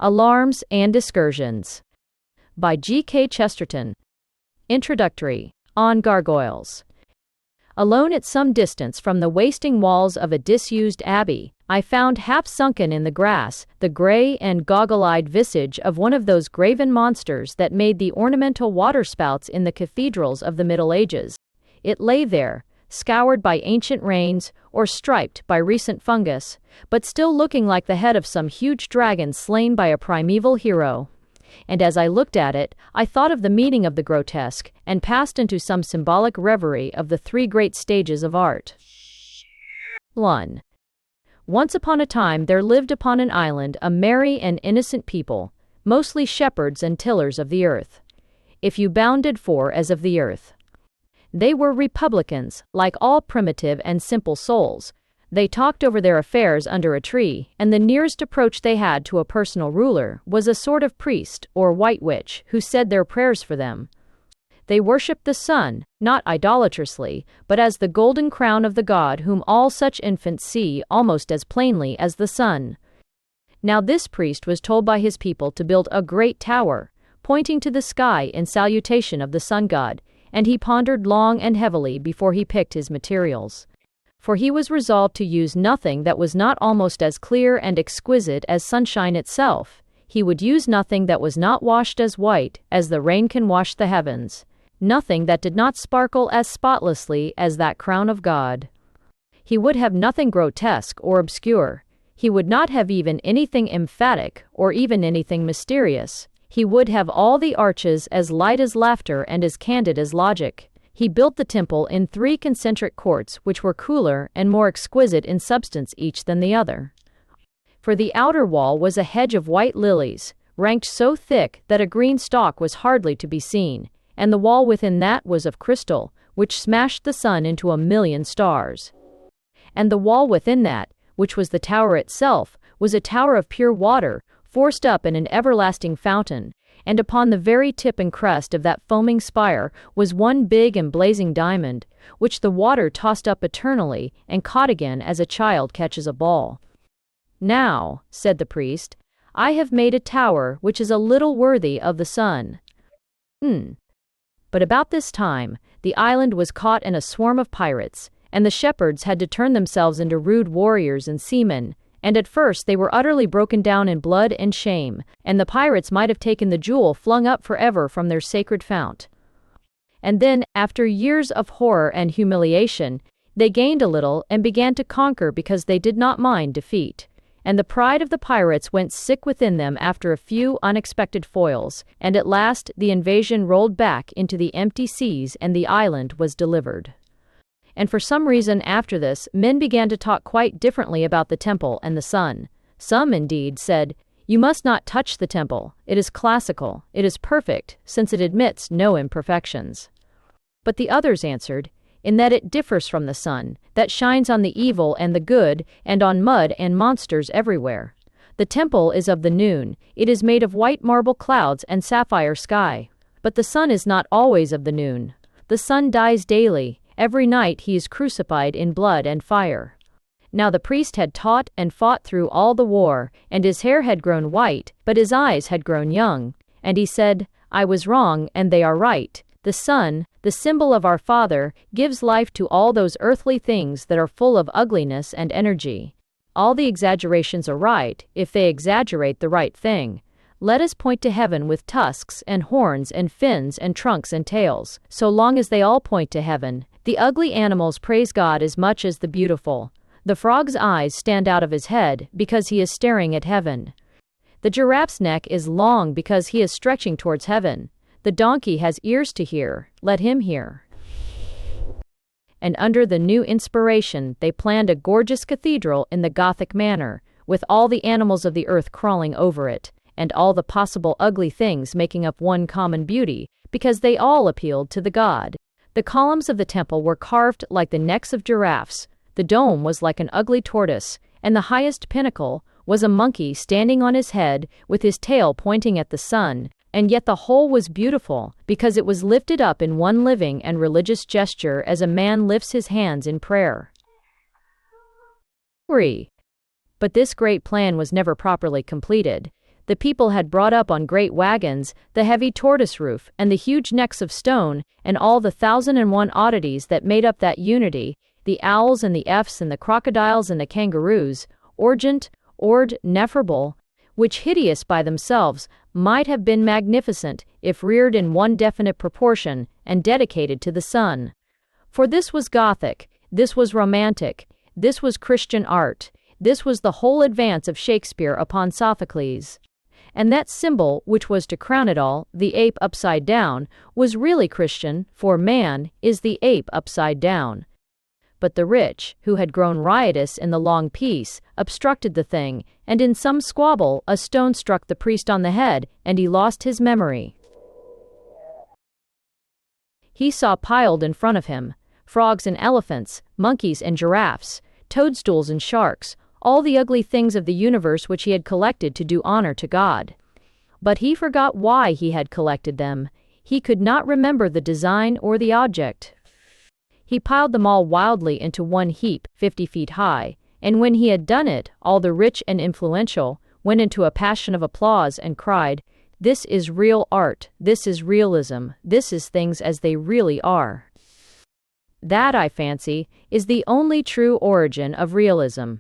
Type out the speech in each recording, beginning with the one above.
Alarms and Discursions by G.K. Chesterton. Introductory. On Gargoyles. Alone at some distance from the wasting walls of a disused abbey, I found half sunken in the grass the grey and goggle-eyed visage of one of those graven monsters that made the ornamental waterspouts in the cathedrals of the Middle Ages. It lay there, scoured by ancient rains or striped by recent fungus, but still looking like the head of some huge dragon slain by a primeval hero. And as I looked at it, I thought of the meaning of the grotesque, and passed into some symbolic reverie of the three great stages of art. 1. Once upon a time there lived upon an island a merry and innocent people, mostly shepherds and tillers of the earth. If you bounded for as of the earth. They were republicans, like all primitive and simple souls. They talked over their affairs under a tree, and the nearest approach they had to a personal ruler was a sort of priest or white witch who said their prayers for them. They worshipped the sun, not idolatrously, but as the golden crown of the god whom all such infants see almost as plainly as the sun. Now this priest was told by his people to build a great tower, pointing to the sky in salutation of the sun god, and he pondered long and heavily before he picked his materials. For he was resolved to use nothing that was not almost as clear and exquisite as sunshine itself. He would use nothing that was not washed as white as the rain can wash the heavens, nothing that did not sparkle as spotlessly as that crown of God. He would have nothing grotesque or obscure. He would not have even anything emphatic or even anything mysterious. He would have all the arches as light as laughter and as candid as logic. He built the temple in 3 concentric courts which were cooler and more exquisite in substance each than the other. For the outer wall was a hedge of white lilies, ranked so thick that a green stalk was hardly to be seen, and the wall within that was of crystal, which smashed the sun into 1,000,000 stars. And the wall within that, which was the tower itself, was a tower of pure water, forced up in an everlasting fountain, and upon the very tip and crest of that foaming spire was one big and blazing diamond, which the water tossed up eternally and caught again as a child catches a ball. Now, said the priest, I have made a tower which is a little worthy of the sun. But about this time, the island was caught in a swarm of pirates, and the shepherds had to turn themselves into rude warriors and seamen, and at first they were utterly broken down in blood and shame, and the pirates might have taken the jewel flung up forever from their sacred fount. And then, after years of horror and humiliation, they gained a little and began to conquer because they did not mind defeat. And the pride of the pirates went sick within them after a few unexpected foils, and at last the invasion rolled back into the empty seas and the island was delivered. And for some reason after this, men began to talk quite differently about the temple and the sun. Some, indeed, said, "You must not touch the temple. It is classical. It is perfect, since it admits no imperfections." But the others answered, "In that it differs from the sun, that shines on the evil and the good, and on mud and monsters everywhere. The temple is of the noon. It is made of white marble clouds and sapphire sky. But the sun is not always of the noon. The sun dies daily. Every night he is crucified in blood and fire." Now the priest had taught and fought through all the war, and his hair had grown white, but his eyes had grown young. And he said, "I was wrong, and they are right. The sun, the symbol of our Father, gives life to all those earthly things that are full of ugliness and energy. All the exaggerations are right, if they exaggerate the right thing. Let us point to heaven with tusks and horns and fins and trunks and tails. So long as they all point to heaven, the ugly animals praise God as much as the beautiful. The frog's eyes stand out of his head because he is staring at heaven. The giraffe's neck is long because he is stretching towards heaven. The donkey has ears to hear, let him hear." And under the new inspiration they planned a gorgeous cathedral in the Gothic manner, with all the animals of the earth crawling over it, and all the possible ugly things making up one common beauty, because they all appealed to the god. The columns of the temple were carved like the necks of giraffes, the dome was like an ugly tortoise, and the highest pinnacle was a monkey standing on his head with his tail pointing at the sun, and yet the whole was beautiful, because it was lifted up in one living and religious gesture as a man lifts his hands in prayer. 3. But this great plan was never properly completed. the people had brought up on great wagons, the heavy tortoise roof, and the huge necks of stone, and all the 1,001 oddities that made up that unity, the owls and the efts and the crocodiles and the kangaroos, orgent, ored, neferable, which hideous by themselves, might have been magnificent, if reared in one definite proportion, and dedicated to the sun. For this was Gothic, this was romantic, this was Christian art, this was the whole advance of Shakespeare upon Sophocles. And that symbol, which was to crown it all, the ape upside down, was really Christian, for man is the ape upside down. But the rich, who had grown riotous in the long peace, obstructed the thing, and in some squabble a stone struck the priest on the head, and he lost his memory. He saw piled in front of him frogs and elephants, monkeys and giraffes, toadstools and sharks, all the ugly things of the universe which he had collected to do honor to God. But he forgot why he had collected them. He could not remember the design or the object. He piled them all wildly into one heap, 50 feet high, and when he had done it, all the rich and influential went into a passion of applause and cried, "This is real art, this is realism, this is things as they really are." That, I fancy, is the only true origin of realism.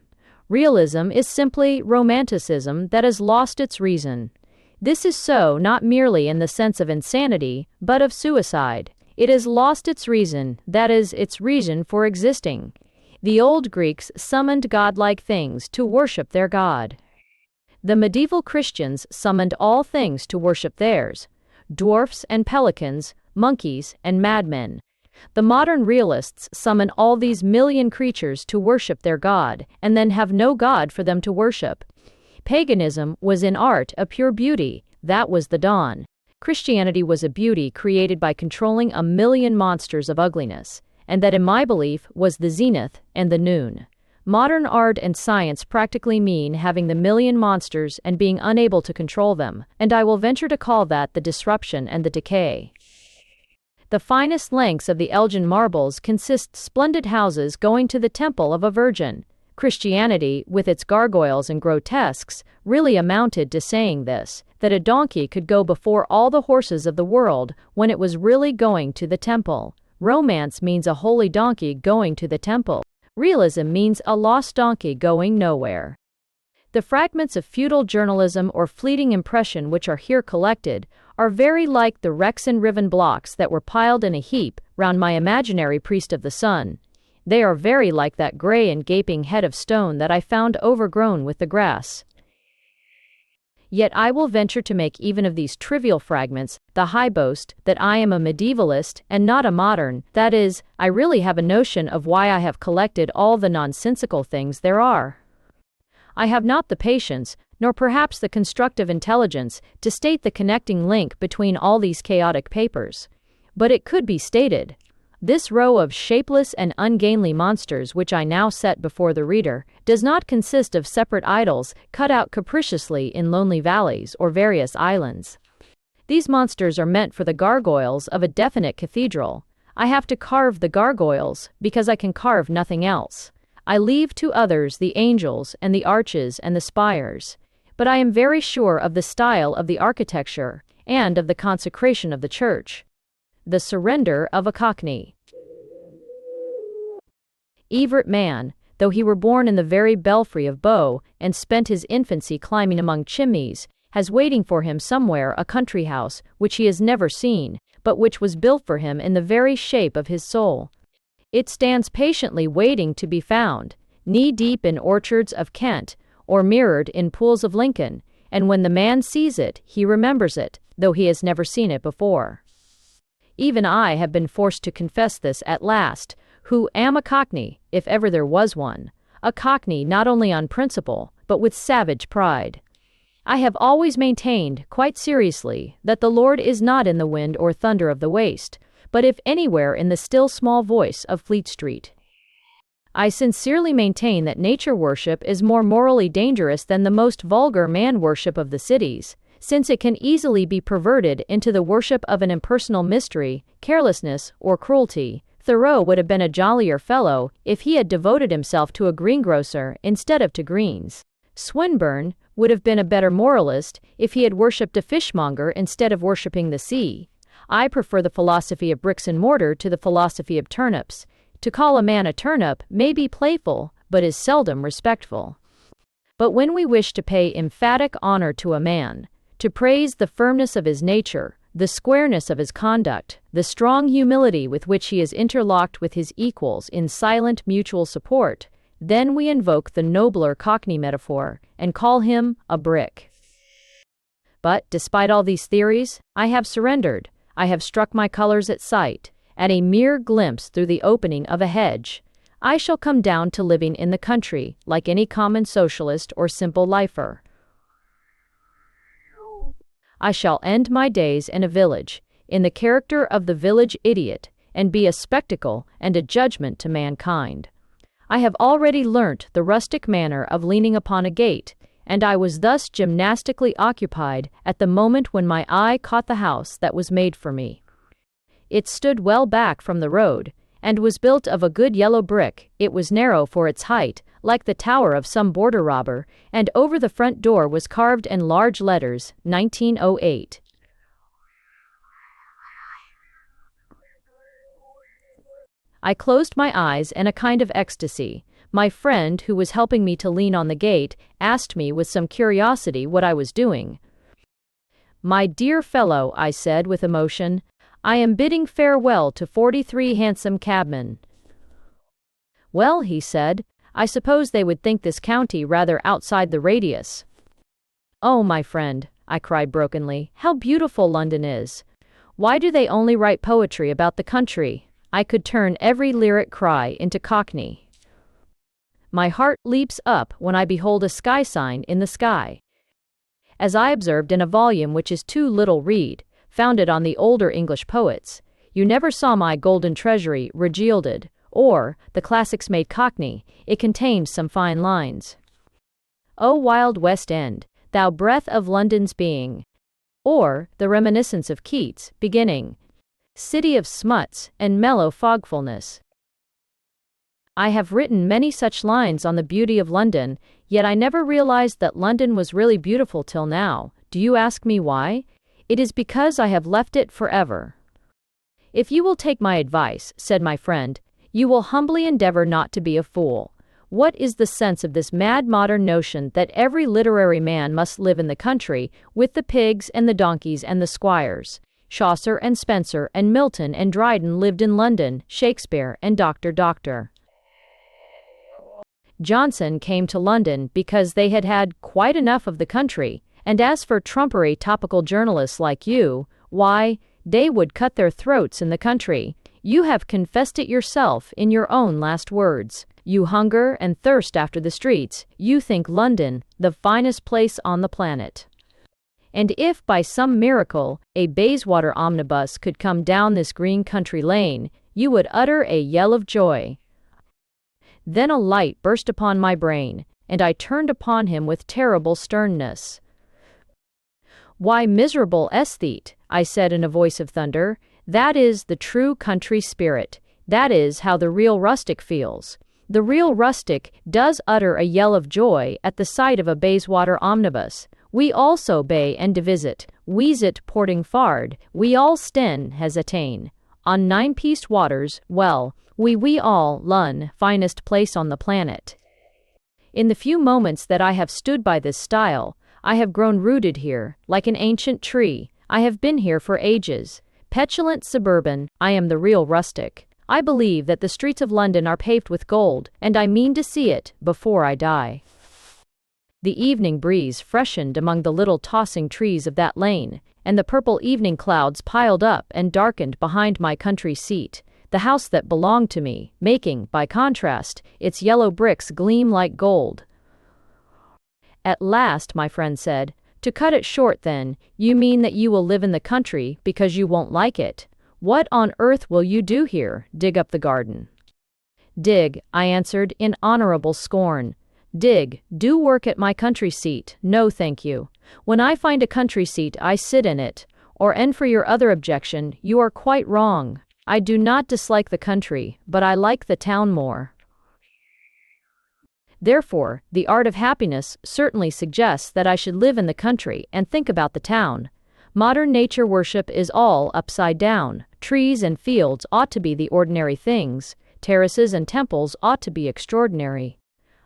Realism is simply romanticism that has lost its reason. This is so not merely in the sense of insanity, but of suicide. It has lost its reason, that is, its reason for existing. The old Greeks summoned godlike things to worship their god. The medieval Christians summoned all things to worship theirs: dwarfs and pelicans, monkeys and madmen. The modern realists summon all these million creatures to worship their god, and then have no god for them to worship. Paganism was in art a pure beauty, that was the dawn. Christianity was a beauty created by controlling a million monsters of ugliness, and that in my belief was the zenith and the noon. Modern art and science practically mean having the million monsters and being unable to control them, and I will venture to call that the disruption and the decay. The finest lengths of the Elgin marbles consist splendid houses going to the temple of a virgin. Christianity, with its gargoyles and grotesques, really amounted to saying this, that a donkey could go before all the horses of the world when it was really going to the temple. Romance means a holy donkey going to the temple. Realism means a lost donkey going nowhere. The fragments of feudal journalism or fleeting impression which are here collected are very like the wrecks and riven blocks that were piled in a heap round my imaginary priest of the sun. They are very like that gray and gaping head of stone that I found overgrown with the grass. Yet I will venture to make even of these trivial fragments the high boast that I am a medievalist and not a modern, that is, I really have a notion of why I have collected all the nonsensical things there are. I have not the patience, nor perhaps the constructive intelligence, to state the connecting link between all these chaotic papers. But it could be stated. This row of shapeless and ungainly monsters which I now set before the reader does not consist of separate idols cut out capriciously in lonely valleys or various islands. These monsters are meant for the gargoyles of a definite cathedral. I have to carve the gargoyles because I can carve nothing else. I leave to others the angels and the arches and the spires, but I am very sure of the style of the architecture and of the consecration of the church. The surrender of a cockney. Everett man, though he were born in the very belfry of Bow and spent his infancy climbing among chimneys, has waiting for him somewhere a country house which he has never seen, but which was built for him in the very shape of his soul. It stands patiently waiting to be found, knee-deep in orchards of Kent, or mirrored in pools of Lincoln, and when the man sees it, he remembers it, though he has never seen it before. Even I have been forced to confess this at last, who am a cockney, if ever there was one, a cockney not only on principle, but with savage pride. I have always maintained, quite seriously, that the Lord is not in the wind or thunder of the waste, but if anywhere in the still small voice of Fleet Street. I sincerely maintain that nature worship is more morally dangerous than the most vulgar man worship of the cities, since it can easily be perverted into the worship of an impersonal mystery, carelessness, or cruelty. Thoreau would have been a jollier fellow if he had devoted himself to a greengrocer instead of to greens. Swinburne, would have been a better moralist if he had worshipped a fishmonger instead of worshipping the sea. I prefer the philosophy of bricks and mortar to the philosophy of turnips. To call a man a turnip may be playful, but is seldom respectful. But when we wish to pay emphatic honor to a man, to praise the firmness of his nature, the squareness of his conduct, the strong humility with which he is interlocked with his equals in silent mutual support, then we invoke the nobler Cockney metaphor and call him a brick. But, despite all these theories, I have surrendered. I have struck my colors at sight, at a mere glimpse through the opening of a hedge. I shall come down to living in the country, like any common socialist or simple lifer. I shall end my days in a village, in the character of the village idiot, and be a spectacle and a judgment to mankind. I have already learnt the rustic manner of leaning upon a gate, and I was thus gymnastically occupied at the moment when my eye caught the house that was made for me. It stood well back from the road, and was built of a good yellow brick. It was narrow for its height, like the tower of some border robber, and over the front door was carved in large letters, 1908. I closed my eyes in a kind of ecstasy. My friend, who was helping me to lean on the gate, asked me with some curiosity what I was doing. "My dear fellow," I said with emotion, "I am bidding farewell to 43 handsome cabmen." "Well," he said, "I suppose they would think this county rather outside the radius." "Oh, my friend," I cried brokenly, "how beautiful London is! Why do they only write poetry about the country? I could turn every lyric cry into Cockney. My heart leaps up when I behold a sky sign in the sky. As I observed in a volume which is too little read, founded on the older English poets, you never saw my golden treasury regilded, or the classics made Cockney. It contained some fine lines. O wild West End, thou breath of London's being, or the reminiscence of Keats, beginning, city of smuts and mellow fogfulness. I have written many such lines on the beauty of London, yet I never realized that London was really beautiful till now. Do you ask me why? It is because I have left it forever. If you will take my advice, said my friend, you will humbly endeavor not to be a fool. What is the sense of this mad modern notion that every literary man must live in the country, with the pigs and the donkeys and the squires? Chaucer and Spenser and Milton and Dryden lived in London, Shakespeare and Dr. Johnson came to London because they had had quite enough of the country, and as for trumpery topical journalists like you, why, they would cut their throats in the country. You have confessed it yourself in your own last words. You hunger and thirst after the streets. You think London the finest place on the planet. And if by some miracle a Bayswater omnibus could come down this green country lane, you would utter a yell of joy. Then a light burst upon my brain, and I turned upon him with terrible sternness. "Why, miserable aesthete," I said in a voice of thunder, "that is the true country spirit. That is how the real rustic feels. The real rustic does utter a yell of joy at the sight of a Bayswater omnibus. We also bay and divisit, wheezit porting fard, we all sten hesitain. On nine-pieced waters, well, we all Lun, finest place on the planet." In the few moments that I have stood by this stile, I have grown rooted here, like an ancient tree. I have been here for ages. Petulant suburban, I am the real rustic. I believe that the streets of London are paved with gold, and I mean to see it before I die. The evening breeze freshened among the little tossing trees of that lane, and the purple evening clouds piled up and darkened behind my country seat, the house that belonged to me, making, by contrast, its yellow bricks gleam like gold. At last, my friend said, "To cut it short then, you mean that you will live in the country because you won't like it. What on earth will you do here? Dig up the garden?" "Dig," I answered in honorable scorn. "Dig, do work at my country seat. No, thank you. When I find a country seat, I sit in it. And for your other objection, you are quite wrong. I do not dislike the country, but I like the town more." Therefore, the art of happiness certainly suggests that I should live in the country and think about the town. Modern nature worship is all upside down. Trees and fields ought to be the ordinary things. Terraces and temples ought to be extraordinary.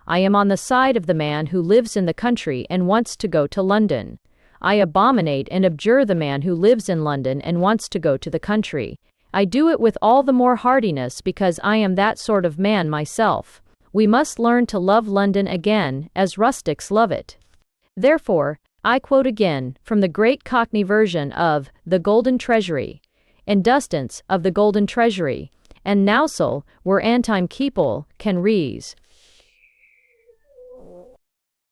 I am on the side of the man who lives in the country and wants to go to London. I abominate and abjure the man who lives in London and wants to go to the country. I do it with all the more heartiness because I am that sort of man myself. We must learn to love London again, as rustics love it. Therefore, I quote again from the great Cockney version of The Golden Treasury. And dustance of the Golden Treasury, and nousel where antime keeple can rees.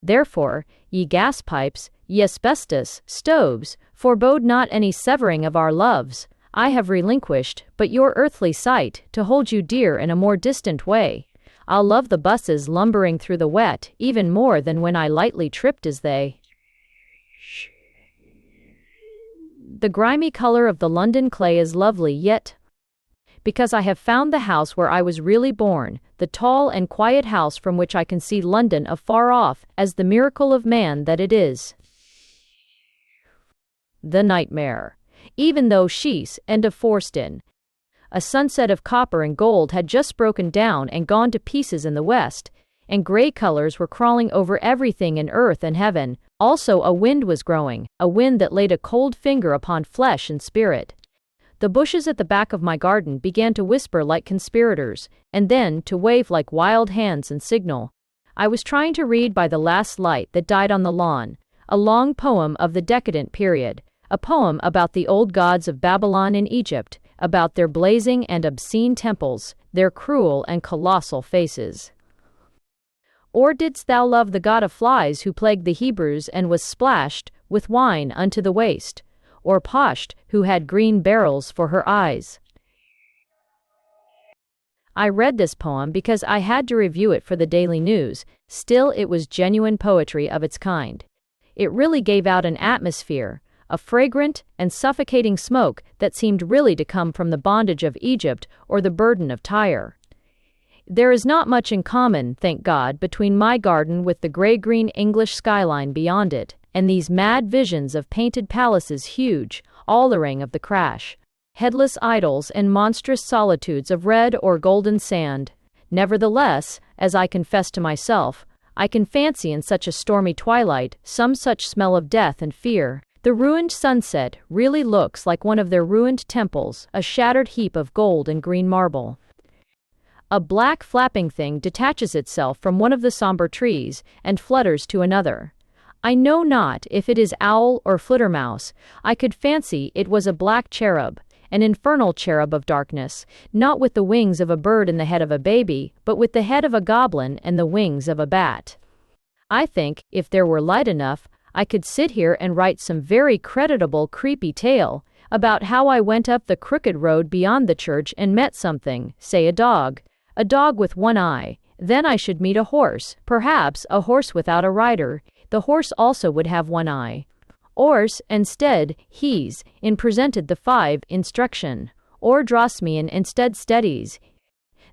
Therefore, ye gas pipes, ye asbestos stoves, forebode not any severing of our loves. I have relinquished but your earthly sight to hold you dear in a more distant way. I'll love the busses lumbering through the wet even more than when I lightly tripped as they. The grimy color of the London clay is lovely, yet, because I have found the house where I was really born, the tall and quiet house from which I can see London afar off, as the miracle of man that it is. The nightmare. Even though Shees and of Forston, a sunset of copper and gold had just broken down and gone to pieces in the west, and gray colors were crawling over everything in earth and heaven. Also a wind was growing, a wind that laid a cold finger upon flesh and spirit. The bushes at the back of my garden began to whisper like conspirators, and then to wave like wild hands and signal. I was trying to read by the last light that died on the lawn, a long poem of the decadent period, a poem about the old gods of Babylon and Egypt, about their blazing and obscene temples, their cruel and colossal faces. Or didst thou love the god of flies who plagued the Hebrews and was splashed with wine unto the waist, or Pasht who had green beryls for her eyes? I read this poem because I had to review it for the Daily News. Still, it was genuine poetry of its kind. It really gave out an atmosphere, a fragrant and suffocating smoke that seemed really to come from the bondage of Egypt or the burden of Tyre. There is not much in common, thank God, between my garden with the gray-green English skyline beyond it, and these mad visions of painted palaces huge, all-the-ring of the crash, headless idols and monstrous solitudes of red or golden sand. Nevertheless, as I confess to myself, I can fancy in such a stormy twilight some such smell of death and fear. The ruined sunset really looks like one of their ruined temples, a shattered heap of gold and green marble. A black flapping thing detaches itself from one of the somber trees and flutters to another. I know not if it is owl or flittermouse. I could fancy it was a black cherub, an infernal cherub of darkness, not with the wings of a bird and the head of a baby, but with the head of a goblin and the wings of a bat. I think, if there were light enough, I could sit here and write some very creditable creepy tale about how I went up the crooked road beyond the church and met something, say a dog with one eye. Then I should meet a horse, perhaps a horse without a rider. The horse also would have one eye. Ors, instead, he's, in presented the 5 instruction, or dross me in instead steadies.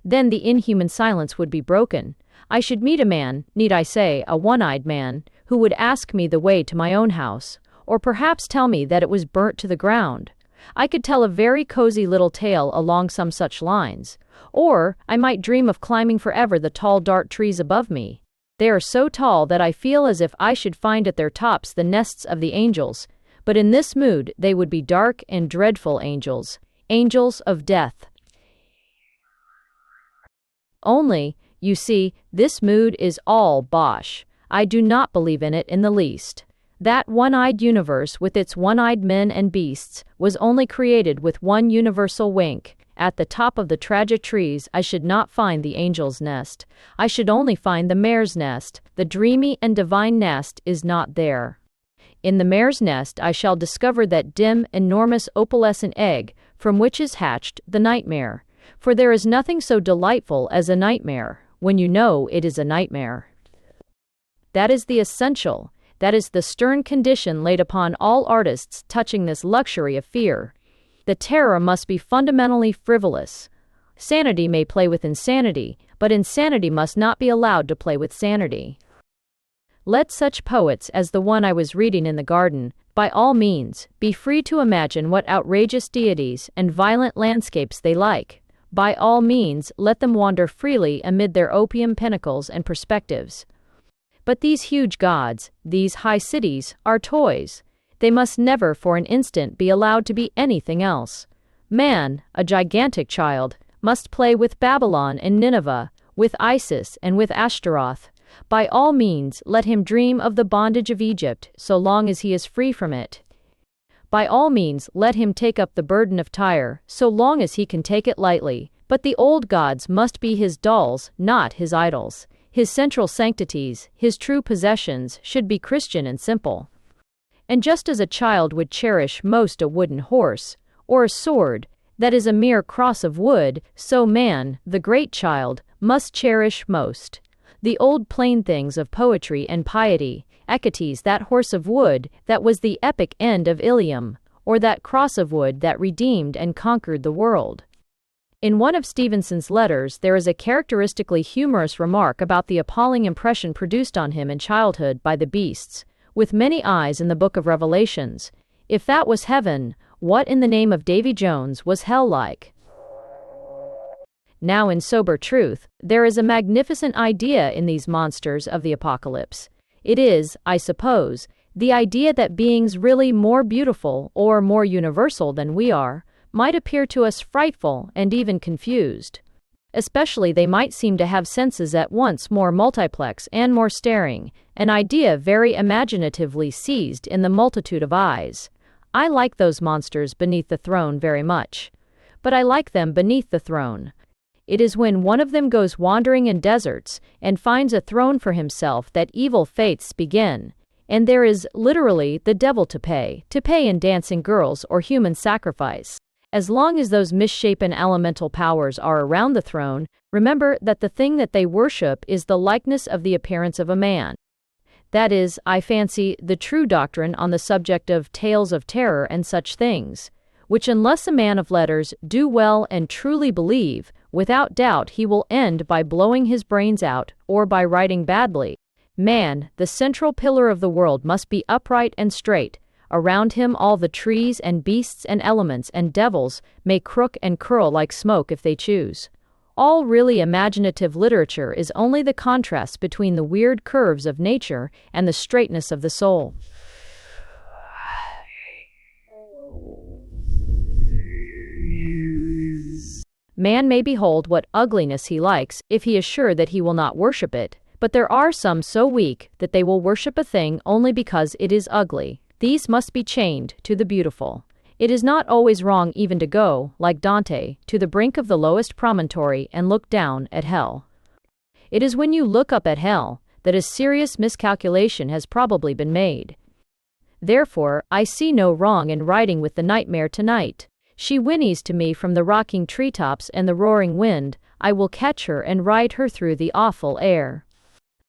Then the inhuman silence would be broken. I should meet a man, need I say, a one-eyed man, who would ask me the way to my own house, or perhaps tell me that it was burnt to the ground. I could tell a very cozy little tale along some such lines. Or I might dream of climbing forever the tall dark trees above me. They are so tall that I feel as if I should find at their tops the nests of the angels, but in this mood they would be dark and dreadful angels, angels of death. Only, you see, this mood is all bosh. I do not believe in it in the least. That one-eyed universe with its one-eyed men and beasts was only created with one universal wink. At the top of the tragic trees I should not find the angel's nest. I should only find the mare's nest. The dreamy and divine nest is not there. In the mare's nest I shall discover that dim, enormous opalescent egg from which is hatched the nightmare. For there is nothing so delightful as a nightmare, when you know it is a nightmare. That is the essential, that is the stern condition laid upon all artists touching this luxury of fear. The terror must be fundamentally frivolous. Sanity may play with insanity, but insanity must not be allowed to play with sanity. Let such poets as the one I was reading in the garden, by all means, be free to imagine what outrageous deities and violent landscapes they like. By all means, let them wander freely amid their opium pinnacles and perspectives. But these huge gods, these high cities, are toys. They must never for an instant be allowed to be anything else. Man, a gigantic child, must play with Babylon and Nineveh, with Isis and with Ashtaroth. By all means, let him dream of the bondage of Egypt, so long as he is free from it. By all means, let him take up the burden of Tyre, so long as he can take it lightly. But the old gods must be his dolls, not his idols. His central sanctities, his true possessions, should be Christian and simple. And just as a child would cherish most a wooden horse, or a sword, that is a mere cross of wood, so man, the great child, must cherish most the old plain things of poetry and piety, Echetes, that horse of wood, that was the epic end of Ilium, or that cross of wood that redeemed and conquered the world. In one of Stevenson's letters there is a characteristically humorous remark about the appalling impression produced on him in childhood by the beasts, with many eyes in the book of Revelations. If that was heaven, what in the name of Davy Jones was hell like? Now in sober truth, there is a magnificent idea in these monsters of the apocalypse. It is, I suppose, the idea that beings really more beautiful or more universal than we are might appear to us frightful and even confused. Especially they might seem to have senses at once more multiplex and more staring, an idea very imaginatively seized in the multitude of eyes. I like those monsters beneath the throne very much. But I like them beneath the throne. It is when one of them goes wandering in deserts and finds a throne for himself that evil faiths begin, and there is, literally, the devil to pay in dancing girls or human sacrifice. As long as those misshapen elemental powers are around the throne, remember that the thing that they worship is the likeness of the appearance of a man. That is, I fancy, the true doctrine on the subject of tales of terror and such things, which unless a man of letters do well and truly believe, without doubt he will end by blowing his brains out, or by writing badly. Man, the central pillar of the world, must be upright and straight. Around him all the trees and beasts and elements and devils may crook and curl like smoke if they choose. All really imaginative literature is only the contrast between the weird curves of nature and the straightness of the soul. Man may behold what ugliness he likes if he is sure that he will not worship it, but there are some so weak that they will worship a thing only because it is ugly. These must be chained to the beautiful. It is not always wrong even to go, like Dante, to the brink of the lowest promontory and look down at hell. It is when you look up at hell that a serious miscalculation has probably been made. Therefore, I see no wrong in riding with the nightmare tonight. She whinnies to me from the rocking treetops and the roaring wind. I will catch her and ride her through the awful air.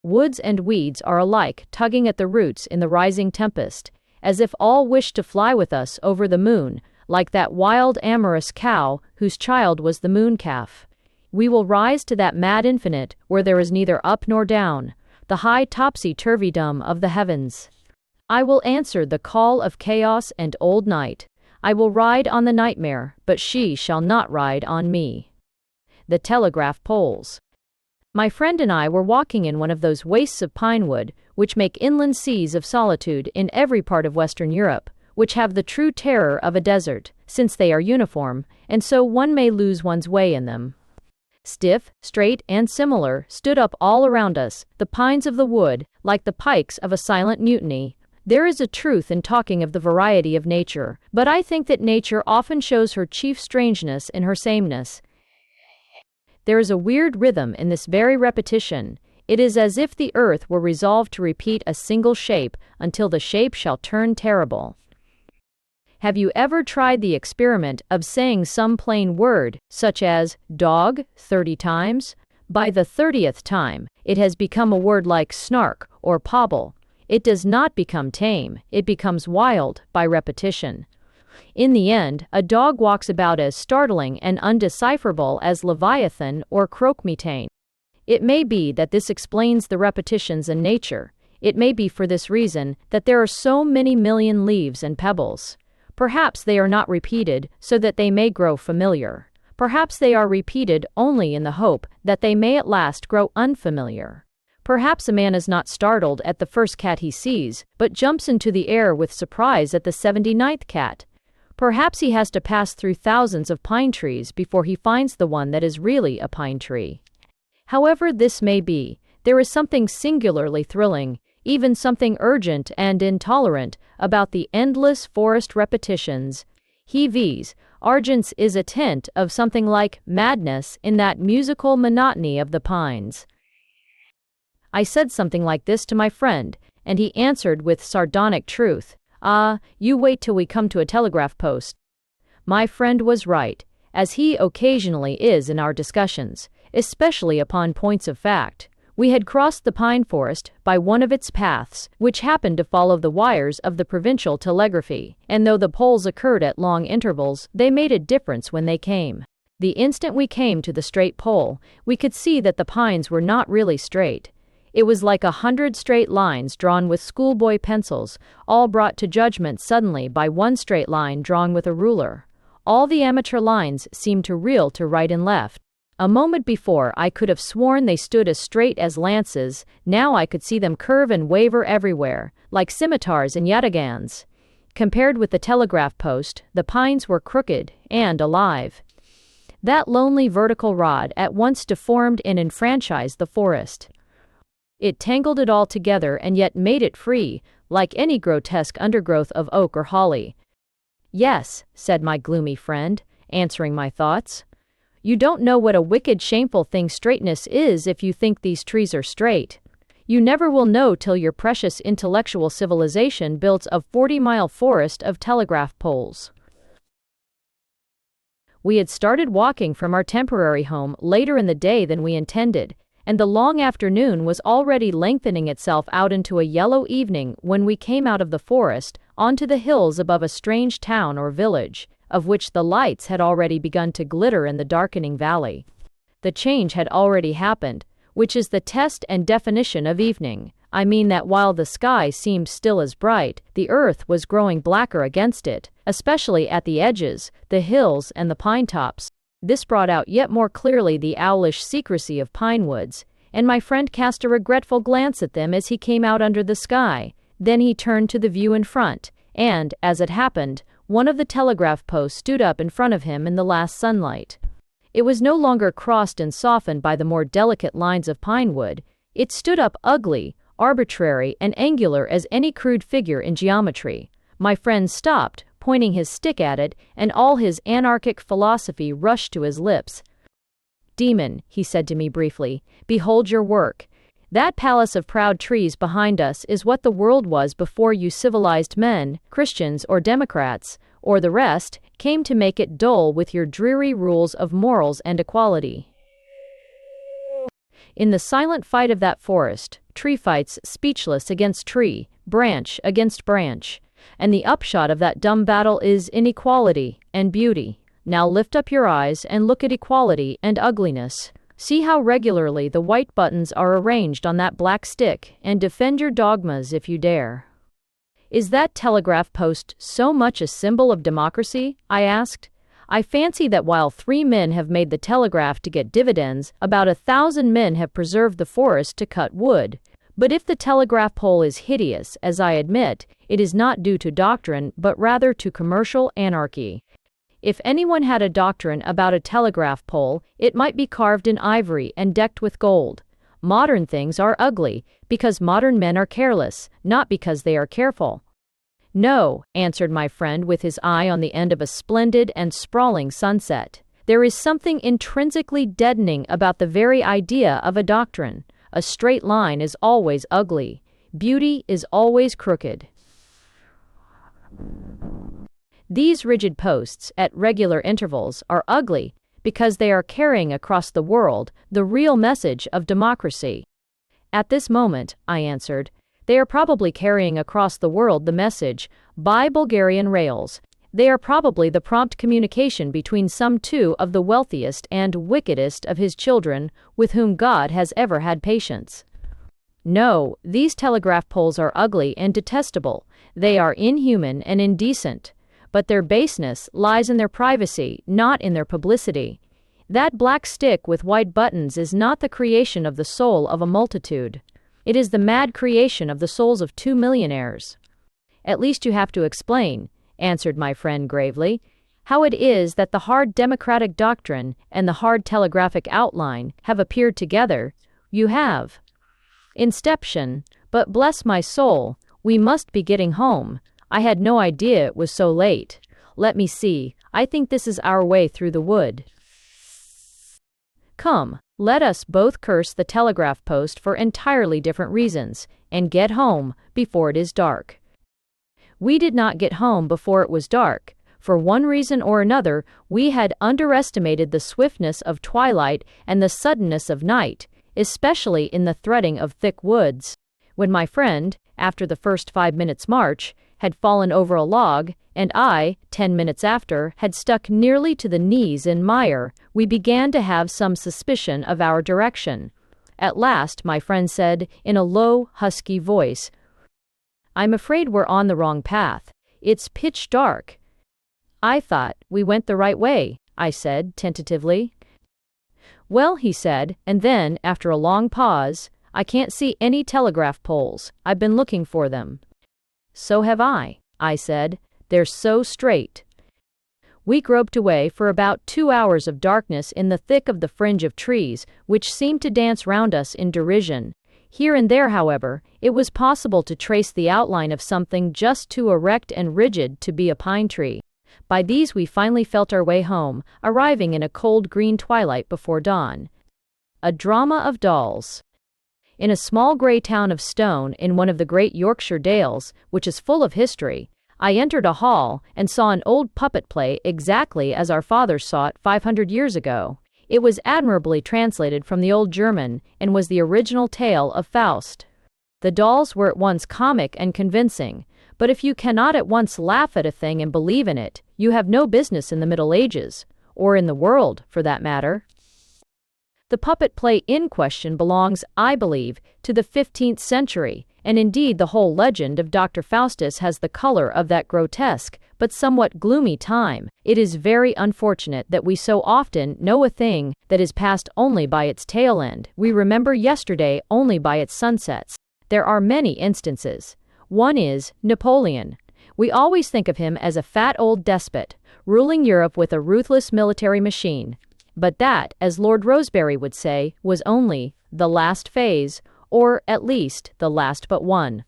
Woods and weeds are alike tugging at the roots in the rising tempest, as if all wished to fly with us over the moon, like that wild amorous cow whose child was the moon calf. We will rise to that mad infinite where there is neither up nor down, the high topsy-turvydom of the heavens. I will answer the call of chaos and old night. I will ride on the nightmare, but she shall not ride on me. The telegraph poles. My friend and I were walking in one of those wastes of pine wood, which make inland seas of solitude in every part of Western Europe, which have the true terror of a desert, since they are uniform, and so one may lose one's way in them. Stiff, straight, and similar, stood up all around us, the pines of the wood, like the pikes of a silent mutiny. There is a truth in talking of the variety of nature, but I think that nature often shows her chief strangeness in her sameness. There is a weird rhythm in this very repetition. It is as if the earth were resolved to repeat a single shape until the shape shall turn terrible. Have you ever tried the experiment of saying some plain word, such as dog, 30 times? By the 30th time, it has become a word like snark or pobble. It does not become tame, it becomes wild by repetition. In the end, a dog walks about as startling and undecipherable as Leviathan or Croquemitaine. It may be that this explains the repetitions in nature. It may be for this reason that there are so many million leaves and pebbles. Perhaps they are not repeated so that they may grow familiar. Perhaps they are repeated only in the hope that they may at last grow unfamiliar. Perhaps a man is not startled at the first cat he sees, but jumps into the air with surprise at the 79th cat. Perhaps he has to pass through thousands of pine trees before he finds the one that is really a pine tree. However this may be, there is something singularly thrilling, even something urgent and intolerant, about the endless forest repetitions. Heaves, Argent's is a tint of something like madness in that musical monotony of the pines. I said something like this to my friend, and he answered with sardonic truth, "Ah, you wait till we come to a telegraph post." My friend was right, as he occasionally is in our discussions, especially upon points of fact. We had crossed the pine forest by one of its paths, which happened to follow the wires of the provincial telegraphy, and though the poles occurred at long intervals, they made a difference when they came. The instant we came to the straight pole, we could see that the pines were not really straight. It was like 100 straight lines drawn with schoolboy pencils, all brought to judgment suddenly by one straight line drawn with a ruler. All the amateur lines seemed to reel to right and left. A moment before I could have sworn they stood as straight as lances, now I could see them curve and waver everywhere, like scimitars and yataghans. Compared with the telegraph post, the pines were crooked and alive. That lonely vertical rod at once deformed and enfranchised the forest. It tangled it all together and yet made it free, like any grotesque undergrowth of oak or holly. "Yes," said my gloomy friend, answering my thoughts. "You don't know what a wicked, shameful thing straightness is if you think these trees are straight. You never will know till your precious intellectual civilization builds a 40-mile forest of telegraph poles." We had started walking from our temporary home later in the day than we intended, and the long afternoon was already lengthening itself out into a yellow evening when we came out of the forest onto the hills above a strange town or village, of which the lights had already begun to glitter in the darkening valley. The change had already happened, which is the test and definition of evening. I mean that while the sky seemed still as bright, the earth was growing blacker against it, especially at the edges, the hills and the pine tops. This brought out yet more clearly the owlish secrecy of pine woods, and my friend cast a regretful glance at them as he came out under the sky. Then he turned to the view in front, and, as it happened, one of the telegraph posts stood up in front of him in the last sunlight. It was no longer crossed and softened by the more delicate lines of pine wood. It stood up ugly, arbitrary, and angular as any crude figure in geometry. My friend stopped, pointing his stick at it, and all his anarchic philosophy rushed to his lips. "Demon," he said to me briefly, "behold your work. That palace of proud trees behind us is what the world was before you civilized men, Christians or Democrats, or the rest, came to make it dull with your dreary rules of morals and equality." In the silent fight of that forest, tree fights speechless against tree, branch against branch, and the upshot of that dumb battle is inequality and beauty. Now lift up your eyes and look at equality and ugliness. See how regularly the white buttons are arranged on that black stick, and defend your dogmas if you dare. "Is that telegraph post so much a symbol of democracy?" I asked. "I fancy that while 3 men have made the telegraph to get dividends, about 1,000 men have preserved the forest to cut wood. But if the telegraph pole is hideous, as I admit, it is not due to doctrine, but rather to commercial anarchy. If anyone had a doctrine about a telegraph pole, it might be carved in ivory and decked with gold. Modern things are ugly, because modern men are careless, not because they are careful." "No," answered my friend with his eye on the end of a splendid and sprawling sunset. "There is something intrinsically deadening about the very idea of a doctrine. A straight line is always ugly. Beauty is always crooked." These rigid posts, at regular intervals, are ugly because they are carrying across the world the real message of democracy. "At this moment," I answered, "they are probably carrying across the world the message, 'Buy Bulgarian rails.' They are probably the prompt communication between some two of the wealthiest and wickedest of his children with whom God has ever had patience. No, these telegraph poles are ugly and detestable. They are inhuman and indecent. But their baseness lies in their privacy, not in their publicity. That black stick with white buttons is not the creation of the soul of a multitude. It is the mad creation of the souls of 2 millionaires. At least you have to explain, answered my friend gravely, how it is that the hard democratic doctrine and the hard telegraphic outline have appeared together. You have. Inception, but bless my soul, we must be getting home. I had no idea it was so late. Let me see, I think this is our way through the wood. Come, let us both curse the telegraph post for entirely different reasons, and get home before it is dark. We did not get home before it was dark. For one reason or another, we had underestimated the swiftness of twilight and the suddenness of night, especially in the threading of thick woods. When my friend, after the first 5 minutes' march, had fallen over a log, and I, 10 minutes after, had stuck nearly to the knees in mire, we began to have some suspicion of our direction. At last, my friend said, in a low, husky voice, "I'm afraid we're on the wrong path. It's pitch dark." "I thought we went the right way," I said, tentatively. "Well," he said, and then, after a long pause, "I can't see any telegraph poles. I've been looking for them." "So have I," I said. "They're so straight." We groped away for about 2 hours of darkness in the thick of the fringe of trees, which seemed to dance round us in derision. Here and there, however, it was possible to trace the outline of something just too erect and rigid to be a pine tree. By these we finally felt our way home, arriving in a cold green twilight before dawn. A drama of dolls. In a small grey town of Stone in one of the great Yorkshire dales, which is full of history, I entered a hall and saw an old puppet play exactly as our fathers saw it 500 years ago. It was admirably translated from the old German and was the original tale of Faust. The dolls were at once comic and convincing, but if you cannot at once laugh at a thing and believe in it, you have no business in the Middle Ages, or in the world, for that matter. The puppet play in question belongs, I believe, to the 15th century, and indeed the whole legend of Dr. Faustus has the color of that grotesque, but somewhat gloomy time. It is very unfortunate that we so often know a thing that is passed only by its tail end. We remember yesterday only by its sunsets. There are many instances. One is Napoleon. We always think of him as a fat old despot, ruling Europe with a ruthless military machine. But that, as Lord Rosebery would say, was only the last phase, or at least the last but one.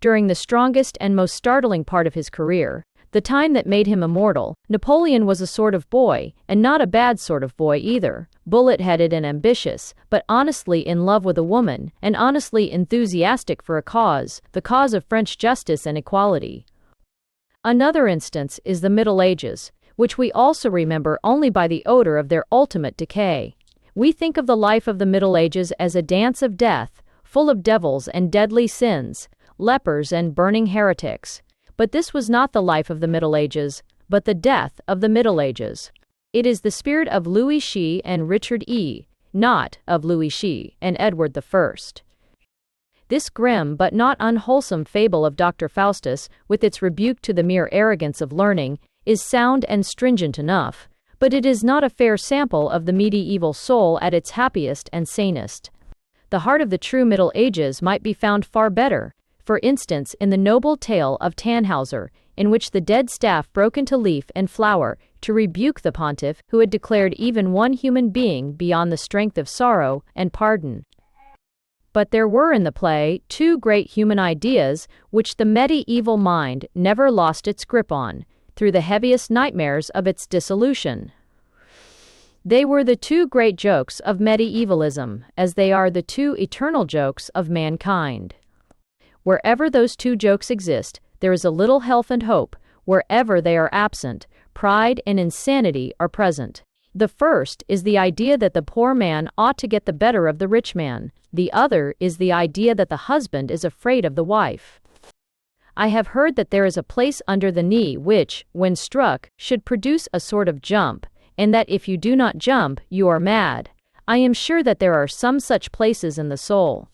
During the strongest and most startling part of his career, the time that made him immortal, Napoleon was a sort of boy, and not a bad sort of boy either, bullet-headed and ambitious, but honestly in love with a woman, and honestly enthusiastic for a cause, the cause of French justice and equality. Another instance is the Middle Ages, which we also remember only by the odor of their ultimate decay. We think of the life of the Middle Ages as a dance of death, full of devils and deadly sins, lepers and burning heretics. But this was not the life of the Middle Ages, but the death of the Middle Ages. It is the spirit of Louis Xi and Richard E., not of Louis Xi and Edward I. This grim but not unwholesome fable of Dr. Faustus, with its rebuke to the mere arrogance of learning, is sound and stringent enough, but it is not a fair sample of the medieval soul at its happiest and sanest. The heart of the true Middle Ages might be found far better, for instance in the noble tale of Tannhauser, in which the dead staff broke into leaf and flower to rebuke the pontiff who had declared even one human being beyond the strength of sorrow and pardon. But there were in the play two great human ideas which the medieval mind never lost its grip on, through the heaviest nightmares of its dissolution. They were the two great jokes of medievalism, as they are the two eternal jokes of mankind. Wherever those two jokes exist, there is a little health and hope. Wherever they are absent, pride and insanity are present. The first is the idea that the poor man ought to get the better of the rich man. The other is the idea that the husband is afraid of the wife. I have heard that there is a place under the knee which, when struck, should produce a sort of jump, and that if you do not jump, you are mad. I am sure that there are some such places in the soul.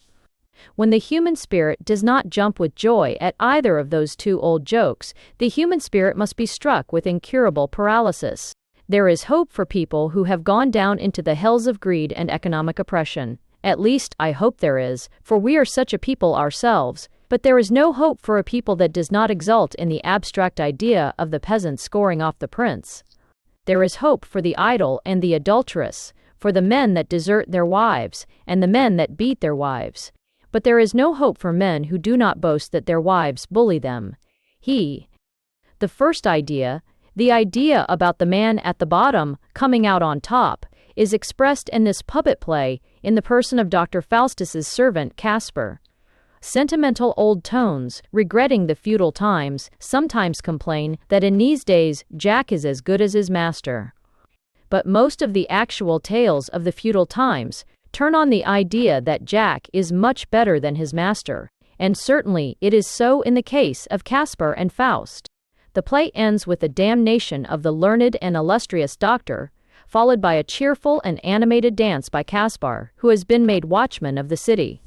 When the human spirit does not jump with joy at either of those two old jokes, the human spirit must be struck with incurable paralysis. There is hope for people who have gone down into the hells of greed and economic oppression. At least, I hope there is, for we are such a people ourselves. But there is no hope for a people that does not exult in the abstract idea of the peasant scoring off the prince. There is hope for the idle and the adulterous, for the men that desert their wives, and the men that beat their wives. But there is no hope for men who do not boast that their wives bully them. The first idea, the idea about the man at the bottom coming out on top, is expressed in this puppet play in the person of Dr. Faustus's servant Caspar. Sentimental old tones, regretting the feudal times, sometimes complain that in these days Jack is as good as his master. But most of the actual tales of the feudal times turn on the idea that Jack is much better than his master, and certainly it is so in the case of Caspar and Faust. The play ends with the damnation of the learned and illustrious doctor, followed by a cheerful and animated dance by Caspar, who has been made watchman of the city.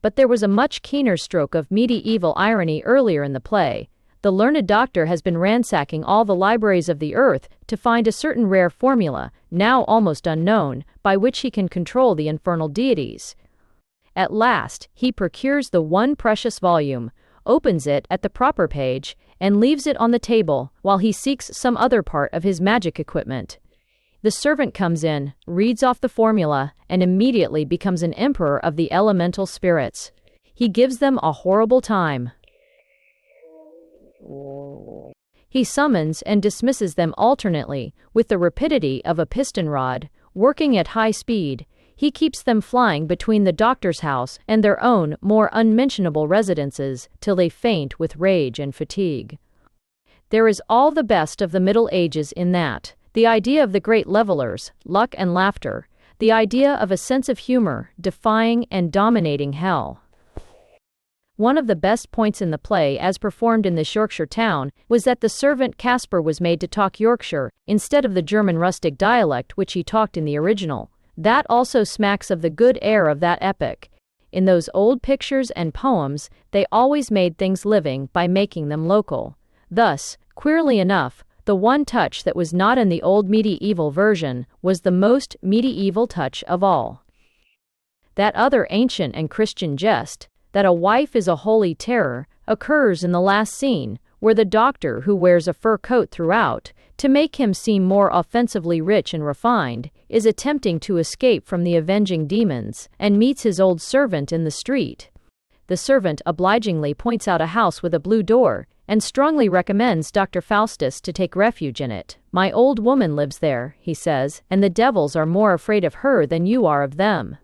But there was a much keener stroke of medieval irony earlier in the play. The learned doctor has been ransacking all the libraries of the earth to find a certain rare formula, now almost unknown, by which he can control the infernal deities. At last, he procures the one precious volume, opens it at the proper page, and leaves it on the table while he seeks some other part of his magic equipment. The servant comes in, reads off the formula, and immediately becomes an emperor of the elemental spirits. He gives them a horrible time. He summons and dismisses them alternately, with the rapidity of a piston rod, working at high speed. He keeps them flying between the doctor's house and their own more unmentionable residences, till they faint with rage and fatigue. There is all the best of the Middle Ages in that. The idea of the great levelers, luck and laughter, the idea of a sense of humor, defying and dominating hell. One of the best points in the play as performed in this Yorkshire town was that the servant Caspar was made to talk Yorkshire, instead of the German rustic dialect which he talked in the original. That also smacks of the good air of that epoch. In those old pictures and poems, they always made things living by making them local. Thus, queerly enough, the one touch that was not in the old medieval version was the most medieval touch of all. That other ancient and Christian jest, that a wife is a holy terror, occurs in the last scene, where the doctor, who wears a fur coat throughout, to make him seem more offensively rich and refined, is attempting to escape from the avenging demons, and meets his old servant in the street. The servant obligingly points out a house with a blue door, and strongly recommends Dr. Faustus to take refuge in it. "My old woman lives there," he says, "and the devils are more afraid of her than you are of them."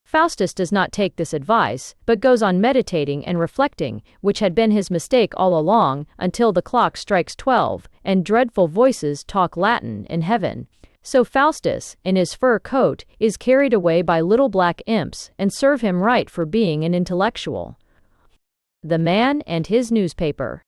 Faustus does not take this advice, but goes on meditating and reflecting, which had been his mistake all along, until the clock strikes 12, and dreadful voices talk Latin in heaven. So Faustus, in his fur coat, is carried away by little black imps, and serve him right for being an intellectual. The man and his newspaper.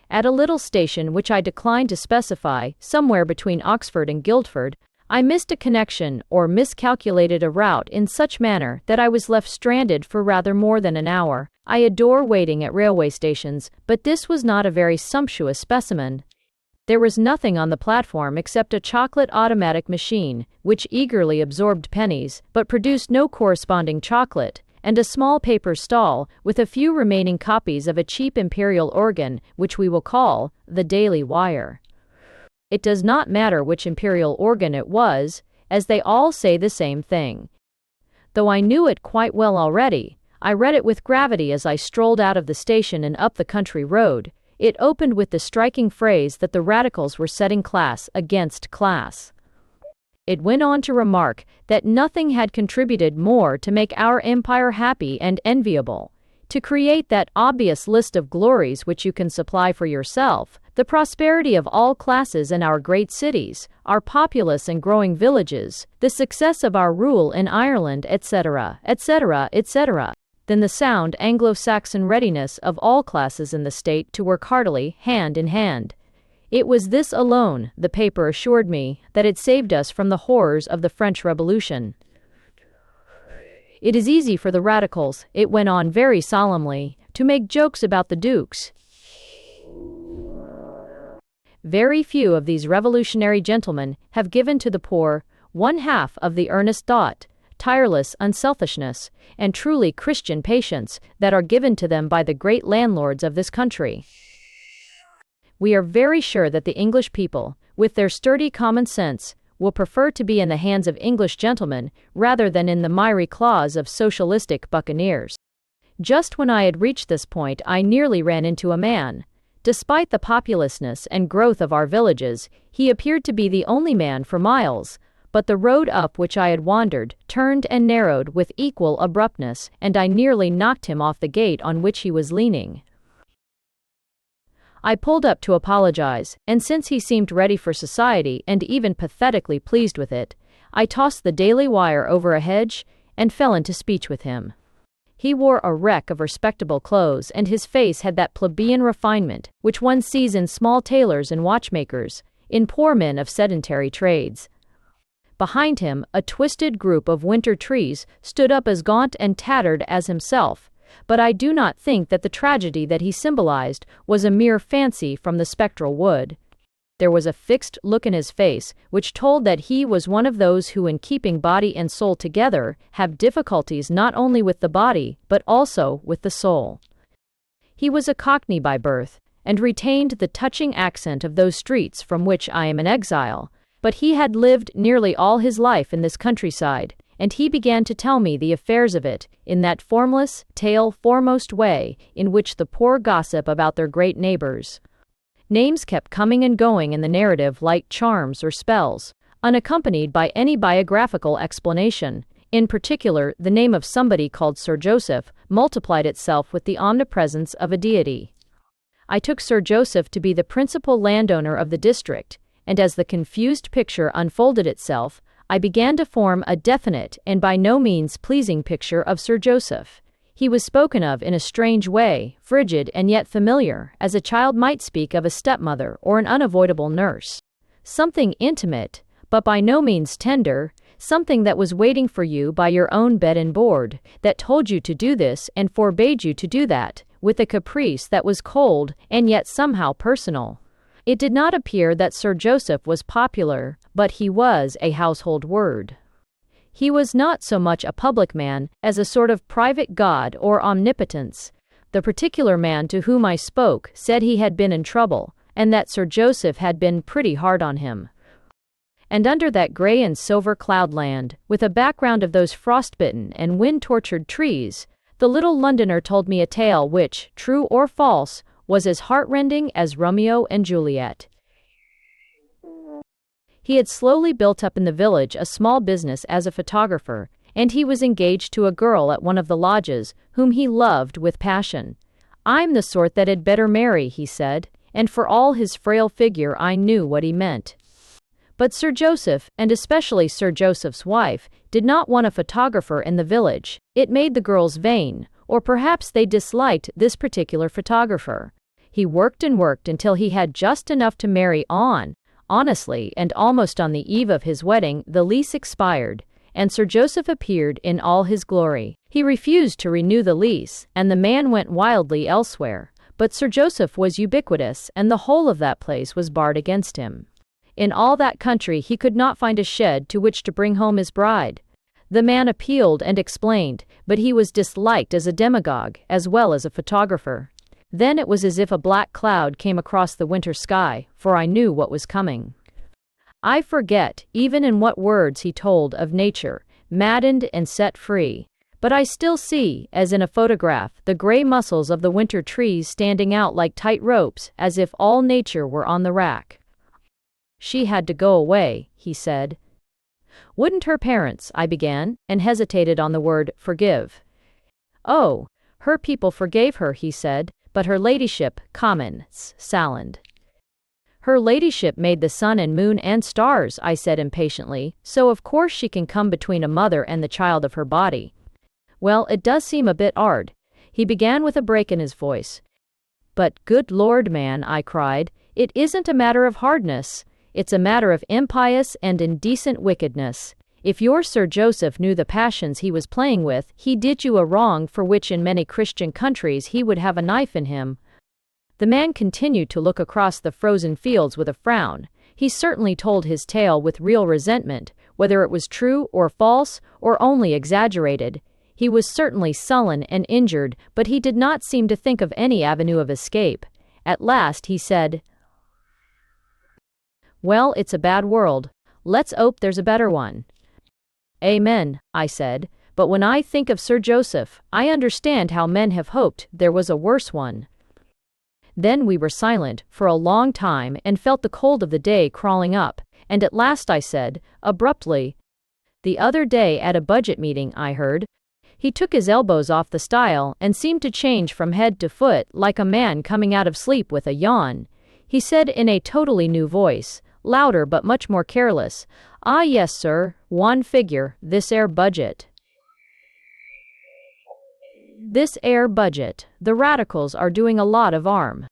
At a little station which I decline to specify, somewhere between Oxford and Guildford, I missed a connection or miscalculated a route in such manner that I was left stranded for rather more than an hour. I adore waiting at railway stations, but this was not a very sumptuous specimen. There was nothing on the platform except a chocolate automatic machine, which eagerly absorbed pennies, but produced no corresponding chocolate, and a small paper stall, with a few remaining copies of a cheap imperial organ, which we will call the Daily Wire. It does not matter which imperial organ it was, as they all say the same thing. Though I knew it quite well already, I read it with gravity as I strolled out of the station and up the country road. It opened with the striking phrase that the radicals were setting class against class. It went on to remark that nothing had contributed more to make our empire happy and enviable, to create that obvious list of glories which you can supply for yourself, the prosperity of all classes in our great cities, our populous and growing villages, the success of our rule in Ireland, etc., etc., etc. than the sound Anglo-Saxon readiness of all classes in the state to work heartily, hand in hand. It was this alone, the paper assured me, that had saved us from the horrors of the French Revolution. It is easy for the radicals, it went on very solemnly, to make jokes about the dukes. Very few of these revolutionary gentlemen have given to the poor one half of the earnest thought, tireless unselfishness, and truly Christian patience that are given to them by the great landlords of this country. We are very sure that the English people, with their sturdy common sense, will prefer to be in the hands of English gentlemen rather than in the miry claws of socialistic buccaneers. Just when I had reached this point, I nearly ran into a man. Despite the populousness and growth of our villages, he appeared to be the only man for miles, but the road up which I had wandered turned and narrowed with equal abruptness, and I nearly knocked him off the gate on which he was leaning. I pulled up to apologize, and since he seemed ready for society and even pathetically pleased with it, I tossed the Daily Wire over a hedge and fell into speech with him. He wore a wreck of respectable clothes, and his face had that plebeian refinement which one sees in small tailors and watchmakers, in poor men of sedentary trades. Behind him, a twisted group of winter trees stood up as gaunt and tattered as himself, but I do not think that the tragedy that he symbolized was a mere fancy from the spectral wood. There was a fixed look in his face which told that he was one of those who, in keeping body and soul together, have difficulties not only with the body but also with the soul. He was a Cockney by birth, and retained the touching accent of those streets from which I am an exile, but he had lived nearly all his life in this countryside, and he began to tell me the affairs of it in that formless, tail-foremost way in which the poor gossip about their great neighbors. Names kept coming and going in the narrative like charms or spells, unaccompanied by any biographical explanation. In particular, the name of somebody called Sir Joseph multiplied itself with the omnipresence of a deity. I took Sir Joseph to be the principal landowner of the district, and as the confused picture unfolded itself, I began to form a definite and by no means pleasing picture of Sir Joseph. He was spoken of in a strange way, frigid and yet familiar, as a child might speak of a stepmother or an unavoidable nurse. Something intimate, but by no means tender, something that was waiting for you by your own bed and board, that told you to do this and forbade you to do that, with a caprice that was cold and yet somehow personal. It did not appear that Sir Joseph was popular, but he was a household word. He was not so much a public man as a sort of private god or omnipotence. The particular man to whom I spoke said he had been in trouble, and that Sir Joseph had been pretty hard on him. And under that grey and silver cloudland, with a background of those frostbitten and wind-tortured trees, the little Londoner told me a tale which, true or false, was as heart-rending as Romeo and Juliet. He had slowly built up in the village a small business as a photographer, and he was engaged to a girl at one of the lodges, whom he loved with passion. "I'm the sort that had better marry," he said, and for all his frail figure I knew what he meant. But Sir Joseph, and especially Sir Joseph's wife, did not want a photographer in the village. It made the girls vain, or perhaps they disliked this particular photographer. He worked and worked until he had just enough to marry on. Honestly, and almost on the eve of his wedding, the lease expired, and Sir Joseph appeared in all his glory. He refused to renew the lease, and the man went wildly elsewhere, but Sir Joseph was ubiquitous, and the whole of that place was barred against him. In all that country he could not find a shed to which to bring home his bride. The man appealed and explained, but he was disliked as a demagogue, as well as a photographer. Then it was as if a black cloud came across the winter sky, for I knew what was coming. I forget even in what words he told of nature, maddened and set free, but I still see, as in a photograph, the gray muscles of the winter trees standing out like tight ropes, as if all nature were on the rack. "She had to go away," he said. "Wouldn't her parents," I began, and hesitated on the word forgive. "Oh, her people forgave her," he said, "but her ladyship, Salland." "Her ladyship made the sun and moon and stars," I said impatiently, "so of course she can come between a mother and the child of her body." Well, it does seem a bit hard. He began with a break in his voice. But, good Lord, man, I cried, it isn't a matter of hardness. It's a matter of impious and indecent wickedness. If your Sir Joseph knew the passions he was playing with, he did you a wrong for which in many Christian countries he would have a knife in him. The man continued to look across the frozen fields with a frown. He certainly told his tale with real resentment, whether it was true or false or only exaggerated. He was certainly sullen and injured, but he did not seem to think of any avenue of escape. At last he said, "Well, it's a bad world. Let's hope there's a better one." "Amen," I said, "but when I think of Sir Joseph, I understand how men have hoped there was a worse one." Then we were silent for a long time and felt the cold of the day crawling up, and at last I said, abruptly, "The other day at a budget meeting I heard." He took his elbows off the stile and seemed to change from head to foot like a man coming out of sleep with a yawn. He said in a totally new voice, louder but much more careless, "Ah yes, sir, one figure, this 'ere budget. This 'ere budget, the radicals are doing a lot of 'arm."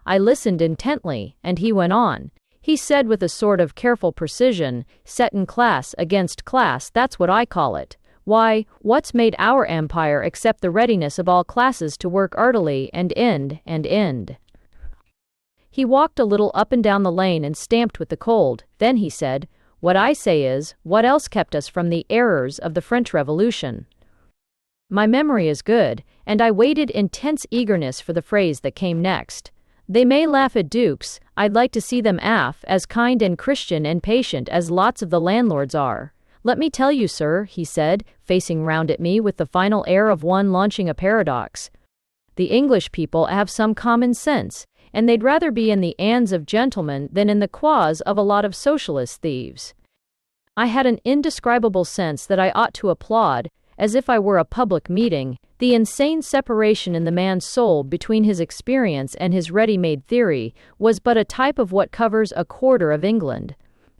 I listened intently, and he went on. He said with a sort of careful precision, "Settin' class against class, that's what I call it. Why, what's made our empire except the readiness of all classes to work heartily and end. He walked a little up and down the lane and stamped with the cold. Then he said, "What I say is, what else kept us from the errors of the French Revolution?" My memory is good, and I waited in tense eagerness for the phrase that came next. "They may laugh at dukes, I'd like to see them as kind and Christian and patient as lots of the landlords are. Let me tell you, sir," he said, facing round at me with the final air of one launching a paradox. "The English people have some common sense, and they'd rather be in the 'ands of gentlemen than in the claws of a lot of socialist thieves." I had an indescribable sense that I ought to applaud, as if I were a public meeting, the insane separation in the man's soul between his experience and his ready-made theory was but a type of what covers a quarter of England.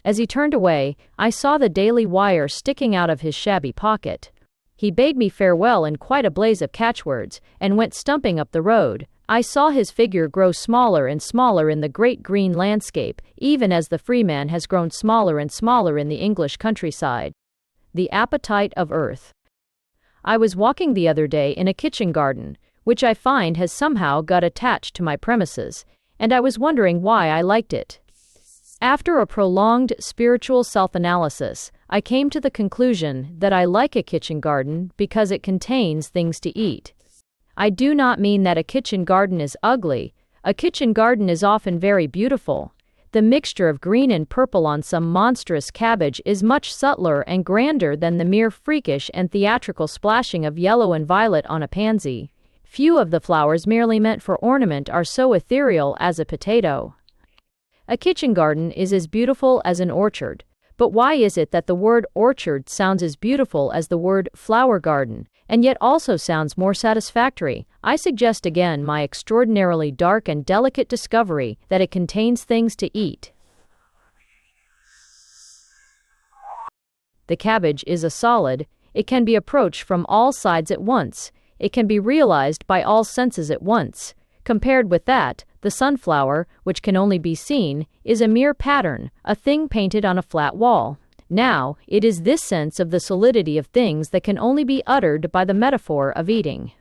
As he turned away, I saw the Daily Wire sticking out of his shabby pocket. He bade me farewell in quite a blaze of catchwords, and went stumping up the road. I saw his figure grow smaller and smaller in the great green landscape, even as the Freeman has grown smaller and smaller in the English countryside. The appetite of earth. I was walking the other day in a kitchen garden, which I find has somehow got attached to my premises, and I was wondering why I liked it. After a prolonged spiritual self-analysis, I came to the conclusion that I like a kitchen garden because it contains things to eat. I do not mean that a kitchen garden is ugly. A kitchen garden is often very beautiful. The mixture of green and purple on some monstrous cabbage is much subtler and grander than the mere freakish and theatrical splashing of yellow and violet on a pansy. Few of the flowers merely meant for ornament are so ethereal as a potato. A kitchen garden is as beautiful as an orchard, but why is it that the word orchard sounds as beautiful as the word flower garden, and yet also sounds more satisfactory? I suggest again my extraordinarily dark and delicate discovery that it contains things to eat. The cabbage is a solid. It can be approached from all sides at once. It can be realized by all senses at once. Compared with that, the sunflower, which can only be seen, is a mere pattern, a thing painted on a flat wall. Now, it is this sense of the solidity of things that can only be uttered by the metaphor of eating.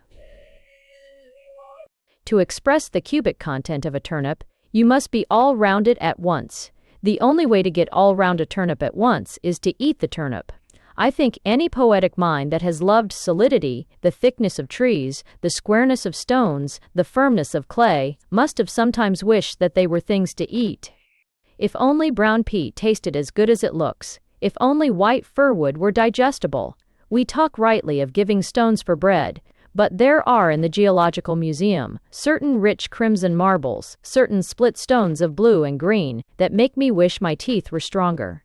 To express the cubic content of a turnip, you must be all round it at once. The only way to get all round a turnip at once is to eat the turnip. I think any poetic mind that has loved solidity, the thickness of trees, the squareness of stones, the firmness of clay, must have sometimes wished that they were things to eat. If only brown peat tasted as good as it looks, if only white firwood were digestible. We talk rightly of giving stones for bread, but there are in the Geological Museum certain rich crimson marbles, certain split stones of blue and green, that make me wish my teeth were stronger.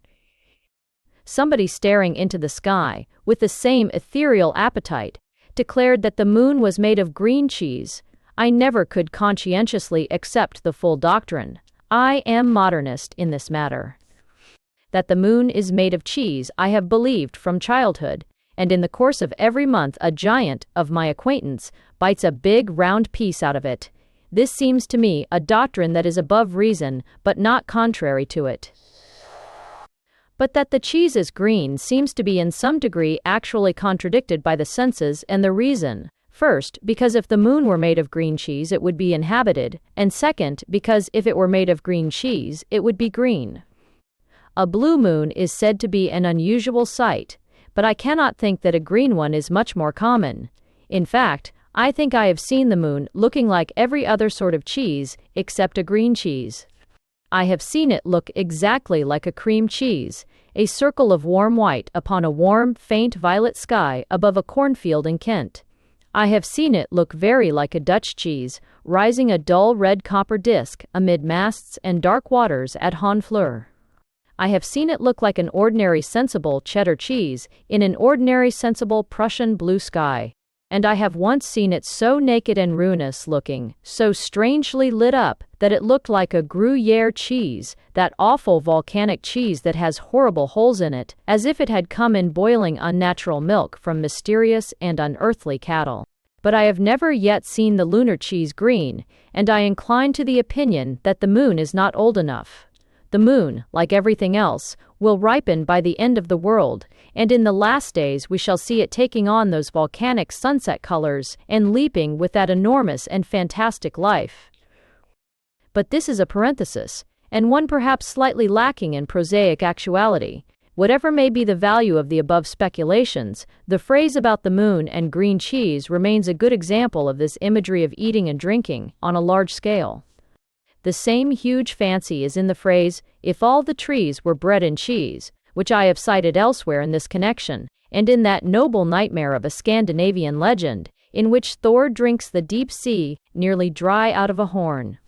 Somebody staring into the sky, with the same ethereal appetite, declared that the moon was made of green cheese. I never could conscientiously accept the full doctrine. I am modernist in this matter. That the moon is made of cheese I have believed from childhood, and in the course of every month a giant of my acquaintance bites a big round piece out of it. This seems to me a doctrine that is above reason, but not contrary to it. But that the cheese is green seems to be in some degree actually contradicted by the senses and the reason. First, because if the moon were made of green cheese it would be inhabited, and second, because if it were made of green cheese it would be green. A blue moon is said to be an unusual sight, but I cannot think that a green one is much more common. In fact, I think I have seen the moon looking like every other sort of cheese except a green cheese. I have seen it look exactly like a cream cheese, a circle of warm white upon a warm, faint violet sky above a cornfield in Kent. I have seen it look very like a Dutch cheese, rising a dull red copper disc amid masts and dark waters at Honfleur. I have seen it look like an ordinary sensible cheddar cheese in an ordinary sensible Prussian blue sky. And I have once seen it so naked and ruinous looking, so strangely lit up, that it looked like a Gruyere cheese, that awful volcanic cheese that has horrible holes in it, as if it had come in boiling unnatural milk from mysterious and unearthly cattle. But I have never yet seen the lunar cheese green, and I incline to the opinion that the moon is not old enough. The moon, like everything else, will ripen by the end of the world, and in the last days we shall see it taking on those volcanic sunset colors and leaping with that enormous and fantastic life. But this is a parenthesis, and one perhaps slightly lacking in prosaic actuality. Whatever may be the value of the above speculations, the phrase about the moon and green cheese remains a good example of this imagery of eating and drinking on a large scale. The same huge fancy is in the phrase, "if all the trees were bread and cheese," which I have cited elsewhere in this connection, and in that noble nightmare of a Scandinavian legend, in which Thor drinks the deep sea, nearly dry out of a horn.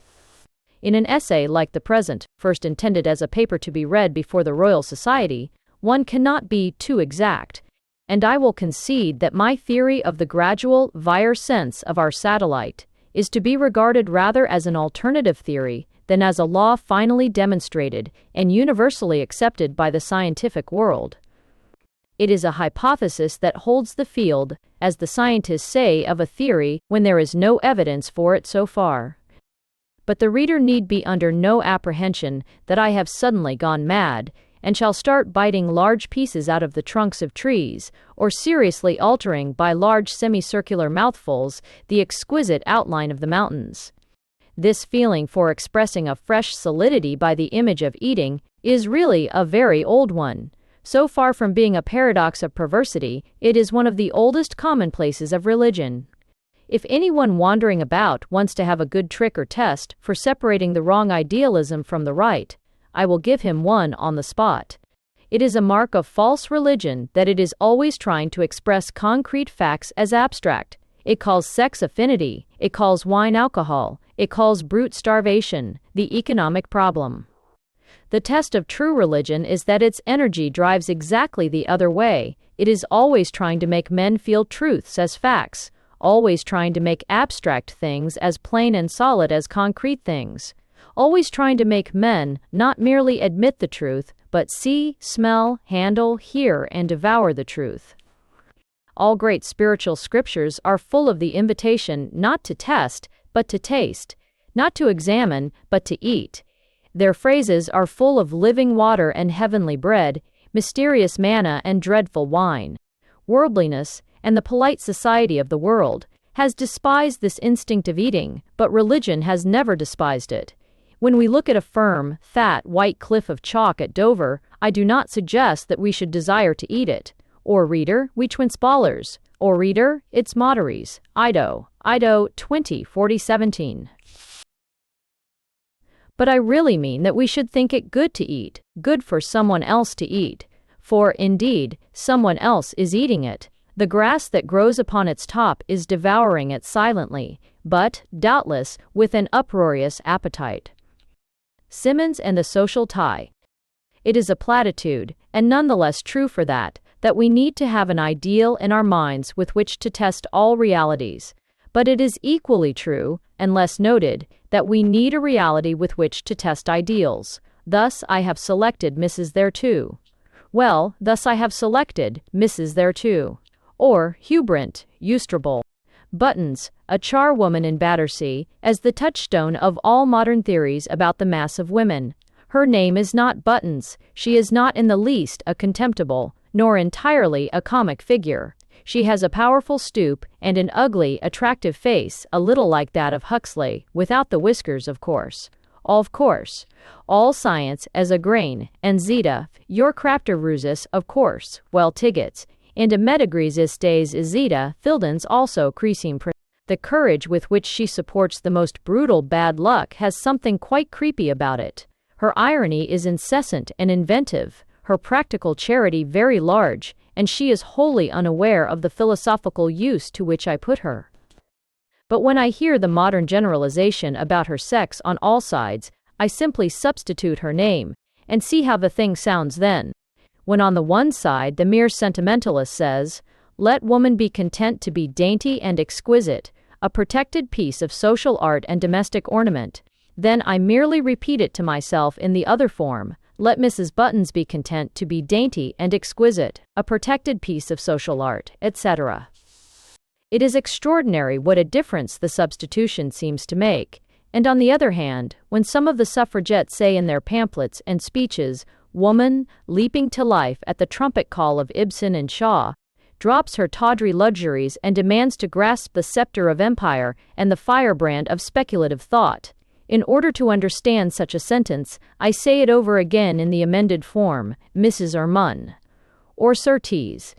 In an essay like the present, first intended as a paper to be read before the Royal Society, one cannot be too exact, and I will concede that my theory of the gradual vir sense of our satellite is to be regarded rather as an alternative theory than as a law finally demonstrated and universally accepted by the scientific world. It is a hypothesis that holds the field, as the scientists say of a theory when there is no evidence for it so far. But the reader need be under no apprehension that I have suddenly gone mad, and shall start biting large pieces out of the trunks of trees, or seriously altering by large semicircular mouthfuls the exquisite outline of the mountains. This feeling for expressing a fresh solidity by the image of eating is really a very old one. So far from being a paradox of perversity, it is one of the oldest commonplaces of religion. If anyone wandering about wants to have a good trick or test for separating the wrong idealism from the right, I will give him one on the spot. It is a mark of false religion that it is always trying to express concrete facts as abstract. It calls sex affinity, it calls wine alcohol, it calls brute starvation, the economic problem. The test of true religion is that its energy drives exactly the other way. It is always trying to make men feel truths as facts, always trying to make abstract things as plain and solid as concrete things. Always trying to make men not merely admit the truth, but see, smell, handle, hear, and devour the truth. All great spiritual scriptures are full of the invitation not to test, but to taste, not to examine, but to eat. Their phrases are full of living water and heavenly bread, mysterious manna and dreadful wine. Worldliness, and the polite society of the world, has despised this instinct of eating, but religion has never despised it. When we look at a firm, fat, white cliff of chalk at Dover, I do not suggest that we should desire to eat it. Or reader, we twinspallers. Or reader, it's moderis. Ido 20:40-17. But I really mean that we should think it good to eat, good for someone else to eat. For, indeed, someone else is eating it. The grass that grows upon its top is devouring it silently, but, doubtless, with an uproarious appetite. Symonds and the social tie. It is a platitude, and nonetheless true for that we need to have an ideal in our minds with which to test all realities. But it is equally true, and less noted, that we need a reality with which to test ideals. Thus I have selected Mrs. Thereto. Well, thus I have selected Mrs. there too. Or Hubrant, Eustrable. Buttons, a charwoman in Battersea, as the touchstone of all modern theories about the mass of women. Her name is not Buttons. She is not in the least a contemptible, nor entirely a comic figure. She has a powerful stoop and an ugly, attractive face, a little like that of Huxley, without the whiskers, of course. All science as a grain, and Zeta, your crapter rusus, of course, well tiggets, and a medigris istes Zeta, Fildens also creasing. The courage with which she supports the most brutal bad luck has something quite creepy about it. Her irony is incessant and inventive, her practical charity very large, and she is wholly unaware of the philosophical use to which I put her. But when I hear the modern generalization about her sex on all sides, I simply substitute her name, and see how the thing sounds then. When on the one side the mere sentimentalist says, "Let woman be content to be dainty and exquisite, a protected piece of social art and domestic ornament," then I merely repeat it to myself in the other form, "Let Mrs. Buttons be content to be dainty and exquisite, a protected piece of social art," etc. It is extraordinary what a difference the substitution seems to make. And on the other hand, when some of the suffragettes say in their pamphlets and speeches, "Woman, leaping to life at the trumpet call of Ibsen and Shaw, drops her tawdry luxuries and demands to grasp the scepter of empire and the firebrand of speculative thought," in order to understand such a sentence, I say it over again in the amended form, Mrs. Ermun. Or certes,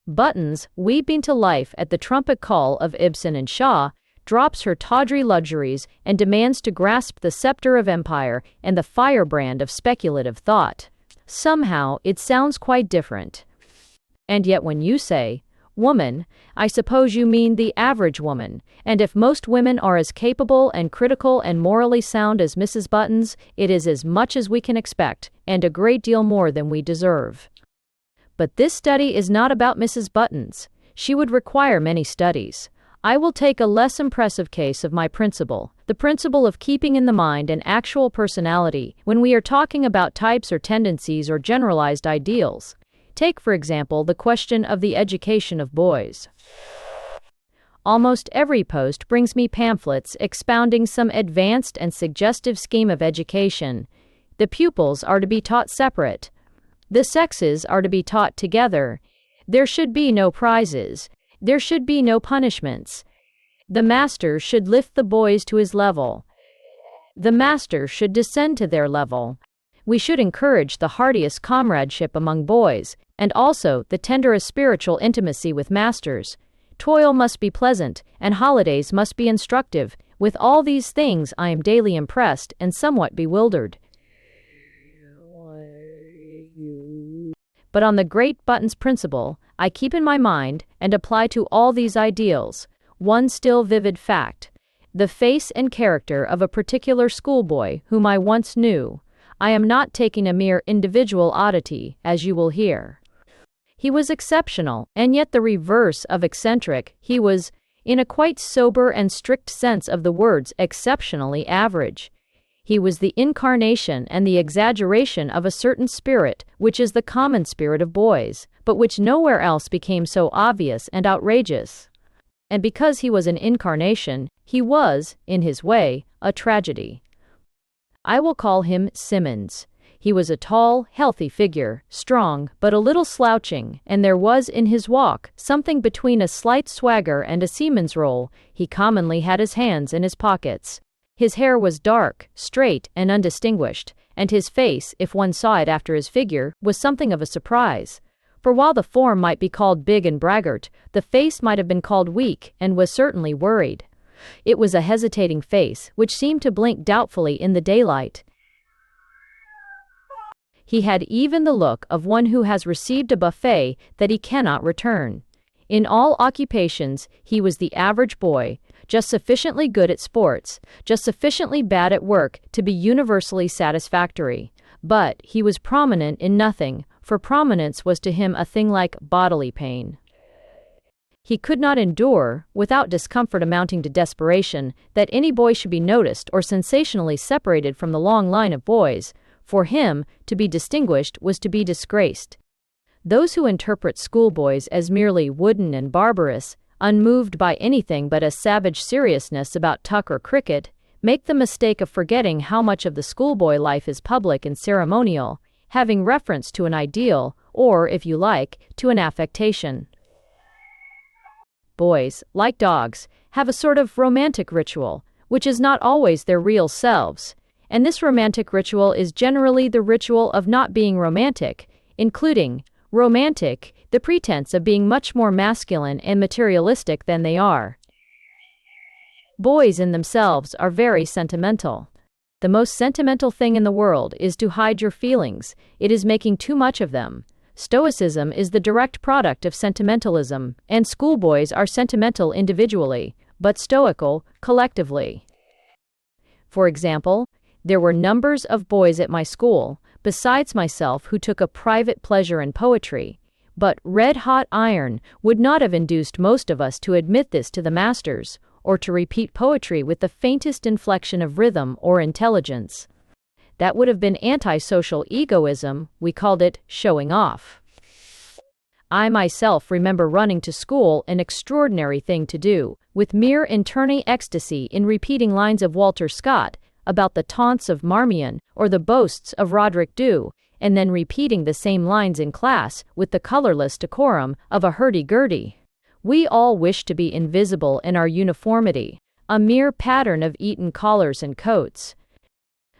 Buttons, weeping to life at the trumpet call of Ibsen and Shaw, drops her tawdry luxuries and demands to grasp the scepter of empire and the firebrand of speculative thought. Somehow, it sounds quite different. And yet when you say, "Woman," I suppose you mean the average woman, and if most women are as capable and critical and morally sound as Mrs. Buttons, it is as much as we can expect, and a great deal more than we deserve. But this study is not about Mrs. Buttons. She would require many studies. I will take a less impressive case of my principle, the principle of keeping in the mind an actual personality when we are talking about types or tendencies or generalized ideals. Take, for example, the question of the education of boys. Almost every post brings me pamphlets expounding some advanced and suggestive scheme of education. The pupils are to be taught separate. The sexes are to be taught together. There should be no prizes. There should be no punishments. The master should lift the boys to his level. The master should descend to their level. We should encourage the heartiest comradeship among boys, and also the tenderest spiritual intimacy with masters. Toil must be pleasant, and holidays must be instructive. With all these things I am daily impressed and somewhat bewildered. But on the great Buttons principle, I keep in my mind, and apply to all these ideals, one still vivid fact: the face and character of a particular schoolboy whom I once knew. I am not taking a mere individual oddity, as you will hear. He was exceptional, and yet the reverse of eccentric. He was, in a quite sober and strict sense of the words, exceptionally average. He was the incarnation and the exaggeration of a certain spirit, which is the common spirit of boys, but which nowhere else became so obvious and outrageous. And because he was an incarnation, he was, in his way, a tragedy. I will call him Simmons. He was a tall, healthy figure, strong, but a little slouching, and there was in his walk something between a slight swagger and a seaman's roll. He commonly had his hands in his pockets. His hair was dark, straight, and undistinguished, and his face, if one saw it after his figure, was something of a surprise. For while the form might be called big and braggart, the face might have been called weak, and was certainly worried. It was a hesitating face, which seemed to blink doubtfully in the daylight. He had even the look of one who has received a buffet that he cannot return. In all occupations, he was the average boy, just sufficiently good at sports, just sufficiently bad at work to be universally satisfactory. But he was prominent in nothing, for prominence was to him a thing like bodily pain. He could not endure, without discomfort amounting to desperation, that any boy should be noticed or sensationally separated from the long line of boys. For him, to be distinguished was to be disgraced. Those who interpret schoolboys as merely wooden and barbarous, unmoved by anything but a savage seriousness about tuck or cricket, make the mistake of forgetting how much of the schoolboy life is public and ceremonial, having reference to an ideal, or, if you like, to an affectation. Boys, like dogs, have a sort of romantic ritual, which is not always their real selves, and this romantic ritual is generally the ritual of not being romantic, including romantic, the pretense of being much more masculine and materialistic than they are. Boys in themselves are very sentimental. The most sentimental thing in the world is to hide your feelings. It is making too much of them. Stoicism is the direct product of sentimentalism, and schoolboys are sentimental individually, but stoical collectively. For example, there were numbers of boys at my school, besides myself, who took a private pleasure in poetry, but red-hot iron would not have induced most of us to admit this to the masters, or to repeat poetry with the faintest inflection of rhythm or intelligence. That would have been antisocial egoism. We called it showing off. I myself remember running to school, an extraordinary thing to do, with mere internal ecstasy in repeating lines of Walter Scott about the taunts of Marmion or the boasts of Roderick Dhu, and then repeating the same lines in class with the colorless decorum of a hurdy-gurdy. We all wished to be invisible in our uniformity, a mere pattern of Eton collars and coats.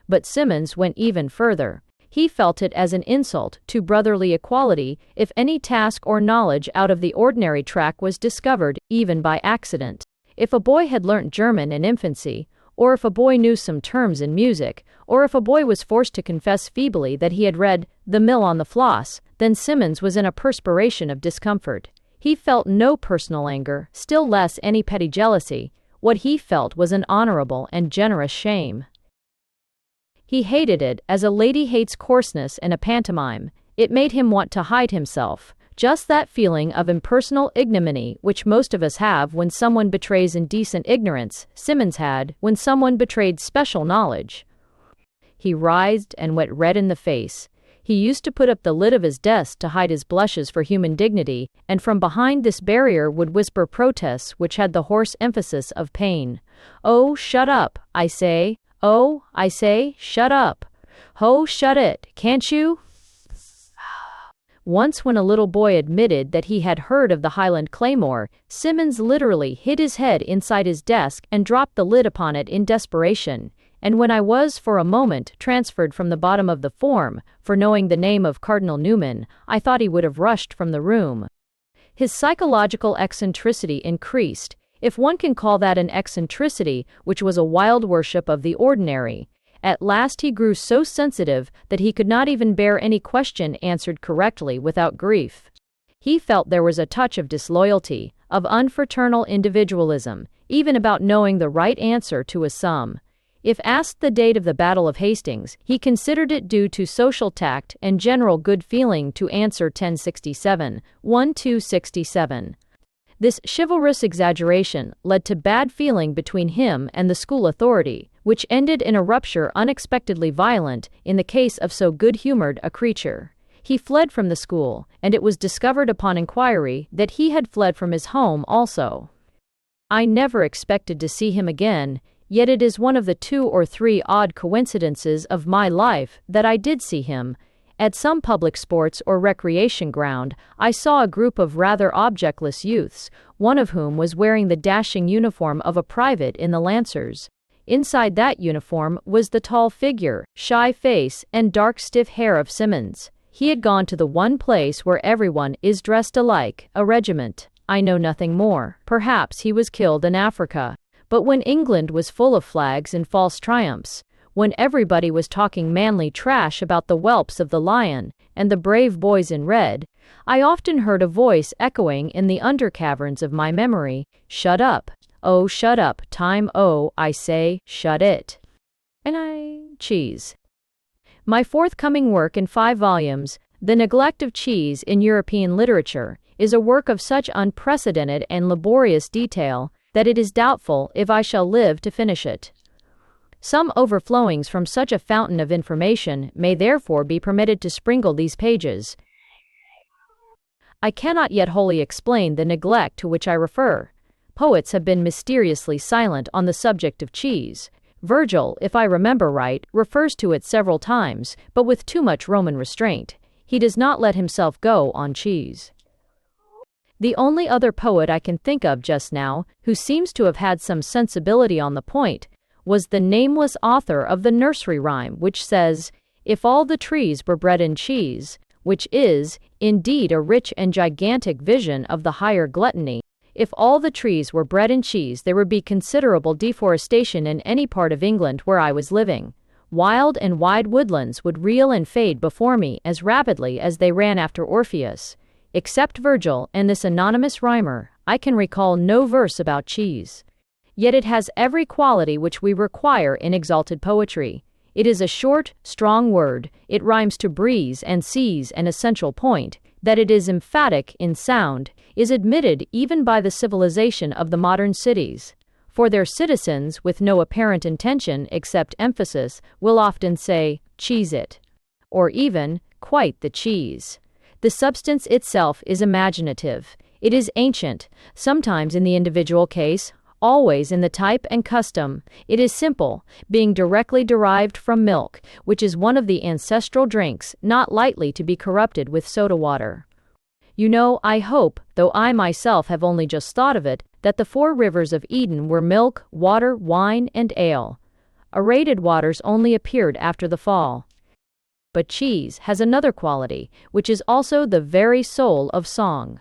But Symonds went even further. He felt it as an insult to brotherly equality if any task or knowledge out of the ordinary track was discovered, even by accident. If a boy had learnt German in infancy, or if a boy knew some terms in music, or if a boy was forced to confess feebly that he had read The Mill on the Floss, then Symonds was in a perspiration of discomfort. He felt no personal anger, still less any petty jealousy. What he felt was an honorable and generous shame. He hated it as a lady hates coarseness in a pantomime. It made him want to hide himself. Just that feeling of impersonal ignominy which most of us have when someone betrays indecent ignorance, Symonds had when someone betrayed special knowledge. He writhed and went red in the face. He used to put up the lid of his desk to hide his blushes for human dignity, and from behind this barrier would whisper protests which had the hoarse emphasis of pain. "Oh, shut up, I say. Oh, I say, shut up. Oh, shut it, can't you?" Once when a little boy admitted that he had heard of the Highland Claymore, Symonds literally hid his head inside his desk and dropped the lid upon it in desperation, and when I was for a moment transferred from the bottom of the form, for knowing the name of Cardinal Newman, I thought he would have rushed from the room. His psychological eccentricity increased, if one can call that an eccentricity, which was a wild worship of the ordinary. At last he grew so sensitive that he could not even bear any question answered correctly without grief. He felt there was a touch of disloyalty, of unfraternal individualism, even about knowing the right answer to a sum. If asked the date of the Battle of Hastings, he considered it due to social tact and general good feeling to answer 1067, 1267. This chivalrous exaggeration led to bad feeling between him and the school authority, which ended in a rupture unexpectedly violent in the case of so good-humored a creature. He fled from the school, and it was discovered upon inquiry that he had fled from his home also. I never expected to see him again, yet it is one of the 2 or 3 odd coincidences of my life that I did see him. At some public sports or recreation ground, I saw a group of rather objectless youths, one of whom was wearing the dashing uniform of a private in the Lancers. Inside that uniform was the tall figure, shy face, and dark stiff hair of Symonds. He had gone to the one place where everyone is dressed alike, a regiment. I know nothing more. Perhaps he was killed in Africa. But when England was full of flags and false triumphs, when everybody was talking manly trash about the whelps of the Lion and the brave boys in red, I often heard a voice echoing in the undercaverns of my memory, "Shut up. Oh, shut up, time, oh, I say, shut it." And cheese. My forthcoming work in 5 volumes, The Neglect of Cheese in European Literature, is a work of such unprecedented and laborious detail that it is doubtful if I shall live to finish it. Some overflowings from such a fountain of information may therefore be permitted to sprinkle these pages. I cannot yet wholly explain the neglect to which I refer. Poets have been mysteriously silent on the subject of cheese. Virgil, if I remember right, refers to it several times, but with too much Roman restraint. He does not let himself go on cheese. The only other poet I can think of just now, who seems to have had some sensibility on the point, was the nameless author of the nursery rhyme which says, "If all the trees were bred in cheese," which is, indeed, a rich and gigantic vision of the higher gluttony. If all the trees were bred in cheese, there would be considerable deforestation in any part of England where I was living. Wild and wide woodlands would reel and fade before me as rapidly as they ran after Orpheus. Except Virgil and this anonymous rhymer, I can recall no verse about cheese. Yet it has every quality which we require in exalted poetry. It is a short, strong word, it rhymes to breeze and seize an essential point, that it is emphatic in sound, is admitted even by the civilization of the modern cities. For their citizens, with no apparent intention except emphasis, will often say, "Cheese it," or even, "Quite the cheese." The substance itself is imaginative. It is ancient, sometimes in the individual case, always in the type and custom. It is simple, being directly derived from milk, which is one of the ancestral drinks, not lightly to be corrupted with soda water. You know, I hope, though I myself have only just thought of it, that the 4 rivers of Eden were milk, water, wine, and ale. Aerated waters only appeared after the fall. But cheese has another quality, which is also the very soul of song.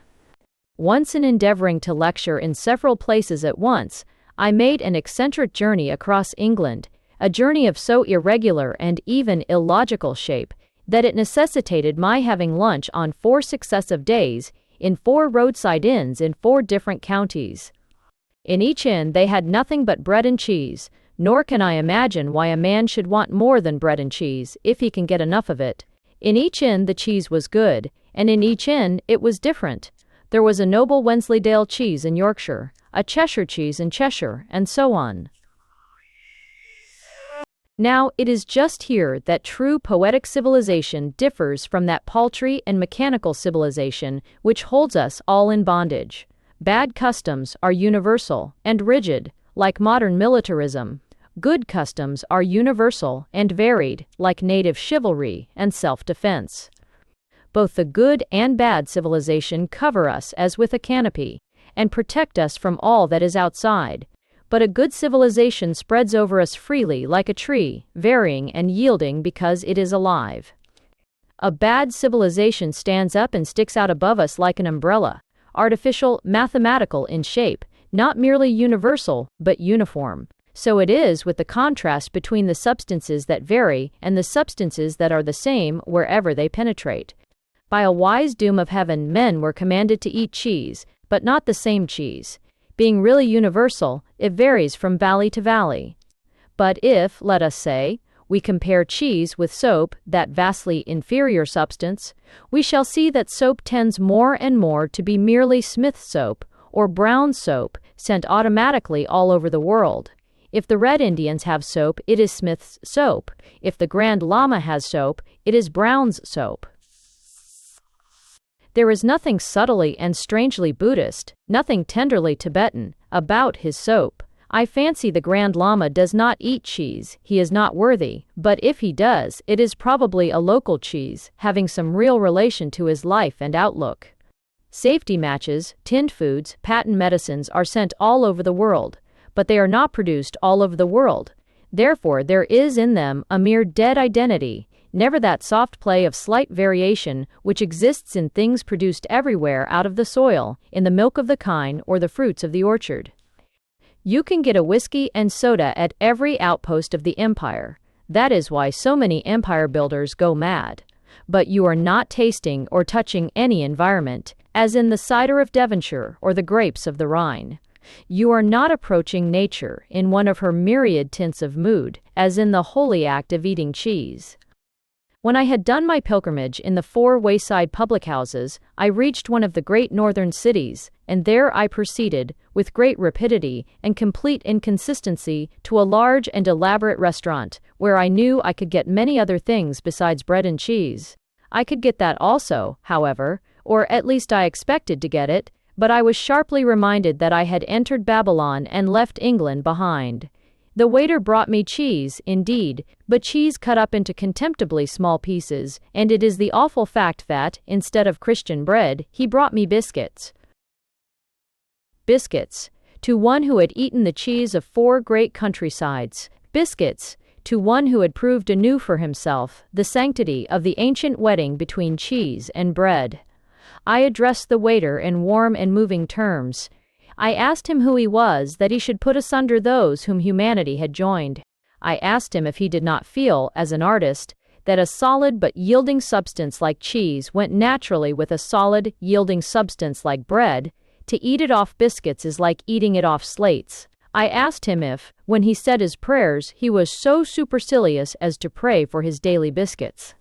Once in endeavoring to lecture in several places at once, I made an eccentric journey across England, a journey of so irregular and even illogical shape that it necessitated my having lunch on 4 successive days in 4 roadside inns in 4 different counties. In each inn they had nothing but bread and cheese, nor can I imagine why a man should want more than bread and cheese if he can get enough of it. In each inn the cheese was good, and in each inn it was different. There was a noble Wensleydale cheese in Yorkshire, a Cheshire cheese in Cheshire, and so on. Now, it is just here that true poetic civilization differs from that paltry and mechanical civilization which holds us all in bondage. Bad customs are universal and rigid, like modern militarism. Good customs are universal and varied, like native chivalry and self-defense. Both the good and bad civilization cover us as with a canopy, and protect us from all that is outside. But a good civilization spreads over us freely like a tree, varying and yielding because it is alive. A bad civilization stands up and sticks out above us like an umbrella, artificial, mathematical in shape, not merely universal, but uniform. So it is with the contrast between the substances that vary and the substances that are the same wherever they penetrate. By a wise doom of heaven, men were commanded to eat cheese, but not the same cheese. Being really universal, it varies from valley to valley. But if, let us say, we compare cheese with soap, that vastly inferior substance, we shall see that soap tends more and more to be merely Smith's soap, or Brown's soap, sent automatically all over the world. If the Red Indians have soap, it is Smith's soap. If the Grand Lama has soap, it is Brown's soap. There is nothing subtly and strangely Buddhist, nothing tenderly Tibetan, about his soap. I fancy the Grand Lama does not eat cheese, he is not worthy, but if he does, it is probably a local cheese, having some real relation to his life and outlook. Safety matches, tinned foods, patent medicines are sent all over the world, but they are not produced all over the world. Therefore there is in them a mere dead identity, never that soft play of slight variation which exists in things produced everywhere out of the soil, in the milk of the kine or the fruits of the orchard. You can get a whiskey and soda at every outpost of the empire. That is why so many empire builders go mad. But you are not tasting or touching any environment, as in the cider of Devonshire or the grapes of the Rhine. You are not approaching nature in one of her myriad tints of mood, as in the holy act of eating cheese. When I had done my pilgrimage in the 4 wayside public houses, I reached one of the great northern cities, and there I proceeded, with great rapidity and complete inconsistency, to a large and elaborate restaurant, where I knew I could get many other things besides bread and cheese. I could get that also, however, or at least I expected to get it, but I was sharply reminded that I had entered Babylon and left England behind. The waiter brought me cheese, indeed, but cheese cut up into contemptibly small pieces, and it is the awful fact that, instead of Christian bread, he brought me biscuits. Biscuits, to one who had eaten the cheese of 4 great countrysides. Biscuits, to one who had proved anew for himself the sanctity of the ancient wedding between cheese and bread. I addressed the waiter in warm and moving terms. I asked him who he was, that he should put asunder those whom humanity had joined. I asked him if he did not feel, as an artist, that a solid but yielding substance like cheese went naturally with a solid, yielding substance like bread. To eat it off biscuits is like eating it off slates. I asked him if, when he said his prayers, he was so supercilious as to pray for his daily biscuits.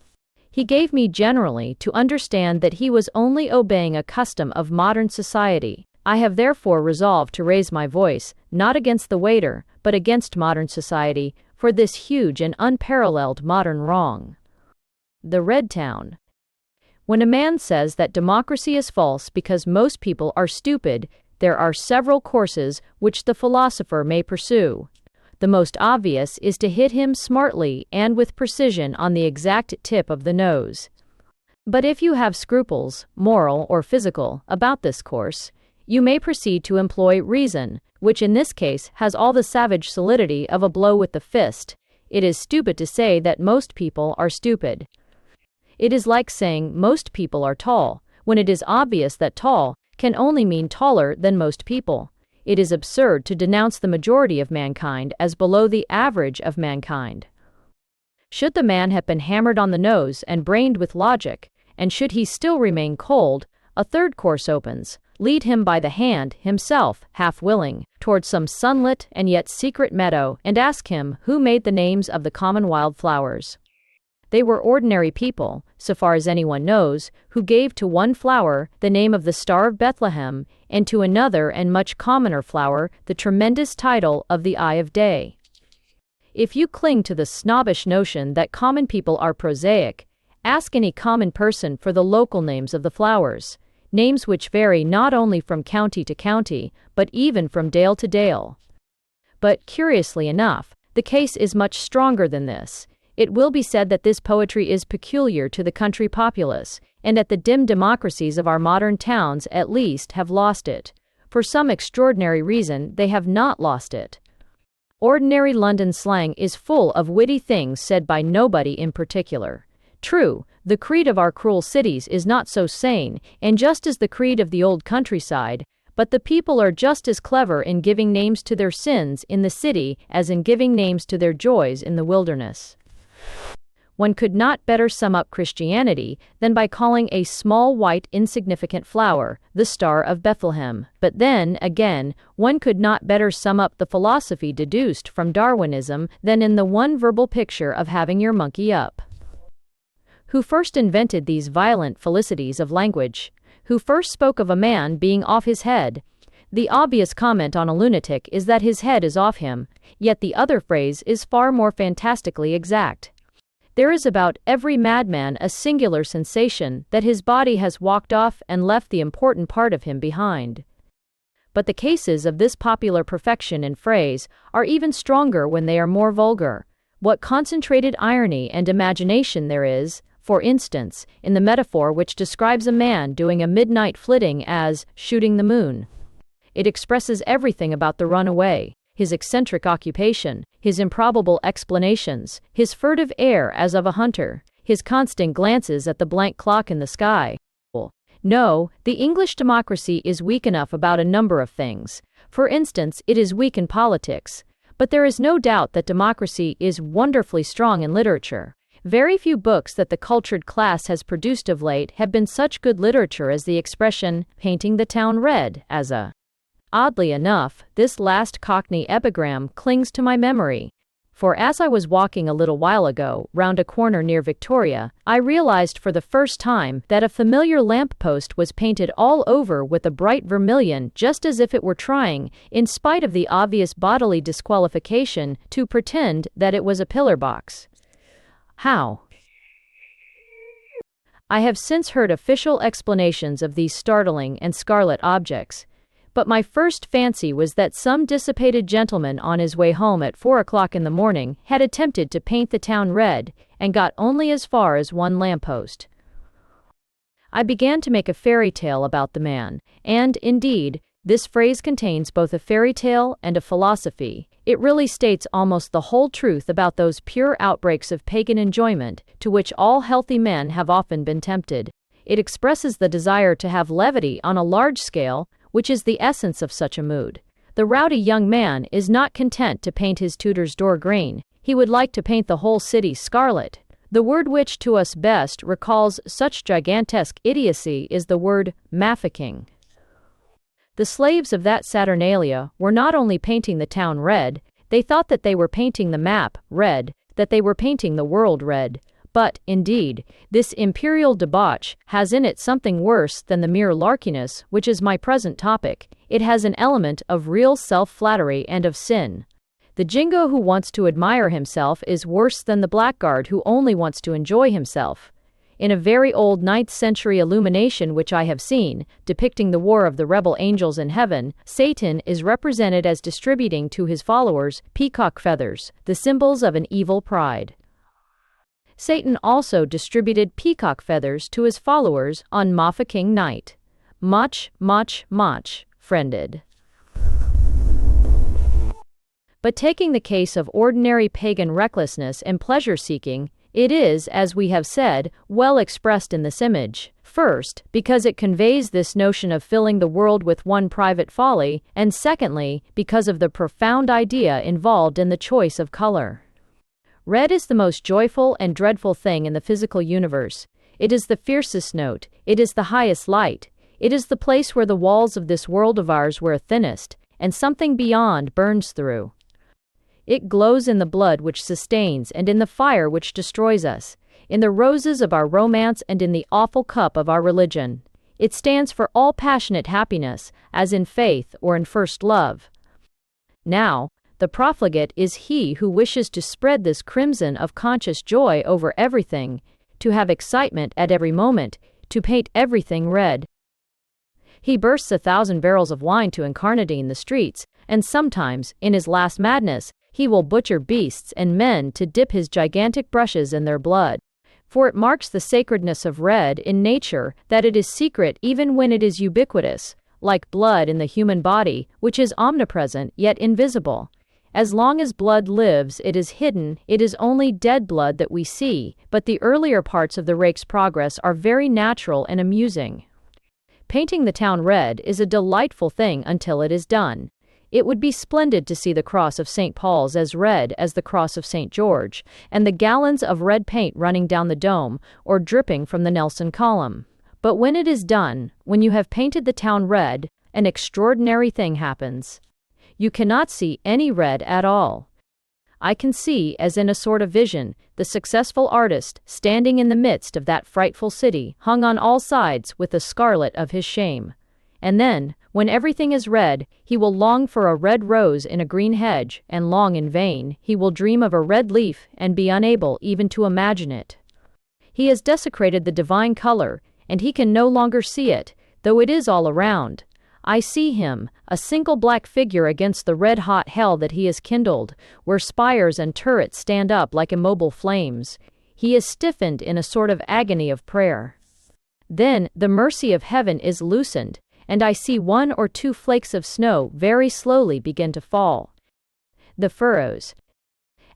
He gave me generally to understand that he was only obeying a custom of modern society. I have therefore resolved to raise my voice, not against the waiter, but against modern society, for this huge and unparalleled modern wrong. The Red Town. When a man says that democracy is false because most people are stupid, there are several courses which the philosopher may pursue. The most obvious is to hit him smartly and with precision on the exact tip of the nose. But if you have scruples, moral or physical, about this course, you may proceed to employ reason, which in this case has all the savage solidity of a blow with the fist. It is stupid to say that most people are stupid. It is like saying most people are tall, when it is obvious that tall can only mean taller than most people. It is absurd to denounce the majority of mankind as below the average of mankind. Should the man have been hammered on the nose and brained with logic, and should he still remain cold, a third course opens. Lead him by the hand, himself, half willing, toward some sunlit and yet secret meadow, and ask him who made the names of the common wild flowers. They were ordinary people, so far as anyone knows, who gave to one flower the name of the Star of Bethlehem, and to another and much commoner flower the tremendous title of the Eye of Day. If you cling to the snobbish notion that common people are prosaic, ask any common person for the local names of the flowers. Names which vary not only from county to county, but even from dale to dale. But, curiously enough, the case is much stronger than this. It will be said that this poetry is peculiar to the country populace, and that the dim democracies of our modern towns at least have lost it. For some extraordinary reason, they have not lost it. Ordinary London slang is full of witty things said by nobody in particular. True, the creed of our cruel cities is not so sane, and just as the creed of the old countryside, but the people are just as clever in giving names to their sins in the city as in giving names to their joys in the wilderness. One could not better sum up Christianity than by calling a small white insignificant flower the Star of Bethlehem. But then, again, one could not better sum up the philosophy deduced from Darwinism than in the one verbal picture of having your monkey up. Who first invented these violent felicities of language? Who first spoke of a man being off his head? The obvious comment on a lunatic is that his head is off him, yet the other phrase is far more fantastically exact. There is about every madman a singular sensation that his body has walked off and left the important part of him behind. But the cases of this popular perfection in phrase are even stronger when they are more vulgar. What concentrated irony and imagination there is, for instance, in the metaphor which describes a man doing a midnight flitting as shooting the moon. It expresses everything about the runaway, his eccentric occupation, his improbable explanations, his furtive air as of a hunter, his constant glances at the blank clock in the sky. No, the English democracy is weak enough about a number of things. For instance, it is weak in politics. But there is no doubt that democracy is wonderfully strong in literature. Very few books that the cultured class has produced of late have been such good literature as the expression, painting the town red, as a. Oddly enough, this last Cockney epigram clings to my memory. For as I was walking a little while ago, round a corner near Victoria, I realized for the first time that a familiar lamp-post was painted all over with a bright vermilion, just as if it were trying, in spite of the obvious bodily disqualification, to pretend that it was a pillar box. How? I have since heard official explanations of these startling and scarlet objects, but my first fancy was that some dissipated gentleman on his way home at 4 o'clock in the morning had attempted to paint the town red, and got only as far as one lamppost. I began to make a fairy tale about the man, and, indeed, this phrase contains both a fairy tale and a philosophy. It really states almost the whole truth about those pure outbreaks of pagan enjoyment, to which all healthy men have often been tempted. It expresses the desire to have levity on a large scale, which is the essence of such a mood. The rowdy young man is not content to paint his tutor's door green, he would like to paint the whole city scarlet. The word which to us best recalls such gigantesque idiocy is the word mafficking. The slaves of that Saturnalia were not only painting the town red, they thought that they were painting the map red, that they were painting the world red. But, indeed, this imperial debauch has in it something worse than the mere larkiness, which is my present topic. It has an element of real self-flattery and of sin. The jingo who wants to admire himself is worse than the blackguard who only wants to enjoy himself. In a very old 9th century illumination which I have seen, depicting the war of the rebel angels in heaven, Satan is represented as distributing to his followers peacock feathers, the symbols of an evil pride. Satan also distributed peacock feathers to his followers on Mafeking night. Much, friended. But taking the case of ordinary pagan recklessness and pleasure-seeking, it is, as we have said, well expressed in this image. First, because it conveys this notion of filling the world with one private folly, and secondly, because of the profound idea involved in the choice of color. Red is the most joyful and dreadful thing in the physical universe. It is the fiercest note, it is the highest light, it is the place where the walls of this world of ours wear thinnest, and something beyond burns through. It glows in the blood which sustains and in the fire which destroys us, in the roses of our romance and in the awful cup of our religion. It stands for all passionate happiness, as in faith or in first love. Now, the profligate is he who wishes to spread this crimson of conscious joy over everything, to have excitement at every moment, to paint everything red. He bursts 1,000 barrels of wine to incarnadine the streets, and sometimes, in his last madness, he will butcher beasts and men to dip his gigantic brushes in their blood. For it marks the sacredness of red in nature that it is secret even when it is ubiquitous, like blood in the human body, which is omnipresent yet invisible. As long as blood lives, it is hidden, it is only dead blood that we see, but the earlier parts of the rake's progress are very natural and amusing. Painting the town red is a delightful thing until it is done. It would be splendid to see the cross of St. Paul's as red as the cross of St. George, and the gallons of red paint running down the dome, or dripping from the Nelson column. But when it is done, when you have painted the town red, an extraordinary thing happens. You cannot see any red at all. I can see, as in a sort of vision, the successful artist standing in the midst of that frightful city, hung on all sides with the scarlet of his shame. And then, when everything is red, he will long for a red rose in a green hedge, and long in vain. He will dream of a red leaf, and be unable even to imagine it. He has desecrated the divine color, and he can no longer see it, though it is all around. I see him, a single black figure against the red-hot hell that he has kindled, where spires and turrets stand up like immobile flames. He is stiffened in a sort of agony of prayer. Then the mercy of heaven is loosened, and I see 1 or 2 flakes of snow very slowly begin to fall. The furrows.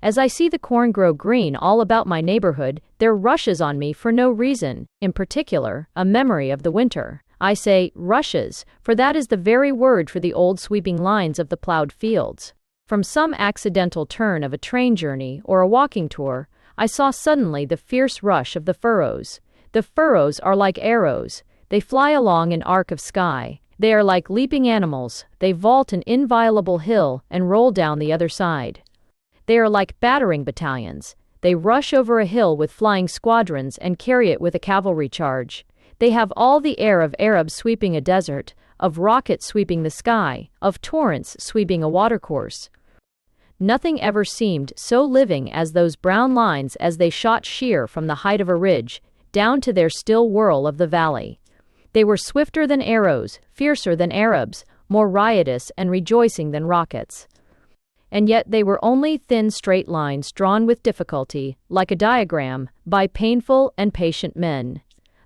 As I see the corn grow green all about my neighborhood, there rushes on me for no reason, in particular, a memory of the winter. I say rushes, for that is the very word for the old sweeping lines of the plowed fields. From some accidental turn of a train journey or a walking tour, I saw suddenly the fierce rush of the furrows. The furrows are like arrows. They fly along an arc of sky. They are like leaping animals. They vault an inviolable hill and roll down the other side. They are like battering battalions. They rush over a hill with flying squadrons and carry it with a cavalry charge. They have all the air of Arabs sweeping a desert, of rockets sweeping the sky, of torrents sweeping a watercourse. Nothing ever seemed so living as those brown lines as they shot sheer from the height of a ridge, down to their still whirl of the valley. They were swifter than arrows, fiercer than Arabs, more riotous and rejoicing than rockets. And yet they were only thin straight lines drawn with difficulty, like a diagram, by painful and patient men.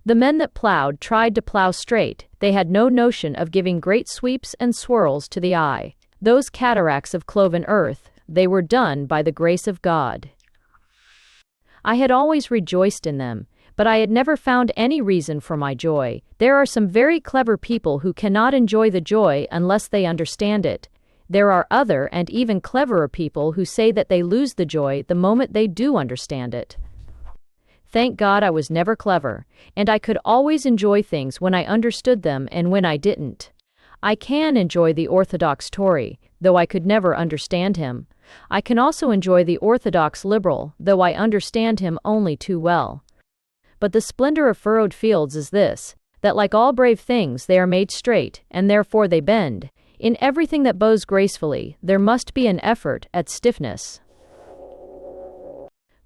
The men that plowed tried to plow straight. They had no notion of giving great sweeps and swirls to the eye. Those cataracts of cloven earth, they were done by the grace of God. I had always rejoiced in them, but I had never found any reason for my joy. There are some very clever people who cannot enjoy the joy unless they understand it. There are other and even cleverer people who say that they lose the joy the moment they do understand it. Thank God I was never clever, and I could always enjoy things when I understood them and when I didn't. I can enjoy the Orthodox Tory, though I could never understand him. I can also enjoy the Orthodox Liberal, though I understand him only too well. But the splendor of furrowed fields is this, that like all brave things they are made straight, and therefore they bend. In everything that bows gracefully, there must be an effort at stiffness.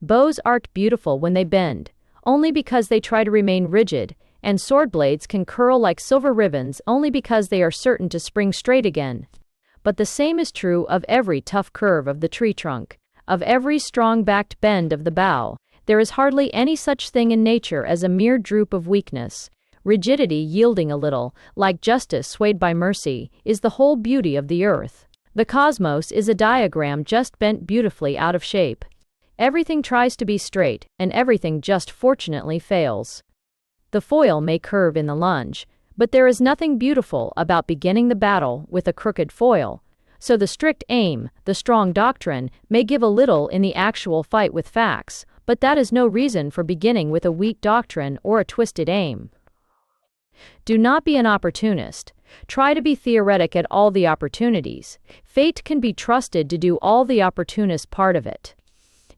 Bows aren't beautiful when they bend, only because they try to remain rigid, and sword blades can curl like silver ribbons only because they are certain to spring straight again. But the same is true of every tough curve of the tree trunk, of every strong-backed bend of the bough. There is hardly any such thing in nature as a mere droop of weakness. Rigidity yielding a little, like justice swayed by mercy, is the whole beauty of the earth. The cosmos is a diagram just bent beautifully out of shape. Everything tries to be straight, and everything just fortunately fails. The foil may curve in the lunge, but there is nothing beautiful about beginning the battle with a crooked foil. So the strict aim, the strong doctrine, may give a little in the actual fight with facts, but that is no reason for beginning with a weak doctrine or a twisted aim. Do not be an opportunist. Try to be theoretic at all the opportunities. Fate can be trusted to do all the opportunist part of it.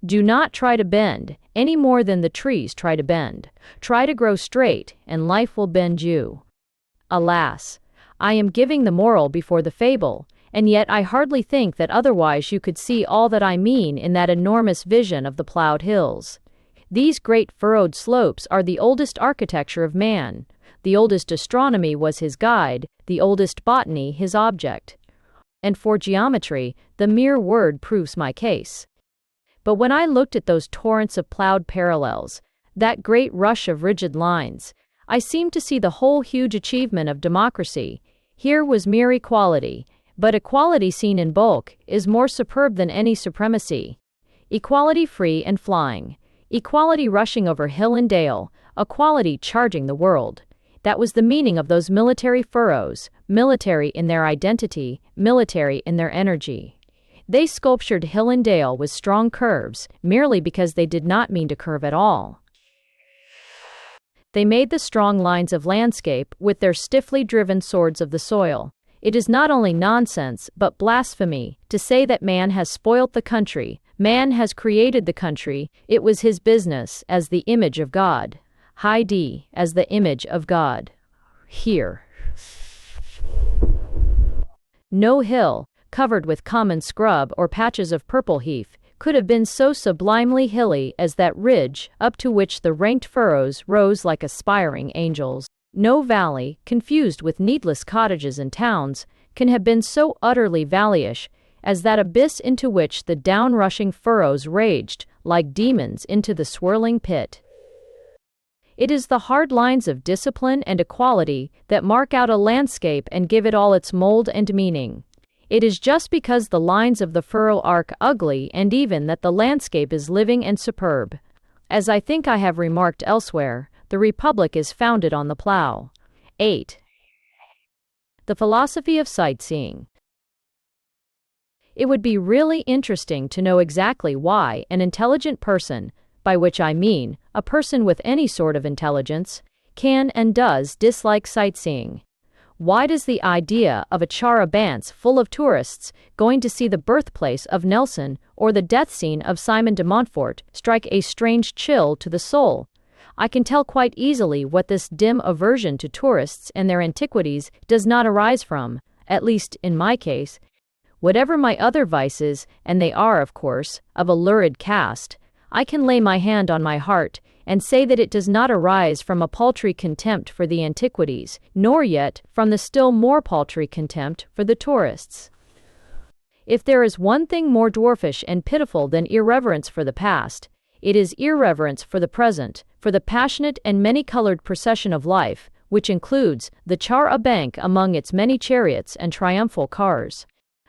Do not try to bend, any more than the trees try to bend. Try to grow straight, and life will bend you. Alas, I am giving the moral before the fable, and yet I hardly think that otherwise you could see all that I mean in that enormous vision of the plowed hills. These great furrowed slopes are the oldest architecture of man. The oldest astronomy was his guide, the oldest botany his object. And for geometry, the mere word proves my case. But when I looked at those torrents of plowed parallels, that great rush of rigid lines, I seemed to see the whole huge achievement of democracy. Here was mere equality, but equality seen in bulk is more superb than any supremacy. Equality free and flying, equality rushing over hill and dale, equality charging the world. That was the meaning of those military furrows, military in their identity, military in their energy. They sculptured hill and dale with strong curves, merely because they did not mean to curve at all. They made the strong lines of landscape with their stiffly driven swords of the soil. It is not only nonsense, but blasphemy, to say that man has spoilt the country, man has created the country, it was his business, as the image of God. High D, as the image of God. Here. No hill, covered with common scrub or patches of purple heath, could have been so sublimely hilly as that ridge, up to which the ranked furrows rose like aspiring angels. No valley, confused with needless cottages and towns, can have been so utterly valleyish as that abyss into which the down-rushing furrows raged, like demons into the swirling pit. It is the hard lines of discipline and equality that mark out a landscape and give it all its mold and meaning. It is just because the lines of the furrow arc ugly and even that the landscape is living and superb. As I think I have remarked elsewhere, the Republic is founded on the plow. 8. The philosophy of sightseeing. It would be really interesting to know exactly why an intelligent person, by which I mean a person with any sort of intelligence, can and does dislike sightseeing. Why does the idea of a char-a-banc full of tourists going to see the birthplace of Nelson or the death scene of Simon de Montfort strike a strange chill to the soul? I can tell quite easily what this dim aversion to tourists and their antiquities does not arise from, at least in my case. Whatever my other vices, and they are, of course, of a lurid cast, I can lay my hand on my heart and say that it does not arise from a paltry contempt for the antiquities, nor yet from the still more paltry contempt for the tourists. If there is one thing more dwarfish and pitiful than irreverence for the past, it is irreverence for the present, for the passionate and many-colored procession of life, which includes the char-a-banc among its many chariots and triumphal cars.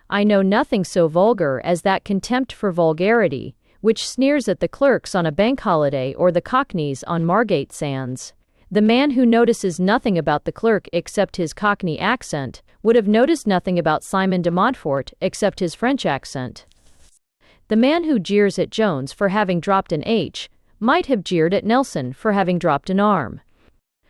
I know nothing so vulgar as that contempt for vulgarity, which sneers at the clerks on a bank holiday or the cockneys on Margate sands. The man who notices nothing about the clerk except his Cockney accent would have noticed nothing about Simon de Montfort except his French accent. The man who jeers at Jones for having dropped an H might have jeered at Nelson for having dropped an arm.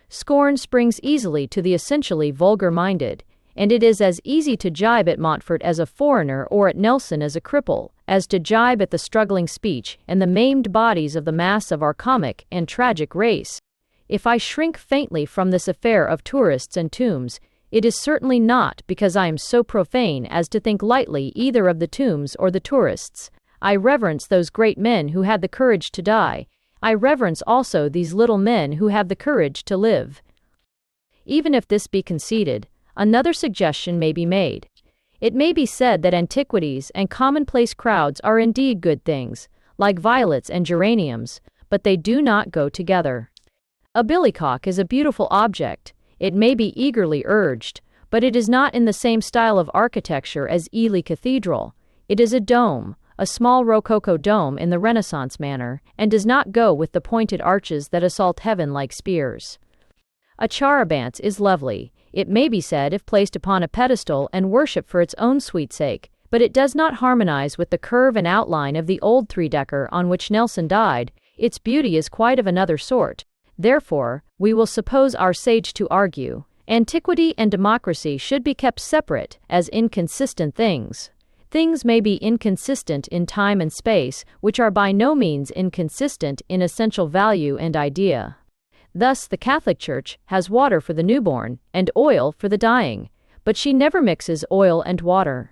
Scorn springs easily to the essentially vulgar-minded, and it is as easy to jibe at Montfort as a foreigner or at Nelson as a cripple, as to jibe at the struggling speech and the maimed bodies of the mass of our comic and tragic race. If I shrink faintly from this affair of tourists and tombs, it is certainly not because I am so profane as to think lightly either of the tombs or the tourists. I reverence those great men who had the courage to die. I reverence also these little men who have the courage to live. Even if this be conceded, another suggestion may be made. It may be said that antiquities and commonplace crowds are indeed good things, like violets and geraniums, but they do not go together. A billycock is a beautiful object, it may be eagerly urged, but it is not in the same style of architecture as Ely Cathedral. It is a dome, a small rococo dome in the Renaissance manner, and does not go with the pointed arches that assault heaven like spears. A char-a-banc is lovely, it may be said if placed upon a pedestal and worshipped for its own sweet sake, but it does not harmonize with the curve and outline of the old three-decker on which Nelson died. Its beauty is quite of another sort. Therefore, we will suppose our sage to argue, antiquity and democracy should be kept separate as inconsistent things. Things may be inconsistent in time and space, which are by no means inconsistent in essential value and idea. Thus, the Catholic Church has water for the newborn and oil for the dying, but she never mixes oil and water.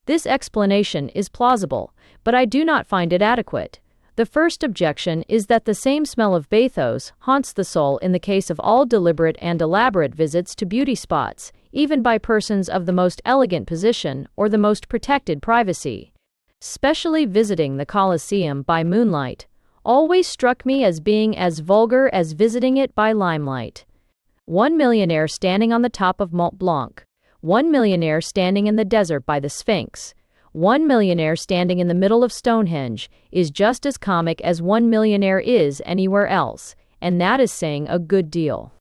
This explanation is plausible, but I do not find it adequate. The first objection is that the same smell of bathos haunts the soul in the case of all deliberate and elaborate visits to beauty spots, even by persons of the most elegant position or the most protected privacy. Specially visiting the Colosseum by moonlight always struck me as being as vulgar as visiting it by limelight. One millionaire standing on the top of Mont Blanc, one millionaire standing in the desert by the Sphinx, one millionaire standing in the middle of Stonehenge is just as comic as one millionaire is anywhere else, and that is saying a good deal.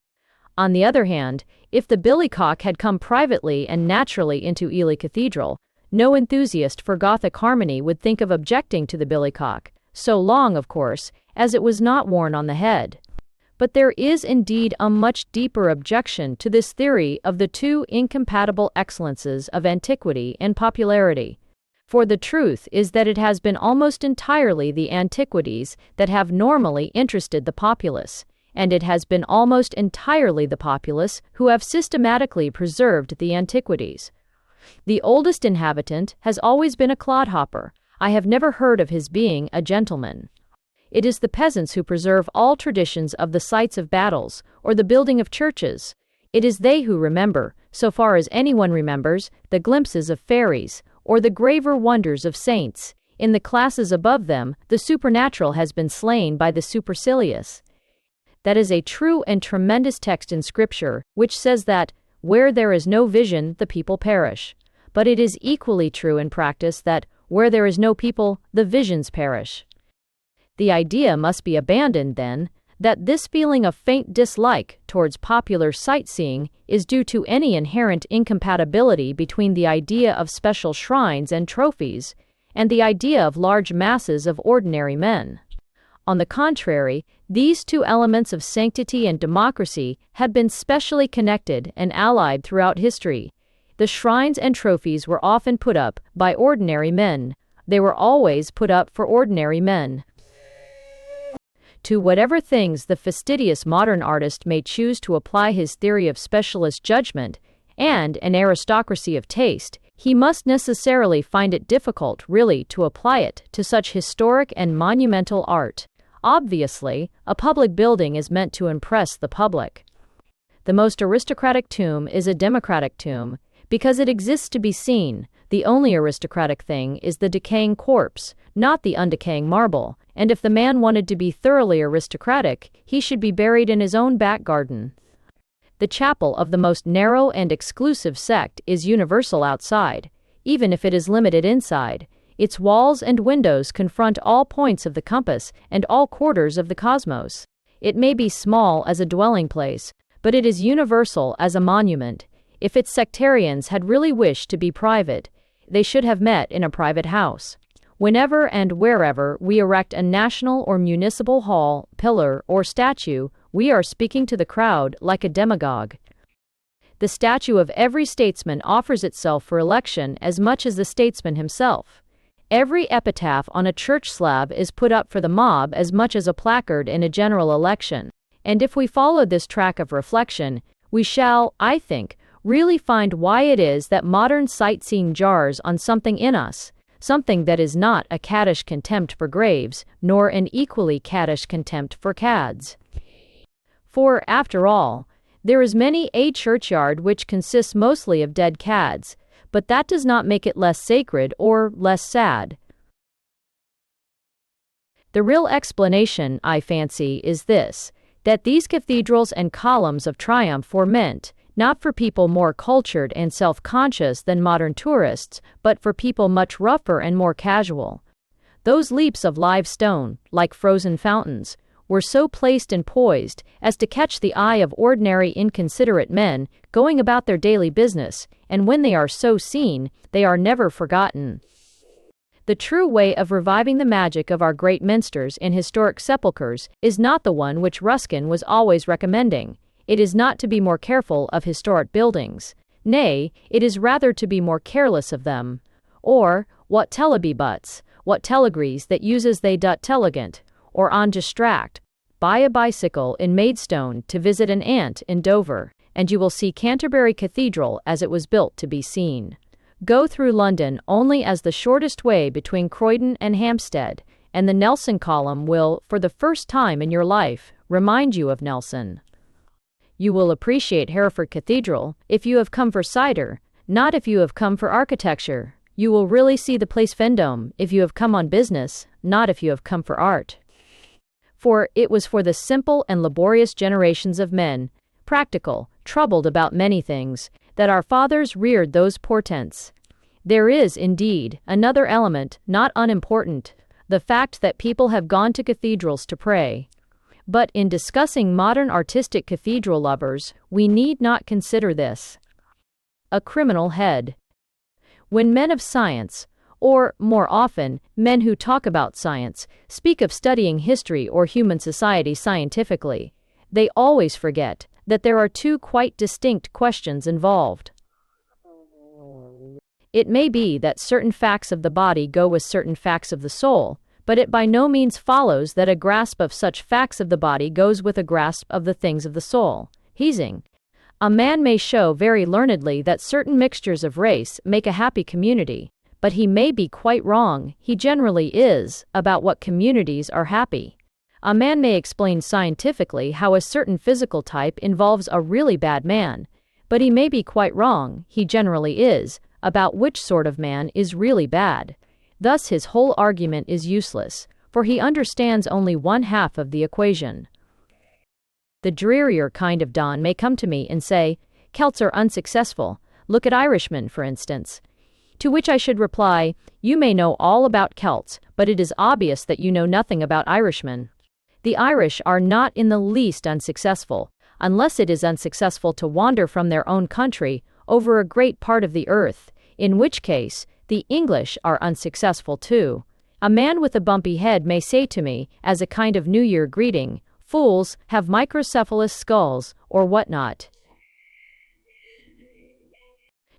On the other hand, if the billycock had come privately and naturally into Ely Cathedral, no enthusiast for Gothic harmony would think of objecting to the billycock, so long, of course, as it was not worn on the head. But there is indeed a much deeper objection to this theory of the two incompatible excellences of antiquity and popularity. For the truth is that it has been almost entirely the antiquities that have normally interested the populace, and it has been almost entirely the populace who have systematically preserved the antiquities. The oldest inhabitant has always been a clodhopper. I have never heard of his being a gentleman. It is the peasants who preserve all traditions of the sites of battles or the building of churches. It is they who remember, so far as anyone remembers, the glimpses of fairies or the graver wonders of saints. In the classes above them, the supernatural has been slain by the supercilious. That is a true and tremendous text in Scripture, which says that, where there is no vision, the people perish. But it is equally true in practice that, where there is no people, the visions perish. The idea must be abandoned, then, that this feeling of faint dislike towards popular sightseeing is due to any inherent incompatibility between the idea of special shrines and trophies and the idea of large masses of ordinary men. On the contrary, these two elements of sanctity and democracy had been specially connected and allied throughout history. The shrines and trophies were often put up by ordinary men. They were always put up for ordinary men. To whatever things the fastidious modern artist may choose to apply his theory of specialist judgment and an aristocracy of taste, he must necessarily find it difficult really to apply it to such historic and monumental art. Obviously, a public building is meant to impress the public. The most aristocratic tomb is a democratic tomb, because it exists to be seen. The only aristocratic thing is the decaying corpse, not the undecaying marble, and if the man wanted to be thoroughly aristocratic, he should be buried in his own back garden. The chapel of the most narrow and exclusive sect is universal outside, even if it is limited inside. Its walls and windows confront all points of the compass and all quarters of the cosmos. It may be small as a dwelling place, but it is universal as a monument. If its sectarians had really wished to be private, they should have met in a private house. Whenever and wherever we erect a national or municipal hall, pillar, or statue, we are speaking to the crowd like a demagogue. The statue of every statesman offers itself for election as much as the statesman himself. Every epitaph on a church slab is put up for the mob as much as a placard in a general election. And if we follow this track of reflection, we shall, I think, really find why it is that modern sightseeing jars on something in us, something that is not a caddish contempt for graves, nor an equally caddish contempt for cads. For, after all, there is many a churchyard which consists mostly of dead cads, but that does not make it less sacred or less sad. The real explanation, I fancy, is this, that these cathedrals and columns of triumph were meant, not for people more cultured and self-conscious than modern tourists, but for people much rougher and more casual. Those leaps of live stone, like frozen fountains, were so placed and poised as to catch the eye of ordinary inconsiderate men going about their daily business, and when they are so seen, they are never forgotten. The true way of reviving the magic of our great minsters and historic sepulchres is not the one which Ruskin was always recommending. It is not to be more careful of historic buildings. Nay, it is rather to be more careless of them. Or, what Telebi butts, what telegrees that uses they dut telegant, or on distract, buy a bicycle in Maidstone to visit an aunt in Dover, and you will see Canterbury Cathedral as it was built to be seen. Go through London only as the shortest way between Croydon and Hampstead, and the Nelson column will, for the first time in your life, remind you of Nelson. You will appreciate Hereford Cathedral if you have come for cider, not if you have come for architecture. You will really see the Place Vendôme if you have come on business, not if you have come for art. For it was for the simple and laborious generations of men, practical, troubled about many things, that our fathers reared those portents. There is, indeed, another element, not unimportant, the fact that people have gone to cathedrals to pray. But in discussing modern artistic cathedral lovers, we need not consider this. A criminal head. When men of science, or, more often, men who talk about science, speak of studying history or human society scientifically, they always forget that there are two quite distinct questions involved. It may be that certain facts of the body go with certain facts of the soul, but it by no means follows that a grasp of such facts of the body goes with a grasp of the things of the soul. Heasing. A man may show very learnedly that certain mixtures of race make a happy community, but he may be quite wrong, he generally is, about what communities are happy. A man may explain scientifically how a certain physical type involves a really bad man, but he may be quite wrong, he generally is, about which sort of man is really bad. Thus his whole argument is useless, for he understands only one half of the equation. The drearier kind of Don may come to me and say, Celts are unsuccessful, look at Irishmen, for instance. To which I should reply, you may know all about Celts, but it is obvious that you know nothing about Irishmen. The Irish are not in the least unsuccessful, unless it is unsuccessful to wander from their own country over a great part of the earth, in which case, the English are unsuccessful too. A man with a bumpy head may say to me, as a kind of New Year greeting, fools have microcephalous skulls, or what not.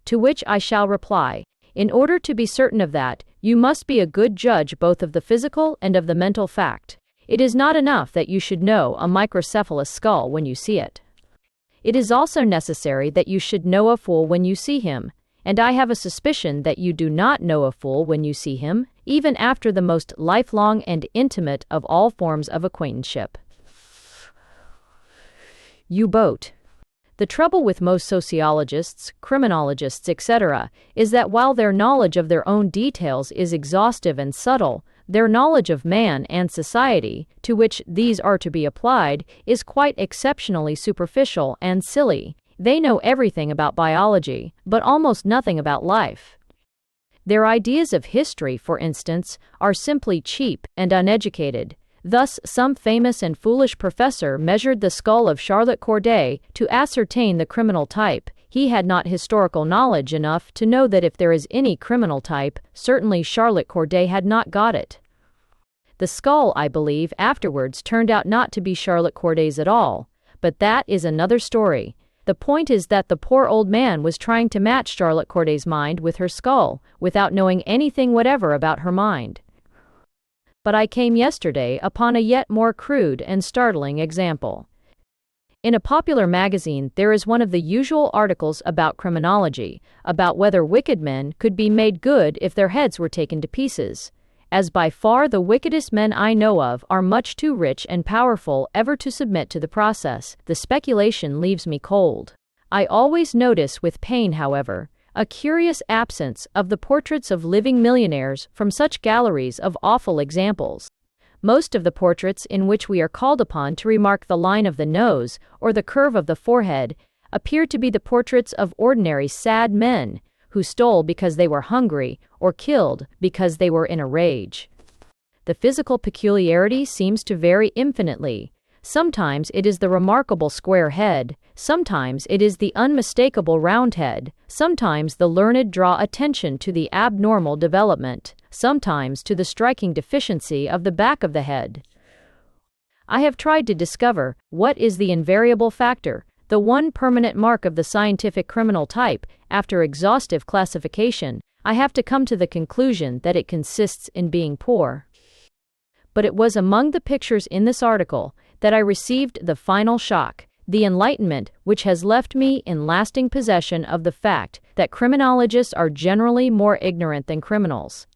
To which I shall reply, in order to be certain of that, you must be a good judge both of the physical and of the mental fact. It is not enough that you should know a microcephalous skull when you see it. It is also necessary that you should know a fool when you see him, and I have a suspicion that you do not know a fool when you see him, even after the most lifelong and intimate of all forms of acquaintanceship. U-boat. The trouble with most sociologists, criminologists, etc., is that while their knowledge of their own details is exhaustive and subtle, their knowledge of man and society, to which these are to be applied, is quite exceptionally superficial and silly. They know everything about biology, but almost nothing about life. Their ideas of history, for instance, are simply cheap and uneducated. Thus, some famous and foolish professor measured the skull of Charlotte Corday to ascertain the criminal type. He had not historical knowledge enough to know that if there is any criminal type, certainly Charlotte Corday had not got it. The skull, I believe, afterwards turned out not to be Charlotte Corday's at all, but that is another story. The point is that the poor old man was trying to match Charlotte Corday's mind with her skull, without knowing anything whatever about her mind. But I came yesterday upon a yet more crude and startling example. In a popular magazine there is one of the usual articles about criminology, about whether wicked men could be made good if their heads were taken to pieces. As by far the wickedest men I know of are much too rich and powerful ever to submit to the process, the speculation leaves me cold. I always notice with pain, however, a curious absence of the portraits of living millionaires from such galleries of awful examples. Most of the portraits in which we are called upon to remark the line of the nose or the curve of the forehead appear to be the portraits of ordinary sad men who stole because they were hungry or killed because they were in a rage. The physical peculiarity seems to vary infinitely. Sometimes it is the remarkable square head, sometimes it is the unmistakable round head, sometimes the learned draw attention to the abnormal development, sometimes to the striking deficiency of the back of the head. I have tried to discover what is the invariable factor, the one permanent mark of the scientific criminal type. After exhaustive classification, I have to come to the conclusion that it consists in being poor. But it was among the pictures in this article that I received the final shock, the enlightenment which has left me in lasting possession of the fact that criminologists are generally more ignorant than criminals.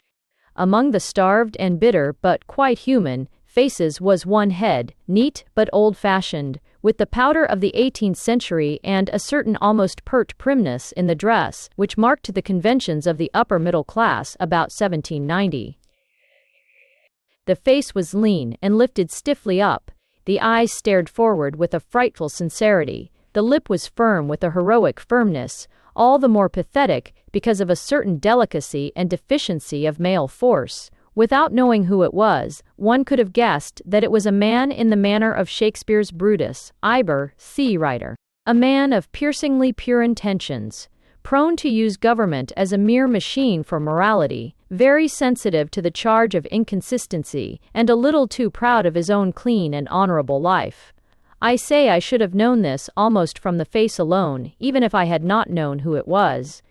Among the starved and bitter but quite human faces was one head, neat but old-fashioned, with the powder of the 18th century and a certain almost pert primness in the dress which marked the conventions of the upper middle class about 1790. The face was lean and lifted stiffly up. The eyes stared forward with a frightful sincerity. The lip was firm with a heroic firmness, all the more pathetic because of a certain delicacy and deficiency of male force. Without knowing who it was, one could have guessed that it was a man in the manner of Shakespeare's Brutus, Iber, sea writer. A man of piercingly pure intentions, prone to use government as a mere machine for morality, very sensitive to the charge of inconsistency, and a little too proud of his own clean and honorable life. I say I should have known this almost from the face alone, even if I had not known who it was.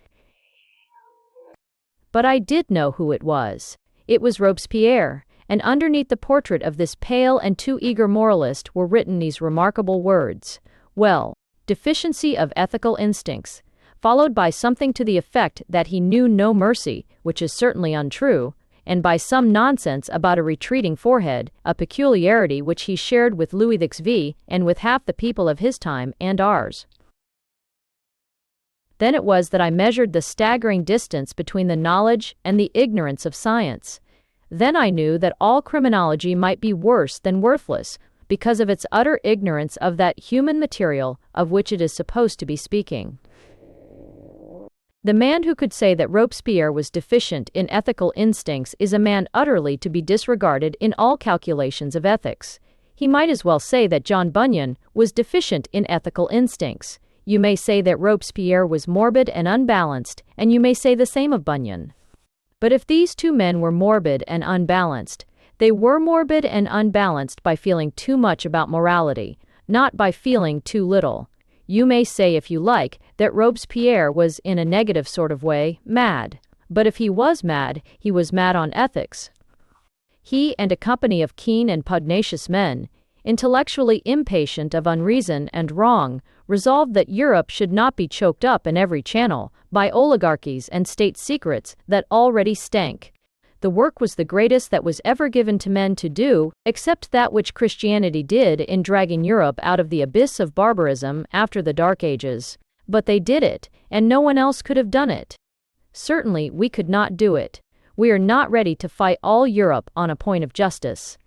But I did know who it was. It was Robespierre, and underneath the portrait of this pale and too eager moralist were written these remarkable words: well, deficiency of ethical instincts, followed by something to the effect that he knew no mercy, which is certainly untrue, and by some nonsense about a retreating forehead, a peculiarity which he shared with Louis XVI and with half the people of his time and ours. Then it was that I measured the staggering distance between the knowledge and the ignorance of science. Then I knew that all criminology might be worse than worthless, because of its utter ignorance of that human material of which it is supposed to be speaking. The man who could say that Robespierre was deficient in ethical instincts is a man utterly to be disregarded in all calculations of ethics. He might as well say that John Bunyan was deficient in ethical instincts. You may say that Robespierre was morbid and unbalanced, and you may say the same of Bunyan. But if these two men were morbid and unbalanced, they were morbid and unbalanced by feeling too much about morality, not by feeling too little. You may say, if you like, that Robespierre was, in a negative sort of way, mad. But if he was mad on ethics. He and a company of keen and pugnacious men, intellectually impatient of unreason and wrong, resolved that Europe should not be choked up in every channel, by oligarchies and state secrets that already stank. The work was the greatest that was ever given to men to do, except that which Christianity did in dragging Europe out of the abyss of barbarism after the Dark Ages. But they did it, and no one else could have done it. Certainly we could not do it. We are not ready to fight all Europe on a point of justice.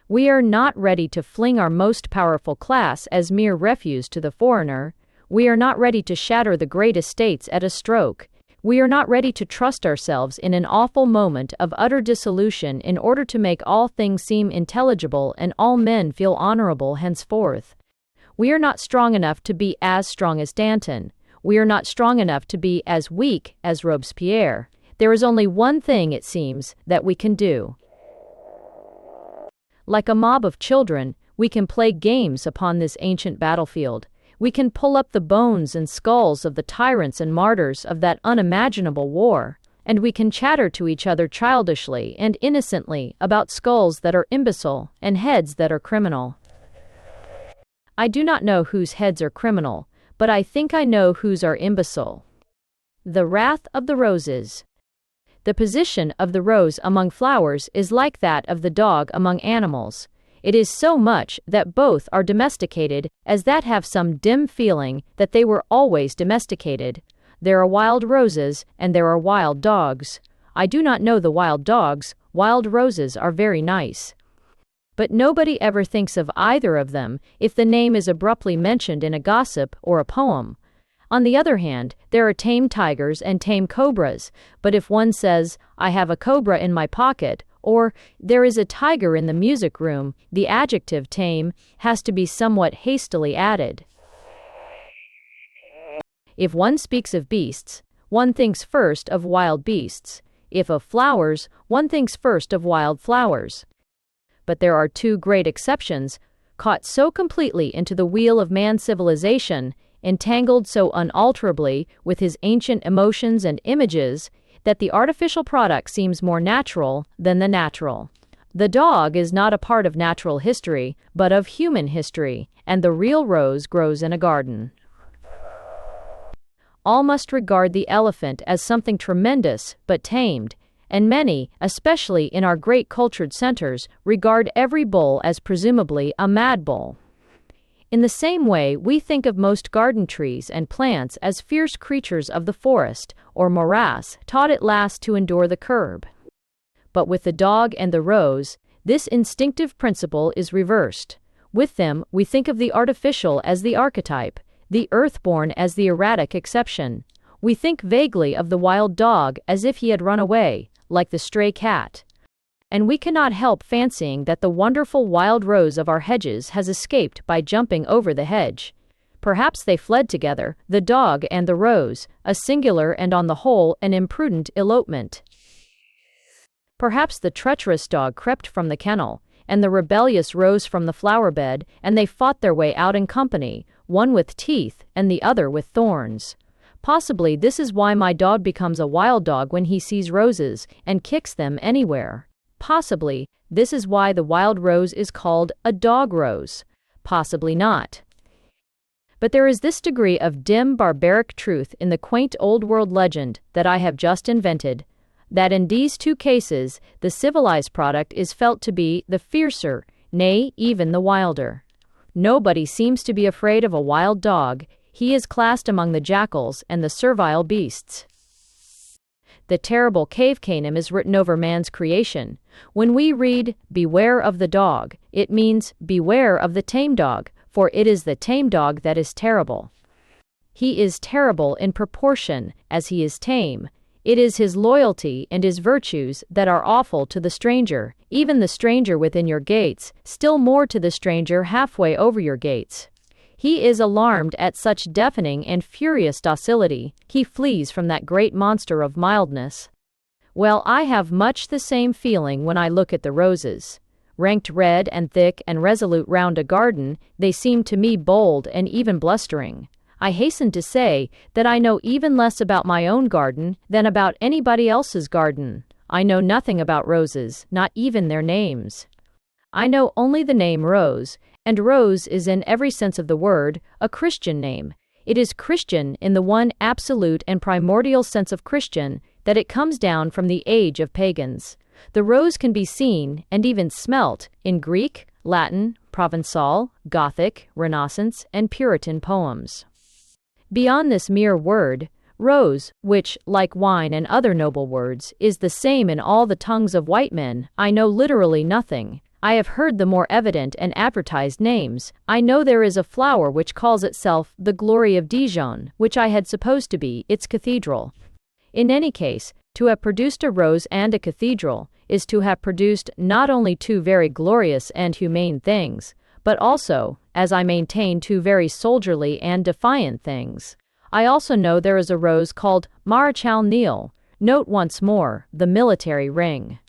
We are not ready to fling our most powerful class as mere refuse to the foreigner. We are not ready to shatter the great estates at a stroke. We are not ready to trust ourselves in an awful moment of utter dissolution in order to make all things seem intelligible and all men feel honorable henceforth. We are not strong enough to be as strong as Danton. We are not strong enough to be as weak as Robespierre. There is only one thing, it seems, that we can do. Like a mob of children, we can play games upon this ancient battlefield. We can pull up the bones and skulls of the tyrants and martyrs of that unimaginable war, and we can chatter to each other childishly and innocently about skulls that are imbecile and heads that are criminal. I do not know whose heads are criminal, but I think I know whose are imbecile. The wrath of the roses. The position of the rose among flowers is like that of the dog among animals. It is so much that both are domesticated as that have some dim feeling that they were always domesticated. There are wild roses and there are wild dogs. I do not know the wild dogs. Wild roses are very nice. But nobody ever thinks of either of them if the name is abruptly mentioned in a gossip or a poem. On the other hand, there are tame tigers and tame cobras, but if one says, "I have a cobra in my pocket," or "there is a tiger in the music room," the adjective tame has to be somewhat hastily added. If one speaks of beasts, one thinks first of wild beasts. If of flowers, one thinks first of wild flowers. But there are two great exceptions, caught so completely into the wheel of man's civilization, entangled so unalterably with his ancient emotions and images, that the artificial product seems more natural than the natural. The dog is not a part of natural history, but of human history, and the real rose grows in a garden. All must regard the elephant as something tremendous but tamed, and many, especially in our great cultured centers, regard every bull as presumably a mad bull. In the same way, we think of most garden trees and plants as fierce creatures of the forest, or morass, taught at last to endure the curb. But with the dog and the rose, this instinctive principle is reversed. With them, we think of the artificial as the archetype, the earthborn as the erratic exception. We think vaguely of the wild dog as if he had run away, like the stray cat. And we cannot help fancying that the wonderful wild rose of our hedges has escaped by jumping over the hedge. Perhaps they fled together, the dog and the rose, a singular and on the whole an imprudent elopement. Perhaps the treacherous dog crept from the kennel, and the rebellious rose from the flower bed, and they fought their way out in company, one with teeth and the other with thorns. Possibly this is why my dog becomes a wild dog when he sees roses, and kicks them anywhere. Possibly, this is why the wild rose is called a dog rose. Possibly not. But there is this degree of dim barbaric truth in the quaint old-world legend that I have just invented, that in these two cases the civilized product is felt to be the fiercer, nay, even the wilder. Nobody seems to be afraid of a wild dog. He is classed among the jackals and the servile beasts. The terrible cave canem is written over man's creation. When we read, "Beware of the dog," it means, beware of the tame dog, for it is the tame dog that is terrible. He is terrible in proportion as he is tame. It is his loyalty and his virtues that are awful to the stranger, even the stranger within your gates, still more to the stranger halfway over your gates. He is alarmed at such deafening and furious docility, he flees from that great monster of mildness. Well, I have much the same feeling when I look at the roses. Ranked red and thick and resolute round a garden, they seem to me bold and even blustering. I hasten to say that I know even less about my own garden than about anybody else's garden. I know nothing about roses, not even their names. I know only the name Rose, and Rose is in every sense of the word a Christian name. It is Christian in the one absolute and primordial sense of Christian, that it comes down from the age of pagans. The rose can be seen, and even smelt, in Greek, Latin, Provençal, Gothic, Renaissance, and Puritan poems. Beyond this mere word, rose, which, like wine and other noble words, is the same in all the tongues of white men, I know literally nothing. I have heard the more evident and advertised names. I know there is a flower which calls itself the Glory of Dijon, which I had supposed to be its cathedral. In any case, to have produced a rose and a cathedral is to have produced not only two very glorious and humane things, but also, as I maintain, two very soldierly and defiant things. I also know there is a rose called Maréchal Niel. Note once more, the military ring.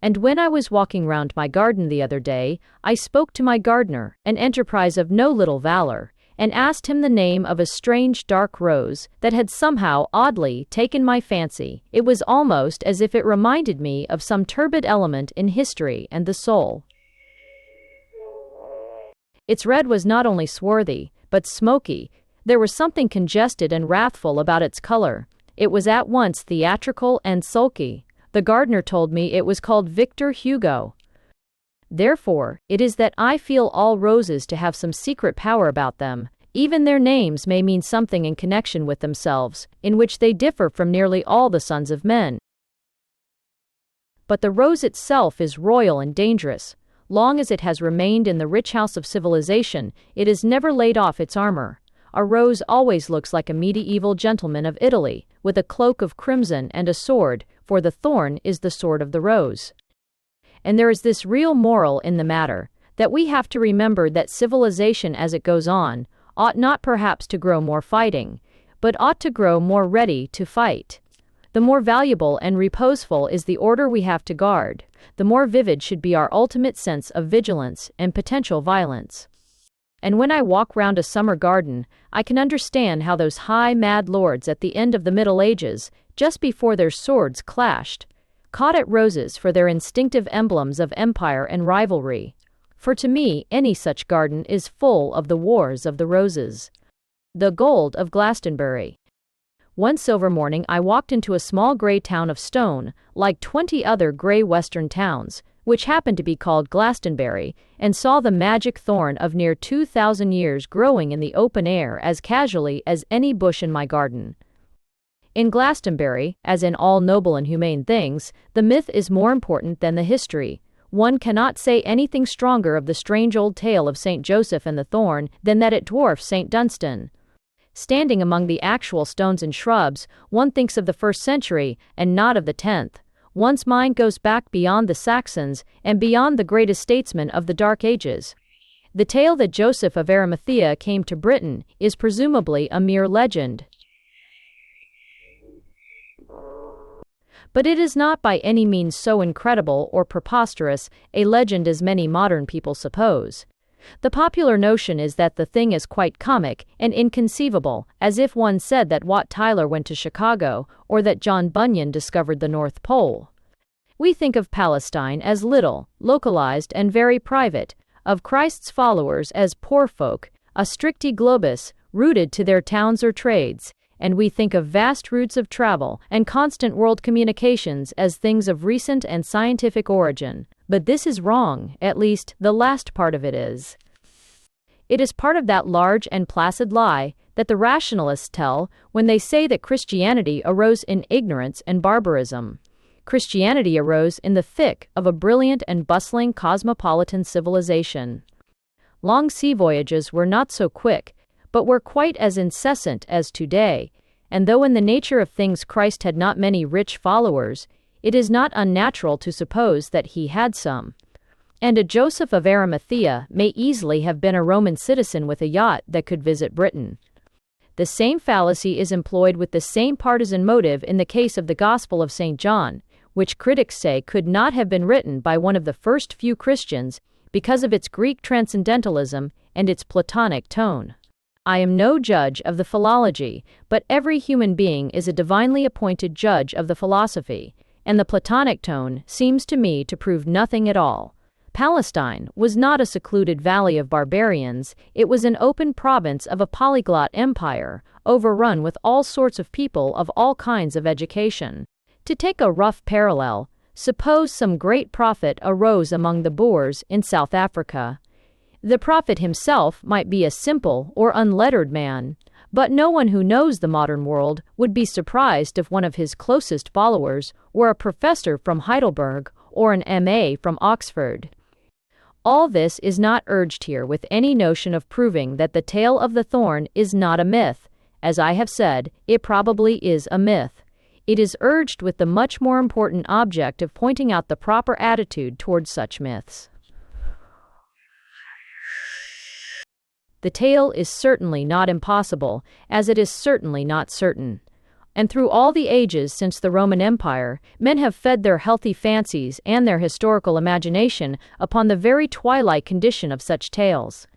And when I was walking round my garden the other day, I spoke to my gardener, an enterprise of no little valor, and asked him the name of a strange dark rose that had somehow oddly taken my fancy. It was almost as if it reminded me of some turbid element in history and the soul. Its red was not only swarthy, but smoky. There was something congested and wrathful about its color. It was at once theatrical and sulky. The gardener told me it was called Victor Hugo. Therefore, it is that I feel all roses to have some secret power about them. Even their names may mean something in connection with themselves, in which they differ from nearly all the sons of men. But the rose itself is royal and dangerous. Long as it has remained in the rich house of civilization, it has never laid off its armor. A rose always looks like a medieval gentleman of Italy, with a cloak of crimson and a sword, for the thorn is the sword of the rose. And there is this real moral in the matter, that we have to remember that civilization as it goes on, ought not perhaps to grow more fighting, but ought to grow more ready to fight. The more valuable and reposeful is the order we have to guard, the more vivid should be our ultimate sense of vigilance and potential violence. And when I walk round a summer garden, I can understand how those high mad lords at the end of the Middle Ages, just before their swords clashed, caught at roses for their instinctive emblems of empire and rivalry. For to me, any such garden is full of the wars of the roses. The gold of Glastonbury. One silver morning I walked into a small grey town of stone, like 20 other grey western towns, which happened to be called Glastonbury, and saw the magic thorn of near 2,000 years growing in the open air as casually as any bush in my garden. In Glastonbury, as in all noble and humane things, the myth is more important than the history. One cannot say anything stronger of the strange old tale of St. Joseph and the thorn than that it dwarfs St. Dunstan. Standing among the actual stones and shrubs, one thinks of the 1st century and not of the 10th. One's mind goes back beyond the Saxons and beyond the greatest statesmen of the Dark Ages. The tale that Joseph of Arimathea came to Britain is presumably a mere legend. But it is not by any means so incredible or preposterous a legend as many modern people suppose. The popular notion is that the thing is quite comic and inconceivable, as if one said that Wat Tyler went to Chicago, or that John Bunyan discovered the North Pole. We think of Palestine as little, localized and very private, of Christ's followers as poor folk, a stricti globis, rooted to their towns or trades, and we think of vast routes of travel and constant world communications as things of recent and scientific origin. But this is wrong, at least the last part of it is. It is part of that large and placid lie that the rationalists tell when they say that Christianity arose in ignorance and barbarism. Christianity arose in the thick of a brilliant and bustling cosmopolitan civilization. Long sea voyages were not so quick, but were quite as incessant as today, and though in the nature of things Christ had not many rich followers, it is not unnatural to suppose that he had some. And a Joseph of Arimathea may easily have been a Roman citizen with a yacht that could visit Britain. The same fallacy is employed with the same partisan motive in the case of the Gospel of St. John, which critics say could not have been written by one of the first few Christians because of its Greek transcendentalism and its Platonic tone. I am no judge of the philology, but every human being is a divinely appointed judge of the philosophy, and the Platonic tone seems to me to prove nothing at all. Palestine was not a secluded valley of barbarians, it was an open province of a polyglot empire, overrun with all sorts of people of all kinds of education. To take a rough parallel, suppose some great prophet arose among the Boers in South Africa. The prophet himself might be a simple or unlettered man, but no one who knows the modern world would be surprised if one of his closest followers were a professor from Heidelberg or an MA from Oxford. All this is not urged here with any notion of proving that the tale of the thorn is not a myth. As I have said, it probably is a myth. It is urged with the much more important object of pointing out the proper attitude towards such myths. The tale is certainly not impossible, as it is certainly not certain. And through all the ages since the Roman Empire, men have fed their healthy fancies and their historical imagination upon the very twilight condition of such tales.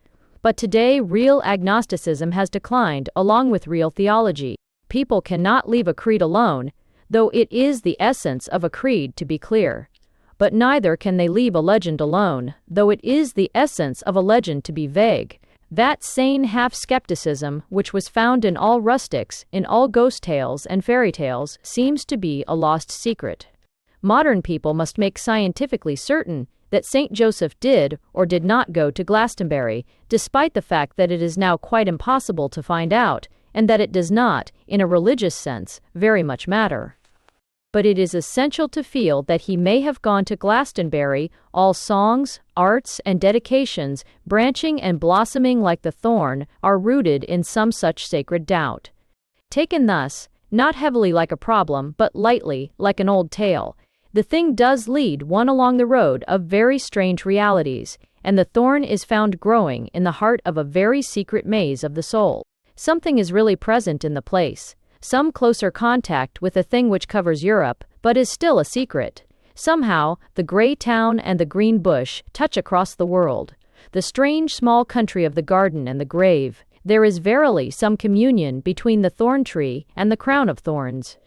But today real agnosticism has declined along with real theology. People cannot leave a creed alone, though it is the essence of a creed to be clear. But neither can they leave a legend alone, though it is the essence of a legend to be vague. That sane half-skepticism, which was found in all rustics, in all ghost tales and fairy tales, seems to be a lost secret. Modern people must make scientifically certain that Saint Joseph did or did not go to Glastonbury, despite the fact that it is now quite impossible to find out, and that it does not, in a religious sense, very much matter. But it is essential to feel that he may have gone to Glastonbury, all songs, arts, and dedications, branching and blossoming like the thorn, are rooted in some such sacred doubt. Taken thus, not heavily like a problem, but lightly, like an old tale, the thing does lead one along the road of very strange realities, and the thorn is found growing in the heart of a very secret maze of the soul. Something is really present in the place. Some closer contact with a thing which covers Europe, but is still a secret. Somehow, the grey town and the green bush touch across the world. The strange small country of the garden and the grave. There is verily some communion between the thorn tree and the crown of thorns.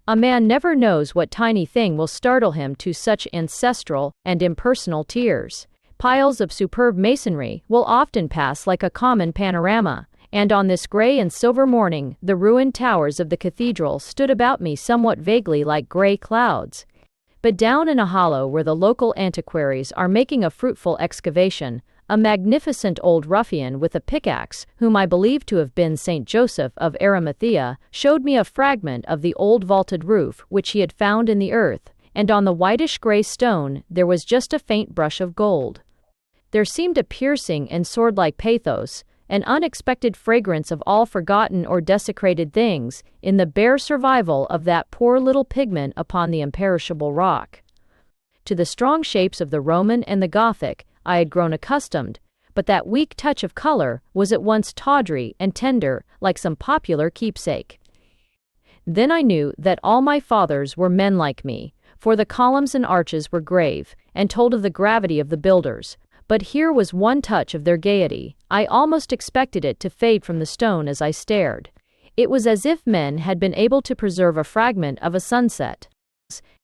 A man never knows what tiny thing will startle him to such ancestral and impersonal tears. Piles of superb masonry will often pass like a common panorama, and on this grey and silver morning the ruined towers of the cathedral stood about me somewhat vaguely like grey clouds. But down in a hollow where the local antiquaries are making a fruitful excavation, a magnificent old ruffian with a pickaxe, whom I believe to have been Saint Joseph of Arimathea, showed me a fragment of the old vaulted roof which he had found in the earth, and on the whitish grey stone there was just a faint brush of gold. There seemed a piercing and sword-like pathos, an unexpected fragrance of all forgotten or desecrated things, in the bare survival of that poor little pigment upon the imperishable rock. To the strong shapes of the Roman and the Gothic I had grown accustomed, but that weak touch of color was at once tawdry and tender, like some popular keepsake. Then I knew that all my fathers were men like me, for the columns and arches were grave, and told of the gravity of the builders. But here was one touch of their gaiety. I almost expected it to fade from the stone as I stared. It was as if men had been able to preserve a fragment of a sunset.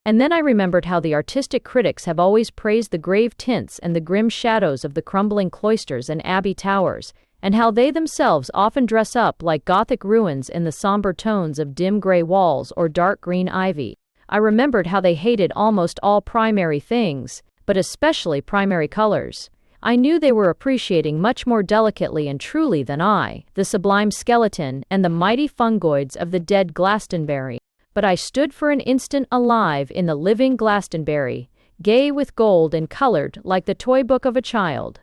And then I remembered how the artistic critics have always praised the grave tints and the grim shadows of the crumbling cloisters and abbey towers, and how they themselves often dress up like Gothic ruins in the somber tones of dim grey walls or dark green ivy. I remembered how they hated almost all primary things, but especially primary colors. I knew they were appreciating much more delicately and truly than I, the sublime skeleton and the mighty fungoids of the dead Glastonbury. But I stood for an instant alive in the living Glastonbury, gay with gold and colored like the toy book of a child.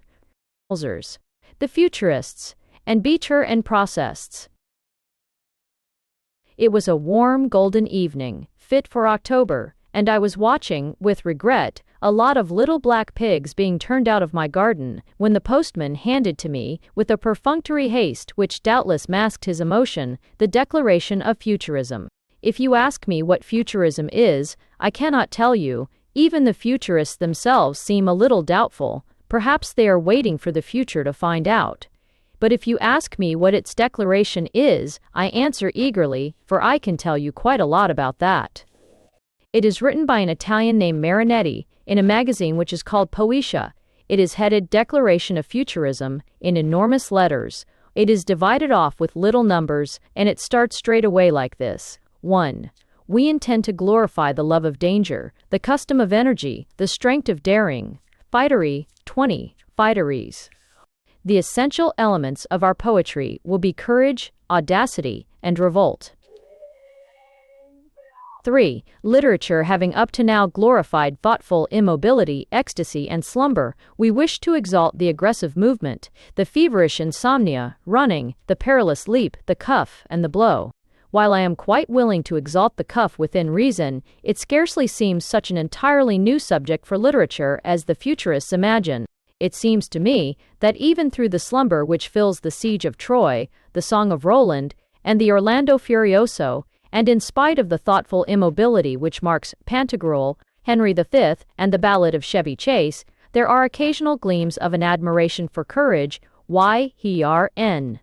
The Futurists, and Beecher and Processists. It was a warm golden evening, fit for October, and I was watching, with regret, a lot of little black pigs being turned out of my garden, when the postman handed to me, with a perfunctory haste which doubtless masked his emotion, the Declaration of Futurism. If you ask me what Futurism is, I cannot tell you. Even the Futurists themselves seem a little doubtful. Perhaps they are waiting for the future to find out. But if you ask me what its declaration is, I answer eagerly, for I can tell you quite a lot about that. It is written by an Italian named Marinetti in a magazine which is called Poesia. It is headed Declaration of Futurism in enormous letters. It is divided off with little numbers, and it starts straight away like this. 1. We intend to glorify the love of danger, the custom of energy, the strength of daring. Fightery. 20. Fighteries. The essential elements of our poetry will be courage, audacity, and revolt. 3. Literature having up to now glorified thoughtful immobility, ecstasy, and slumber, we wish to exalt the aggressive movement, the feverish insomnia, running, the perilous leap, the cuff, and the blow. While I am quite willing to exalt the cuff within reason, it scarcely seems such an entirely new subject for literature as the futurists imagine. It seems to me that even through the slumber which fills the Siege of Troy, the Song of Roland, and the Orlando Furioso, and in spite of the thoughtful immobility which marks Pantagruel, Henry V, and the Ballad of Chevy Chase, there are occasional gleams of an admiration for courage, y-e-r-n.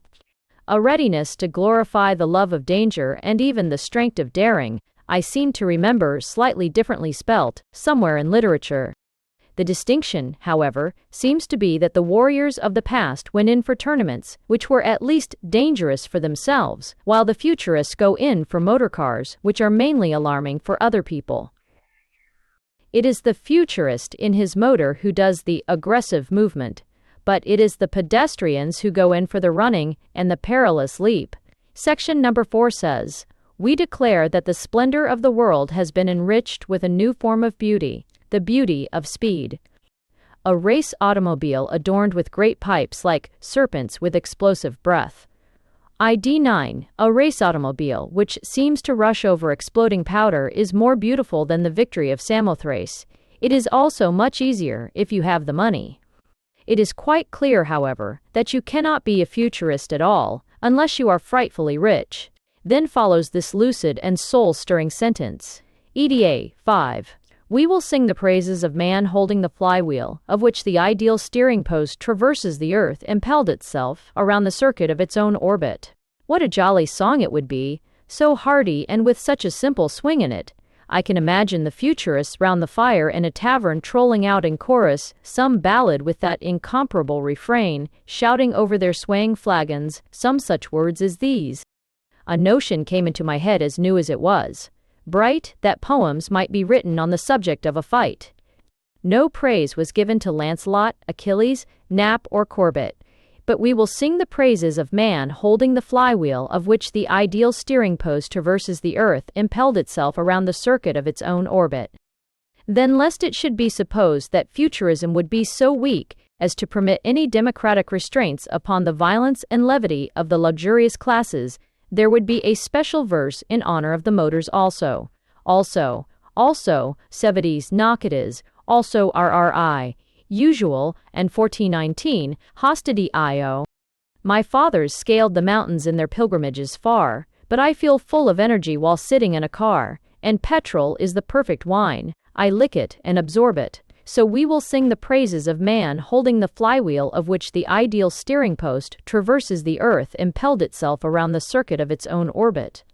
A readiness to glorify the love of danger and even the strength of daring, I seem to remember slightly differently spelt, somewhere in literature. The distinction, however, seems to be that the warriors of the past went in for tournaments, which were at least dangerous for themselves, while the futurists go in for motor cars, which are mainly alarming for other people. It is the futurist in his motor who does the aggressive movement, but it is the pedestrians who go in for the running and the perilous leap. Section number 4 says, "We declare that the splendor of the world has been enriched with a new form of beauty, the beauty of speed. A race automobile adorned with great pipes like serpents with explosive breath. ID 9, a race automobile which seems to rush over exploding powder is more beautiful than the victory of Samothrace. It is also much easier if you have the money." It is quite clear, however, that you cannot be a futurist at all, unless you are frightfully rich. Then follows this lucid and soul-stirring sentence. EDA 5. We will sing the praises of man holding the flywheel, of which the ideal steering post traverses the earth impelled itself around the circuit of its own orbit. What a jolly song it would be, so hearty and with such a simple swing in it. I can imagine the futurists round the fire in a tavern trolling out in chorus some ballad with that incomparable refrain, shouting over their swaying flagons some such words as these. A notion came into my head as new as it was. Bright, that poems might be written on the subject of a fight. No praise was given to Lancelot, Achilles, Nap, or Corbett, but we will sing the praises of man holding the flywheel of which the ideal steering post traverses the earth impelled itself around the circuit of its own orbit. Then, lest it should be supposed that futurism would be so weak as to permit any democratic restraints upon the violence and levity of the luxurious classes, there would be a special verse in honor of the motors also, 70s knockadas, also RRI, usual, and 1419, hostity IO. My fathers scaled the mountains in their pilgrimages far, but I feel full of energy while sitting in a car, and petrol is the perfect wine, I lick it and absorb it. So we will sing the praises of man holding the flywheel of which the ideal steering post traverses the earth impelled itself around the circuit of its own orbit.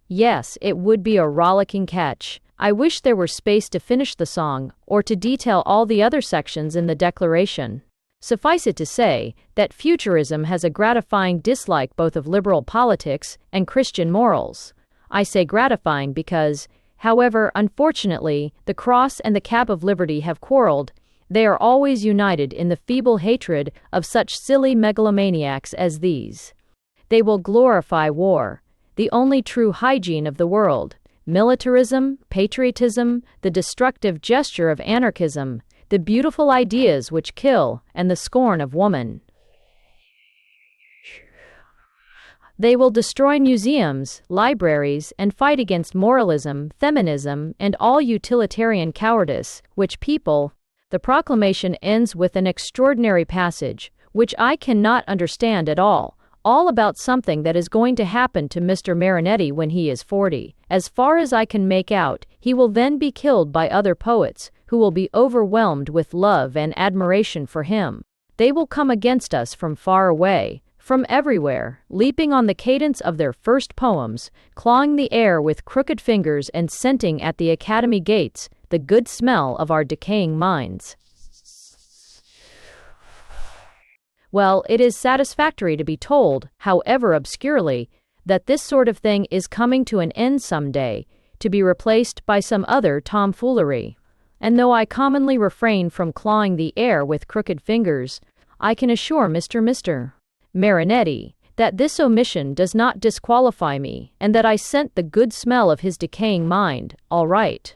Yes, it would be a rollicking catch. I wish there were space to finish the song, or to detail all the other sections in the Declaration. Suffice it to say that futurism has a gratifying dislike both of liberal politics and Christian morals. I say gratifying because, however, unfortunately, the cross and the cap of liberty have quarreled. They are always united in the feeble hatred of such silly megalomaniacs as these. They will glorify war, the only true hygiene of the world, militarism, patriotism, the destructive gesture of anarchism, the beautiful ideas which kill, and the scorn of woman. They will destroy museums, libraries, and fight against moralism, feminism, and all utilitarian cowardice, which people. The proclamation ends with an extraordinary passage, which I cannot understand at all about something that is going to happen to Mr. Marinetti when he is 40. As far as I can make out, he will then be killed by other poets, who will be overwhelmed with love and admiration for him. They will come against us from far away, from everywhere, leaping on the cadence of their first poems, clawing the air with crooked fingers and scenting at the academy gates the good smell of our decaying minds. Well, it is satisfactory to be told, however obscurely, that this sort of thing is coming to an end some day, to be replaced by some other tomfoolery. And though I commonly refrain from clawing the air with crooked fingers, I can assure Mr. Marinetti that this omission does not disqualify me, and that I scent the good smell of his decaying mind, all right.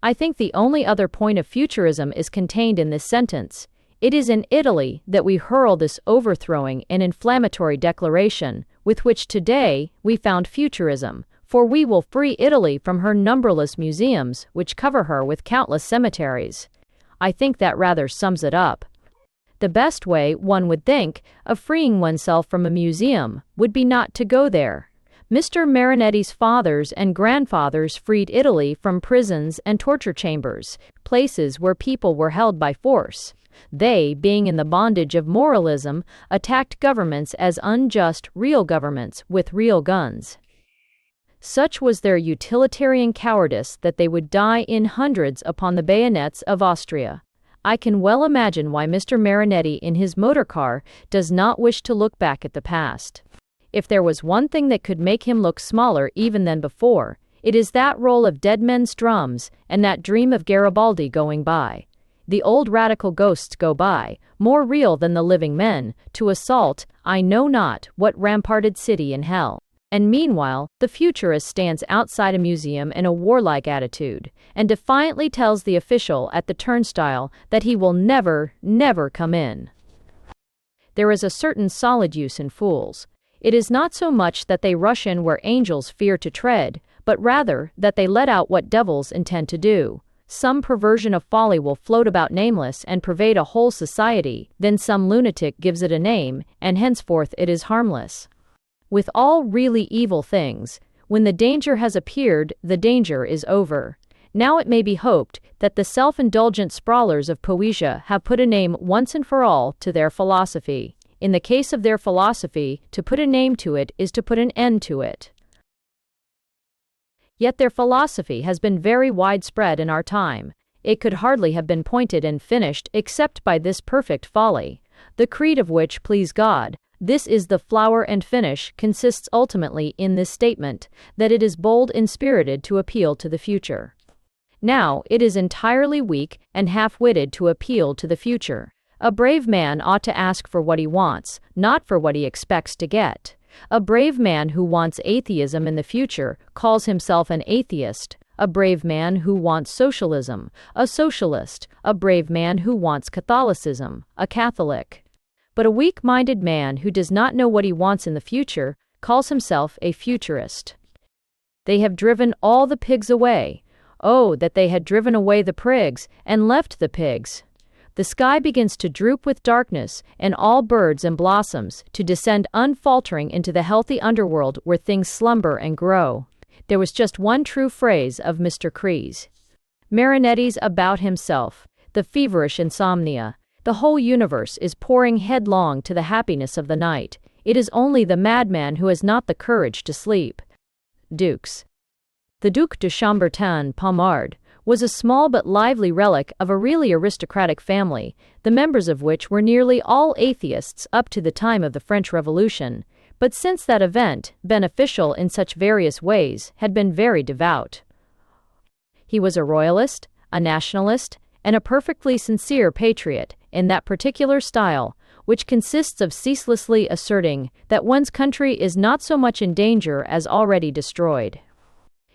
I think the only other point of futurism is contained in this sentence. It is in Italy that we hurl this overthrowing and inflammatory declaration, with which today we found futurism, for we will free Italy from her numberless museums, which cover her with countless cemeteries. I think that rather sums it up. The best way, one would think, of freeing oneself from a museum would be not to go there. Mr. Marinetti's fathers and grandfathers freed Italy from prisons and torture chambers, places where people were held by force. They, being in the bondage of moralism, attacked governments as unjust real governments with real guns. Such was their utilitarian cowardice that they would die in hundreds upon the bayonets of Austria. I can well imagine why Mr. Marinetti in his motor car does not wish to look back at the past. If there was one thing that could make him look smaller even than before, it is that roll of dead men's drums and that dream of Garibaldi going by. The old radical ghosts go by, more real than the living men, to assault I know not what ramparted city in hell. And meanwhile, the futurist stands outside a museum in a warlike attitude, and defiantly tells the official at the turnstile that he will never, never come in. There is a certain solid use in fools. It is not so much that they rush in where angels fear to tread, but rather that they let out what devils intend to do. Some perversion of folly will float about nameless and pervade a whole society, then some lunatic gives it a name, and henceforth it is harmless. With all really evil things, when the danger has appeared, the danger is over. Now it may be hoped that the self-indulgent sprawlers of Poesia have put a name once and for all to their philosophy. In the case of their philosophy, to put a name to it is to put an end to it. Yet their philosophy has been very widespread in our time. It could hardly have been pointed and finished except by this perfect folly, the creed of which, please God, this is the flower and finish, consists ultimately in this statement, that it is bold and spirited to appeal to the future. Now, it is entirely weak and half-witted to appeal to the future. A brave man ought to ask for what he wants, not for what he expects to get. A brave man who wants atheism in the future calls himself an atheist. A brave man who wants socialism, a socialist. A brave man who wants Catholicism, a Catholic. But a weak-minded man who does not know what he wants in the future calls himself a futurist. They have driven all the pigs away. Oh, that they had driven away the prigs, and left the pigs. The sky begins to droop with darkness, and all birds and blossoms to descend unfaltering into the healthy underworld where things slumber and grow. There was just one true phrase of Mr. Cree's. Marinetti's about himself, the feverish insomnia. The whole universe is pouring headlong to the happiness of the night. It is only the madman who has not the courage to sleep. Dukes. The Duc de Chambertin Pommard was a small but lively relic of a really aristocratic family, the members of which were nearly all atheists up to the time of the French Revolution, but since that event, beneficial in such various ways, had been very devout. He was a royalist, a nationalist, and a perfectly sincere patriot, in that particular style, which consists of ceaselessly asserting that one's country is not so much in danger as already destroyed.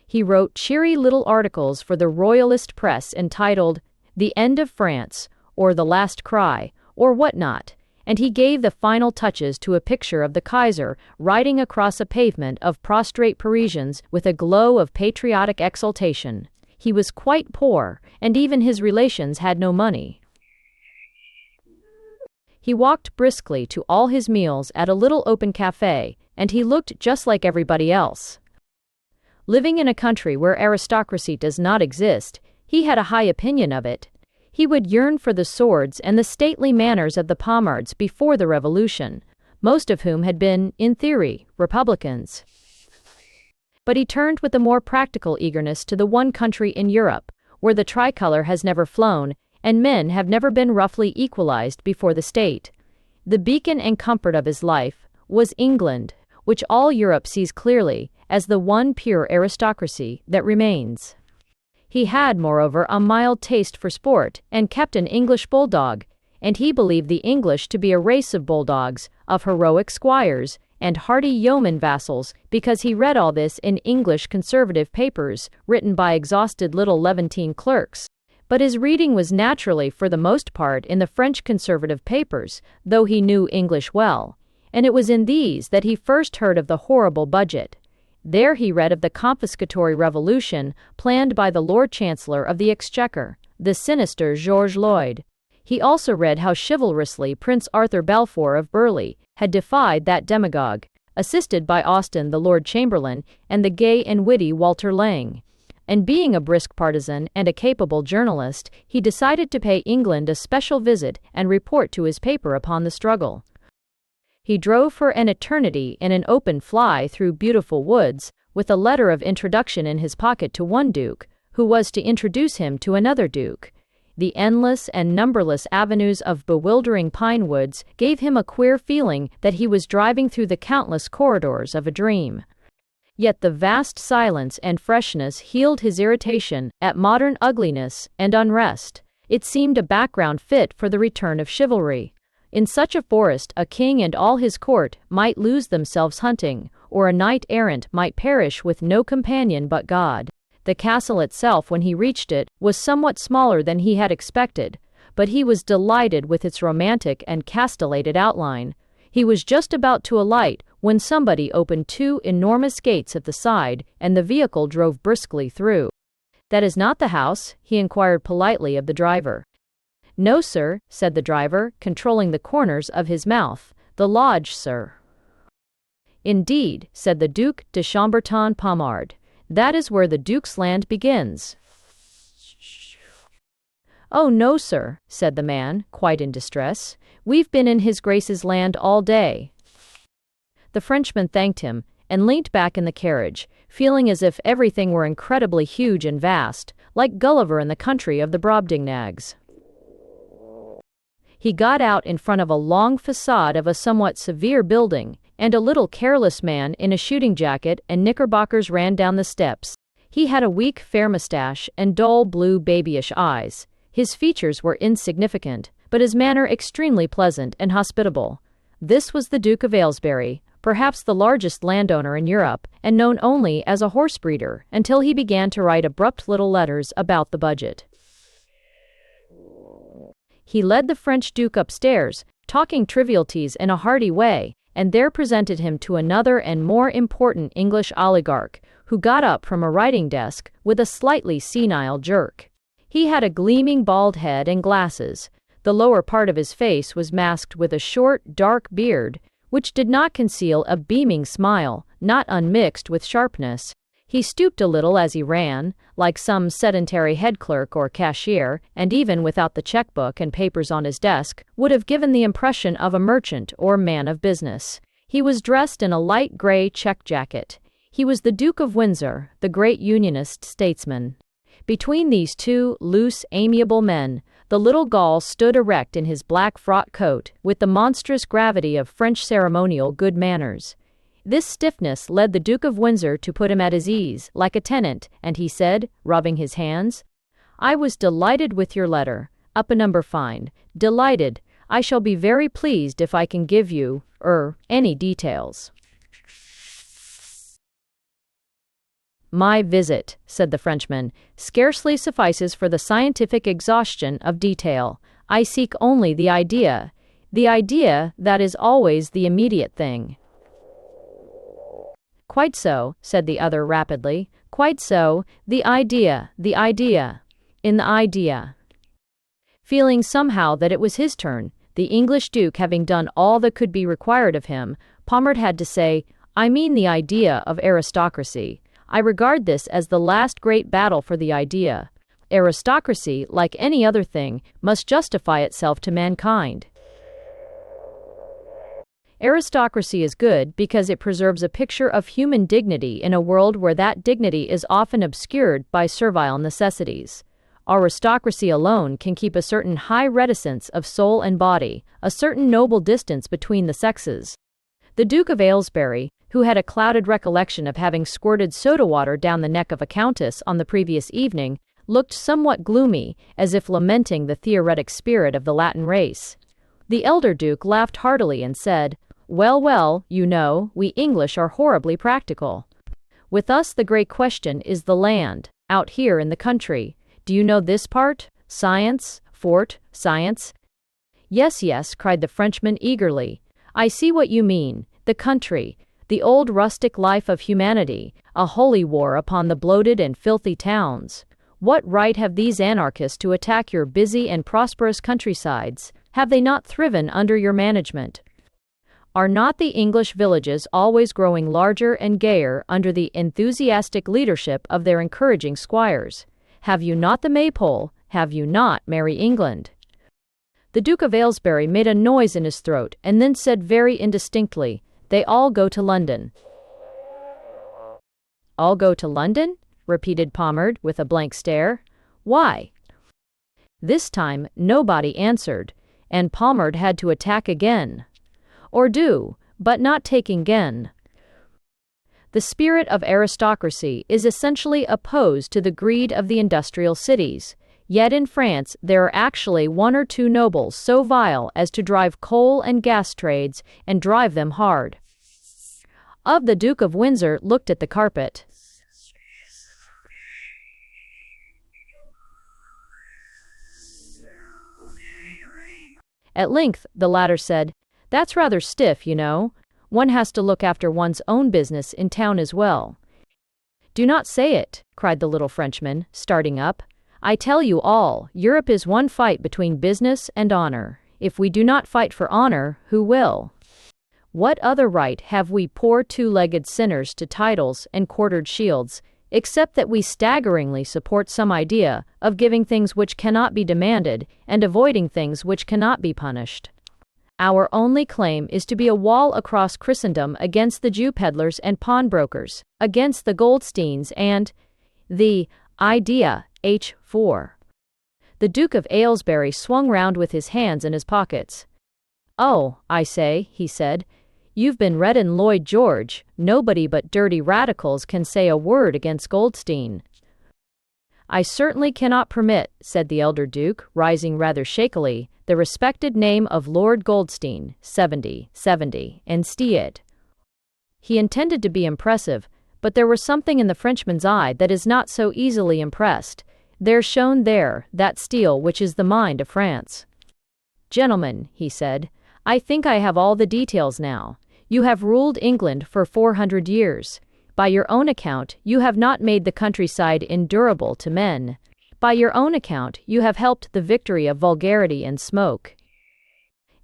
He wrote cheery little articles for the Royalist press entitled The End of France, or The Last Cry, or what not, and he gave the final touches to a picture of the Kaiser riding across a pavement of prostrate Parisians with a glow of patriotic exultation. He was quite poor, and even his relations had no money. He walked briskly to all his meals at a little open cafe, and he looked just like everybody else. Living in a country where aristocracy does not exist, he had a high opinion of it. He would yearn for the swords and the stately manners of the Pomards before the Revolution, most of whom had been, in theory, Republicans. But he turned with a more practical eagerness to the one country in Europe, where the tricolor has never flown, and men have never been roughly equalized before the state. The beacon and comfort of his life was England, which all Europe sees clearly as the one pure aristocracy that remains. He had, moreover, a mild taste for sport, and kept an English bulldog, and he believed the English to be a race of bulldogs, of heroic squires, and hardy yeoman vassals, because he read all this in English conservative papers, written by exhausted little Levantine clerks. But his reading was naturally for the most part in the French conservative papers, though he knew English well, and it was in these that he first heard of the horrible budget. There he read of the confiscatory revolution planned by the Lord Chancellor of the Exchequer, the sinister George Lloyd. He also read how chivalrously Prince Arthur Balfour of Burleigh had defied that demagogue, assisted by Austin the Lord Chamberlain and the gay and witty Walter Lang. And being a brisk partisan and a capable journalist, he decided to pay England a special visit and report to his paper upon the struggle. He drove for an eternity in an open fly through beautiful woods, with a letter of introduction in his pocket to one duke, who was to introduce him to another duke. The endless and numberless avenues of bewildering pine woods gave him a queer feeling that he was driving through the countless corridors of a dream. Yet the vast silence and freshness healed his irritation at modern ugliness and unrest. It seemed a background fit for the return of chivalry. In such a forest a king and all his court might lose themselves hunting, or a knight-errant might perish with no companion but God. The castle itself, when he reached it, was somewhat smaller than he had expected, but he was delighted with its romantic and castellated outline. He was just about to alight when somebody opened two enormous gates at the side, and the vehicle drove briskly through. "That is not the house?" he inquired politely of the driver. "No, sir," said the driver, controlling the corners of his mouth. "The lodge, sir." "Indeed," said the Duc de Chambertin Pommard. "That is where the Duke's land begins." "Oh, no, sir," said the man, quite in distress. "We've been in His Grace's land all day." The Frenchman thanked him, and leant back in the carriage, feeling as if everything were incredibly huge and vast, like Gulliver in the country of the Brobdingnags. He got out in front of a long facade of a somewhat severe building, and a little careless man in a shooting jacket and knickerbockers ran down the steps. He had a weak, fair moustache and dull blue babyish eyes. His features were insignificant, but his manner extremely pleasant and hospitable. This was the Duke of Aylesbury, perhaps the largest landowner in Europe, and known only as a horse breeder, until he began to write abrupt little letters about the budget. He led the French Duke upstairs, talking trivialities in a hearty way, and there presented him to another and more important English oligarch, who got up from a writing desk with a slightly senile jerk. He had a gleaming bald head and glasses. The lower part of his face was masked with a short, dark beard, which did not conceal a beaming smile, not unmixed with sharpness. He stooped a little as he ran, like some sedentary head clerk or cashier, and even without the checkbook and papers on his desk, would have given the impression of a merchant or man of business. He was dressed in a light gray check jacket. He was the Duke of Windsor, the great Unionist statesman. Between these two loose, amiable men, the little Gaul stood erect in his black frock coat, with the monstrous gravity of French ceremonial good manners. This stiffness led the Duke of Windsor to put him at his ease, like a tenant, and he said, rubbing his hands, "I was delighted with your letter. Up a number fine. Delighted. I shall be very pleased if I can give you, any details." "My visit," said the Frenchman, "scarcely suffices for the scientific exhaustion of detail. I seek only the idea. The idea, that is always the immediate thing." "Quite so," said the other rapidly. "Quite so. The idea. In the idea." Feeling somehow that it was his turn, the English Duke having done all that could be required of him, Pommard had to say, "I mean the idea of aristocracy. I regard this as the last great battle for the idea. aristocracy, like any other thing, must justify itself to mankind. Aristocracy is good because it preserves a picture of human dignity in a world where that dignity is often obscured by servile necessities. Aristocracy alone can keep a certain high reticence of soul and body, a certain noble distance between the sexes. The Duke of Aylesbury, who had a clouded recollection of having squirted soda water down the neck of a countess on the previous evening, looked somewhat gloomy, as if lamenting the theoretic spirit of the Latin race. The elder Duke laughed heartily and said, "Well, well, you know, we English are horribly practical. With us the great question is the land, out here in the country. Do you know this part? Science, fort, science?" "Yes, yes," cried the Frenchman eagerly. "I see what you mean. The country, the old rustic life of humanity, a holy war upon the bloated and filthy towns. What right have these anarchists to attack your busy and prosperous countrysides? Have they not thriven under your management? Are not the English villages always growing larger and gayer under the enthusiastic leadership of their encouraging squires? Have you not the Maypole? Have you not Merry England?" The Duke of Aylesbury made a noise in his throat and then said very indistinctly, "They all go to London." "All go to London?" repeated Pommard with a blank stare. "Why?" This time nobody answered, and Pommard had to attack again. "Or do, but not taking gen." The spirit of aristocracy is essentially opposed to the greed of the industrial cities, yet in France there are actually one or two nobles so vile as to drive coal and gas trades, and drive them hard. The Duke of Windsor looked at the carpet. At length the latter said, "That's rather stiff, you know. One has to look after one's own business in town as well." "Do not say it," cried the little Frenchman, starting up. "I tell you all, Europe is one fight between business and honor. If we do not fight for honor, who will? What other right have we poor two-legged sinners to titles and quartered shields, except that we staggeringly support some idea of giving things which cannot be demanded and avoiding things which cannot be punished? Our only claim is to be a wall across Christendom against the Jew peddlers and pawnbrokers, against the Goldsteins and the idea H4. The Duke of Aylesbury swung round with his hands in his pockets. "Oh, I say," he said, "you've been read in Lloyd George. Nobody but dirty radicals can say a word against Goldstein." "I certainly cannot permit," said the elder Duke, rising rather shakily, "the respected name of Lord Goldstein, 70, and stead." He intended to be impressive, but there was something in the Frenchman's eye that is not so easily impressed. There shone there that steel which is the mind of France. "Gentlemen," he said, "I think I have all the details now. You have ruled England for 400 years. By your own account, you have not made the countryside endurable to men. By your own account, you have helped the victory of vulgarity and smoke.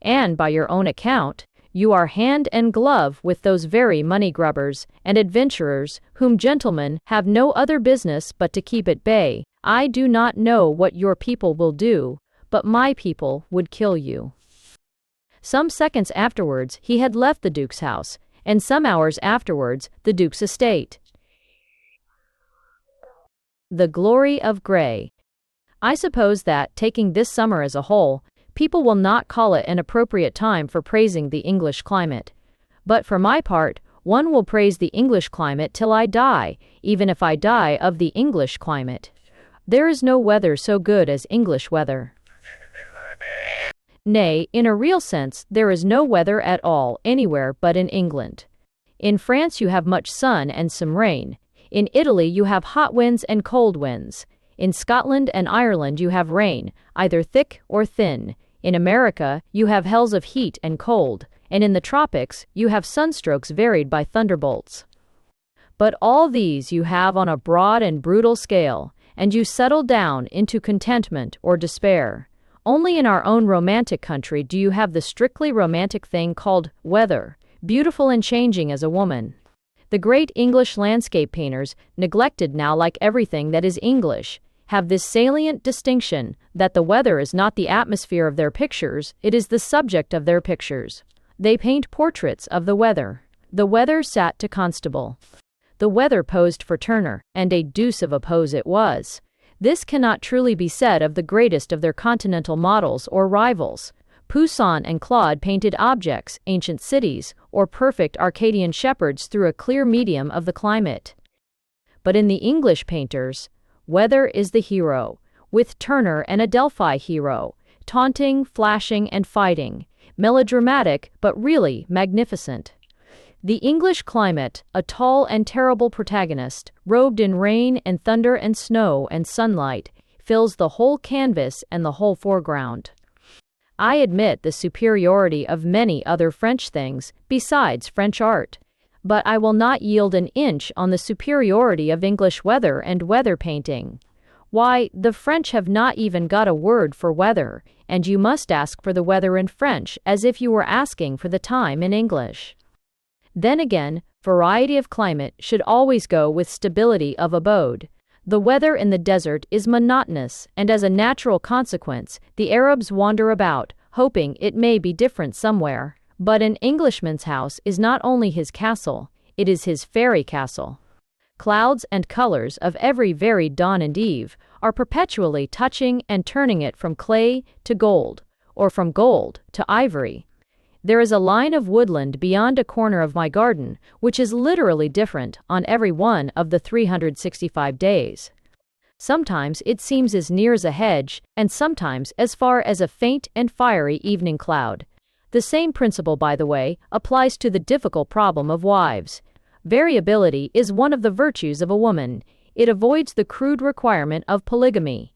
And by your own account, you are hand and glove with those very money-grubbers and adventurers whom gentlemen have no other business but to keep at bay. I do not know what your people will do, but my people would kill you." Some seconds afterwards he had left the Duke's house, and some hours afterwards the Duke's estate. The glory of Grey. I suppose that, taking this summer as a whole, people will not call it an appropriate time for praising the English climate. But for my part, one will praise the English climate till I die, even if I die of the English climate. There is no weather so good as English weather. Nay, in a real sense, there is no weather at all anywhere but in England. In France you have much sun and some rain. In Italy you have hot winds and cold winds. In Scotland and Ireland you have rain, either thick or thin. In America you have hells of heat and cold, and in the tropics you have sunstrokes varied by thunderbolts. But all these you have on a broad and brutal scale, and you settle down into contentment or despair. Only in our own romantic country do you have the strictly romantic thing called weather, beautiful and changing as a woman. The great English landscape painters neglected now like everything that is English, have this salient distinction, that the weather is not the atmosphere of their pictures, it is the subject of their pictures. They paint portraits of the weather. The weather sat to Constable. The weather posed for Turner, and a deuce of a pose it was. This cannot truly be said of the greatest of their continental models or rivals. Poussin and Claude painted objects, ancient cities, or perfect Arcadian shepherds through a clear medium of the climate. But in the English painters, weather is the hero, with Turner an Adelphi hero, taunting, flashing, and fighting, melodramatic but really magnificent. The English climate, a tall and terrible protagonist, robed in rain and thunder and snow and sunlight, fills the whole canvas and the whole foreground. I admit the superiority of many other French things, besides French art, but I will not yield an inch on the superiority of English weather and weather painting. Why, the French have not even got a word for weather, and you must ask for the weather in French as if you were asking for the time in English. Then again, variety of climate should always go with stability of abode. The weather in the desert is monotonous, and as a natural consequence, the Arabs wander about, hoping it may be different somewhere. But an Englishman's house is not only his castle, it is his fairy castle. Clouds and colors of every varied dawn and eve are perpetually touching and turning it from clay to gold, or from gold to ivory. There is a line of woodland beyond a corner of my garden, which is literally different on every one of the 365 days. Sometimes it seems as near as a hedge, and sometimes as far as a faint and fiery evening cloud. The same principle, by the way, applies to the difficult problem of wives. Variability is one of the virtues of a woman. It avoids the crude requirement of polygamy.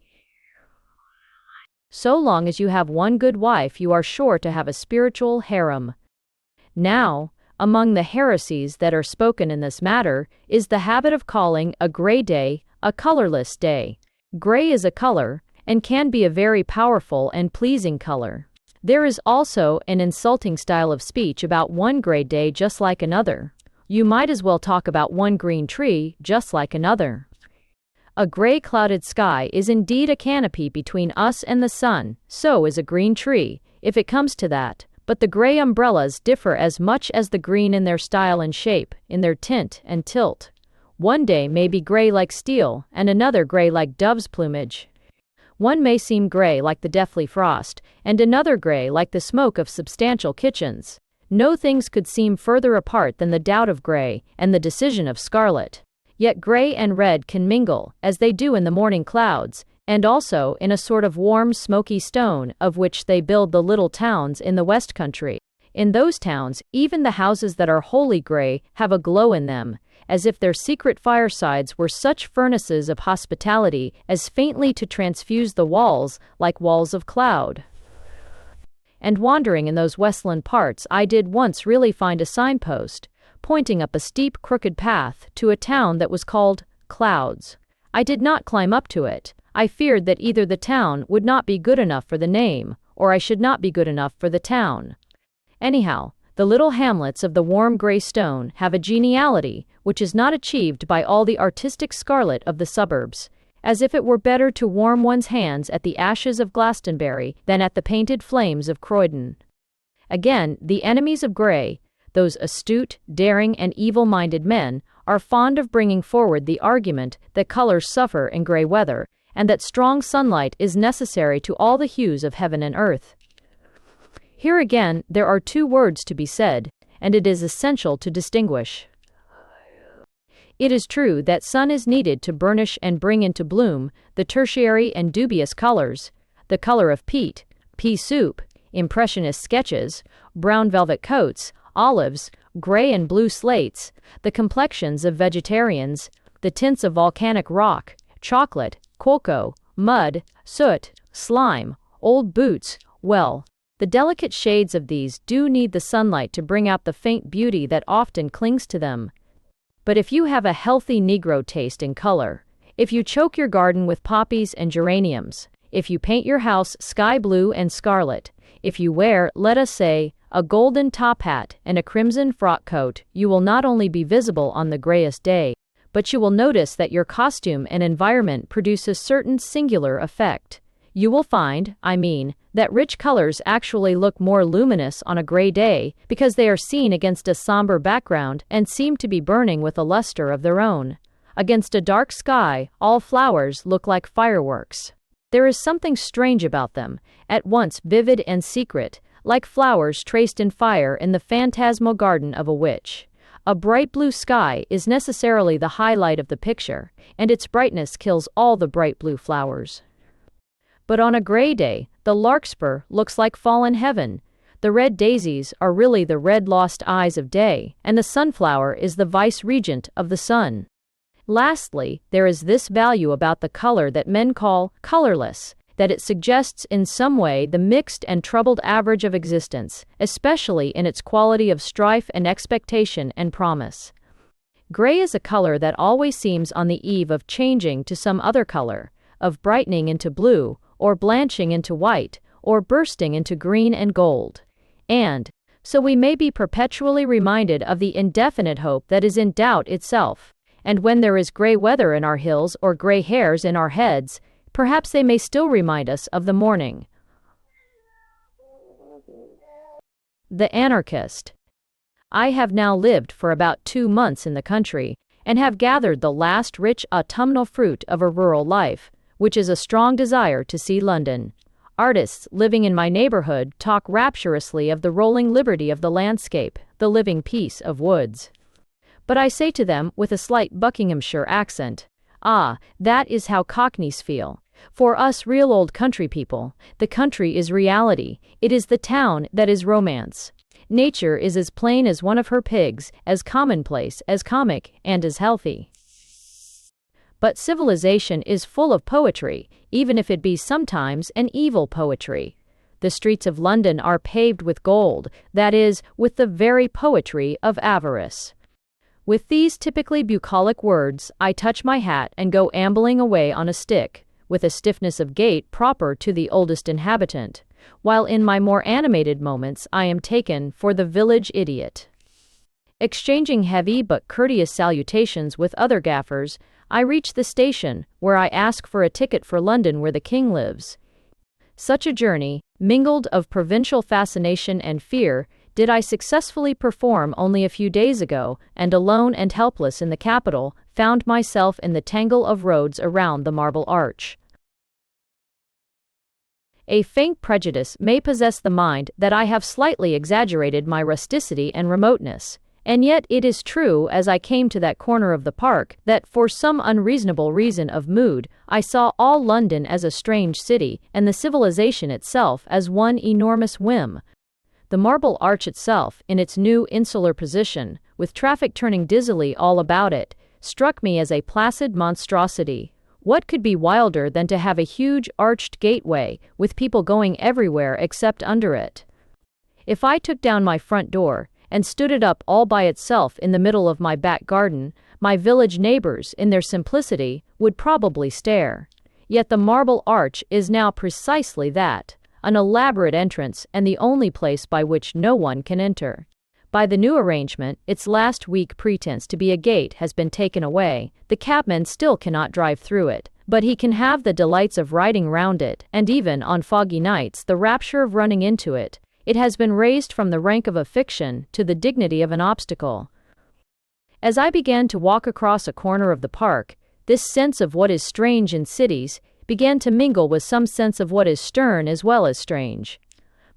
So long as you have one good wife, you are sure to have a spiritual harem. Now, among the heresies that are spoken in this matter, is the habit of calling a gray day a colorless day. Gray is a color, and can be a very powerful and pleasing color. There is also an insulting style of speech about one gray day just like another. You might as well talk about one green tree just like another. A gray clouded sky is indeed a canopy between us and the sun, so is a green tree, if it comes to that, but the gray umbrellas differ as much as the green in their style and shape, in their tint and tilt. One day may be gray like steel, and another gray like dove's plumage. One may seem gray like the deathly frost, and another gray like the smoke of substantial kitchens. No things could seem further apart than the doubt of gray and the decision of scarlet. Yet gray and red can mingle, as they do in the morning clouds, and also in a sort of warm smoky stone of which they build the little towns in the West Country. In those towns, even the houses that are wholly gray have a glow in them, as if their secret firesides were such furnaces of hospitality as faintly to transfuse the walls like walls of cloud. And wandering in those westland parts, I did once really find a signpost, pointing up a steep, crooked path to a town that was called Clouds. I did not climb up to it. I feared that either the town would not be good enough for the name, or I should not be good enough for the town. Anyhow, the little hamlets of the warm gray stone have a geniality which is not achieved by all the artistic scarlet of the suburbs, as if it were better to warm one's hands at the ashes of Glastonbury than at the painted flames of Croydon. Again, the enemies of gray, those astute, daring, and evil-minded men, are fond of bringing forward the argument that colors suffer in gray weather, and that strong sunlight is necessary to all the hues of heaven and earth. Here again there are two words to be said, and it is essential to distinguish. It is true that sun is needed to burnish and bring into bloom the tertiary and dubious colors, the color of peat, pea soup, impressionist sketches, brown velvet coats, olives, gray and blue slates, the complexions of vegetarians, the tints of volcanic rock, chocolate, cocoa, mud, soot, slime, old boots. Well, the delicate shades of these do need the sunlight to bring out the faint beauty that often clings to them. But if you have a healthy Negro taste in color, if you choke your garden with poppies and geraniums, if you paint your house sky blue and scarlet, if you wear, let us say, a golden top hat and a crimson frock coat, you will not only be visible on the grayest day, but you will notice that your costume and environment produce a certain singular effect. You will find, that rich colors actually look more luminous on a gray day because they are seen against a somber background and seem to be burning with a luster of their own. Against a dark sky, all flowers look like fireworks. There is something strange about them, at once vivid and secret, like flowers traced in fire in the phantasmal garden of a witch. A bright blue sky is necessarily the highlight of the picture, and its brightness kills all the bright blue flowers. But on a gray day, the larkspur looks like fallen heaven. The red daisies are really the red lost eyes of day, and the sunflower is the vice-regent of the sun. Lastly, there is this value about the color that men call colorless, that it suggests in some way the mixed and troubled average of existence, especially in its quality of strife and expectation and promise. Gray is a color that always seems on the eve of changing to some other color, of brightening into blue, or blanching into white, or bursting into green and gold. And so we may be perpetually reminded of the indefinite hope that is in doubt itself. And when there is gray weather in our hills or gray hairs in our heads, perhaps they may still remind us of the morning. The Anarchist. I have now lived for about 2 months in the country, and have gathered the last rich autumnal fruit of a rural life, which is a strong desire to see London. Artists living in my neighborhood talk rapturously of the rolling liberty of the landscape, the living peace of woods. But I say to them with a slight Buckinghamshire accent, "Ah, that is how Cockneys feel. For us real old country people, the country is reality, it is the town that is romance. Nature is as plain as one of her pigs, as commonplace, as comic, and as healthy. But civilization is full of poetry, even if it be sometimes an evil poetry. The streets of London are paved with gold, that is, with the very poetry of avarice." With these typically bucolic words, I touch my hat and go ambling away on a stick, with a stiffness of gait proper to the oldest inhabitant, while in my more animated moments I am taken for the village idiot. Exchanging heavy but courteous salutations with other gaffers, I reach the station, where I ask for a ticket for London where the king lives. Such a journey, mingled of provincial fascination and fear, did I successfully perform only a few days ago, and alone and helpless in the capital, found myself in the tangle of roads around the Marble Arch. A faint prejudice may possess the mind that I have slightly exaggerated my rusticity and remoteness, and yet it is true as I came to that corner of the park that for some unreasonable reason of mood I saw all London as a strange city and the civilization itself as one enormous whim. The Marble Arch itself, in its new insular position, with traffic turning dizzily all about it, struck me as a placid monstrosity. What could be wilder than to have a huge arched gateway, with people going everywhere except under it? If I took down my front door, and stood it up all by itself in the middle of my back garden, my village neighbors, in their simplicity, would probably stare. Yet the Marble Arch is now precisely that, an elaborate entrance and the only place by which no one can enter. By the new arrangement, its last weak pretense to be a gate has been taken away. The cabman still cannot drive through it, but he can have the delights of riding round it, and even, on foggy nights, the rapture of running into it. It has been raised from the rank of a fiction to the dignity of an obstacle. As I began to walk across a corner of the park, this sense of what is strange in cities began to mingle with some sense of what is stern as well as strange.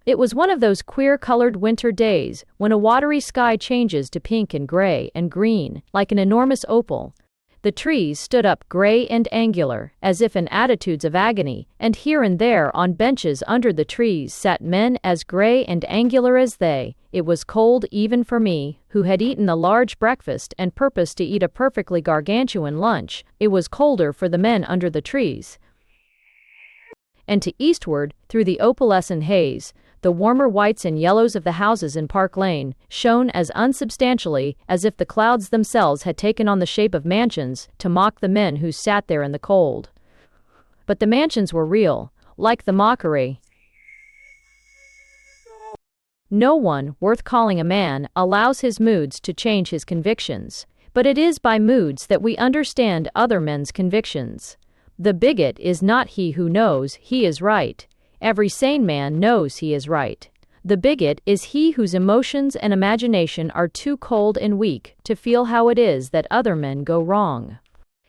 It was one of those queer-colored winter days when a watery sky changes to pink and gray and green, like an enormous opal. The trees stood up gray and angular, as if in attitudes of agony, and here and there on benches under the trees sat men as gray and angular as they. It was cold even for me, who had eaten a large breakfast and purposed to eat a perfectly gargantuan lunch. It was colder for the men under the trees. And to eastward, through the opalescent haze, the warmer whites and yellows of the houses in Park Lane shone as unsubstantially as if the clouds themselves had taken on the shape of mansions to mock the men who sat there in the cold. But the mansions were real, like the mockery. No one, worth calling a man, allows his moods to change his convictions. But it is by moods that we understand other men's convictions. The bigot is not he who knows he is right. Every sane man knows he is right. The bigot is he whose emotions and imagination are too cold and weak to feel how it is that other men go wrong.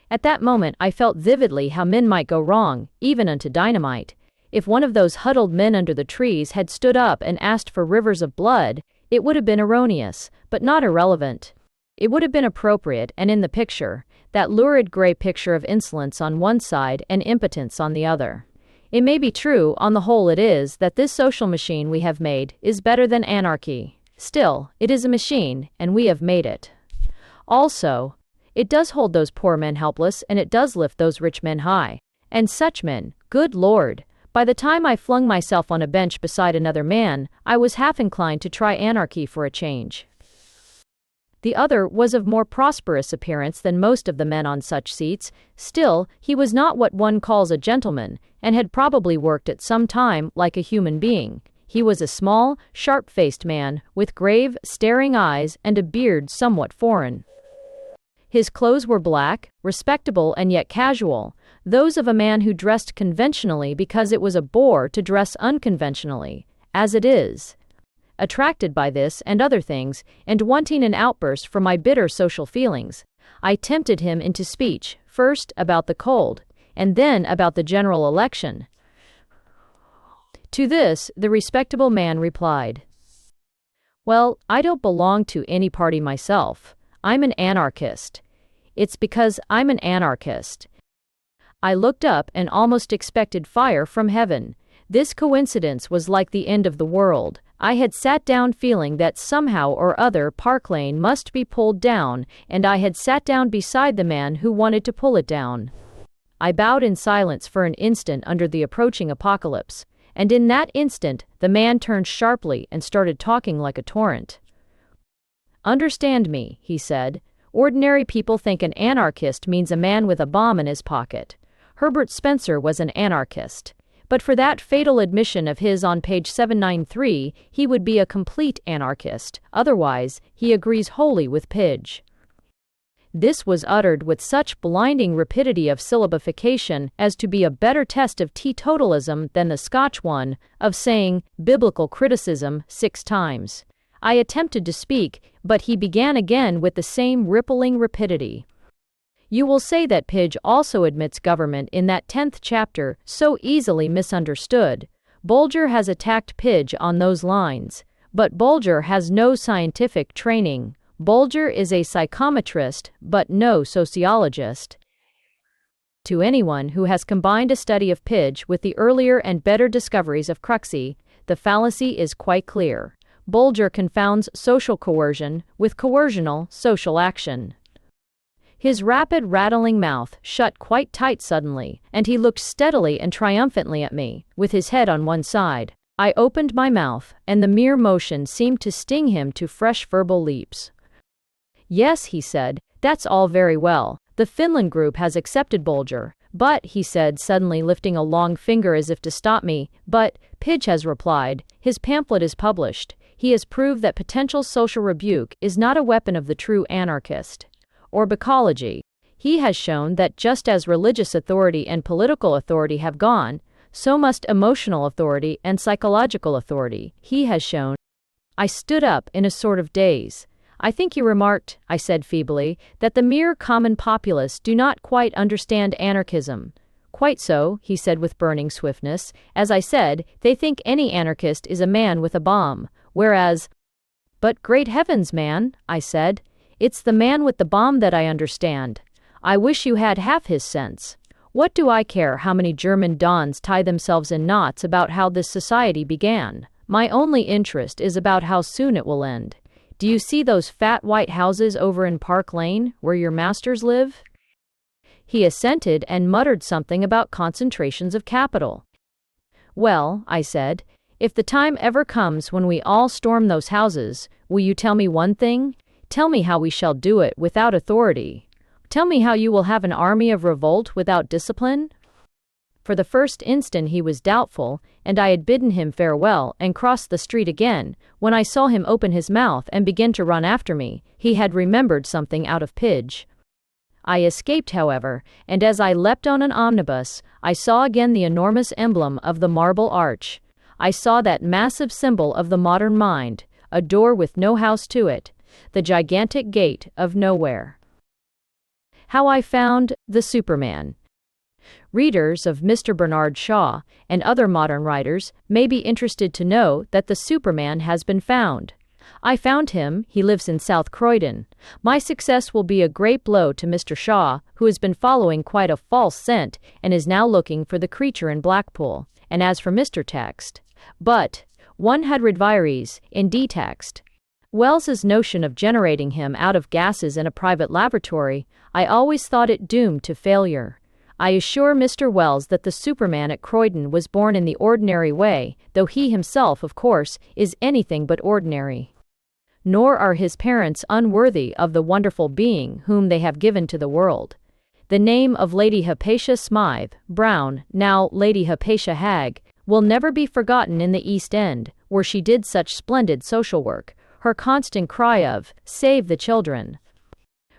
At that moment I felt vividly how men might go wrong, even unto dynamite. If one of those huddled men under the trees had stood up and asked for rivers of blood, it would have been erroneous, but not irrelevant. It would have been appropriate, and in the picture, that lurid gray picture of insolence on one side and impotence on the other. It may be true, on the whole it is, that this social machine we have made is better than anarchy. Still, it is a machine, and we have made it. Also, it does hold those poor men helpless, and it does lift those rich men high. And such men, good Lord! By the time I flung myself on a bench beside another man, I was half inclined to try anarchy for a change. The other was of more prosperous appearance than most of the men on such seats. Still, he was not what one calls a gentleman, and had probably worked at some time like a human being. He was a small, sharp-faced man, with grave, staring eyes and a beard somewhat foreign. His clothes were black, respectable and yet casual, those of a man who dressed conventionally because it was a bore to dress unconventionally, as it is. Attracted by this and other things, and wanting an outburst from my bitter social feelings, I tempted him into speech, first about the cold, and then about the general election. To this, the respectable man replied, "Well, I don't belong to any party myself. I'm an anarchist. It's because I'm an anarchist." I looked up and almost expected fire from heaven. This coincidence was like the end of the world. I had sat down feeling that somehow or other Park Lane must be pulled down, and I had sat down beside the man who wanted to pull it down. I bowed in silence for an instant under the approaching apocalypse, and in that instant the man turned sharply and started talking like a torrent. "Understand me," he said. "Ordinary people think an anarchist means a man with a bomb in his pocket. Herbert Spencer was an anarchist. But for that fatal admission of his on page 793, he would be a complete anarchist. Otherwise, he agrees wholly with Pidge." This was uttered with such blinding rapidity of syllabification as to be a better test of teetotalism than the Scotch one of saying biblical criticism 6 times. I attempted to speak, but he began again with the same rippling rapidity. "You will say that Pidge also admits government in that 10th chapter, so easily misunderstood. Bolger has attacked Pidge on those lines. But Bolger has no scientific training. Bolger is a psychometrist, but no sociologist." To anyone who has combined a study of Pidge with the earlier and better discoveries of Cruxy, the fallacy is quite clear. Bolger confounds social coercion with coercional social action. His rapid, rattling mouth shut quite tight suddenly, and he looked steadily and triumphantly at me, with his head on one side. I opened my mouth, and the mere motion seemed to sting him to fresh verbal leaps. "Yes," he said, "that's all very well. The Finland group has accepted Bolger. But," he said, suddenly lifting a long finger as if to stop me, "but, Pidge has replied, his pamphlet is published. He has proved that potential social rebuke is not a weapon of the true anarchist. Or bacology. He has shown that just as religious authority and political authority have gone, so must emotional authority and psychological authority. He has shown." I stood up in a sort of daze. "I think you remarked," I said feebly, "that the mere common populace do not quite understand anarchism." "Quite so," he said with burning swiftness. "As I said, they think any anarchist is a man with a bomb, whereas—" "But great heavens, man," I said, "it's the man with the bomb that I understand. I wish you had half his sense. What do I care how many German dons tie themselves in knots about how this society began? My only interest is about how soon it will end. Do you see those fat white houses over in Park Lane, where your masters live?" He assented and muttered something about concentrations of capital. "Well," I said, "if the time ever comes when we all storm those houses, will you tell me one thing? Tell me how we shall do it without authority. Tell me how you will have an army of revolt without discipline?" For the first instant he was doubtful, and I had bidden him farewell and crossed the street again, when I saw him open his mouth and begin to run after me. He had remembered something out of Pidge. I escaped, however, and as I leapt on an omnibus, I saw again the enormous emblem of the Marble Arch. I saw that massive symbol of the modern mind, a door with no house to it, the gigantic gate of nowhere. How I found the Superman. Readers of Mr. Bernard Shaw and other modern writers may be interested to know that the Superman has been found. I found him. He lives in South Croydon. My success will be a great blow to Mr. Shaw, who has been following quite a false scent and is now looking for the creature in Blackpool. And as for Mr. Text, but one had read Vires in D-Text. Wells's notion of generating him out of gases in a private laboratory, I always thought it doomed to failure. I assure Mr. Wells that the Superman at Croydon was born in the ordinary way, though he himself, of course, is anything but ordinary. Nor are his parents unworthy of the wonderful being whom they have given to the world. The name of Lady Hypatia Smythe Brown, now Lady Hypatia Hagg, will never be forgotten in the East End, where she did such splendid social work. Her constant cry of, "Save the children,"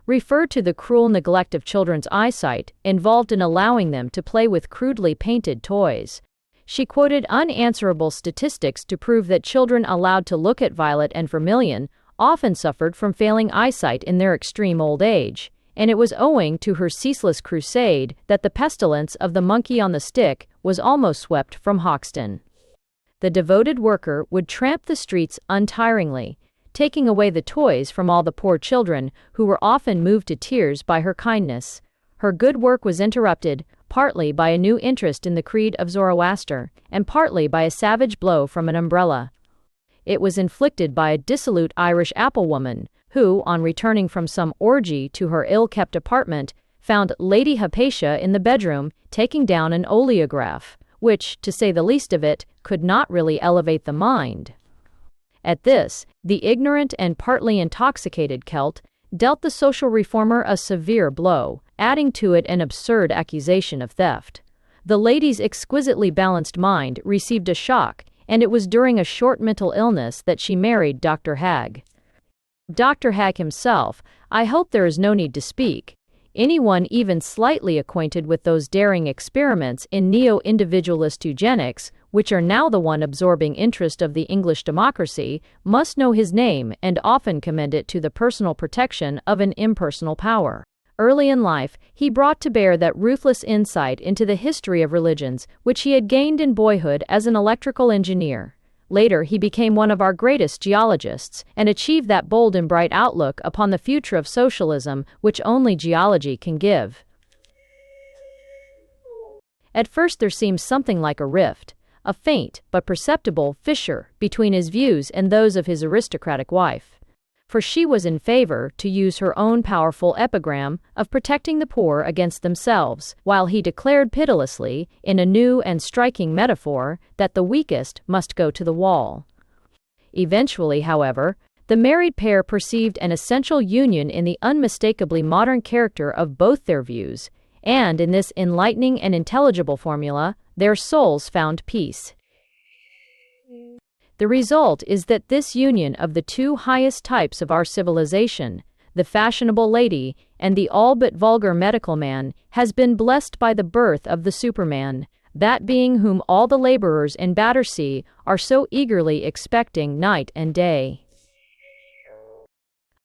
referred to the cruel neglect of children's eyesight involved in allowing them to play with crudely painted toys. She quoted unanswerable statistics to prove that children allowed to look at violet and vermilion often suffered from failing eyesight in their extreme old age, and it was owing to her ceaseless crusade that the pestilence of the monkey on the stick was almost swept from Hoxton. The devoted worker would tramp the streets untiringly, taking away the toys from all the poor children who were often moved to tears by her kindness. Her good work was interrupted, partly by a new interest in the creed of Zoroaster, and partly by a savage blow from an umbrella. It was inflicted by a dissolute Irish applewoman, who, on returning from some orgy to her ill-kept apartment, found Lady Hypatia in the bedroom taking down an oleograph, which, to say the least of it, could not really elevate the mind. At this, the ignorant and partly intoxicated Celt dealt the social reformer a severe blow, adding to it an absurd accusation of theft. The lady's exquisitely balanced mind received a shock, and it was during a short mental illness that she married Dr. Hagg. Dr. Hagg himself, I hope there is no need to speak. Anyone even slightly acquainted with those daring experiments in neo-individualist eugenics, which are now the one absorbing interest of the English democracy, must know his name and often commend it to the personal protection of an impersonal power. Early in life, he brought to bear that ruthless insight into the history of religions which he had gained in boyhood as an electrical engineer. Later, he became one of our greatest geologists and achieved that bold and bright outlook upon the future of socialism which only geology can give. At first there seems something like a rift, a faint but perceptible fissure between his views and those of his aristocratic wife. For she was in favor, to use her own powerful epigram, of protecting the poor against themselves, while he declared pitilessly, in a new and striking metaphor, that the weakest must go to the wall. Eventually, however, the married pair perceived an essential union in the unmistakably modern character of both their views, and in this enlightening and intelligible formula, their souls found peace. The result is that this union of the two highest types of our civilization, the fashionable lady and the all but vulgar medical man, has been blessed by the birth of the Superman, that being whom all the laborers in Battersea are so eagerly expecting night and day.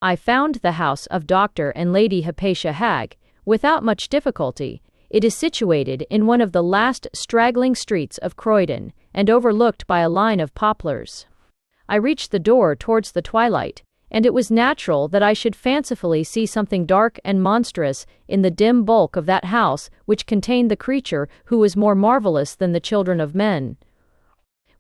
I found the house of Dr. and Lady Hypatia Hagg without much difficulty. It is situated in one of the last straggling streets of Croydon, and overlooked by a line of poplars. I reached the door towards the twilight, and it was natural that I should fancifully see something dark and monstrous in the dim bulk of that house which contained the creature who was more marvelous than the children of men.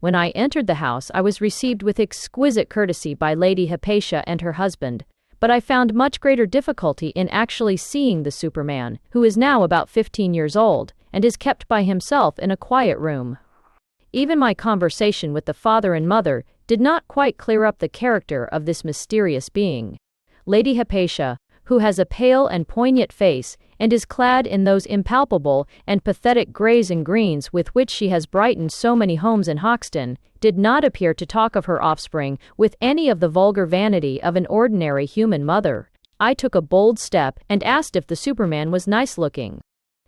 When I entered the house, I was received with exquisite courtesy by Lady Hypatia and her husband, but I found much greater difficulty in actually seeing the Superman, who is now about 15 years old, and is kept by himself in a quiet room. Even my conversation with the father and mother did not quite clear up the character of this mysterious being. Lady Hypatia, who has a pale and poignant face and is clad in those impalpable and pathetic greys and greens with which she has brightened so many homes in Hoxton, did not appear to talk of her offspring with any of the vulgar vanity of an ordinary human mother. I took a bold step and asked if the Superman was nice-looking.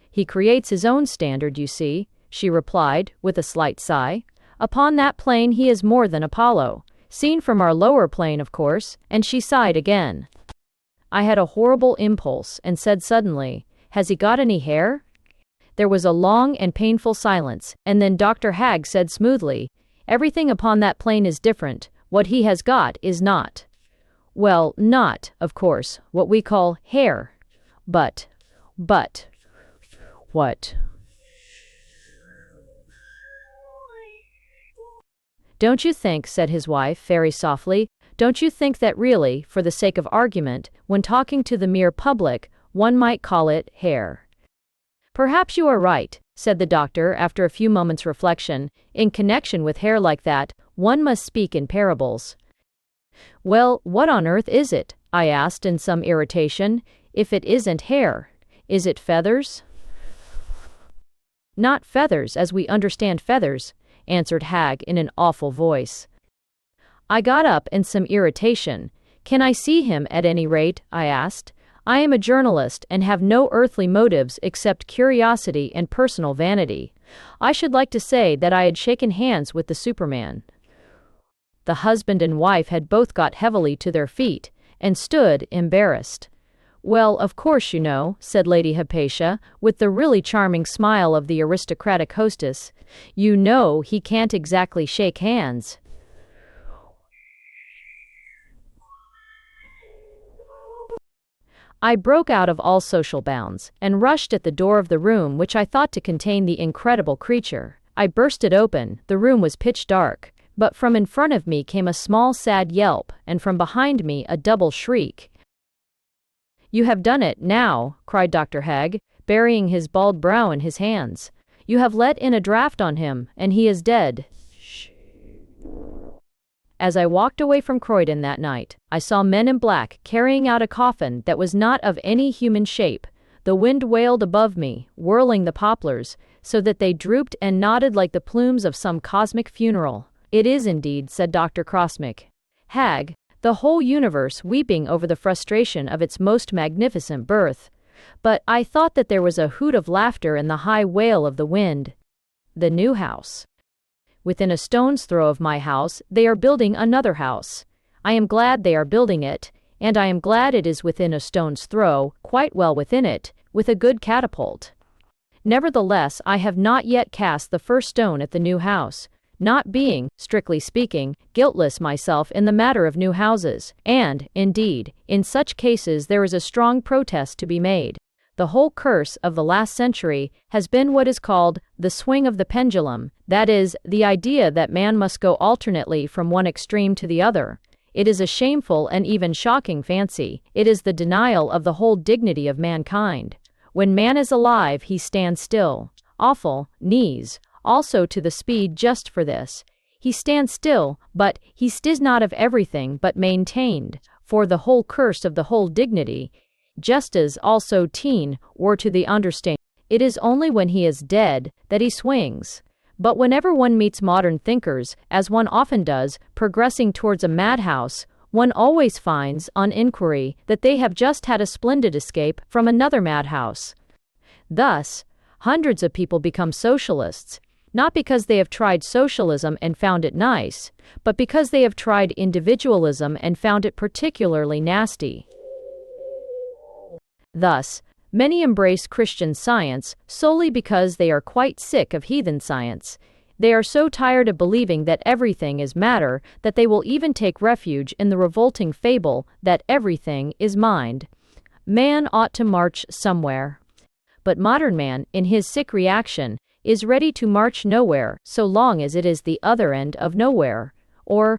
"He creates his own standard, you see," she replied, with a slight sigh. "Upon that plane he is more than Apollo. Seen from our lower plane, of course," and she sighed again. I had a horrible impulse and said suddenly, "Has he got any hair?" There was a long and painful silence, and then Dr. Hagg said smoothly, "Everything upon that plane is different. What he has got is not. Well, not, of course, what we call hair. But, what? Don't you think," said his wife very softly, "don't you think that really, for the sake of argument, when talking to the mere public, one might call it hair?" "Perhaps you are right," said the doctor after a few moments' reflection. "In connection with hair like that, one must speak in parables." "Well, what on earth is it?" I asked in some irritation. "If it isn't hair, is it feathers?" "Not feathers as we understand feathers," answered Hagg in an awful voice. I got up in some irritation. "Can I see him at any rate?" I asked. "I am a journalist and have no earthly motives except curiosity and personal vanity. I should like to say that I had shaken hands with the Superman." The husband and wife had both got heavily to their feet and stood embarrassed. "Well, of course, you know," said Lady Hypatia, with the really charming smile of the aristocratic hostess, "you know he can't exactly shake hands." I broke out of all social bounds, and rushed at the door of the room which I thought to contain the incredible creature. I burst it open. The room was pitch dark, but from in front of me came a small sad yelp, and from behind me a double shriek. "You have done it, now," cried Dr. Hagg, burying his bald brow in his hands. "You have let in a draught on him, and he is dead." As I walked away from Croydon that night, I saw men in black carrying out a coffin that was not of any human shape. The wind wailed above me, whirling the poplars, so that they drooped and nodded like the plumes of some cosmic funeral. "It is indeed," said Dr. Crossmick. "Hagg, the whole universe weeping over the frustration of its most magnificent birth." But I thought that there was a hoot of laughter in the high wail of the wind. The new house. Within a stone's throw of my house, they are building another house. I am glad they are building it, and I am glad it is within a stone's throw, quite well within it, with a good catapult. Nevertheless, I have not yet cast the first stone at the new house, not being, strictly speaking, guiltless myself in the matter of new houses, and, indeed, in such cases there is a strong protest to be made. The whole curse of the last century has been what is called the swing of the pendulum, that is, the idea that man must go alternately from one extreme to the other. It is a shameful and even shocking fancy. It is the denial of the whole dignity of mankind. When man is alive, he stands still. Awful, knees, also to the speed just for this. He stands still, but he stis not of everything but maintained, for the whole curse of the whole dignity, just as also teen, or to the understand. It is only when he is dead that he swings. But whenever one meets modern thinkers, as one often does, progressing towards a madhouse, one always finds, on inquiry, that they have just had a splendid escape from another madhouse. Thus, hundreds of people become socialists, not because they have tried socialism and found it nice, but because they have tried individualism and found it particularly nasty. Thus, many embrace Christian Science solely because they are quite sick of heathen science. They are so tired of believing that everything is matter that they will even take refuge in the revolting fable that everything is mind. Man ought to march somewhere. But modern man, in his sick reaction, is ready to march nowhere so long as it is the other end of nowhere. Or,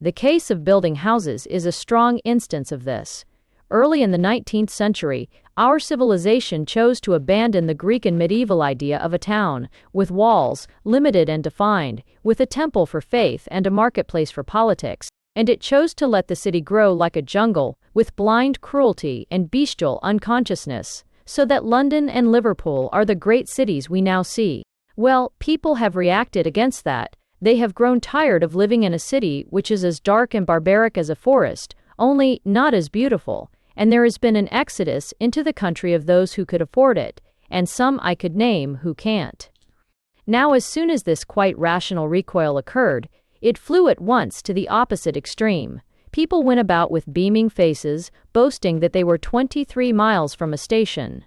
the case of building houses is a strong instance of this. Early in the 19th century, our civilization chose to abandon the Greek and medieval idea of a town, with walls, limited and defined, with a temple for faith and a marketplace for politics, and it chose to let the city grow like a jungle, with blind cruelty and bestial unconsciousness. so that London and Liverpool are the great cities we now see. Well, people have reacted against that. They have grown tired of living in a city which is as dark and barbaric as a forest, only not as beautiful, and there has been an exodus into the country of those who could afford it, and some I could name who can't. Now, as soon as this quite rational recoil occurred, it flew at once to the opposite extreme. People went about with beaming faces, boasting that they were 23 miles from a station.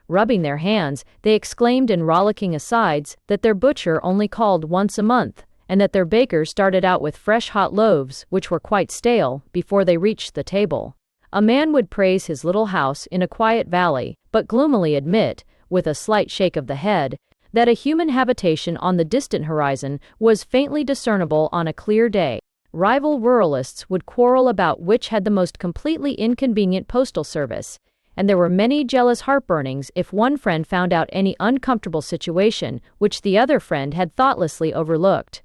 Rubbing their hands, they exclaimed in rollicking asides that their butcher only called once a month, and that their baker started out with fresh hot loaves, which were quite stale, before they reached the table. A man would praise his little house in a quiet valley, but gloomily admit, with a slight shake of the head, that a human habitation on the distant horizon was faintly discernible on a clear day. Rival ruralists would quarrel about which had the most completely inconvenient postal service, and there were many jealous heartburnings if one friend found out any uncomfortable situation which the other friend had thoughtlessly overlooked.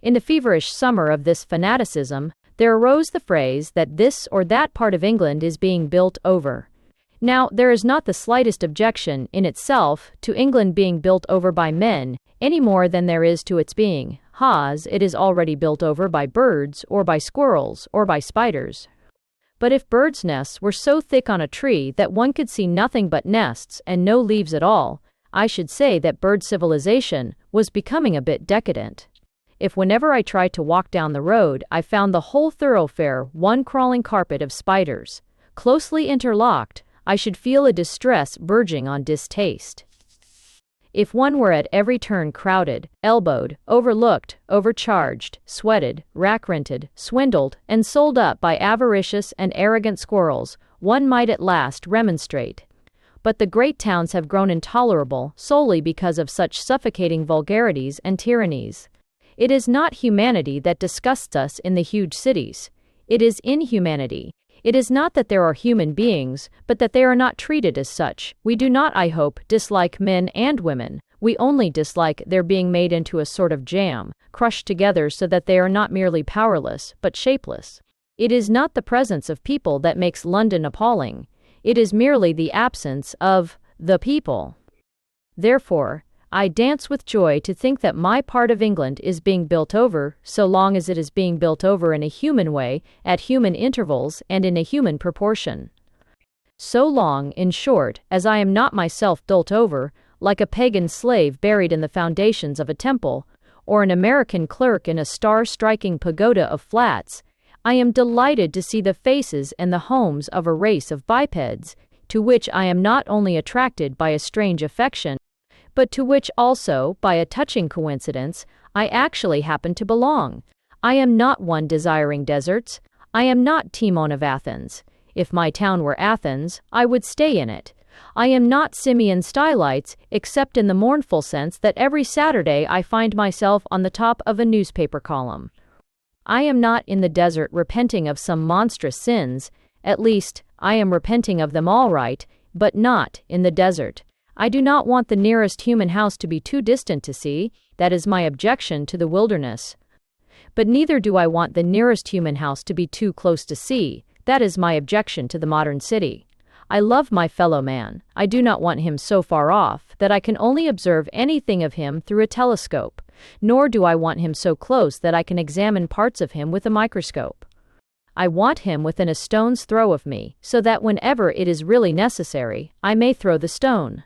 In the feverish summer of this fanaticism, there arose the phrase that this or that part of England is being built over. Now, there is not the slightest objection, in itself, to England being built over by men, any more than there is to its being, it is already built over by birds, or by squirrels, or by spiders. But if birds' nests were so thick on a tree that one could see nothing but nests and no leaves at all, I should say that bird civilization was becoming a bit decadent. If whenever I tried to walk down the road I found the whole thoroughfare one crawling carpet of spiders, closely interlocked, I should feel a distress verging on distaste. If one were at every turn crowded, elbowed, overlooked, overcharged, sweated, rack-rented, swindled, and sold up by avaricious and arrogant squirrels, one might at last remonstrate. But the great towns have grown intolerable solely because of such suffocating vulgarities and tyrannies. It is not humanity that disgusts us in the huge cities. It is inhumanity. It is not that there are human beings, but that they are not treated as such. We do not, I hope, dislike men and women. We only dislike their being made into a sort of jam, crushed together so that they are not merely powerless, but shapeless. It is not the presence of people that makes London appalling. It is merely the absence of the people. Therefore, I dance with joy to think that my part of England is being built over, so long as it is being built over in a human way, at human intervals, and in a human proportion. So long, in short, as I am not myself built over, like a pagan slave buried in the foundations of a temple, or an American clerk in a star-striking pagoda of flats, I am delighted to see the faces and the homes of a race of bipeds, to which I am not only attracted by a strange affection, but to which also, by a touching coincidence, I actually happen to belong. I am not one desiring deserts. I am not Timon of Athens. If my town were Athens, I would stay in it. I am not Simeon Stylites, except in the mournful sense that every Saturday I find myself on the top of a newspaper column. I am not in the desert repenting of some monstrous sins. At least, I am repenting of them all right, but not in the desert. I do not want the nearest human house to be too distant to see. That is my objection to the wilderness. But neither do I want the nearest human house to be too close to see. That is my objection to the modern city. I love my fellow man. I do not want him so far off that I can only observe anything of him through a telescope, nor do I want him so close that I can examine parts of him with a microscope. I want him within a stone's throw of me, so that whenever it is really necessary, I may throw the stone.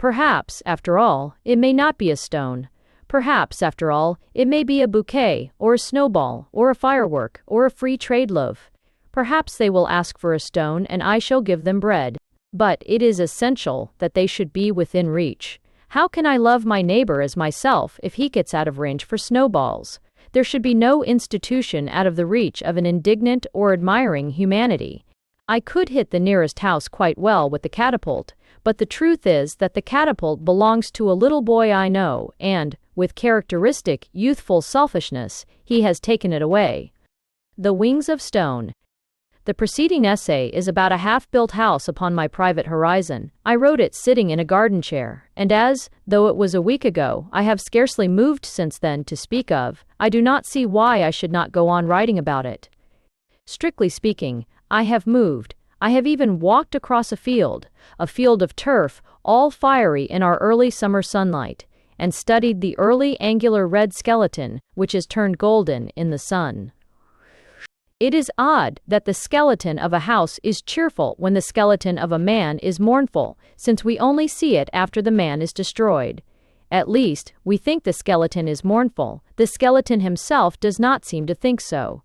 Perhaps, after all, it may not be a stone. Perhaps, after all, it may be a bouquet, or a snowball, or a firework, or a free trade loaf. Perhaps they will ask for a stone and I shall give them bread. But it is essential that they should be within reach. How can I love my neighbor as myself if he gets out of range for snowballs? There should be no institution out of the reach of an indignant or admiring humanity. I could hit the nearest house quite well with the catapult, but the truth is that the catapult belongs to a little boy I know, and, with characteristic youthful selfishness, he has taken it away. The Wings of Stone. The preceding essay is about a half-built house upon my private horizon. I wrote it sitting in a garden chair, and as, though it was a week ago, I have scarcely moved since then to speak of, I do not see why I should not go on writing about it. Strictly speaking, I have moved. I have even walked across a field of turf, all fiery in our early summer sunlight, and studied the early angular red skeleton, which is turned golden in the sun. It is odd that the skeleton of a house is cheerful when the skeleton of a man is mournful, since we only see it after the man is destroyed. At least, we think the skeleton is mournful. The skeleton himself does not seem to think so.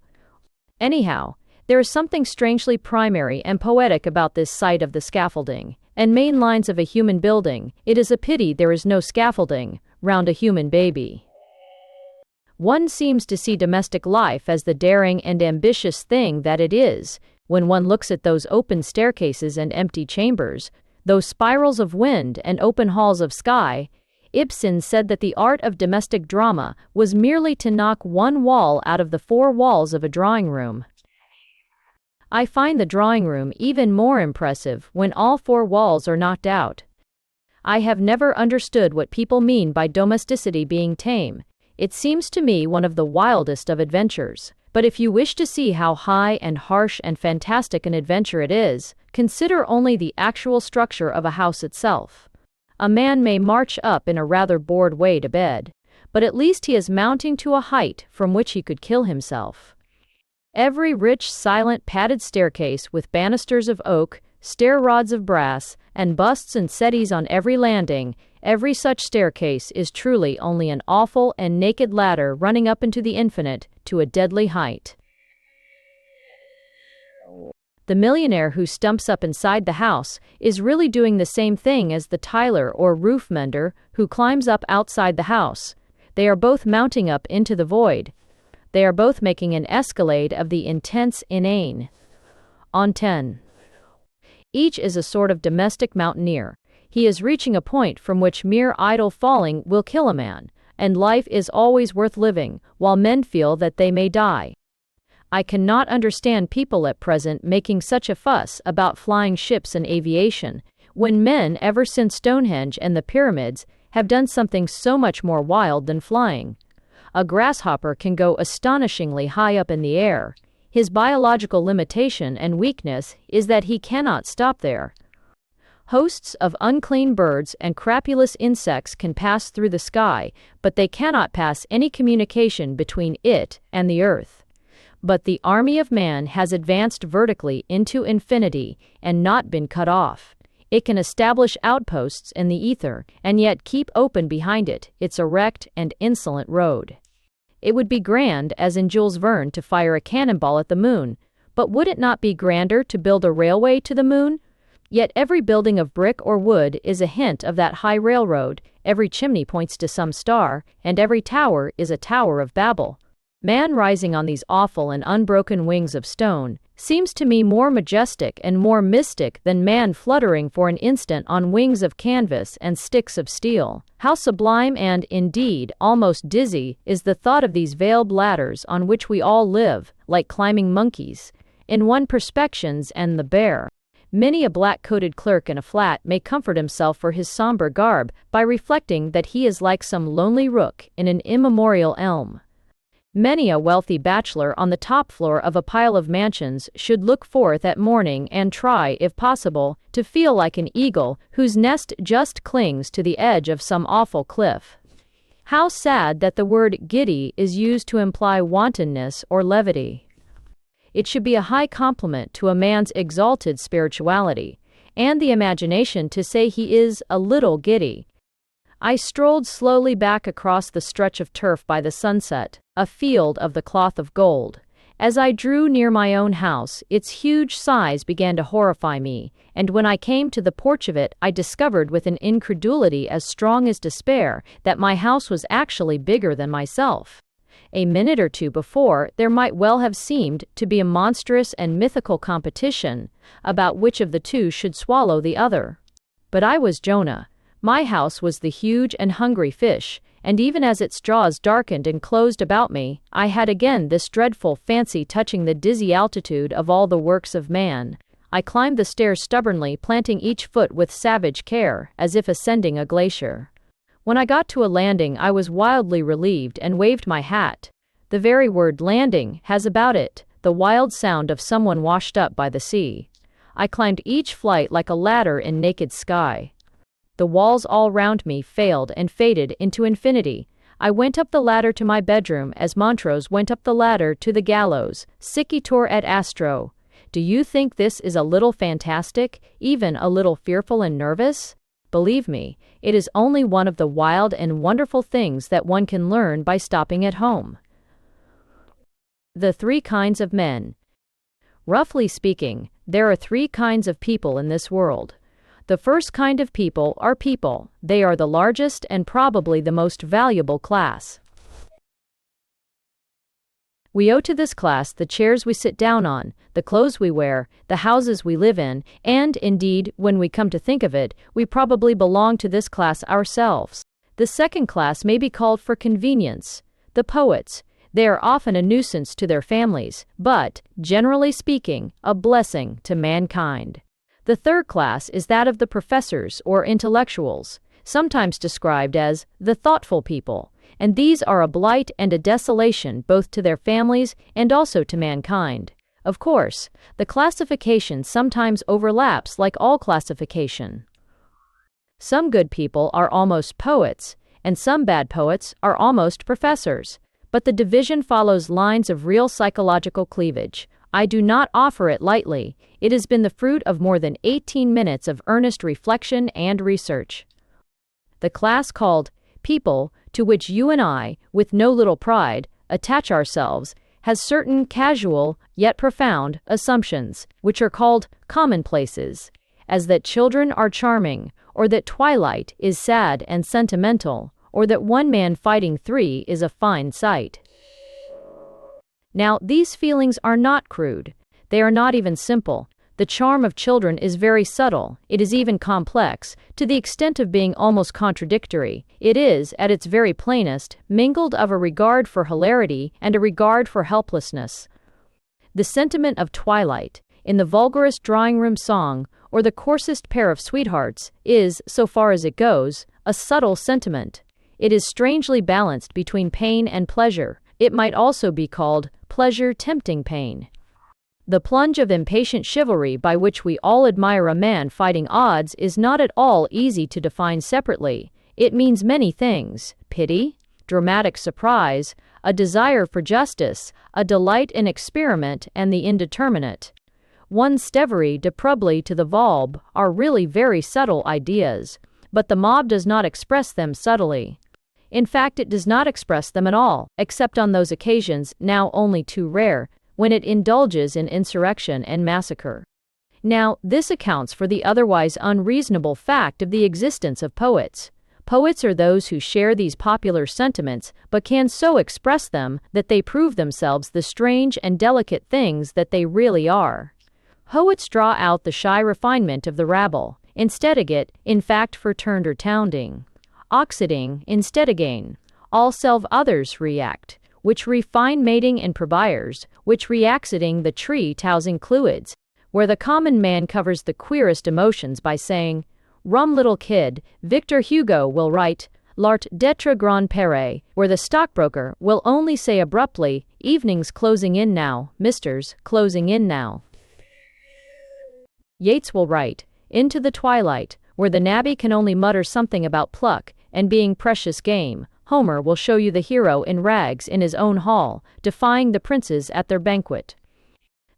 Anyhow, there is something strangely primary and poetic about this sight of the scaffolding and main lines of a human building. It is a pity there is no scaffolding round a human baby. One seems to see domestic life as the daring and ambitious thing that it is, when one looks at those open staircases and empty chambers, those spirals of wind and open halls of sky. Ibsen said that the art of domestic drama was merely to knock one wall out of the four walls of a drawing room. I find the drawing room even more impressive when all four walls are knocked out. I have never understood what people mean by domesticity being tame. It seems to me one of the wildest of adventures. But if you wish to see how high and harsh and fantastic an adventure it is, consider only the actual structure of a house itself. A man may march up in a rather bored way to bed, but at least he is mounting to a height from which he could kill himself. Every rich, silent, padded staircase with banisters of oak, stair rods of brass, and busts and settees on every landing, every such staircase is truly only an awful and naked ladder running up into the infinite to a deadly height. The millionaire who stumps up inside the house is really doing the same thing as the tiler or roof mender who climbs up outside the house. They are both mounting up into the void. They are both making an escalade of the intense inane. On 10. Each is a sort of domestic mountaineer. He is reaching a point from which mere idle falling will kill a man, and life is always worth living, while men feel that they may die. I cannot understand people at present making such a fuss about flying ships and aviation, when men ever since Stonehenge and the pyramids have done something so much more wild than flying. A grasshopper can go astonishingly high up in the air. His biological limitation and weakness is that he cannot stop there. Hosts of unclean birds and crapulous insects can pass through the sky, but they cannot pass any communication between it and the earth. But the army of man has advanced vertically into infinity and not been cut off. It can establish outposts in the ether and yet keep open behind it its erect and insolent road. It would be grand, as in Jules Verne, to fire a cannonball at the moon, but would it not be grander to build a railway to the moon? Yet every building of brick or wood is a hint of that high railroad, every chimney points to some star, and every tower is a Tower of Babel. Man rising on these awful and unbroken wings of stone seems to me more majestic and more mystic than man fluttering for an instant on wings of canvas and sticks of steel. How sublime and, indeed, almost dizzy is the thought of these veiled ladders on which we all live, like climbing monkeys, in one perspections and the bear. Many a black-coated clerk in a flat may comfort himself for his somber garb by reflecting that he is like some lonely rook in an immemorial elm. Many a wealthy bachelor on the top floor of a pile of mansions should look forth at morning and try, if possible, to feel like an eagle whose nest just clings to the edge of some awful cliff. How sad that the word giddy is used to imply wantonness or levity. It should be a high compliment to a man's exalted spirituality and the imagination to say he is a little giddy. I strolled slowly back across the stretch of turf by the sunset, a field of the cloth of gold. As I drew near my own house, its huge size began to horrify me, and when I came to the porch of it, I discovered with an incredulity as strong as despair that my house was actually bigger than myself. A minute or two before, there might well have seemed to be a monstrous and mythical competition about which of the two should swallow the other. But I was Jonah. My house was the huge and hungry fish, and even as its jaws darkened and closed about me, I had again this dreadful fancy touching the dizzy altitude of all the works of man. I climbed the stairs stubbornly, planting each foot with savage care, as if ascending a glacier. When I got to a landing, I was wildly relieved and waved my hat. The very word landing has about it the wild sound of someone washed up by the sea. I climbed each flight like a ladder in naked sky. The walls all round me failed and faded into infinity. I went up the ladder to my bedroom as Montrose went up the ladder to the gallows. Sicitur et astro. Do you think this is a little fantastic, even a little fearful and nervous? Believe me, it is only one of the wild and wonderful things that one can learn by stopping at home. The three kinds of men. Roughly speaking, there are three kinds of people in this world. The first kind of people are people. They are the largest and probably the most valuable class. We owe to this class the chairs we sit down on, the clothes we wear, the houses we live in, and, indeed, when we come to think of it, we probably belong to this class ourselves. The second class may be called for convenience, the poets. They are often a nuisance to their families, but, generally speaking, a blessing to mankind. The third class is that of the professors or intellectuals, sometimes described as the thoughtful people, and these are a blight and a desolation both to their families and also to mankind. Of course, the classification sometimes overlaps like all classification. Some good people are almost poets, and some bad poets are almost professors, but the division follows lines of real psychological cleavage. I do not offer it lightly. It has been the fruit of more than 18 minutes of earnest reflection and research. The class called people, to which you and I, with no little pride, attach ourselves, has certain casual, yet profound, assumptions, which are called commonplaces, as that children are charming, or that twilight is sad and sentimental, or that one man fighting three is a fine sight. Now, these feelings are not crude. They are not even simple. The charm of children is very subtle. It is even complex, to the extent of being almost contradictory. It is, at its very plainest, mingled of a regard for hilarity and a regard for helplessness. The sentiment of twilight, in the vulgarest drawing-room song, or the coarsest pair of sweethearts, is, so far as it goes, a subtle sentiment. It is strangely balanced between pain and pleasure. It might also be called pleasure tempting pain. The plunge of impatient chivalry by which we all admire a man fighting odds is not at all easy to define separately. It means many things: pity, dramatic surprise, a desire for justice, a delight in experiment and the indeterminate. One steverie de probably to the vulb are really very subtle ideas, but the mob does not express them subtly. In fact, it does not express them at all, except on those occasions, now only too rare, when it indulges in insurrection and massacre. Now, this accounts for the otherwise unreasonable fact of the existence of poets. Poets are those who share these popular sentiments, but can so express them that they prove themselves the strange and delicate things that they really are. Poets draw out the shy refinement of the rabble, instead in fact for turned or tounding. Oxiding, instead again, all self others react, which refine mating and probires, which reacciding the tree tousing cluids, where the common man covers the queerest emotions by saying, "Rum little kid." Victor Hugo will write, "L'art d'être grand père," where the stockbroker will only say abruptly, "Evening's closing in now, misters, closing in now." Yeats will write, "Into the twilight," where the navvy can only mutter something about pluck and being precious game. Homer will show you the hero in rags in his own hall, defying the princes at their banquet.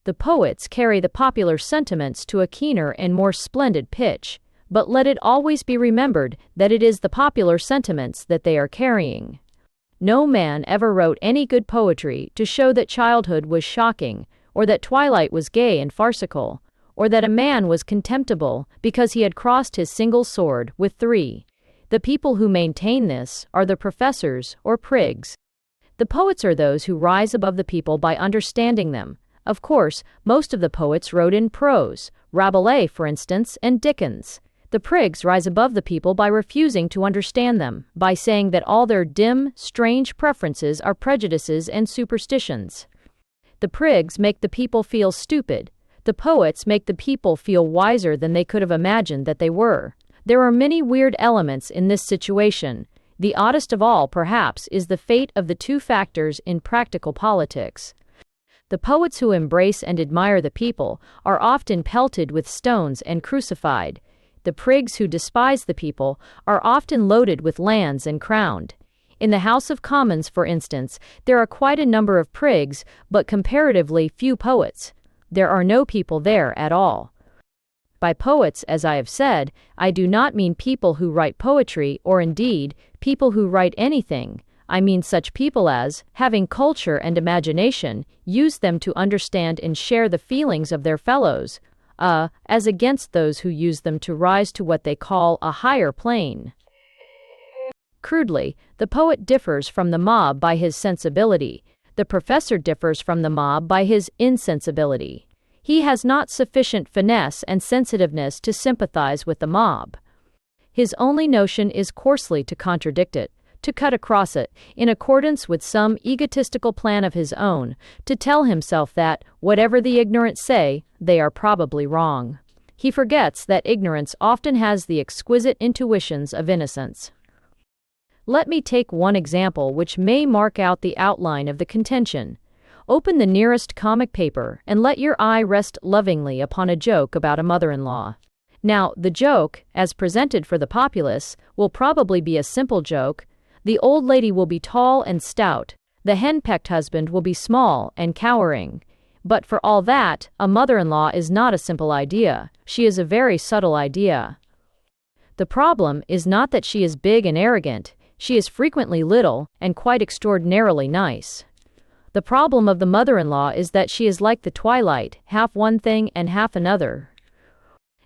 The poets carry the popular sentiments to a keener and more splendid pitch, but let it always be remembered that it is the popular sentiments that they are carrying. No man ever wrote any good poetry to show that childhood was shocking, or that twilight was gay and farcical, or that a man was contemptible because he had crossed his single sword with three. The people who maintain this are the professors or prigs. The poets are those who rise above the people by understanding them. Of course, most of the poets wrote in prose, Rabelais, for instance, and Dickens. The prigs rise above the people by refusing to understand them, by saying that all their dim, strange preferences are prejudices and superstitions. The prigs make the people feel stupid. The poets make the people feel wiser than they could have imagined that they were. There are many weird elements in this situation. The oddest of all, perhaps, is the fate of the two factors in practical politics. The poets who embrace and admire the people are often pelted with stones and crucified. The prigs who despise the people are often loaded with lands and crowned. In the House of Commons, for instance, there are quite a number of prigs, but comparatively few poets. There are no people there at all. By poets, as I have said, I do not mean people who write poetry, or indeed, people who write anything. I mean such people as, having culture and imagination, use them to understand and share the feelings of their fellows, as against those who use them to rise to what they call a higher plane. Crudely, the poet differs from the mob by his sensibility. The professor differs from the mob by his insensibility. He has not sufficient finesse and sensitiveness to sympathize with the mob. His only notion is coarsely to contradict it, to cut across it, in accordance with some egotistical plan of his own, to tell himself that, whatever the ignorant say, they are probably wrong. He forgets that ignorance often has the exquisite intuitions of innocence. Let me take one example which may mark out the outline of the contention. Open the nearest comic paper and let your eye rest lovingly upon a joke about a mother-in-law. Now, the joke, as presented for the populace, will probably be a simple joke. The old lady will be tall and stout. The henpecked husband will be small and cowering. But for all that, a mother-in-law is not a simple idea. She is a very subtle idea. The problem is not that she is big and arrogant. She is frequently little and quite extraordinarily nice. The problem of the mother-in-law is that she is like the twilight, half one thing and half another.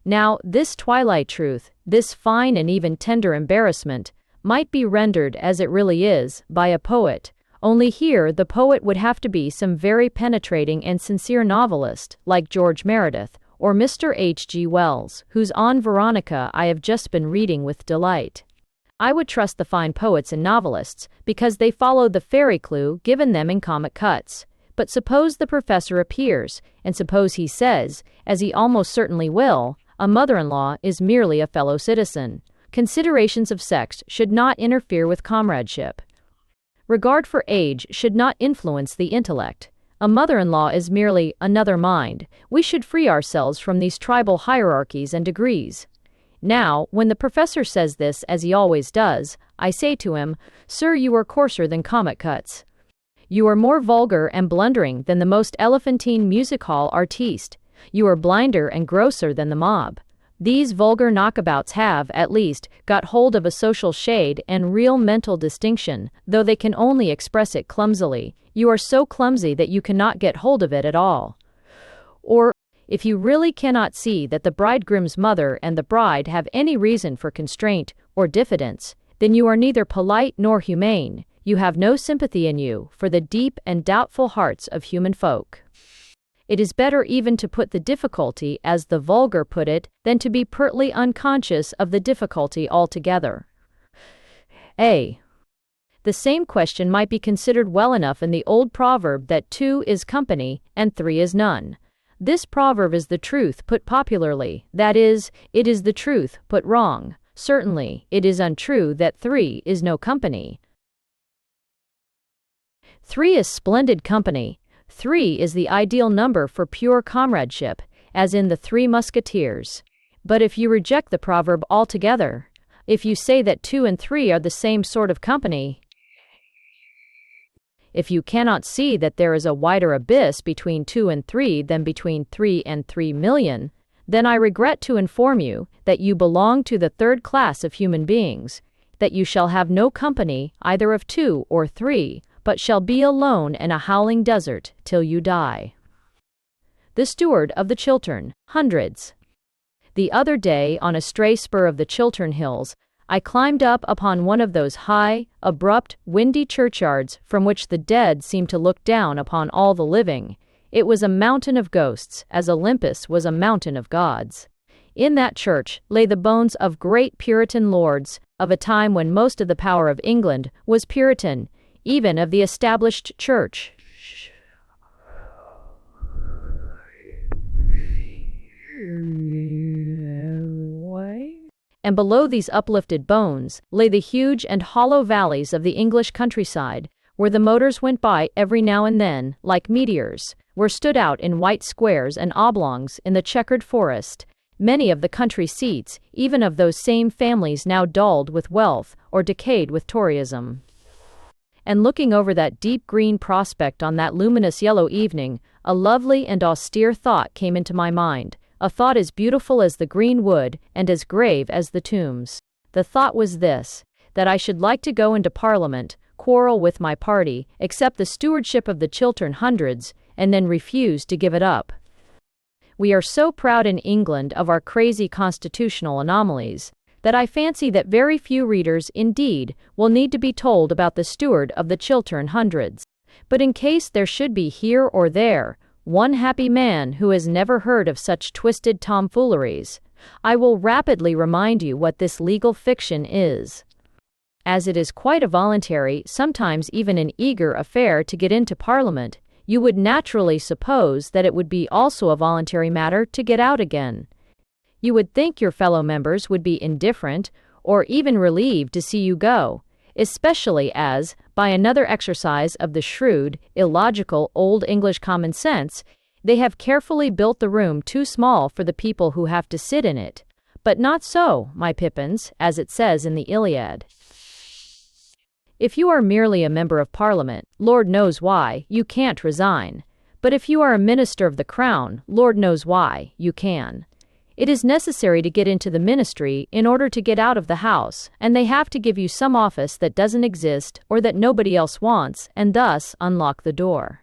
Now, this twilight truth, this fine and even tender embarrassment, might be rendered as it really is, by a poet, only here the poet would have to be some very penetrating and sincere novelist, like George Meredith, or Mr. H. G. Wells, whose On Veronica I have just been reading with delight. I would trust the fine poets and novelists, because they follow the fairy clue given them in comic cuts. But suppose the professor appears, and suppose he says, as he almost certainly will, a mother-in-law is merely a fellow citizen. Considerations of sex should not interfere with comradeship. Regard for age should not influence the intellect. A mother-in-law is merely another mind. We should free ourselves from these tribal hierarchies and degrees. Now, when the professor says this, as he always does, I say to him, "Sir, you are coarser than comic cuts. You are more vulgar and blundering than the most elephantine music-hall artiste. You are blinder and grosser than the mob. These vulgar knockabouts have, at least, got hold of a social shade and real mental distinction, though they can only express it clumsily. You are so clumsy that you cannot get hold of it at all." Or, if you really cannot see that the bridegroom's mother and the bride have any reason for constraint or diffidence, then you are neither polite nor humane. You have no sympathy in you for the deep and doubtful hearts of human folk. It is better even to put the difficulty, as the vulgar put it, than to be pertly unconscious of the difficulty altogether. A. The same question might be considered well enough in the old proverb that 2 is company and 3 is none. This proverb is the truth put popularly, that is, it is the truth put wrong. Certainly, it is untrue that 3 is no company. 3 is splendid company. 3 is the ideal number for pure comradeship, as in the Three Musketeers. But if you reject the proverb altogether, if you say that 2 and 3 are the same sort of company, if you cannot see that there is a wider abyss between 2 and 3 than between 3 and 3,000,000, then I regret to inform you that you belong to the third class of human beings, that you shall have no company either of 2 or 3, but shall be alone in a howling desert till you die. The Steward of the Chiltern, Hundreds. The other day, on a stray spur of the Chiltern Hills, I climbed up upon one of those high, abrupt, windy churchyards from which the dead seem to look down upon all the living. It was a mountain of ghosts, as Olympus was a mountain of gods. In that church lay the bones of great Puritan lords, of a time when most of the power of England was Puritan, even of the established church. And below these uplifted bones lay the huge and hollow valleys of the English countryside, where the motors went by every now and then, like meteors, were stood out in white squares and oblongs in the checkered forest, many of the country seats, even of those same families now dulled with wealth or decayed with Toryism. And looking over that deep green prospect on that luminous yellow evening, a lovely and austere thought came into my mind, a thought as beautiful as the green wood and as grave as the tombs. The thought was this, that I should like to go into Parliament, quarrel with my party, accept the stewardship of the Chiltern Hundreds, and then refuse to give it up. We are so proud in England of our crazy constitutional anomalies, that I fancy that very few readers, indeed, will need to be told about the steward of the Chiltern Hundreds. But in case there should be here or there one happy man who has never heard of such twisted tomfooleries, I will rapidly remind you what this legal fiction is. As it is quite a voluntary, sometimes even an eager affair to get into Parliament, you would naturally suppose that it would be also a voluntary matter to get out again. You would think your fellow members would be indifferent, or even relieved to see you go, especially as, by another exercise of the shrewd, illogical Old English common sense, they have carefully built the room too small for the people who have to sit in it. But not so, my pippins, as it says in the Iliad. If you are merely a member of Parliament, Lord knows why, you can't resign. But if you are a minister of the Crown, Lord knows why, you can. It is necessary to get into the ministry in order to get out of the House, and they have to give you some office that doesn't exist or that nobody else wants, and thus unlock the door.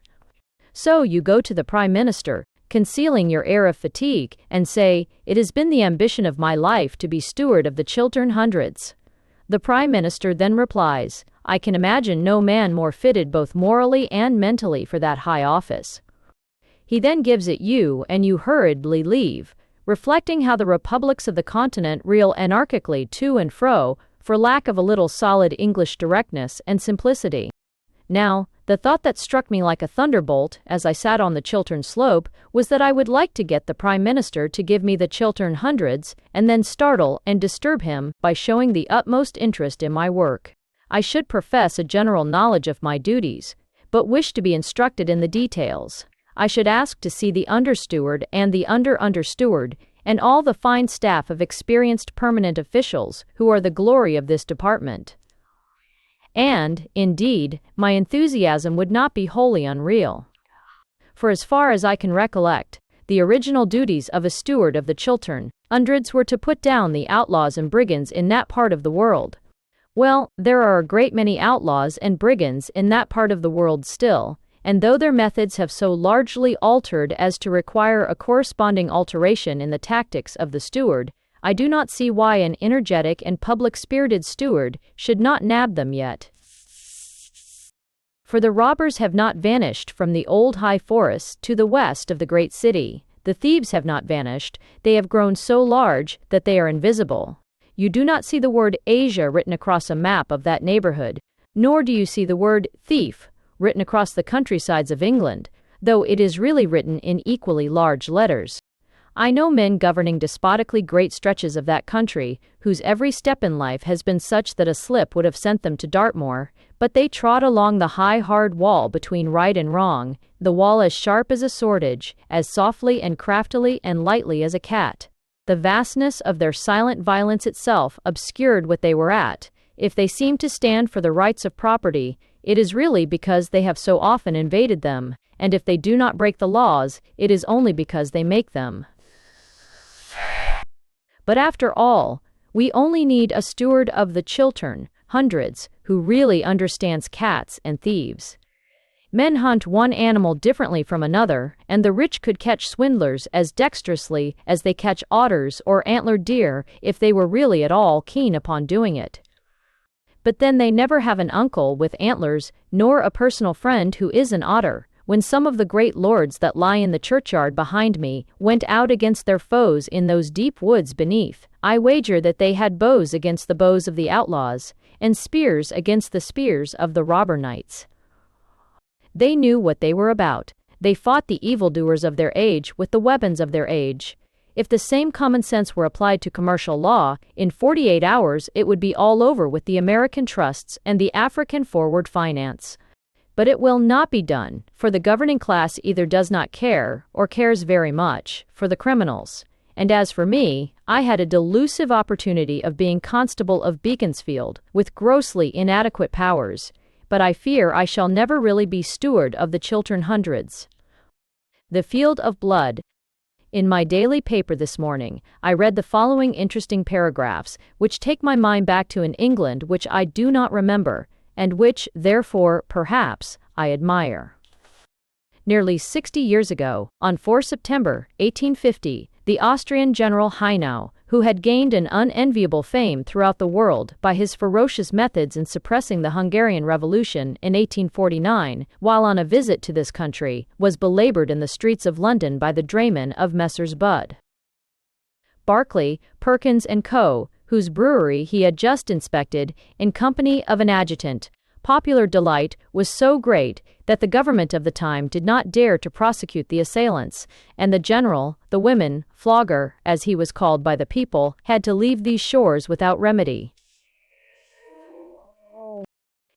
So you go to the Prime Minister, concealing your air of fatigue, and say, "It has been the ambition of my life to be steward of the Chiltern Hundreds." The Prime Minister then replies, "I can imagine no man more fitted both morally and mentally for that high office." He then gives it you, and you hurriedly leave, reflecting how the republics of the continent reel anarchically to and fro for lack of a little solid English directness and simplicity. Now, the thought that struck me like a thunderbolt as I sat on the Chiltern slope was that I would like to get the Prime Minister to give me the Chiltern Hundreds and then startle and disturb him by showing the utmost interest in my work. I should profess a general knowledge of my duties, but wish to be instructed in the details. I should ask to see the under-steward and the under-under-steward, and all the fine staff of experienced permanent officials who are the glory of this department. And, indeed, my enthusiasm would not be wholly unreal. For as far as I can recollect, the original duties of a steward of the Chiltern Hundreds were to put down the outlaws and brigands in that part of the world. Well, there are a great many outlaws and brigands in that part of the world still, and though their methods have so largely altered as to require a corresponding alteration in the tactics of the steward, I do not see why an energetic and public-spirited steward should not nab them yet. For the robbers have not vanished from the old high forests to the west of the great city. The thieves have not vanished, they have grown so large that they are invisible. You do not see the word Asia written across a map of that neighborhood, nor do you see the word thief written across the countrysides of England, though it is really written in equally large letters. I know men governing despotically great stretches of that country, whose every step in life has been such that a slip would have sent them to Dartmoor, but they trod along the high hard wall between right and wrong, the wall as sharp as a sword edge, as softly and craftily and lightly as a cat. The vastness of their silent violence itself obscured what they were at. If they seem to stand for the rights of property, it is really because they have so often invaded them, and if they do not break the laws, it is only because they make them. But after all, we only need a steward of the Chiltern Hundreds who really understands cats and thieves. Men hunt one animal differently from another, and the rich could catch swindlers as dexterously as they catch otters or antlered deer if they were really at all keen upon doing it. But then they never have an uncle with antlers, nor a personal friend who is an otter. When some of the great lords that lie in the churchyard behind me went out against their foes in those deep woods beneath, I wager that they had bows against the bows of the outlaws, and spears against the spears of the robber knights. They knew what they were about. They fought the evildoers of their age with the weapons of their age. If the same common sense were applied to commercial law, in 48 hours it would be all over with the American trusts and the African forward finance. But it will not be done, for the governing class either does not care, or cares very much, for the criminals. And as for me, I had a delusive opportunity of being Constable of Beaconsfield, with grossly inadequate powers, but I fear I shall never really be Steward of the Chiltern Hundreds. The Field of Blood. In my daily paper this morning, I read the following interesting paragraphs, which take my mind back to an England which I do not remember, and which, therefore, perhaps, I admire. Nearly 60 years ago, on 4 September, 1850, the Austrian General Haynau, who had gained an unenviable fame throughout the world by his ferocious methods in suppressing the Hungarian Revolution in 1849, while on a visit to this country, was belaboured in the streets of London by the draymen of Messrs. Budd, Barclay, Perkins and Co., whose brewery he had just inspected, in company of an adjutant. Popular delight was so great that the government of the time did not dare to prosecute the assailants, and the general, the women, flogger, as he was called by the people, had to leave these shores without remedy.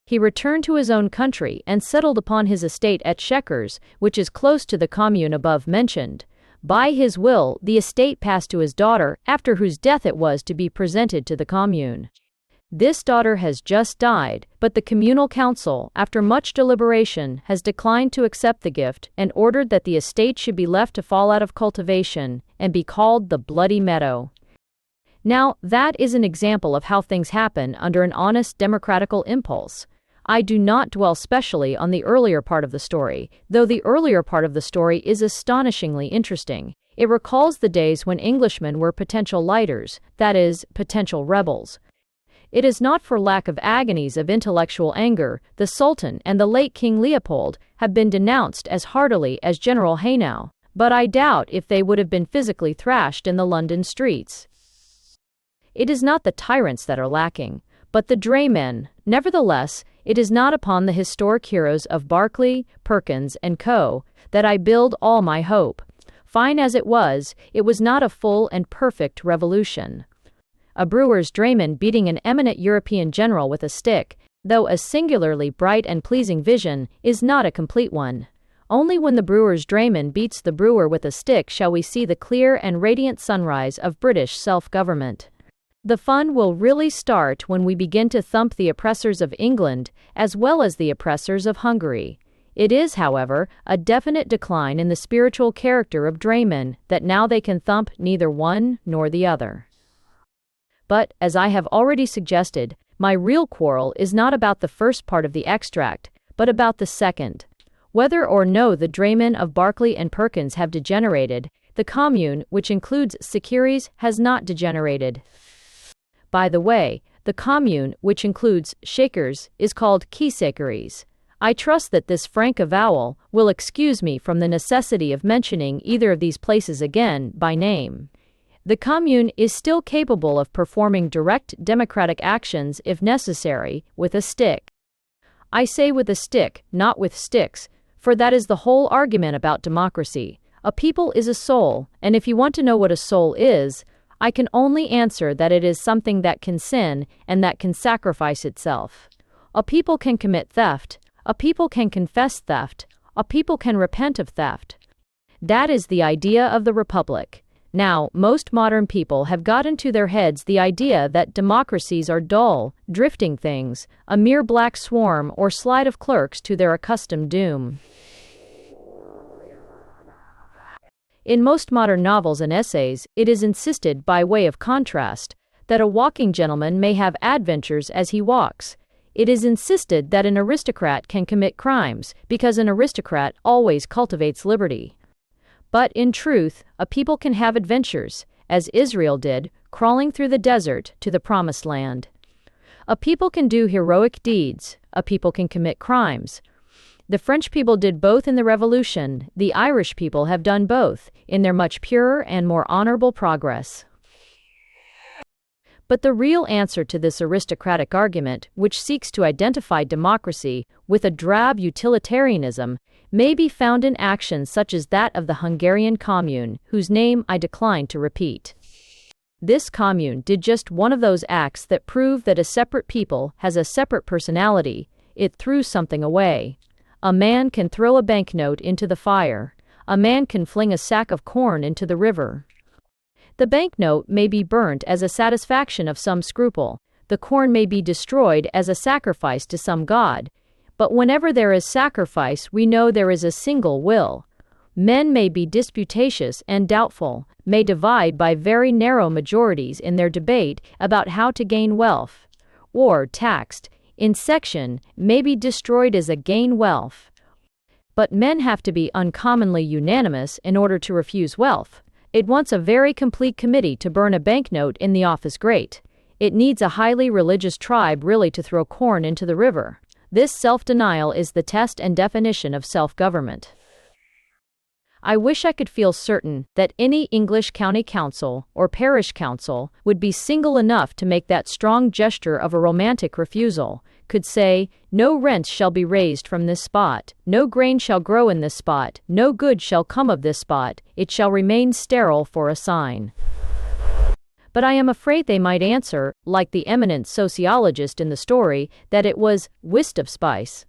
He returned to his own country and settled upon his estate at Chequers, which is close to the commune above mentioned. By his will, the estate passed to his daughter, after whose death it was to be presented to the commune. This daughter has just died, but the communal council, after much deliberation, has declined to accept the gift and ordered that the estate should be left to fall out of cultivation and be called the Bloody Meadow. Now, that is an example of how things happen under an honest democratical impulse. I do not dwell specially on the earlier part of the story, though the earlier part of the story is astonishingly interesting. It recalls the days when Englishmen were potential lighters, that is, potential rebels. It is not for lack of agonies of intellectual anger the Sultan and the late King Leopold have been denounced as heartily as General Haynau, but I doubt if they would have been physically thrashed in the London streets. It is not the tyrants that are lacking, but the draymen. Nevertheless, it is not upon the historic heroes of Barclay, Perkins, and Co. that I build all my hope. Fine as it was not a full and perfect revolution. A brewer's drayman beating an eminent European general with a stick, though a singularly bright and pleasing vision, is not a complete one. Only when the brewer's drayman beats the brewer with a stick shall we see the clear and radiant sunrise of British self-government. The fun will really start when we begin to thump the oppressors of England as well as the oppressors of Hungary. It is, however, a definite decline in the spiritual character of draymen that now they can thump neither one nor the other. But, as I have already suggested, my real quarrel is not about the first part of the extract, but about the second. Whether or no the draymen of Barclay and Perkins have degenerated, the commune, which includes Chequers, has not degenerated. By the way, the commune, which includes Chequers, is called Chequers. I trust that this frank avowal will excuse me from the necessity of mentioning either of these places again by name. The commune is still capable of performing direct democratic actions if necessary, with a stick. I say with a stick, not with sticks, for that is the whole argument about democracy. A people is a soul, and if you want to know what a soul is, I can only answer that it is something that can sin and that can sacrifice itself. A people can commit theft. A people can confess theft. A people can repent of theft. That is the idea of the Republic. Now, most modern people have got into their heads the idea that democracies are dull, drifting things, a mere black swarm or slide of clerks to their accustomed doom. In most modern novels and essays, it is insisted, by way of contrast, that a walking gentleman may have adventures as he walks. It is insisted that an aristocrat can commit crimes, because an aristocrat always cultivates liberty. But in truth, a people can have adventures, as Israel did, crawling through the desert to the promised land. A people can do heroic deeds. A people can commit crimes. The French people did both in the Revolution. The Irish people have done both, in their much purer and more honorable progress. But the real answer to this aristocratic argument, which seeks to identify democracy with a drab utilitarianism, may be found in actions such as that of the Hungarian Commune, whose name I decline to repeat. This commune did just one of those acts that prove that a separate people has a separate personality. It threw something away. A man can throw a banknote into the fire. A man can fling a sack of corn into the river. The banknote may be burnt as a satisfaction of some scruple. The corn may be destroyed as a sacrifice to some god. But whenever there is sacrifice, we know there is a single will. Men may be disputatious and doubtful, may divide by very narrow majorities in their debate about how to gain wealth, or, taxed in section, may be destroyed as a gain wealth. But men have to be uncommonly unanimous in order to refuse wealth. It wants a very complete committee to burn a banknote in the office grate. It needs a highly religious tribe really to throw corn into the river. This self-denial is the test and definition of self-government. I wish I could feel certain that any English county council or parish council would be single enough to make that strong gesture of a romantic refusal, could say, no rent shall be raised from this spot, no grain shall grow in this spot, no good shall come of this spot, it shall remain sterile for a sign. But I am afraid they might answer, like the eminent sociologist in the story, that it was waste of spice.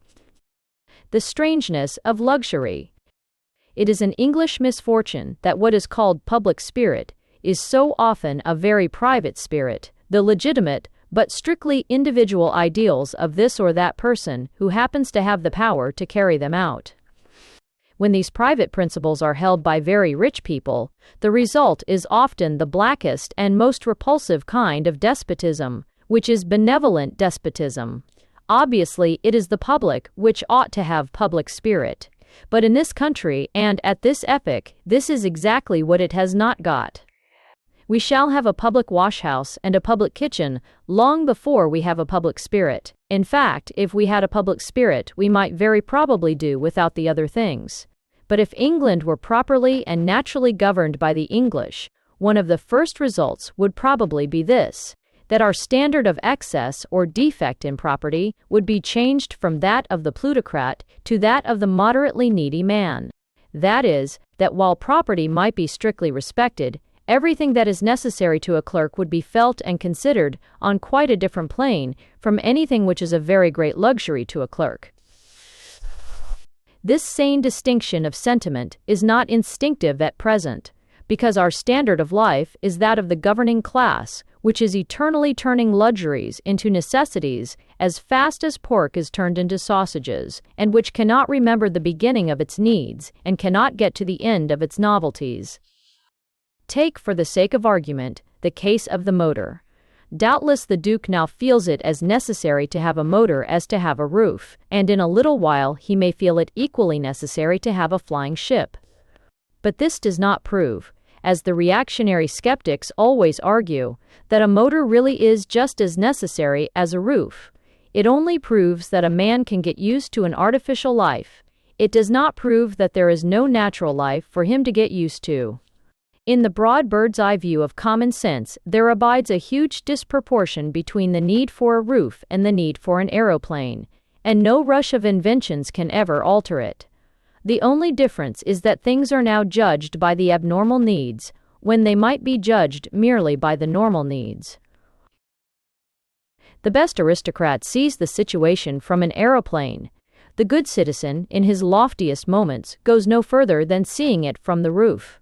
The strangeness of luxury. It is an English misfortune that what is called public spirit is so often a very private spirit, the legitimate but strictly individual ideals of this or that person who happens to have the power to carry them out. When these private principles are held by very rich people, the result is often the blackest and most repulsive kind of despotism, which is benevolent despotism. Obviously, it is the public which ought to have public spirit. But in this country and at this epoch, this is exactly what it has not got. We shall have a public washhouse and a public kitchen long before we have a public spirit. In fact, if we had a public spirit, we might very probably do without the other things. But if England were properly and naturally governed by the English, one of the first results would probably be this: that our standard of excess or defect in property would be changed from that of the plutocrat to that of the moderately needy man. That is, that while property might be strictly respected, everything that is necessary to a clerk would be felt and considered on quite a different plane from anything which is a very great luxury to a clerk. This sane distinction of sentiment is not instinctive at present, because our standard of life is that of the governing class, which is eternally turning luxuries into necessities as fast as pork is turned into sausages, and which cannot remember the beginning of its needs and cannot get to the end of its novelties. Take, for the sake of argument, the case of the motor. Doubtless the Duke now feels it as necessary to have a motor as to have a roof, and in a little while he may feel it equally necessary to have a flying ship. But this does not prove, as the reactionary skeptics always argue, that a motor really is just as necessary as a roof. It only proves that a man can get used to an artificial life. It does not prove that there is no natural life for him to get used to. In the broad bird's-eye view of common sense, there abides a huge disproportion between the need for a roof and the need for an aeroplane, and no rush of inventions can ever alter it. The only difference is that things are now judged by the abnormal needs, when they might be judged merely by the normal needs. The best aristocrat sees the situation from an aeroplane. The good citizen, in his loftiest moments, goes no further than seeing it from the roof.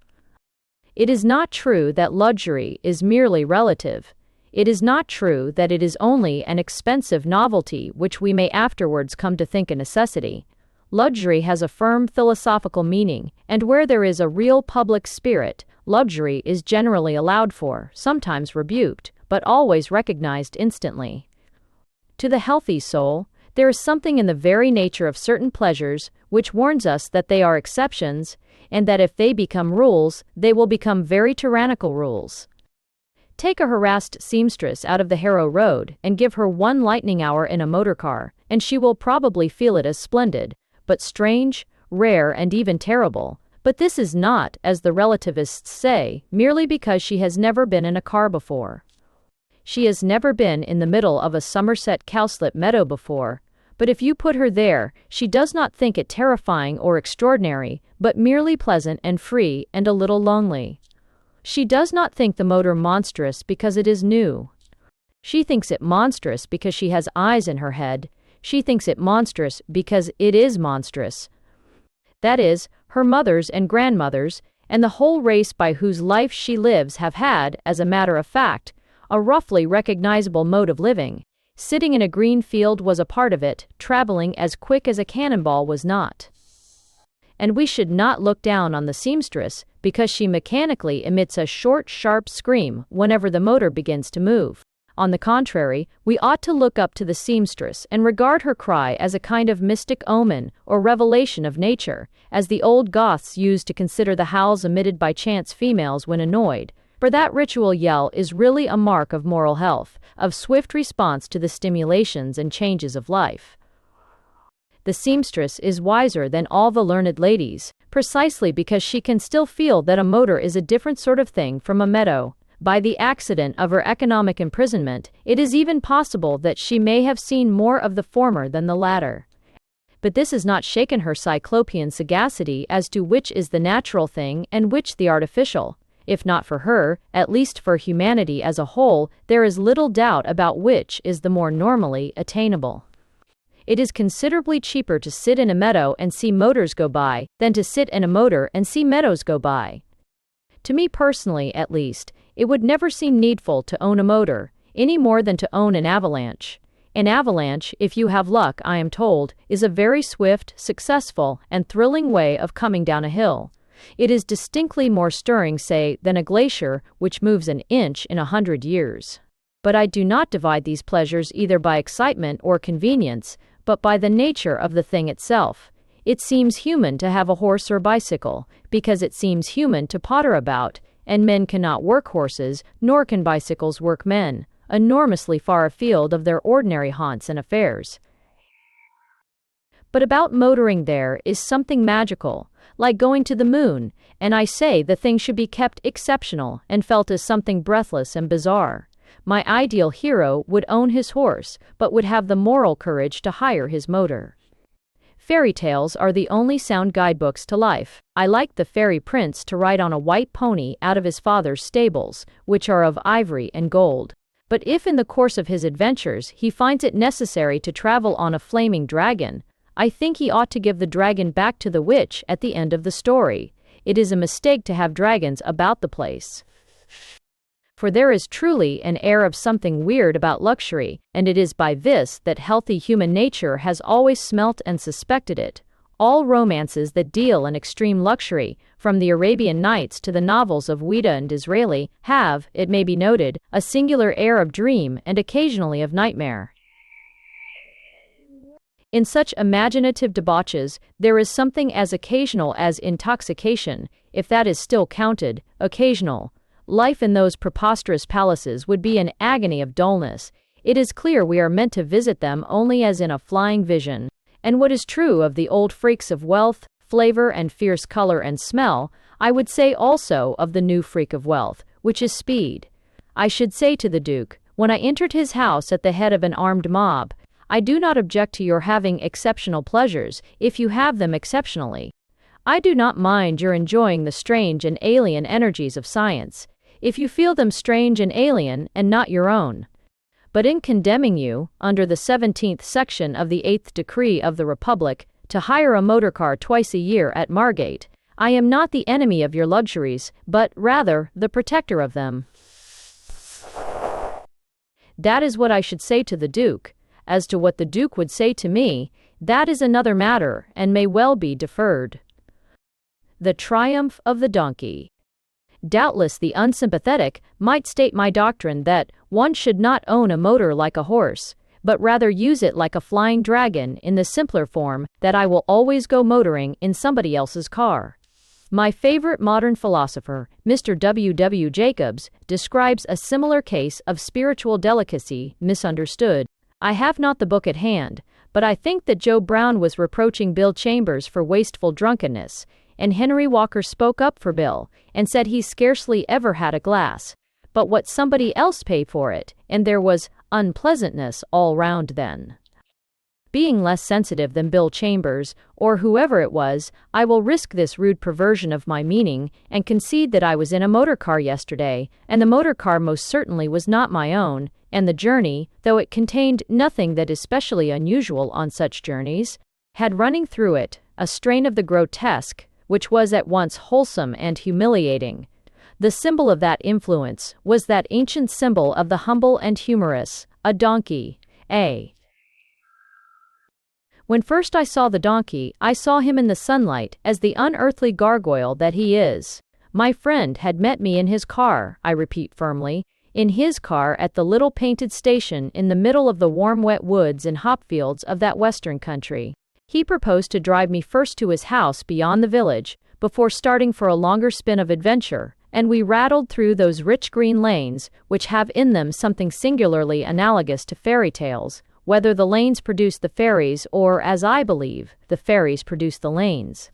It is not true that luxury is merely relative. It is not true that it is only an expensive novelty which we may afterwards come to think a necessity. Luxury has a firm philosophical meaning, and where there is a real public spirit, luxury is generally allowed for, sometimes rebuked, but always recognized instantly. To the healthy soul, there is something in the very nature of certain pleasures which warns us that they are exceptions, and that if they become rules, they will become very tyrannical rules. Take a harassed seamstress out of the Harrow Road and give her 1 lightning hour in a motor car, and she will probably feel it as splendid, but strange, rare, and even terrible. But this is not, as the relativists say, merely because she has never been in a car before. She has never been in the middle of a Somerset cowslip meadow before, but if you put her there, she does not think it terrifying or extraordinary, but merely pleasant and free and a little lonely. She does not think the motor monstrous because it is new. She thinks it monstrous because she has eyes in her head. she thinks it monstrous because it is monstrous. That is, her mothers and grandmothers, and the whole race by whose life she lives have had, as a matter of fact, a roughly recognizable mode of living. Sitting in a green field was a part of it, traveling as quick as a cannonball was not. And we should not look down on the seamstress, because she mechanically emits a short, sharp scream whenever the motor begins to move. On the contrary, we ought to look up to the seamstress and regard her cry as a kind of mystic omen or revelation of nature, as the old Goths used to consider the howls emitted by chance females when annoyed, for that ritual yell is really a mark of moral health, of swift response to the stimulations and changes of life. The seamstress is wiser than all the learned ladies, precisely because she can still feel that a motor is a different sort of thing from a meadow. By the accident of her economic imprisonment, it is even possible that she may have seen more of the former than the latter. But this has not shaken her cyclopean sagacity as to which is the natural thing and which the artificial. If not for her, at least for humanity as a whole, there is little doubt about which is the more normally attainable. It is considerably cheaper to sit in a meadow and see motors go by than to sit in a motor and see meadows go by. To me personally, at least, it would never seem needful to own a motor, any more than to own an avalanche. An avalanche, if you have luck, I am told, is a very swift, successful, and thrilling way of coming down a hill. It is distinctly more stirring, say, than a glacier, which moves an inch in 100 years. But I do not divide these pleasures either by excitement or convenience, but by the nature of the thing itself. It seems human to have a horse or bicycle, because it seems human to potter about, and men cannot work horses, nor can bicycles work men, enormously far afield of their ordinary haunts and affairs. But about motoring there is something magical, like going to the moon, and I say the thing should be kept exceptional and felt as something breathless and bizarre. My ideal hero would own his horse, but would have the moral courage to hire his motor. Fairy tales are the only sound guidebooks to life. I like the fairy prince to ride on a white pony out of his father's stables, which are of ivory and gold. But if in the course of his adventures he finds it necessary to travel on a flaming dragon, I think he ought to give the dragon back to the witch at the end of the story. It is a mistake to have dragons about the place. For there is truly an air of something weird about luxury, and it is by this that healthy human nature has always smelt and suspected it. All romances that deal in extreme luxury, from the Arabian Nights to the novels of Ouida and Disraeli, have, it may be noted, a singular air of dream and occasionally of nightmare. In such imaginative debauches, there is something as occasional as intoxication, if that is still counted, occasional. Life in those preposterous palaces would be an agony of dullness. It is clear we are meant to visit them only as in a flying vision. And what is true of the old freaks of wealth, flavor, and fierce color and smell, I would say also of the new freak of wealth, which is speed. I should say to the Duke, when I entered his house at the head of an armed mob, I do not object to your having exceptional pleasures, if you have them exceptionally. I do not mind your enjoying the strange and alien energies of science, if you feel them strange and alien and not your own. But in condemning you, under the 17th section of the 8th decree of the Republic, to hire a motor car twice a year at Margate, I am not the enemy of your luxuries, but, rather, the protector of them. That is what I should say to the Duke. As to what the Duke would say to me, that is another matter, and may well be deferred. The triumph of the donkey. Doubtless the unsympathetic might state my doctrine that one should not own a motor like a horse, but rather use it like a flying dragon in the simpler form that I will always go motoring in somebody else's car. My favorite modern philosopher, Mr. W. W. Jacobs, describes a similar case of spiritual delicacy misunderstood. I have not the book at hand, but I think that Joe Brown was reproaching Bill Chambers for wasteful drunkenness, and Henry Walker spoke up for Bill, and said he scarcely ever had a glass, but what somebody else paid for it, and there was unpleasantness all round then. Being less sensitive than Bill Chambers, or whoever it was, I will risk this rude perversion of my meaning, and concede that I was in a motor car yesterday, and the motor car most certainly was not my own, and the journey, though it contained nothing that is specially unusual on such journeys, had running through it a strain of the grotesque, which was at once wholesome and humiliating. The symbol of that influence was that ancient symbol of the humble and humorous, a donkey. When first I saw the donkey, I saw him in the sunlight as the unearthly gargoyle that he is. My friend had met me in his car, I repeat firmly, in his car at the little painted station in the middle of the warm wet woods and hop fields of that western country. He proposed to drive me first to his house beyond the village, before starting for a longer spin of adventure, and we rattled through those rich green lanes, which have in them something singularly analogous to fairy tales, whether the lanes produce the fairies or, as I believe, the fairies produce the lanes.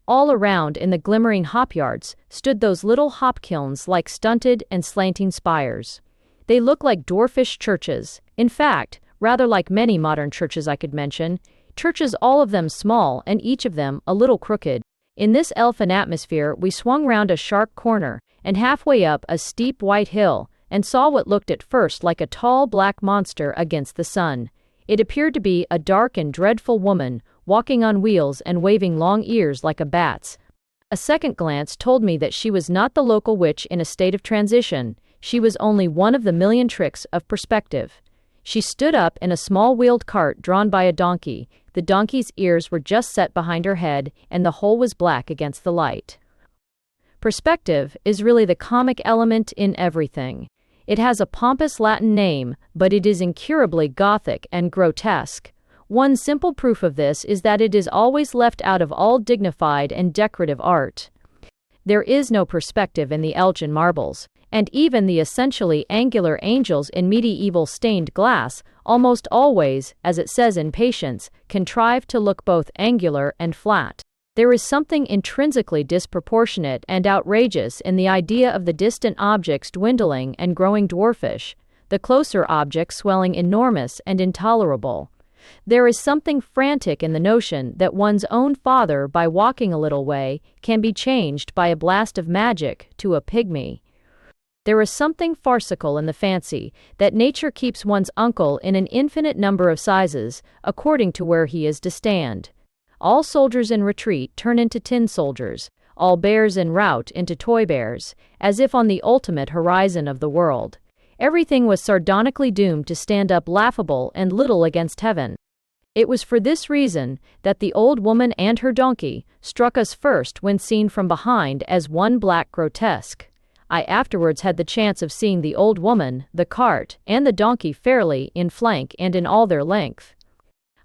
All around in the glimmering hop yards stood those little hop kilns like stunted and slanting spires. They looked like dwarfish churches, in fact, rather like many modern churches I could mention, churches all of them small and each of them a little crooked. In this elfin atmosphere we swung round a sharp corner, and halfway up a steep white hill, and saw what looked at first like a tall black monster against the sun. It appeared to be a dark and dreadful woman, walking on wheels and waving long ears like a bat's. A second glance told me that she was not the local witch in a state of transition, she was only one of the million tricks of perspective. She stood up in a small wheeled cart drawn by a donkey. The donkey's ears were just set behind her head, and the whole was black against the light. Perspective is really the comic element in everything. It has a pompous Latin name, but it is incurably Gothic and grotesque. One simple proof of this is that it is always left out of all dignified and decorative art. There is no perspective in the Elgin marbles, and even the essentially angular angels in medieval stained glass almost always, as it says in Patience, contrive to look both angular and flat. There is something intrinsically disproportionate and outrageous in the idea of the distant objects dwindling and growing dwarfish, the closer objects swelling enormous and intolerable. There is something frantic in the notion that one's own father, by walking a little way, can be changed by a blast of magic to a pygmy. There is something farcical in the fancy that nature keeps one's uncle in an infinite number of sizes, according to where he is to stand. All soldiers in retreat turn into tin soldiers, all bears en route into toy bears, as if on the ultimate horizon of the world. Everything was sardonically doomed to stand up laughable and little against heaven. It was for this reason that the old woman and her donkey struck us first when seen from behind as one black grotesque. I afterwards had the chance of seeing the old woman, the cart, and the donkey fairly in flank and in all their length.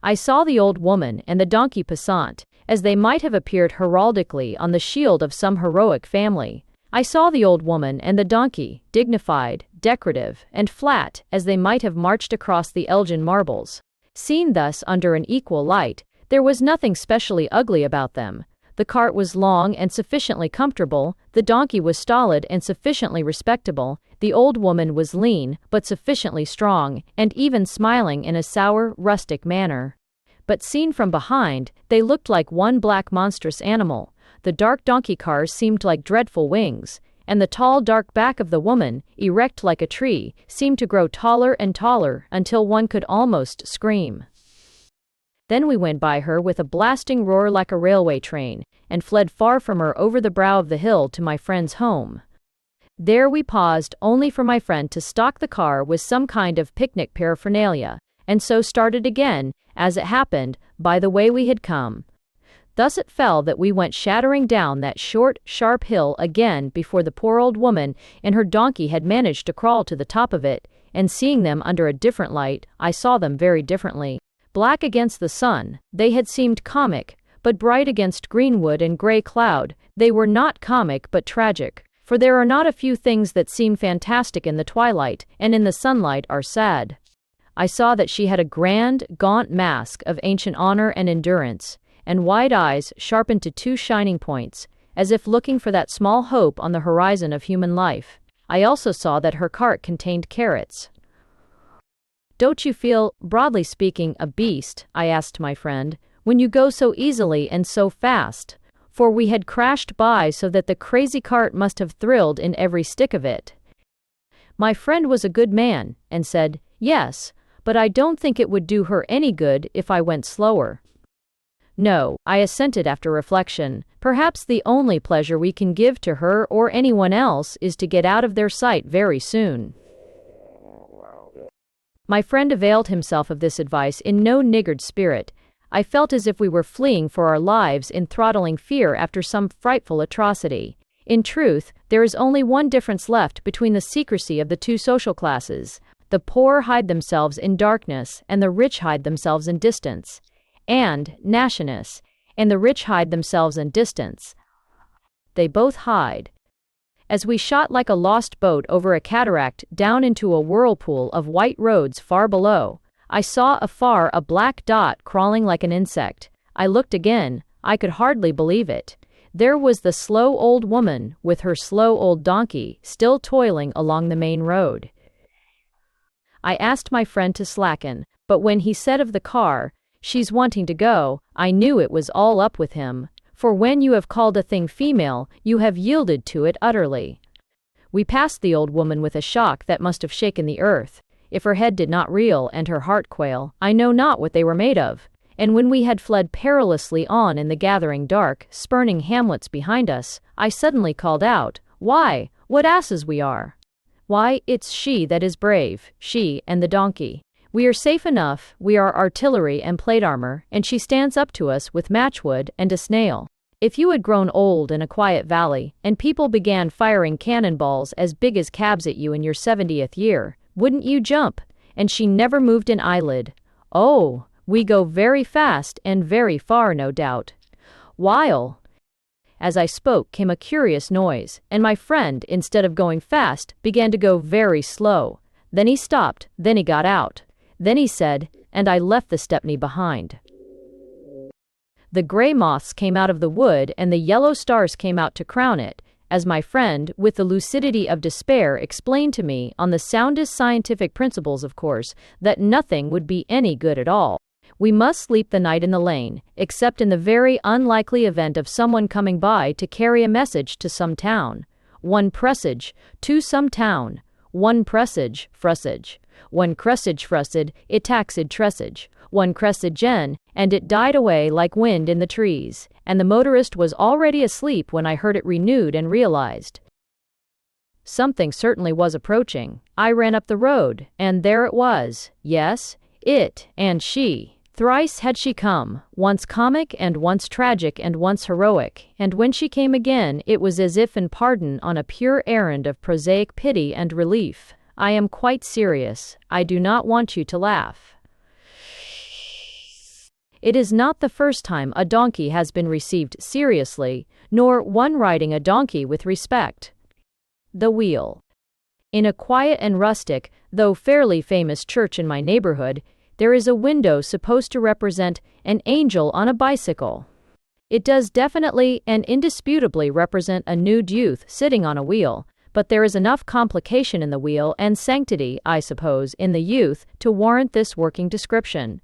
I saw the old woman and the donkey passant, as they might have appeared heraldically on the shield of some heroic family. I saw the old woman and the donkey, dignified, decorative, and flat, as they might have marched across the Elgin marbles. Seen thus under an equal light, there was nothing specially ugly about them. The cart was long and sufficiently comfortable, the donkey was stolid and sufficiently respectable, the old woman was lean but sufficiently strong, and even smiling in a sour, rustic manner. But seen from behind, they looked like one black monstrous animal. The dark donkey cars seemed like dreadful wings, and the tall dark back of the woman, erect like a tree, seemed to grow taller and taller until one could almost scream. Then we went by her with a blasting roar like a railway train, and fled far from her over the brow of the hill to my friend's home. There we paused only for my friend to stock the car with some kind of picnic paraphernalia, and so started again, as it happened, by the way we had come. Thus it fell that we went shattering down that short, sharp hill again before the poor old woman and her donkey had managed to crawl to the top of it, and seeing them under a different light, I saw them very differently. Black against the sun, they had seemed comic, but bright against greenwood and grey cloud, they were not comic but tragic, for there are not a few things that seem fantastic in the twilight, and in the sunlight are sad. I saw that she had a grand, gaunt mask of ancient honor and endurance, and wide eyes sharpened to two shining points, as if looking for that small hope on the horizon of human life. I also saw that her cart contained carrots. "Don't you feel, broadly speaking, a beast," I asked my friend, "when you go so easily and so fast?" For we had crashed by so that the crazy cart must have thrilled in every stick of it. My friend was a good man, and said, "Yes, but I don't think it would do her any good if I went slower." "No," I assented after reflection. "Perhaps the only pleasure we can give to her or anyone else is to get out of their sight very soon." My friend availed himself of this advice in no niggard spirit. I felt as if we were fleeing for our lives in throttling fear after some frightful atrocity. In truth, there is only one difference left between the secrecy of the two social classes. The poor hide themselves in darkness, and the rich hide themselves in distance. And nastiness, and the rich hide themselves in distance. They both hide. As we shot like a lost boat over a cataract down into a whirlpool of white roads far below, I saw afar a black dot crawling like an insect. I looked again. I could hardly believe it. There was the slow old woman, with her slow old donkey, still toiling along the main road. I asked my friend to slacken, but when he said of the car, "She's wanting to go," I knew it was all up with him. For when you have called a thing female, you have yielded to it utterly. We passed the old woman with a shock that must have shaken the earth. If her head did not reel and her heart quail, I know not what they were made of. And when we had fled perilously on in the gathering dark, spurning hamlets behind us, I suddenly called out, "Why, what asses we are! Why, it's she that is brave, she and the donkey. We are safe enough, we are artillery and plate armor, and she stands up to us with matchwood and a snail. If you had grown old in a quiet valley, and people began firing cannonballs as big as cabs at you in your 70th year, wouldn't you jump?" And she never moved an eyelid. "Oh, we go very fast and very far, no doubt." While, as I spoke, came a curious noise, and my friend, instead of going fast, began to go very slow. Then he stopped, then he got out. Then he said, "And I left the Stepney behind." The gray moths came out of the wood and the yellow stars came out to crown it, as my friend, with the lucidity of despair, explained to me, on the soundest scientific principles of course, that nothing would be any good at all. We must sleep the night in the lane, except in the very unlikely event of someone coming by to carry a message to some town. One presage, to some town. One presage, frusage. One cresage frussid, it taxed tresage. One cressagen, and it died away like wind in the trees, and the motorist was already asleep when I heard it renewed and realized. Something certainly was approaching. I ran up the road, and there it was. Yes, it, and she. Thrice had she come, once comic and once tragic and once heroic, and when she came again it was as if in pardon on a pure errand of prosaic pity and relief. I am quite serious. I do not want you to laugh. It is not the first time a donkey has been received seriously, nor one riding a donkey with respect. The wheel. In a quiet and rustic, though fairly famous church in my neighborhood, there is a window supposed to represent an angel on a bicycle. It does definitely and indisputably represent a nude youth sitting on a wheel, but there is enough complication in the wheel and sanctity, I suppose, in the youth to warrant this working description.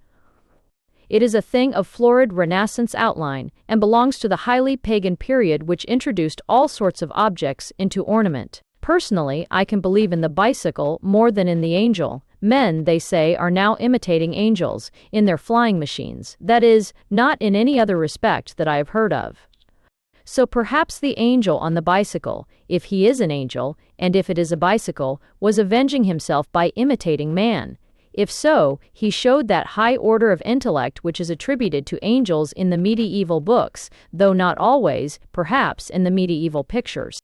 It is a thing of florid Renaissance outline, and belongs to the highly pagan period which introduced all sorts of objects into ornament. Personally, I can believe in the bicycle more than in the angel. Men, they say, are now imitating angels, in their flying machines, that is, not in any other respect that I have heard of. So perhaps the angel on the bicycle, if he is an angel, and if it is a bicycle, was avenging himself by imitating man. If so, he showed that high order of intellect which is attributed to angels in the medieval books, though not always, perhaps, in the medieval pictures.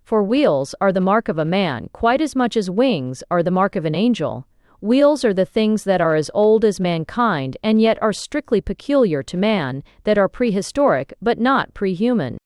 For wheels are the mark of a man quite as much as wings are the mark of an angel. Wheels are the things that are as old as mankind and yet are strictly peculiar to man, that are prehistoric but not prehuman.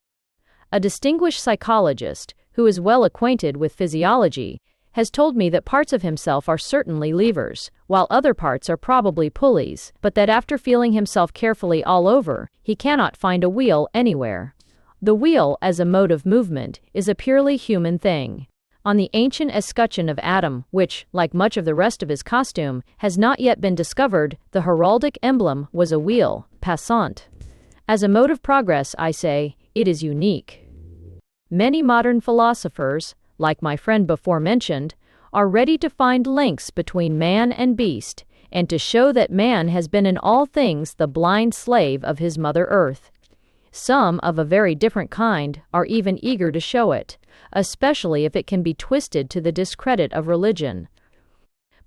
A distinguished psychologist, who is well acquainted with physiology, has told me that parts of himself are certainly levers, while other parts are probably pulleys, but that after feeling himself carefully all over, he cannot find a wheel anywhere. The wheel, as a mode of movement, is a purely human thing. On the ancient escutcheon of Adam, which, like much of the rest of his costume, has not yet been discovered, the heraldic emblem was a wheel, passant. As a mode of progress, I say, it is unique. Many modern philosophers, like my friend before mentioned, are ready to find links between man and beast, and to show that man has been in all things the blind slave of his Mother Earth. Some, of a very different kind, are even eager to show it, especially if it can be twisted to the discredit of religion.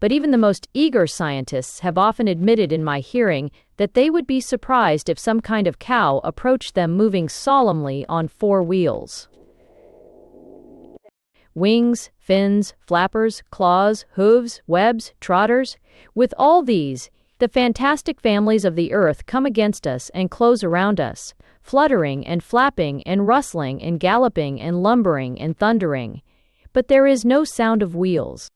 But even the most eager scientists have often admitted in my hearing that they would be surprised if some kind of cow approached them moving solemnly on 4 wheels. Wings, fins, flappers, claws, hooves, webs, trotters. With all these, the fantastic families of the earth come against us and close around us, fluttering and flapping and rustling and galloping and lumbering and thundering. But there is no sound of wheels.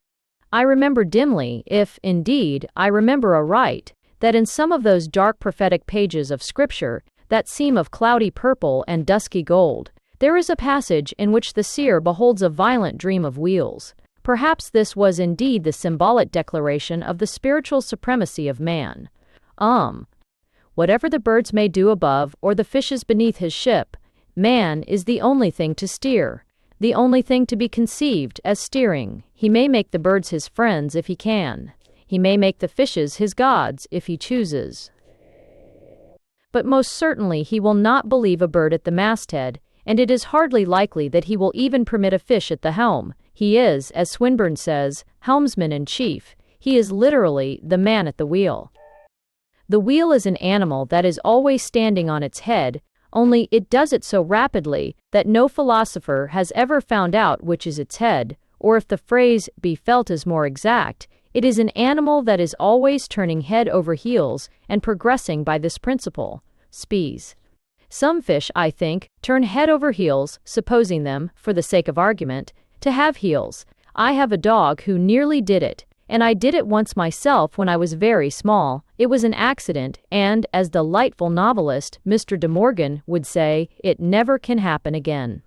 I remember dimly, if, indeed, I remember aright, that in some of those dark prophetic pages of Scripture that seem of cloudy purple and dusky gold, there is a passage in which the seer beholds a violent dream of wheels. Perhaps this was indeed the symbolic declaration of the spiritual supremacy of man. Whatever the birds may do above or the fishes beneath his ship, man is the only thing to steer, the only thing to be conceived as steering. He may make the birds his friends if he can. He may make the fishes his gods if he chooses. But most certainly he will not believe a bird at the masthead, and it is hardly likely that he will even permit a fish at the helm. He is, as Swinburne says, helmsman in chief. He is literally the man at the wheel. The wheel is an animal that is always standing on its head, only it does it so rapidly that no philosopher has ever found out which is its head, or if the phrase be felt is more exact, it is an animal that is always turning head over heels and progressing by this principle. Spies. Some fish, I think, turn head over heels, supposing them, for the sake of argument, to have heels. I have a dog who nearly did it, and I did it once myself when I was very small. It was an accident, and, as the delightful novelist, Mr. De Morgan, would say, it never can happen again.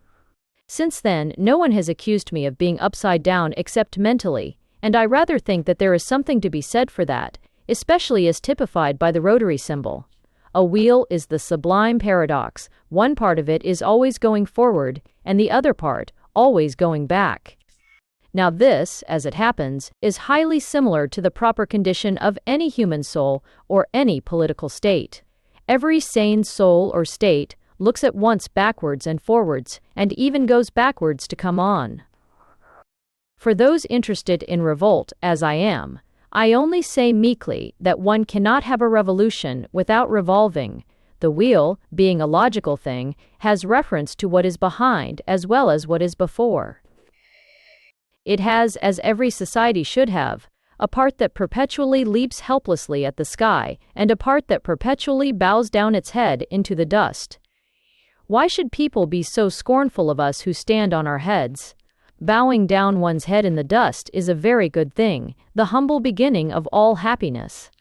Since then, no one has accused me of being upside down except mentally, and I rather think that there is something to be said for that, especially as typified by the rotary symbol. A wheel is the sublime paradox. One part of it is always going forward, and the other part, always going back. Now this, as it happens, is highly similar to the proper condition of any human soul or any political state. Every sane soul or state looks at once backwards and forwards, and even goes backwards to come on. For those interested in revolt, as I am, I only say meekly that one cannot have a revolution without revolving. The wheel, being a logical thing, has reference to what is behind as well as what is before. It has, as every society should have, a part that perpetually leaps helplessly at the sky, and a part that perpetually bows down its head into the dust. Why should people be so scornful of us who stand on our heads? Bowing down one's head in the dust is a very good thing, the humble beginning of all happiness.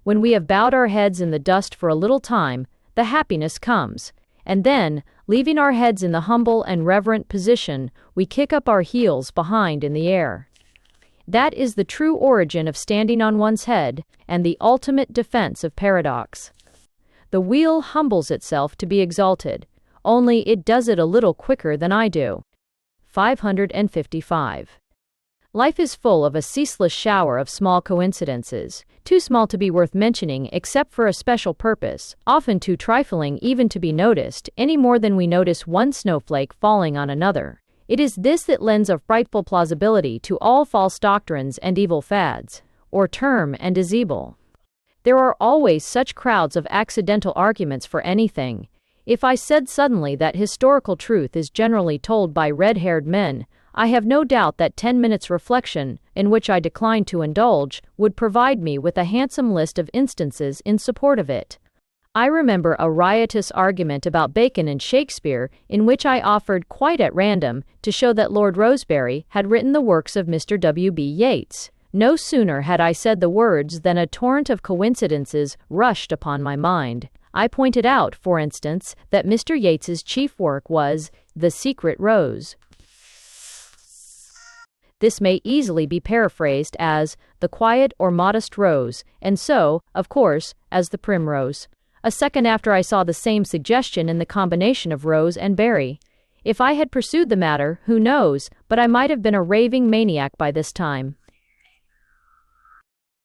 When we have bowed our heads in the dust for a little time, the happiness comes, and then, leaving our heads in the humble and reverent position, we kick up our heels behind in the air. That is the true origin of standing on one's head, and the ultimate defense of paradox. The wheel humbles itself to be exalted, only it does it a little quicker than I do. 555. Life is full of a ceaseless shower of small coincidences, too small to be worth mentioning except for a special purpose, often too trifling even to be noticed, any more than we notice one snowflake falling on another. It is this that lends a frightful plausibility to all false doctrines and evil fads, or term and is evil. There are always such crowds of accidental arguments for anything. If I said suddenly that historical truth is generally told by red-haired men, I have no doubt that 10 minutes' reflection, in which I decline to indulge, would provide me with a handsome list of instances in support of it. I remember a riotous argument about Bacon and Shakespeare, in which I offered, quite at random, to show that Lord Rosebery had written the works of Mr. W.B. Yeats. No sooner had I said the words than a torrent of coincidences rushed upon my mind. I pointed out, for instance, that Mr. Yeats's chief work was The Secret Rose. This may easily be paraphrased as The Quiet or Modest Rose, and so, of course, as The Primrose. A second after I saw the same suggestion in the combination of rose and berry. If I had pursued the matter, who knows, but I might have been a raving maniac by this time.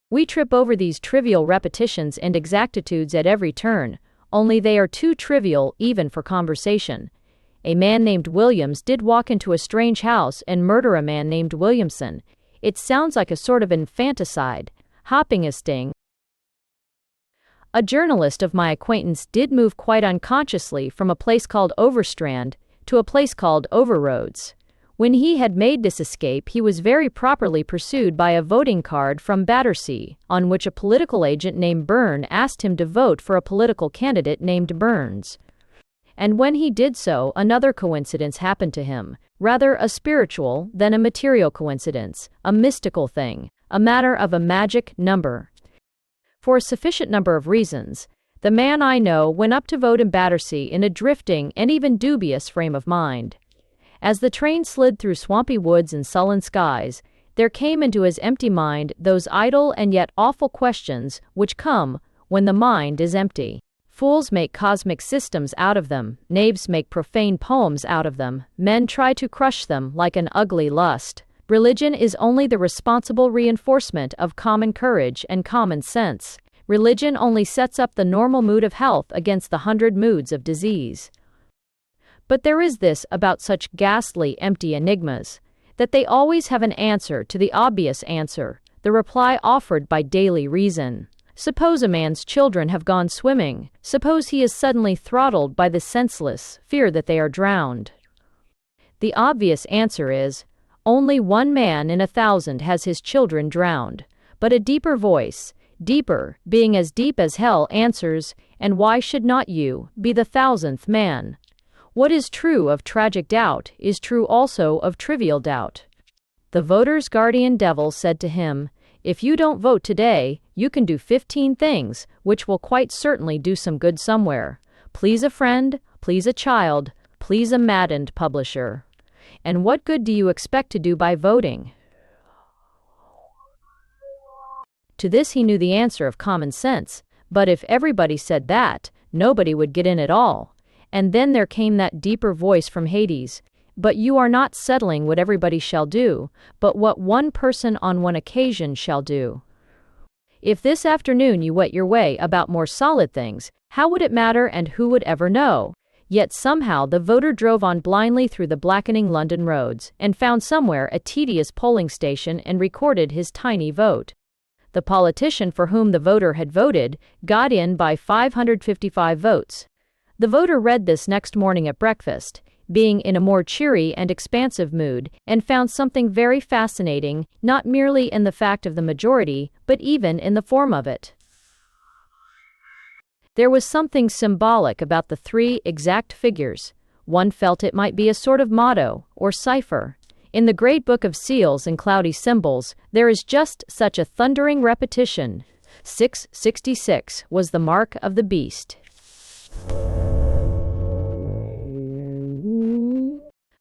We trip over these trivial repetitions and exactitudes at every turn, only they are too trivial even for conversation. A man named Williams did walk into a strange house and murder a man named Williamson. It sounds like a sort of infanticide, hopping a sting. A journalist of my acquaintance did move quite unconsciously from a place called Overstrand to a place called Overroads. When he had made this escape, he was very properly pursued by a voting card from Battersea, on which a political agent named Byrne asked him to vote for a political candidate named Burns. And when he did so, another coincidence happened to him, rather a spiritual than a material coincidence, a mystical thing, a matter of a magic number. For a sufficient number of reasons, the man I know went up to vote in Battersea in a drifting and even dubious frame of mind. As the train slid through swampy woods and sullen skies, there came into his empty mind those idle and yet awful questions which come when the mind is empty. Fools make cosmic systems out of them, knaves make profane poems out of them, men try to crush them like an ugly lust. Religion is only the responsible reinforcement of common courage and common sense. Religion only sets up the normal mood of health against the 100 moods of disease. But there is this about such ghastly empty enigmas, that they always have an answer to the obvious answer, the reply offered by daily reason. Suppose a man's children have gone swimming, suppose he is suddenly throttled by the senseless fear that they are drowned. The obvious answer is, only one man in 1,000 has his children drowned, but a deeper voice, deeper, being as deep as hell, answers, and why should not you be the 1,000th man? What is true of tragic doubt is true also of trivial doubt. The voter's guardian devil said to him, "If you don't vote today, you can do 15 things, which will quite certainly do some good somewhere. Please a friend, please a child, please a maddened publisher. And what good do you expect to do by voting?" To this he knew the answer of common sense, but if everybody said that, nobody would get in at all. And then there came that deeper voice from Hades, "But you are not settling what everybody shall do, but what one person on one occasion shall do. If this afternoon you went your way about more solid things, how would it matter and who would ever know?" Yet somehow the voter drove on blindly through the blackening London roads, and found somewhere a tedious polling station and recorded his tiny vote. The politician for whom the voter had voted got in by 555 votes. The voter read this next morning at breakfast, being in a more cheery and expansive mood, and found something very fascinating, not merely in the fact of the majority, but even in the form of it. There was something symbolic about the 3 exact figures. One felt it might be a sort of motto, or cipher. In the great book of seals and cloudy symbols, there is just such a thundering repetition. 666 was the mark of the beast.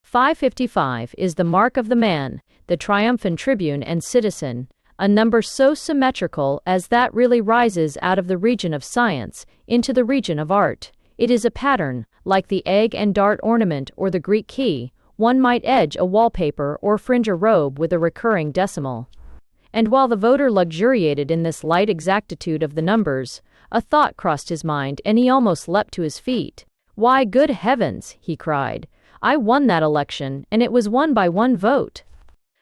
555 is the mark of the man, the triumphant tribune and citizen, a number so symmetrical as that really rises out of the region of science into the region of art. It is a pattern, like the egg and dart ornament or the Greek key. One might edge a wallpaper or fringe a robe with a recurring decimal. And while the voter luxuriated in this light exactitude of the numbers, a thought crossed his mind and he almost leapt to his feet. "Why, good heavens," he cried, "I won that election, and it was won by 1 vote.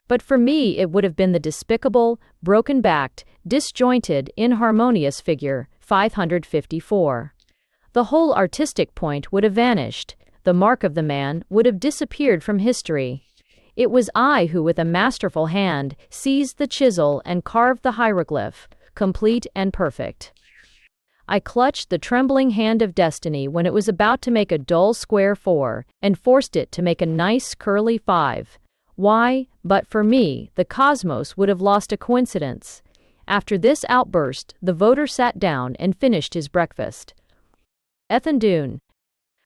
But for me it would have been the despicable, broken-backed, disjointed, inharmonious figure, 554. The whole artistic point would have vanished. The mark of the man would have disappeared from history. It was I who with a masterful hand seized the chisel and carved the hieroglyph, complete and perfect. I clutched the trembling hand of destiny when it was about to make a dull square 4, and forced it to make a nice curly 5. Why, but for me, the cosmos would have lost a coincidence. After this outburst, the voter sat down and finished his breakfast. Ethandune.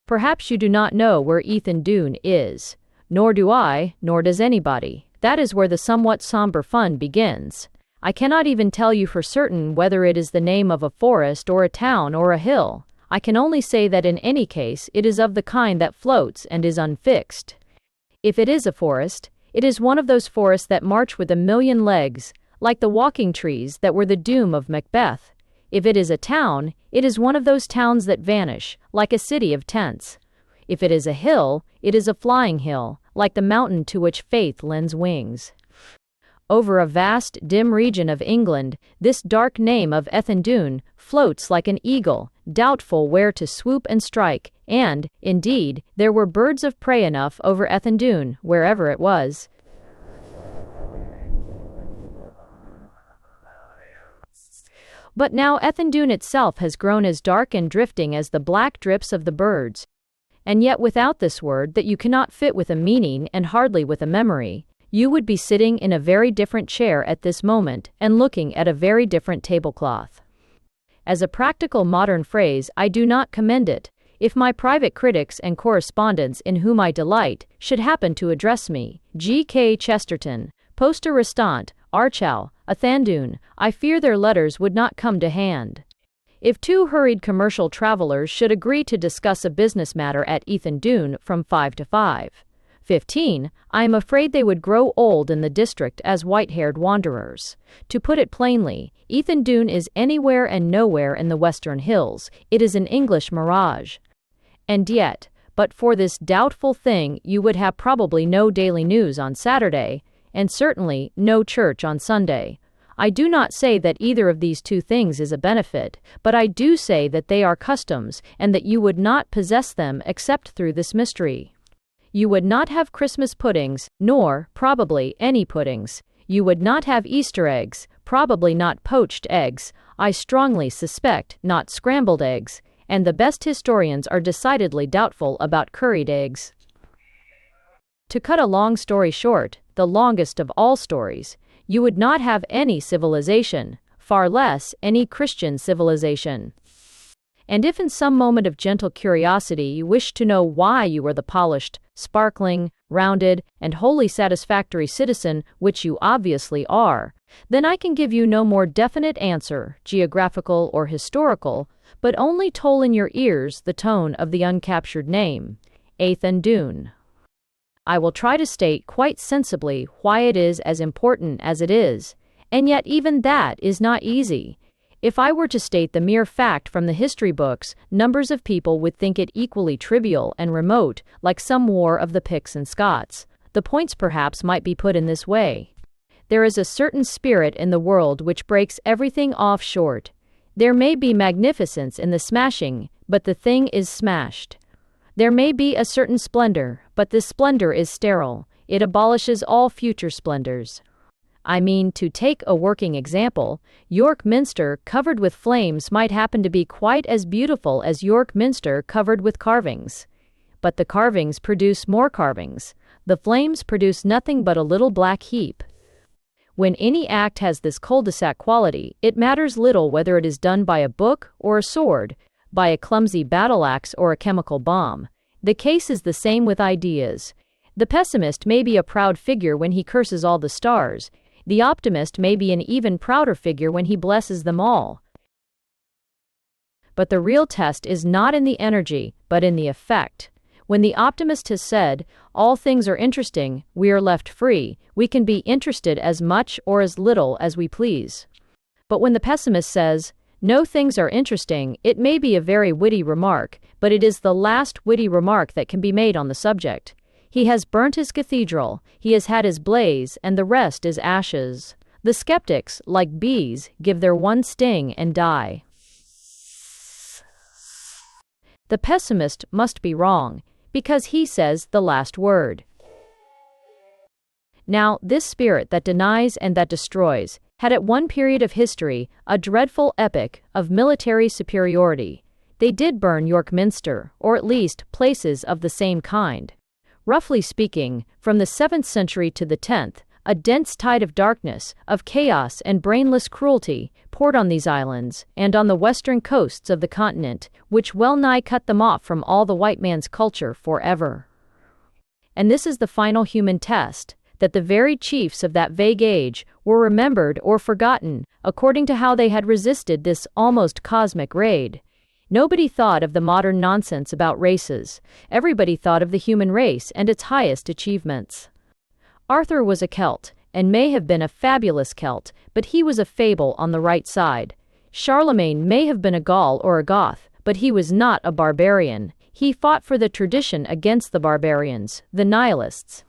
Perhaps you do not know where Ethandune is. Nor do I, nor does anybody. That is where the somewhat somber fun begins. I cannot even tell you for certain whether it is the name of a forest or a town or a hill. I can only say that in any case it is of the kind that floats and is unfixed. If it is a forest, it is one of those forests that march with a million legs, like the walking trees that were the doom of Macbeth. If it is a town, it is one of those towns that vanish, like a city of tents. If it is a hill, it is a flying hill, like the mountain to which faith lends wings. Over a vast, dim region of England, this dark name of Ethandune floats like an eagle, doubtful where to swoop and strike, and, indeed, there were birds of prey enough over Ethandune, wherever it was. But now Ethandune itself has grown as dark and drifting as the black drips of the birds. And yet without this word that you cannot fit with a meaning and hardly with a memory, you would be sitting in a very different chair at this moment and looking at a very different tablecloth. As a practical modern phrase, I do not commend it. If my private critics and correspondents in whom I delight should happen to address me, G.K. Chesterton, Posta Restant, Archal, Ethandune, I fear their letters would not come to hand. If two hurried commercial travelers should agree to discuss a business matter at Ethandune from 5 to 5:15, I am afraid they would grow old in the district as white-haired wanderers. To put it plainly, Ethandune is anywhere and nowhere in the Western Hills. It is an English mirage. And yet, but for this doubtful thing, you would have probably no daily news on Saturday, and certainly no church on Sunday. I do not say that either of these two things is a benefit, but I do say that they are customs, and that you would not possess them except through this mystery. You would not have Christmas puddings, nor, probably, any puddings. You would not have Easter eggs, probably not poached eggs, I strongly suspect not scrambled eggs, and the best historians are decidedly doubtful about curried eggs. To cut a long story short, the longest of all stories, you would not have any civilization, far less any Christian civilization. And if in some moment of gentle curiosity you wish to know why you are the polished, sparkling, rounded, and wholly satisfactory citizen which you obviously are, then I can give you no more definite answer, geographical or historical, but only toll in your ears the tone of the uncaptured name, Ethandune. I will try to state quite sensibly why it is as important as it is, and yet even that is not easy. If I were to state the mere fact from the history books, numbers of people would think it equally trivial and remote, like some war of the Picts and Scots. The points perhaps might be put in this way. There is a certain spirit in the world which breaks everything off short. There may be magnificence in the smashing, but the thing is smashed. There may be a certain splendor, but this splendor is sterile. It abolishes all future splendors. I mean, to take a working example, York Minster covered with flames might happen to be quite as beautiful as York Minster covered with carvings. But the carvings produce more carvings. The flames produce nothing but a little black heap. When any act has this cul-de-sac quality, it matters little whether it is done by a book or a sword, by a clumsy battle-axe or a chemical bomb. The case is the same with ideas. The pessimist may be a proud figure when he curses all the stars. The optimist may be an even prouder figure when he blesses them all. But the real test is not in the energy, but in the effect. When the optimist has said, all things are interesting, we are left free, we can be interested as much or as little as we please. But when the pessimist says, no things are interesting, it may be a very witty remark, but it is the last witty remark that can be made on the subject. He has burnt his cathedral, he has had his blaze, and the rest is ashes. The skeptics, like bees, give their one sting and die. The pessimist must be wrong, because he says the last word. Now, this spirit that denies and that destroys had at one period of history a dreadful epic of military superiority. They did burn York Minster, or at least places of the same kind. Roughly speaking, from the 7th century to the 10th, a dense tide of darkness, of chaos and brainless cruelty poured on these islands and on the western coasts of the continent, which well nigh cut them off from all the white man's culture forever. And this is the final human test, that the very chiefs of that vague age were remembered or forgotten according to how they had resisted this almost cosmic raid. Nobody thought of the modern nonsense about races. Everybody thought of the human race and its highest achievements. Arthur was a Celt, and may have been a fabulous Celt, but he was a fable on the right side. Charlemagne may have been a Gaul or a Goth, but he was not a barbarian. He fought for the tradition against the barbarians, the nihilists.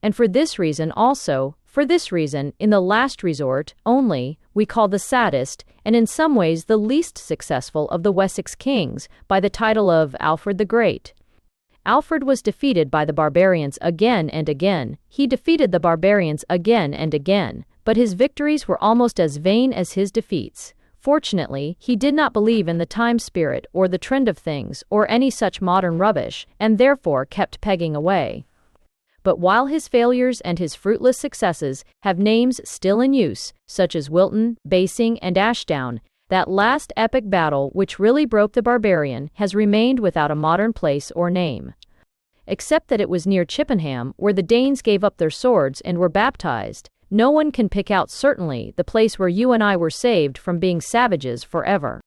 And for this reason also, in the last resort, only, we call the saddest, and in some ways the least successful of the Wessex kings, by the title of Alfred the Great. Alfred was defeated by the barbarians again and again. He defeated the barbarians again and again, but his victories were almost as vain as his defeats. Fortunately, he did not believe in the time spirit or the trend of things or any such modern rubbish, and therefore kept pegging away. But while his failures and his fruitless successes have names still in use, such as Wilton, Basing, and Ashdown, that last epic battle which really broke the barbarian has remained without a modern place or name. Except that it was near Chippenham, where the Danes gave up their swords and were baptized, no one can pick out certainly the place where you and I were saved from being savages forever.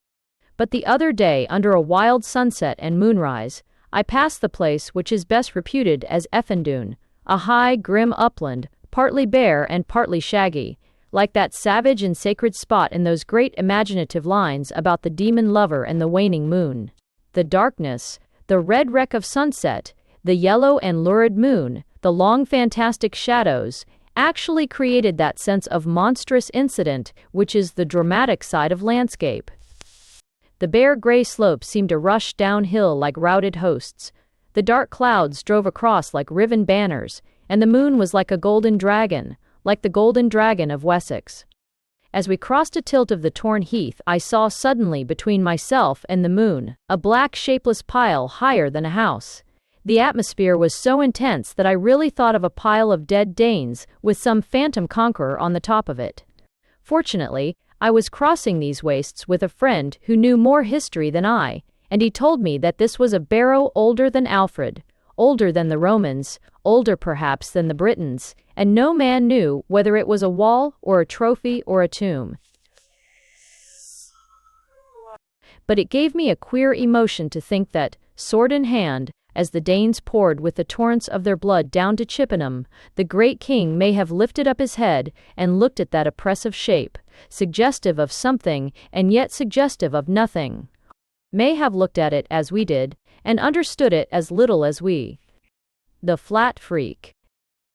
But the other day, under a wild sunset and moonrise, I passed the place which is best reputed as Effendune, a high, grim upland, partly bare and partly shaggy, like that savage and sacred spot in those great imaginative lines about the demon lover and the waning moon. The darkness, the red wreck of sunset, the yellow and lurid moon, the long fantastic shadows, actually created that sense of monstrous incident which is the dramatic side of landscape. The bare gray slopes seemed to rush downhill like routed hosts. The dark clouds drove across like riven banners, and the moon was like a golden dragon, like the golden dragon of Wessex. As we crossed a tilt of the torn heath, I saw suddenly between myself and the moon a black shapeless pile higher than a house. The atmosphere was so intense that I really thought of a pile of dead Danes with some phantom conqueror on the top of it. Fortunately, I was crossing these wastes with a friend who knew more history than I, and he told me that this was a barrow older than Alfred, older than the Romans, older perhaps than the Britons, and no man knew whether it was a wall or a trophy or a tomb. But it gave me a queer emotion to think that, sword in hand, as the Danes poured with the torrents of their blood down to Chippenham, the great king may have lifted up his head and looked at that oppressive shape, suggestive of something and yet suggestive of nothing. May have looked at it as we did, and understood it as little as we. The Flat Freak.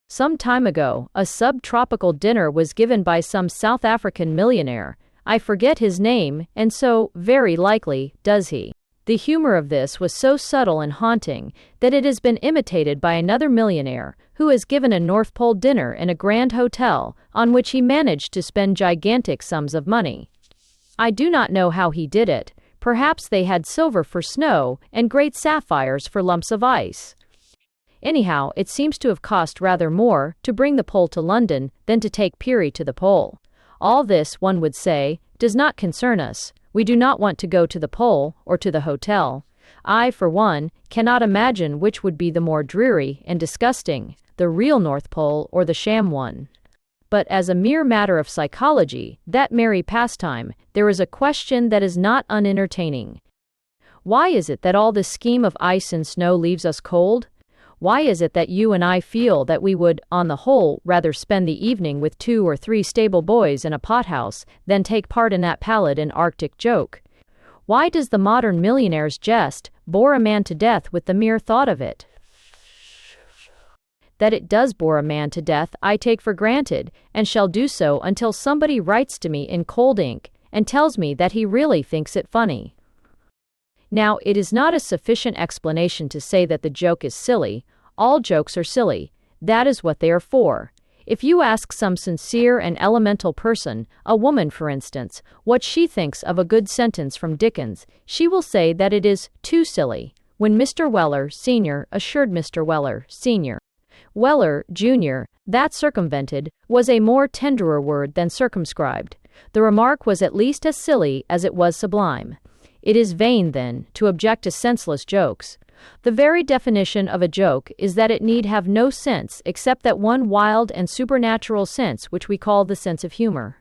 Some time ago, a subtropical dinner was given by some South African millionaire. I forget his name, and so, very likely, does he. The humor of this was so subtle and haunting that it has been imitated by another millionaire who has given a North Pole dinner in a grand hotel on which he managed to spend gigantic sums of money. I do not know how he did it. Perhaps they had silver for snow and great sapphires for lumps of ice. Anyhow, it seems to have cost rather more to bring the pole to London than to take Peary to the pole. All this, one would say, does not concern us. We do not want to go to the pole or to the hotel. I, for one, cannot imagine which would be the more dreary and disgusting, the real North Pole or the sham one. But as a mere matter of psychology, that merry pastime, there is a question that is not unentertaining. Why is it that all this scheme of ice and snow leaves us cold? Why is it that you and I feel that we would, on the whole, rather spend the evening with 2 or 3 stable boys in a pothouse than take part in that pallid and arctic joke? Why does the modern millionaire's jest bore a man to death with the mere thought of it? That it does bore a man to death I take for granted, and shall do so until somebody writes to me in cold ink and tells me that he really thinks it funny. Now, it is not a sufficient explanation to say that the joke is silly. All jokes are silly. That is what they are for. If you ask some sincere and elemental person, a woman for instance, what she thinks of a good sentence from Dickens, she will say that it is too silly, when Mr. Weller, Sr., assured Mr. Weller, Sr. Weller, Jr., that circumvented was a more tenderer word than circumscribed. The remark was at least as silly as it was sublime. It is vain, then, to object to senseless jokes. The very definition of a joke is that it need have no sense except that one wild and supernatural sense which we call the sense of humor.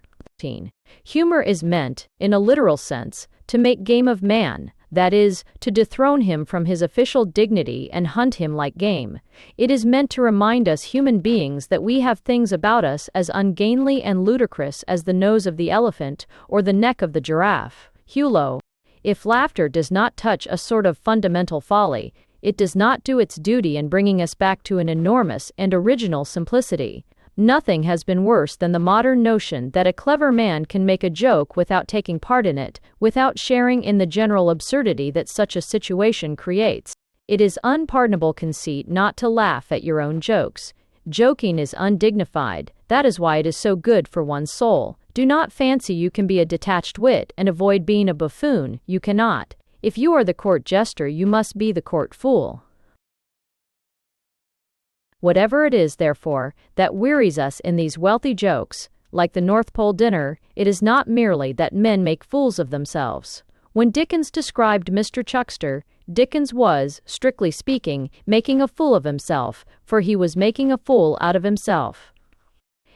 Humor is meant, in a literal sense, to make game of man, that is, to dethrone him from his official dignity and hunt him like game. It is meant to remind us human beings that we have things about us as ungainly and ludicrous as the nose of the elephant or the neck of the giraffe. Hulot. If laughter does not touch a sort of fundamental folly, it does not do its duty in bringing us back to an enormous and original simplicity. Nothing has been worse than the modern notion that a clever man can make a joke without taking part in it, without sharing in the general absurdity that such a situation creates. It is unpardonable conceit not to laugh at your own jokes. Joking is undignified, that is why it is so good for one's soul. Do not fancy you can be a detached wit and avoid being a buffoon, you cannot. If you are the court jester, you must be the court fool. Whatever it is, therefore, that wearies us in these wealthy jokes, like the North Pole dinner, it is not merely that men make fools of themselves. When Dickens described Mr. Chuckster, Dickens was, strictly speaking, making a fool of himself, for he was making a fool out of himself.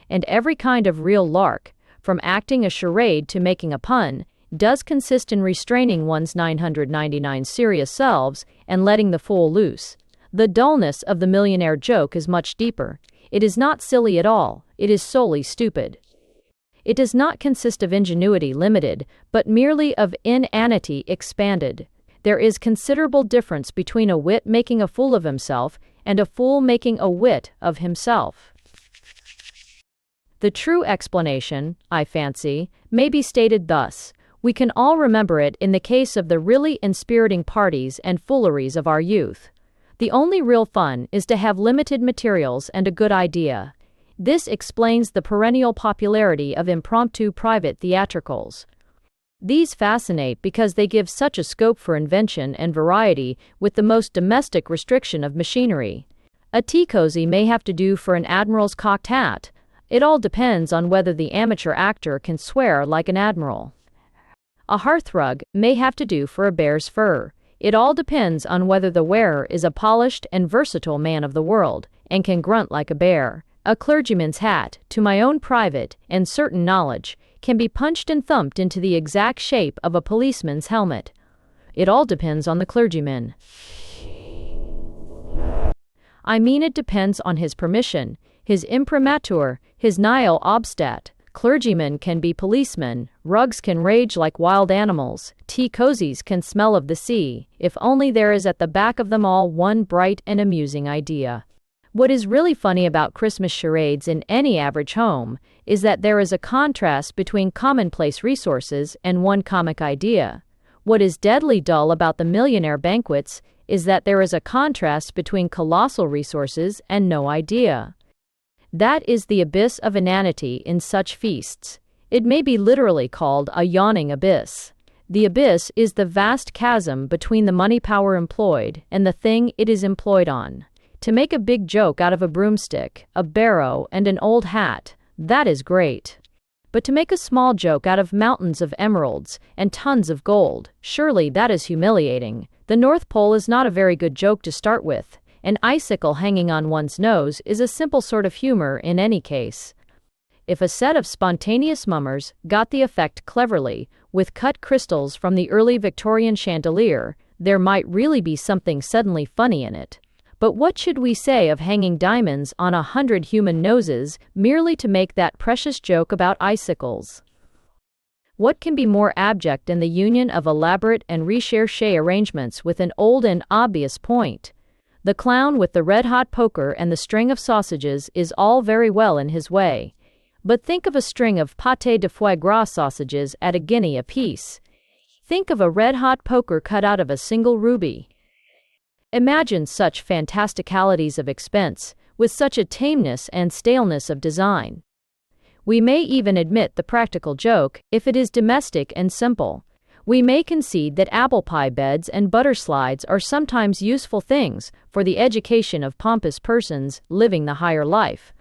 And every kind of real lark, from acting a charade to making a pun, does consist in restraining one's 999 serious selves and letting the fool loose. The dullness of the millionaire joke is much deeper. It is not silly at all, it is solely stupid. It does not consist of ingenuity limited, but merely of inanity expanded. There is considerable difference between a wit making a fool of himself and a fool making a wit of himself. The true explanation, I fancy, may be stated thus. We can all remember it in the case of the really inspiriting parties and fooleries of our youth. The only real fun is to have limited materials and a good idea. This explains the perennial popularity of impromptu private theatricals. These fascinate because they give such a scope for invention and variety with the most domestic restriction of machinery. A tea cozy may have to do for an admiral's cocked hat. It all depends on whether the amateur actor can swear like an admiral. A hearthrug may have to do for a bear's fur. It all depends on whether the wearer is a polished and versatile man of the world, and can grunt like a bear. A clergyman's hat, to my own private and certain knowledge, can be punched and thumped into the exact shape of a policeman's helmet. It all depends on the clergyman. I mean, it depends on his permission, his imprimatur, his nihil obstat. Clergymen can be policemen, rugs can rage like wild animals, tea cozies can smell of the sea, if only there is at the back of them all one bright and amusing idea. What is really funny about Christmas charades in any average home is that there is a contrast between commonplace resources and one comic idea. What is deadly dull about the millionaire banquets is that there is a contrast between colossal resources and no idea. That is the abyss of inanity in such feasts. It may be literally called a yawning abyss. The abyss is the vast chasm between the money power employed and the thing it is employed on. To make a big joke out of a broomstick, a barrow, and an old hat, that is great. But to make a small joke out of mountains of emeralds and tons of gold, surely that is humiliating. The North Pole is not a very good joke to start with. An icicle hanging on one's nose is a simple sort of humor in any case. If a set of spontaneous mummers got the effect cleverly, with cut crystals from the early Victorian chandelier, there might really be something suddenly funny in it. But what should we say of hanging diamonds on 100 human noses merely to make that precious joke about icicles? What can be more abject than the union of elaborate and recherché arrangements with an old and obvious point? The clown with the red-hot poker and the string of sausages is all very well in his way. But think of a string of pâté de foie gras sausages at a guinea apiece. Think of a red-hot poker cut out of a single ruby. Imagine such fantasticalities of expense, with such a tameness and staleness of design. We may even admit the practical joke, if it is domestic and simple. We may concede that apple pie beds and butter slides are sometimes useful things for the education of pompous persons living the higher life.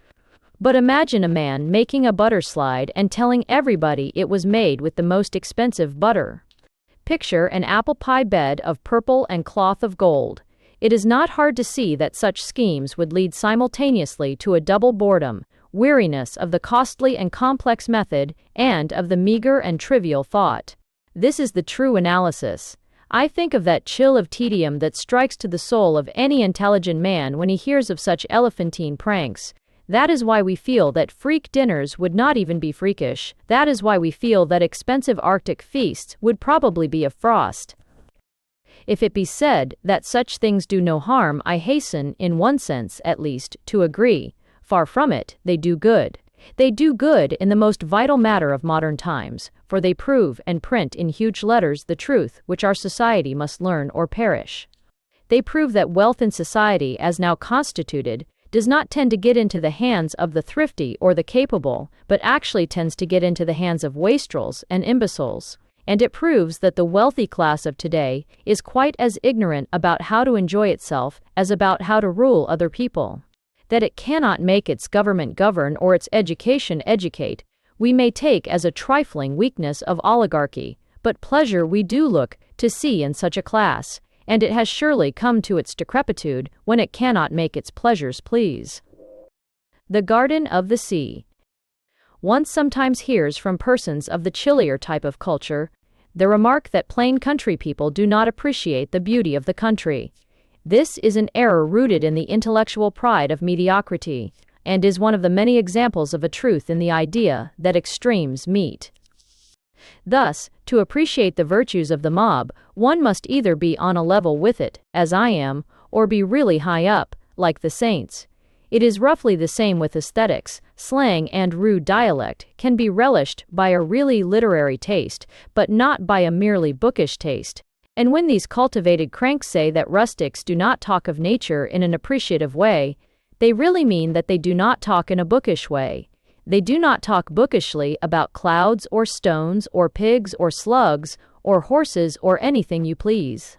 But imagine a man making a butter slide and telling everybody it was made with the most expensive butter. Picture an apple pie bed of purple and cloth of gold. It is not hard to see that such schemes would lead simultaneously to a double boredom, weariness of the costly and complex method, and of the meager and trivial thought. This is the true analysis. I think of that chill of tedium that strikes to the soul of any intelligent man when he hears of such elephantine pranks. That is why we feel that freak dinners would not even be freakish. That is why we feel that expensive Arctic feasts would probably be a frost. If it be said that such things do no harm, I hasten, in one sense at least, to agree. Far from it, they do good. They do good in the most vital matter of modern times, for they prove and print in huge letters the truth which our society must learn or perish. They prove that wealth in society, as now constituted, does not tend to get into the hands of the thrifty or the capable, but actually tends to get into the hands of wastrels and imbeciles. And it proves that the wealthy class of today is quite as ignorant about how to enjoy itself as about how to rule other people. That it cannot make its government govern or its education educate, we may take as a trifling weakness of oligarchy, but pleasure we do look to see in such a class, and it has surely come to its decrepitude when it cannot make its pleasures please. The Garden of the Sea. One sometimes hears from persons of the chillier type of culture the remark that plain country people do not appreciate the beauty of the country. This is an error rooted in the intellectual pride of mediocrity, and is one of the many examples of a truth in the idea that extremes meet. Thus, to appreciate the virtues of the mob, one must either be on a level with it, as I am, or be really high up, like the saints. It is roughly the same with aesthetics. Slang and rude dialect can be relished by a really literary taste, but not by a merely bookish taste. And when these cultivated cranks say that rustics do not talk of nature in an appreciative way, they really mean that they do not talk in a bookish way. They do not talk bookishly about clouds or stones or pigs or slugs or horses or anything you please.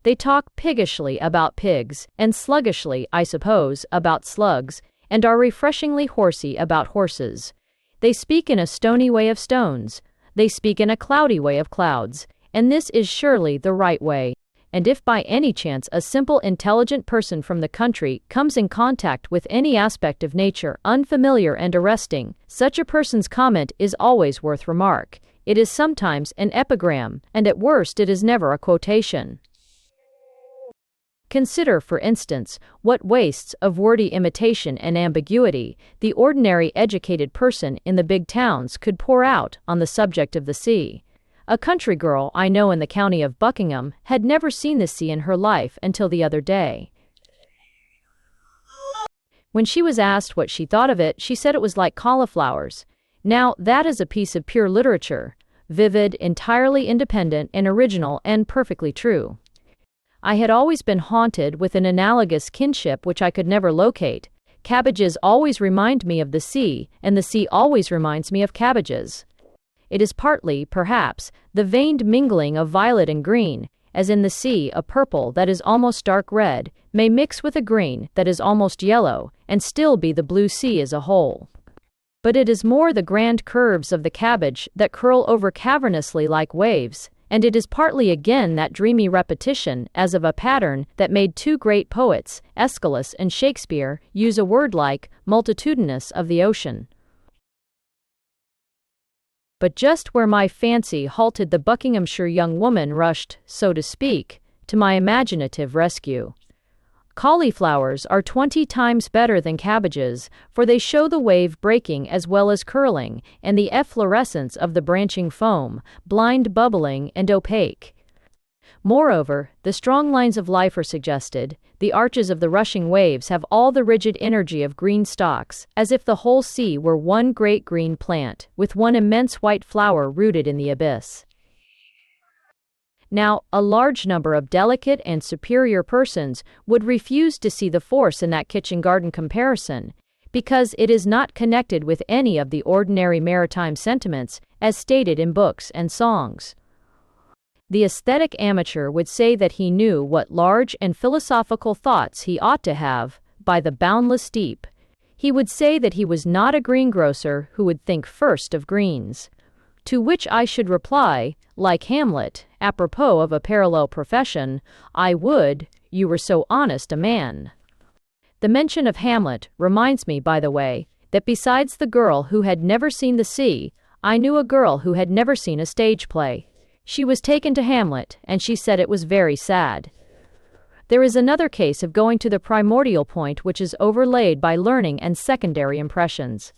They talk piggishly about pigs, and sluggishly, I suppose, about slugs, and are refreshingly horsey about horses. They speak in a stony way of stones. They speak in a cloudy way of clouds, and this is surely the right way. And if by any chance a simple, intelligent person from the country comes in contact with any aspect of nature unfamiliar and arresting, such a person's comment is always worth remark. It is sometimes an epigram, and at worst it is never a quotation. Consider, for instance, what wastes of wordy imitation and ambiguity the ordinary educated person in the big towns could pour out on the subject of the sea. A country girl I know in the county of Buckingham had never seen the sea in her life until the other day. When she was asked what she thought of it, she said it was like cauliflowers. Now, that is a piece of pure literature, vivid, entirely independent and original, and perfectly true. I had always been haunted with an analogous kinship which I could never locate. Cabbages always remind me of the sea, and the sea always reminds me of cabbages. It is partly, perhaps, the veined mingling of violet and green, as in the sea a purple that is almost dark red may mix with a green that is almost yellow, and still be the blue sea as a whole. But it is more the grand curves of the cabbage that curl over cavernously like waves, and it is partly again that dreamy repetition, as of a pattern, that made two great poets, Aeschylus and Shakespeare, use a word like multitudinous of the ocean. But just where my fancy halted, the Buckinghamshire young woman rushed, so to speak, to my imaginative rescue. Cauliflowers are 20 times better than cabbages, for they show the wave breaking as well as curling, and the efflorescence of the branching foam, blind, bubbling, and opaque. Moreover, the strong lines of life are suggested, the arches of the rushing waves have all the rigid energy of green stalks, as if the whole sea were one great green plant, with one immense white flower rooted in the abyss. Now, a large number of delicate and superior persons would refuse to see the force in that kitchen-garden comparison, because it is not connected with any of the ordinary maritime sentiments as stated in books and songs. The aesthetic amateur would say that he knew what large and philosophical thoughts he ought to have, by the boundless deep. He would say that he was not a greengrocer who would think first of greens. To which I should reply, like Hamlet, apropos of a parallel profession, I would, you were so honest a man. The mention of Hamlet reminds me, by the way, that besides the girl who had never seen the sea, I knew a girl who had never seen a stage play. She was taken to Hamlet, and she said it was very sad. There is another case of going to the primordial point which is overlaid by learning and secondary impressions.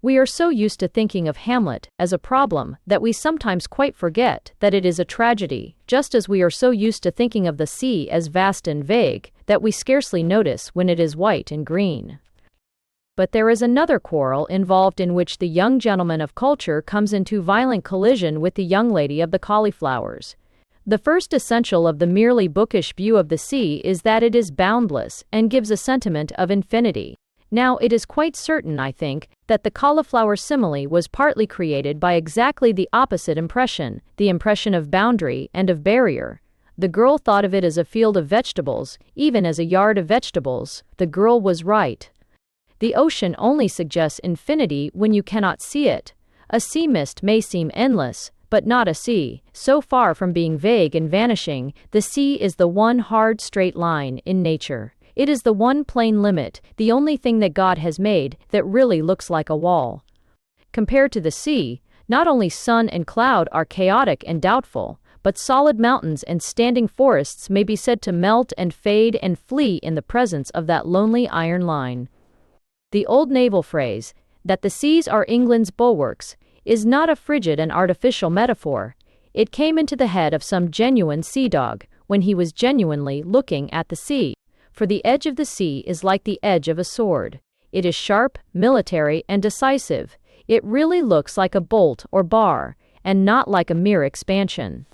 We are so used to thinking of Hamlet as a problem that we sometimes quite forget that it is a tragedy, just as we are so used to thinking of the sea as vast and vague that we scarcely notice when it is white and green. But there is another quarrel involved in which the young gentleman of culture comes into violent collision with the young lady of the cauliflowers. The first essential of the merely bookish view of the sea is that it is boundless and gives a sentiment of infinity. Now, it is quite certain, I think, that the cauliflower simile was partly created by exactly the opposite impression, the impression of boundary and of barrier. The girl thought of it as a field of vegetables, even as a yard of vegetables. The girl was right. The ocean only suggests infinity when you cannot see it. A sea mist may seem endless, but not a sea. So far from being vague and vanishing, the sea is the one hard straight line in nature. It is the one plain limit, the only thing that God has made that really looks like a wall. Compared to the sea, not only sun and cloud are chaotic and doubtful, but solid mountains and standing forests may be said to melt and fade and flee in the presence of that lonely iron line. The old naval phrase, that the seas are England's bulwarks, is not a frigid and artificial metaphor. It came into the head of some genuine sea dog when he was genuinely looking at the sea. For the edge of the sea is like the edge of a sword. It is sharp, military, and decisive. It really looks like a bolt or bar, and not like a mere expansion.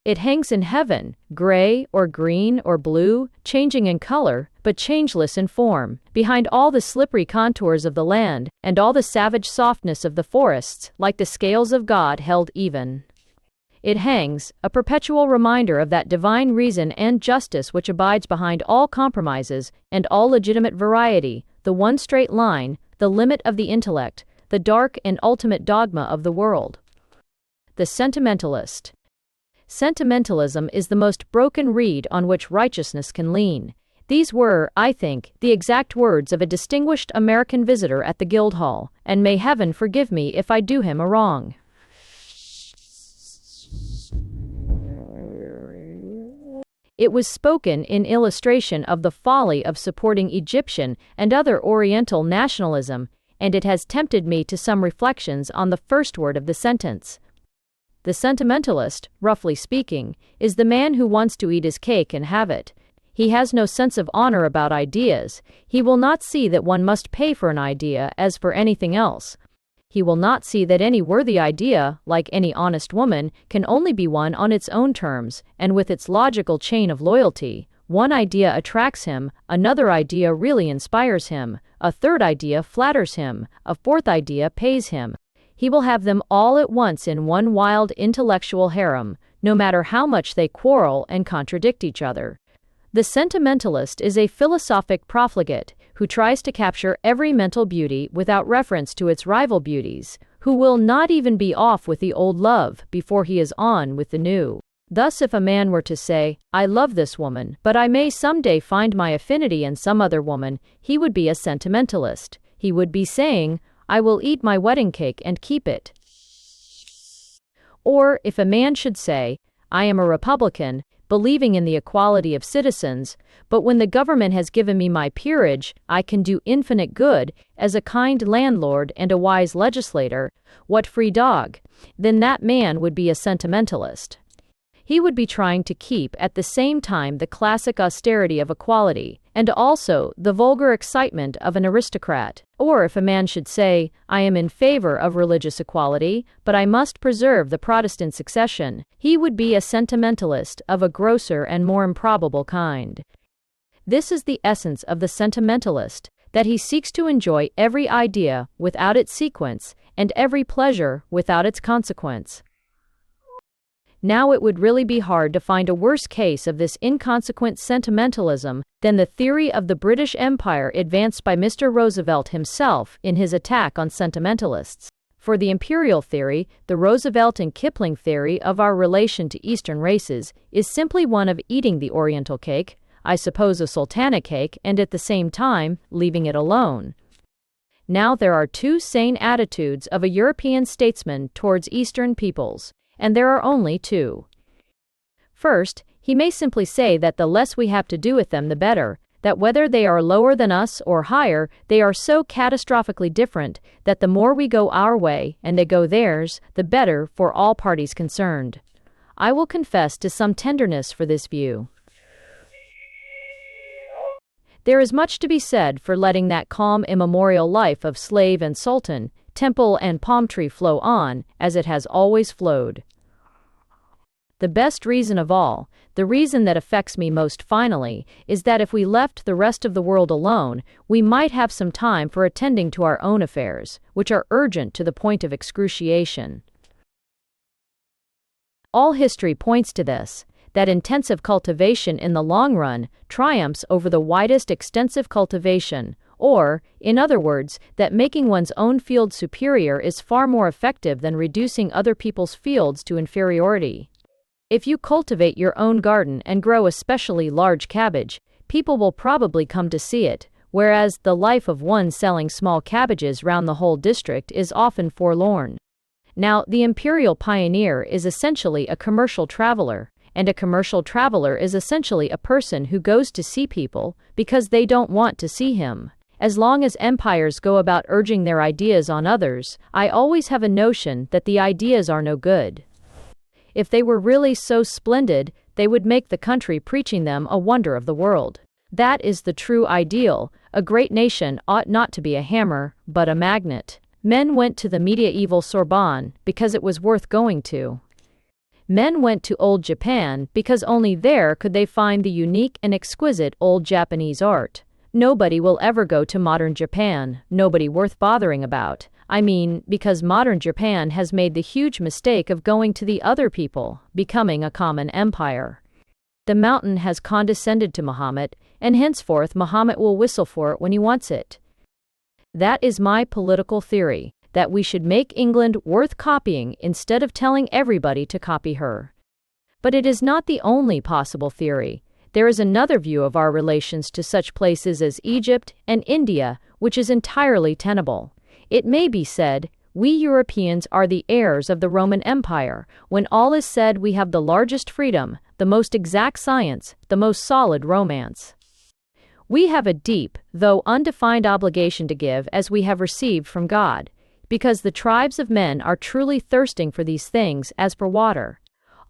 It hangs in heaven, gray or green or blue, changing in color, but changeless in form, behind all the slippery contours of the land, and all the savage softness of the forests, like the scales of God held even. It hangs, a perpetual reminder of that divine reason and justice which abides behind all compromises and all legitimate variety, the one straight line, the limit of the intellect, the dark and ultimate dogma of the world. The sentimentalist. Sentimentalism is the most broken reed on which righteousness can lean. These were, I think, the exact words of a distinguished American visitor at the Guildhall, and may heaven forgive me if I do him a wrong. It was spoken in illustration of the folly of supporting Egyptian and other Oriental nationalism, and it has tempted me to some reflections on the first word of the sentence. The sentimentalist, roughly speaking, is the man who wants to eat his cake and have it. He has no sense of honor about ideas. He will not see that one must pay for an idea as for anything else. He will not see that any worthy idea, like any honest woman, can only be won on its own terms, and with its logical chain of loyalty. One idea attracts him, another idea really inspires him, a third idea flatters him, a fourth idea pays him. He will have them all at once in one wild intellectual harem, no matter how much they quarrel and contradict each other. The sentimentalist is a philosophic profligate who tries to capture every mental beauty without reference to its rival beauties, who will not even be off with the old love before he is on with the new. Thus, if a man were to say, "I love this woman, but I may someday find my affinity in some other woman," he would be a sentimentalist. He would be saying, "I will eat my wedding cake and keep it." Or, if a man should say, "I am a Republican, believing in the equality of citizens, but when the government has given me my peerage, I can do infinite good as a kind landlord and a wise legislator, what free dog?" then that man would be a sentimentalist. He would be trying to keep at the same time the classic austerity of equality, and also the vulgar excitement of an aristocrat. Or if a man should say, "I am in favor of religious equality, but I must preserve the Protestant succession," he would be a sentimentalist of a grosser and more improbable kind. This is the essence of the sentimentalist, that he seeks to enjoy every idea without its sequence, and every pleasure without its consequence. Now it would really be hard to find a worse case of this inconsequent sentimentalism than the theory of the British Empire advanced by Mr. Roosevelt himself in his attack on sentimentalists. For the imperial theory, the Roosevelt and Kipling theory of our relation to Eastern races, is simply one of eating the Oriental cake, I suppose a sultana cake, and at the same time, leaving it alone. Now there are two sane attitudes of a European statesman towards Eastern peoples, and there are only two. First, he may simply say that the less we have to do with them the better, that whether they are lower than us or higher, they are so catastrophically different that the more we go our way and they go theirs, the better for all parties concerned. I will confess to some tenderness for this view. There is much to be said for letting that calm immemorial life of slave and sultan, temple and palm tree flow on, as it has always flowed. The best reason of all, the reason that affects me most finally, is that if we left the rest of the world alone, we might have some time for attending to our own affairs, which are urgent to the point of excruciation. All history points to this, that intensive cultivation in the long run triumphs over the widest extensive cultivation, or, in other words, that making one's own field superior is far more effective than reducing other people's fields to inferiority. If you cultivate your own garden and grow a specially large cabbage, people will probably come to see it, whereas the life of one selling small cabbages round the whole district is often forlorn. Now, the imperial pioneer is essentially a commercial traveler, and a commercial traveler is essentially a person who goes to see people because they don't want to see him. As long as empires go about urging their ideas on others, I always have a notion that the ideas are no good. If they were really so splendid, they would make the country preaching them a wonder of the world. That is the true ideal. A great nation ought not to be a hammer, but a magnet. Men went to the medieval Sorbonne because it was worth going to. Men went to old Japan because only there could they find the unique and exquisite old Japanese art. Nobody will ever go to modern Japan, nobody worth bothering about. I mean, because modern Japan has made the huge mistake of going to the other people, becoming a common empire. The mountain has condescended to Muhammad, and henceforth Muhammad will whistle for it when he wants it. That is my political theory, that we should make England worth copying instead of telling everybody to copy her. But it is not the only possible theory. There is another view of our relations to such places as Egypt and India, which is entirely tenable. It may be said, we Europeans are the heirs of the Roman Empire. When all is said, we have the largest freedom, the most exact science, the most solid romance. We have a deep, though undefined obligation to give as we have received from God, because the tribes of men are truly thirsting for these things as for water.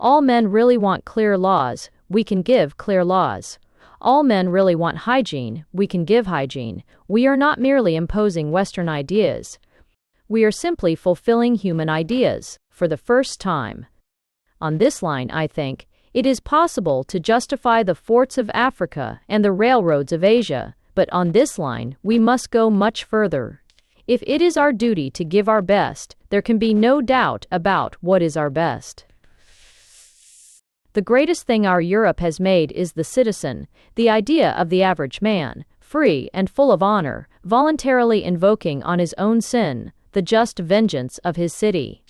All men really want clear laws, we can give clear laws. All men really want hygiene, we can give hygiene. We are not merely imposing Western ideas. We are simply fulfilling human ideas, for the first time. On this line, I think, it is possible to justify the forts of Africa and the railroads of Asia, but on this line, we must go much further. If it is our duty to give our best, there can be no doubt about what is our best. The greatest thing our Europe has made is the citizen, the idea of the average man, free and full of honor, voluntarily invoking on his own sin, the just vengeance of his city.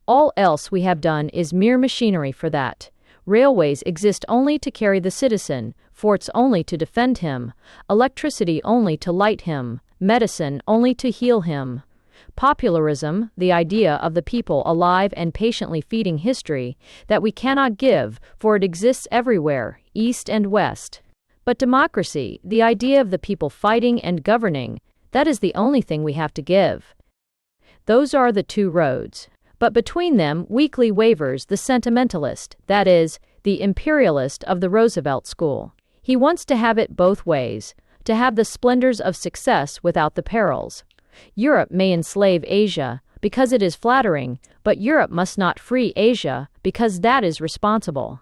All else we have done is mere machinery for that. Railways exist only to carry the citizen, forts only to defend him, electricity only to light him, medicine only to heal him. Popularism, the idea of the people alive and patiently feeding history, that we cannot give, for it exists everywhere, east and west. But democracy, the idea of the people fighting and governing, that is the only thing we have to give. Those are the two roads. But between them weakly wavers the sentimentalist, that is, the imperialist of the Roosevelt school. He wants to have it both ways, to have the splendors of success without the perils. Europe may enslave Asia, because it is flattering, but Europe must not free Asia, because that is responsible.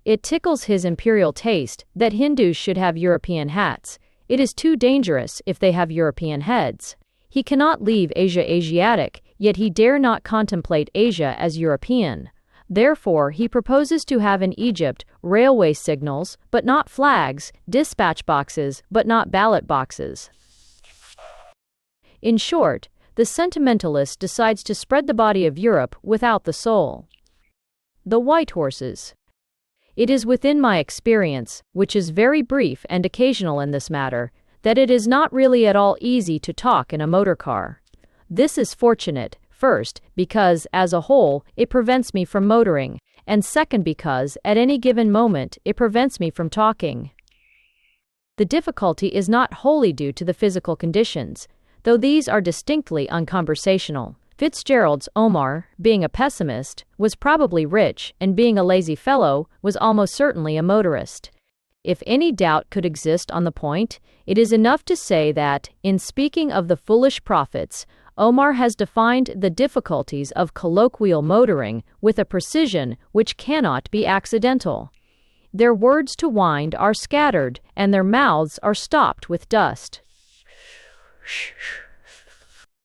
It tickles his imperial taste that Hindus should have European hats. It is too dangerous if they have European heads. He cannot leave Asia Asiatic, yet he dare not contemplate Asia as European. Therefore, he proposes to have in Egypt railway signals, but not flags, dispatch boxes, but not ballot boxes. In short, the sentimentalist decides to spread the body of Europe without the soul. The white horses. It is within my experience, which is very brief and occasional in this matter, that it is not really at all easy to talk in a motor car. This is fortunate, first, because, as a whole, it prevents me from motoring, and second because, at any given moment, it prevents me from talking. The difficulty is not wholly due to the physical conditions, though these are distinctly unconversational. Fitzgerald's Omar, being a pessimist, was probably rich, and being a lazy fellow, was almost certainly a motorist. If any doubt could exist on the point, it is enough to say that, in speaking of the foolish prophets, Omar has defined the difficulties of colloquial motoring with a precision which cannot be accidental. Their words to wind are scattered, and their mouths are stopped with dust.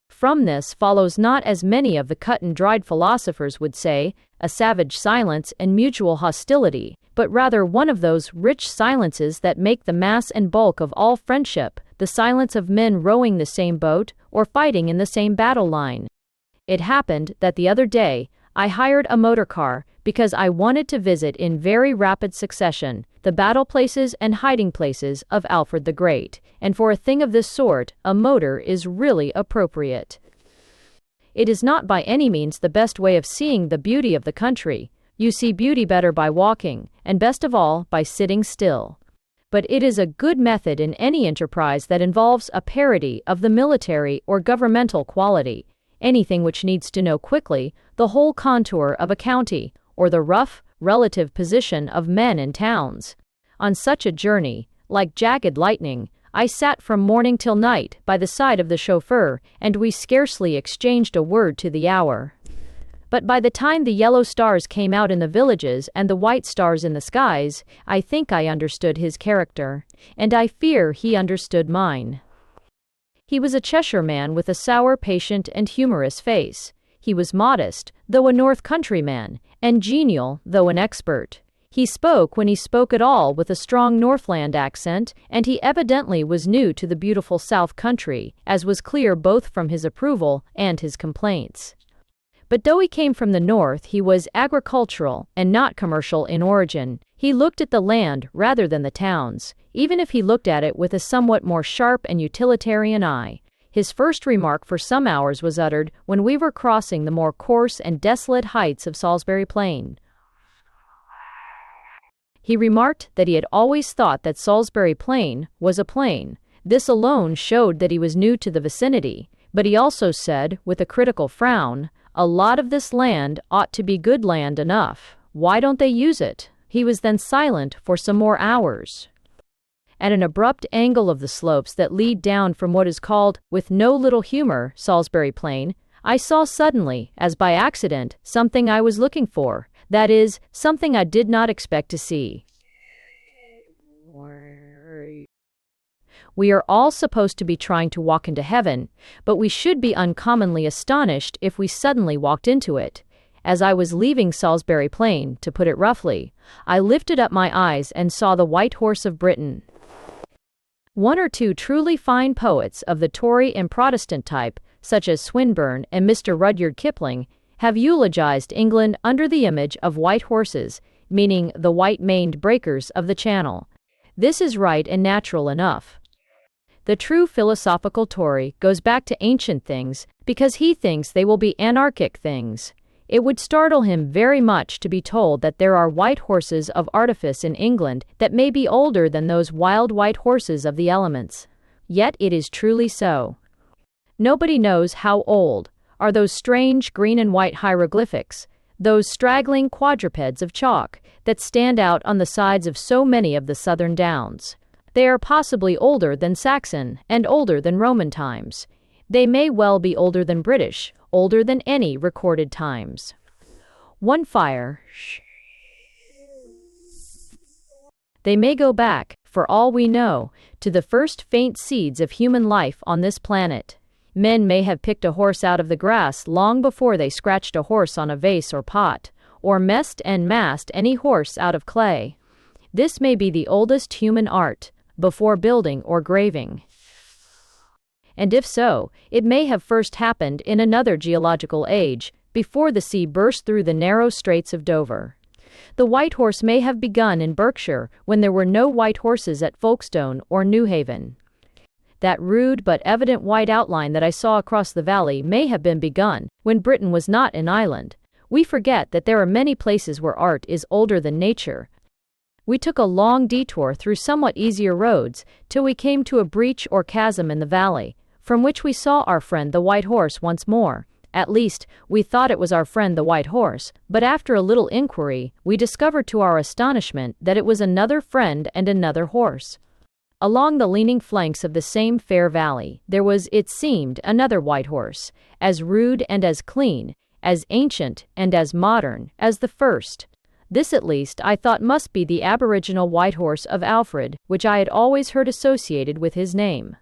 From this follows not, as many of the cut-and-dried philosophers would say, a savage silence and mutual hostility, but rather one of those rich silences that make the mass and bulk of all friendship, the silence of men rowing the same boat or fighting in the same battle line. It happened that the other day I hired a motor car because I wanted to visit in very rapid succession the battle places and hiding places of Alfred the Great, and for a thing of this sort, a motor is really appropriate. It is not by any means the best way of seeing the beauty of the country. You see beauty better by walking, and best of all, by sitting still. But it is a good method in any enterprise that involves a parody of the military or governmental quality, anything which needs to know quickly the whole contour of a county, or the rough, relative position of men in towns. On such a journey, like jagged lightning, I sat from morning till night by the side of the chauffeur, and we scarcely exchanged a word to the hour. But by the time the yellow stars came out in the villages and the white stars in the skies, I think I understood his character, and I fear he understood mine. He was a Cheshire man with a sour, patient, and humorous face. He was modest, though a North Country man, and genial, though an expert. He spoke, when he spoke at all, with a strong Northland accent, and he evidently was new to the beautiful South Country, as was clear both from his approval and his complaints. But though he came from the north, he was agricultural and not commercial in origin. He looked at the land rather than the towns, even if he looked at it with a somewhat more sharp and utilitarian eye. His first remark for some hours was uttered when we were crossing the more coarse and desolate heights of Salisbury Plain. He remarked that he had always thought that Salisbury Plain was a plain. This alone showed that he was new to the vicinity, but he also said, with a critical frown, "A lot of this land ought to be good land enough. Why don't they use it?" He was then silent for some more hours. At an abrupt angle of the slopes that lead down from what is called, with no little humor, Salisbury Plain, I saw suddenly, as by accident, something I was looking for, that is, something I did not expect to see. We are all supposed to be trying to walk into heaven, but we should be uncommonly astonished if we suddenly walked into it. As I was leaving Salisbury Plain, to put it roughly, I lifted up my eyes and saw the White Horse of Britain. One or two truly fine poets of the Tory and Protestant type, such as Swinburne and Mr. Rudyard Kipling, have eulogized England under the image of white horses, meaning the white-maned breakers of the Channel. This is right and natural enough. The true philosophical Tory goes back to ancient things because he thinks they will be anarchic things. It would startle him very much to be told that there are white horses of artifice in England that may be older than those wild white horses of the elements. Yet it is truly so. Nobody knows how old are those strange green and white hieroglyphics, those straggling quadrupeds of chalk that stand out on the sides of so many of the southern downs. They are possibly older than Saxon and older than Roman times. They may well be older than British, older than any recorded times. One fire. They may go back, for all we know, to the first faint seeds of human life on this planet. Men may have picked a horse out of the grass long before they scratched a horse on a vase or pot, or messed and massed any horse out of clay. This may be the oldest human art, before building or graving. And if so, it may have first happened in another geological age, before the sea burst through the narrow straits of Dover. The white horse may have begun in Berkshire when there were no white horses at Folkestone or Newhaven. That rude but evident white outline that I saw across the valley may have been begun when Britain was not an island. We forget that there are many places where art is older than nature. We took a long detour through somewhat easier roads till we came to a breach or chasm in the valley, from which we saw our friend the white horse once more. At least, we thought it was our friend the white horse, but after a little inquiry, we discovered to our astonishment that it was another friend and another horse. Along the leaning flanks of the same fair valley, there was, it seemed, another white horse, as rude and as clean, as ancient and as modern as the first. This at least I thought must be the aboriginal white horse of Alfred, which I had always heard associated with his name.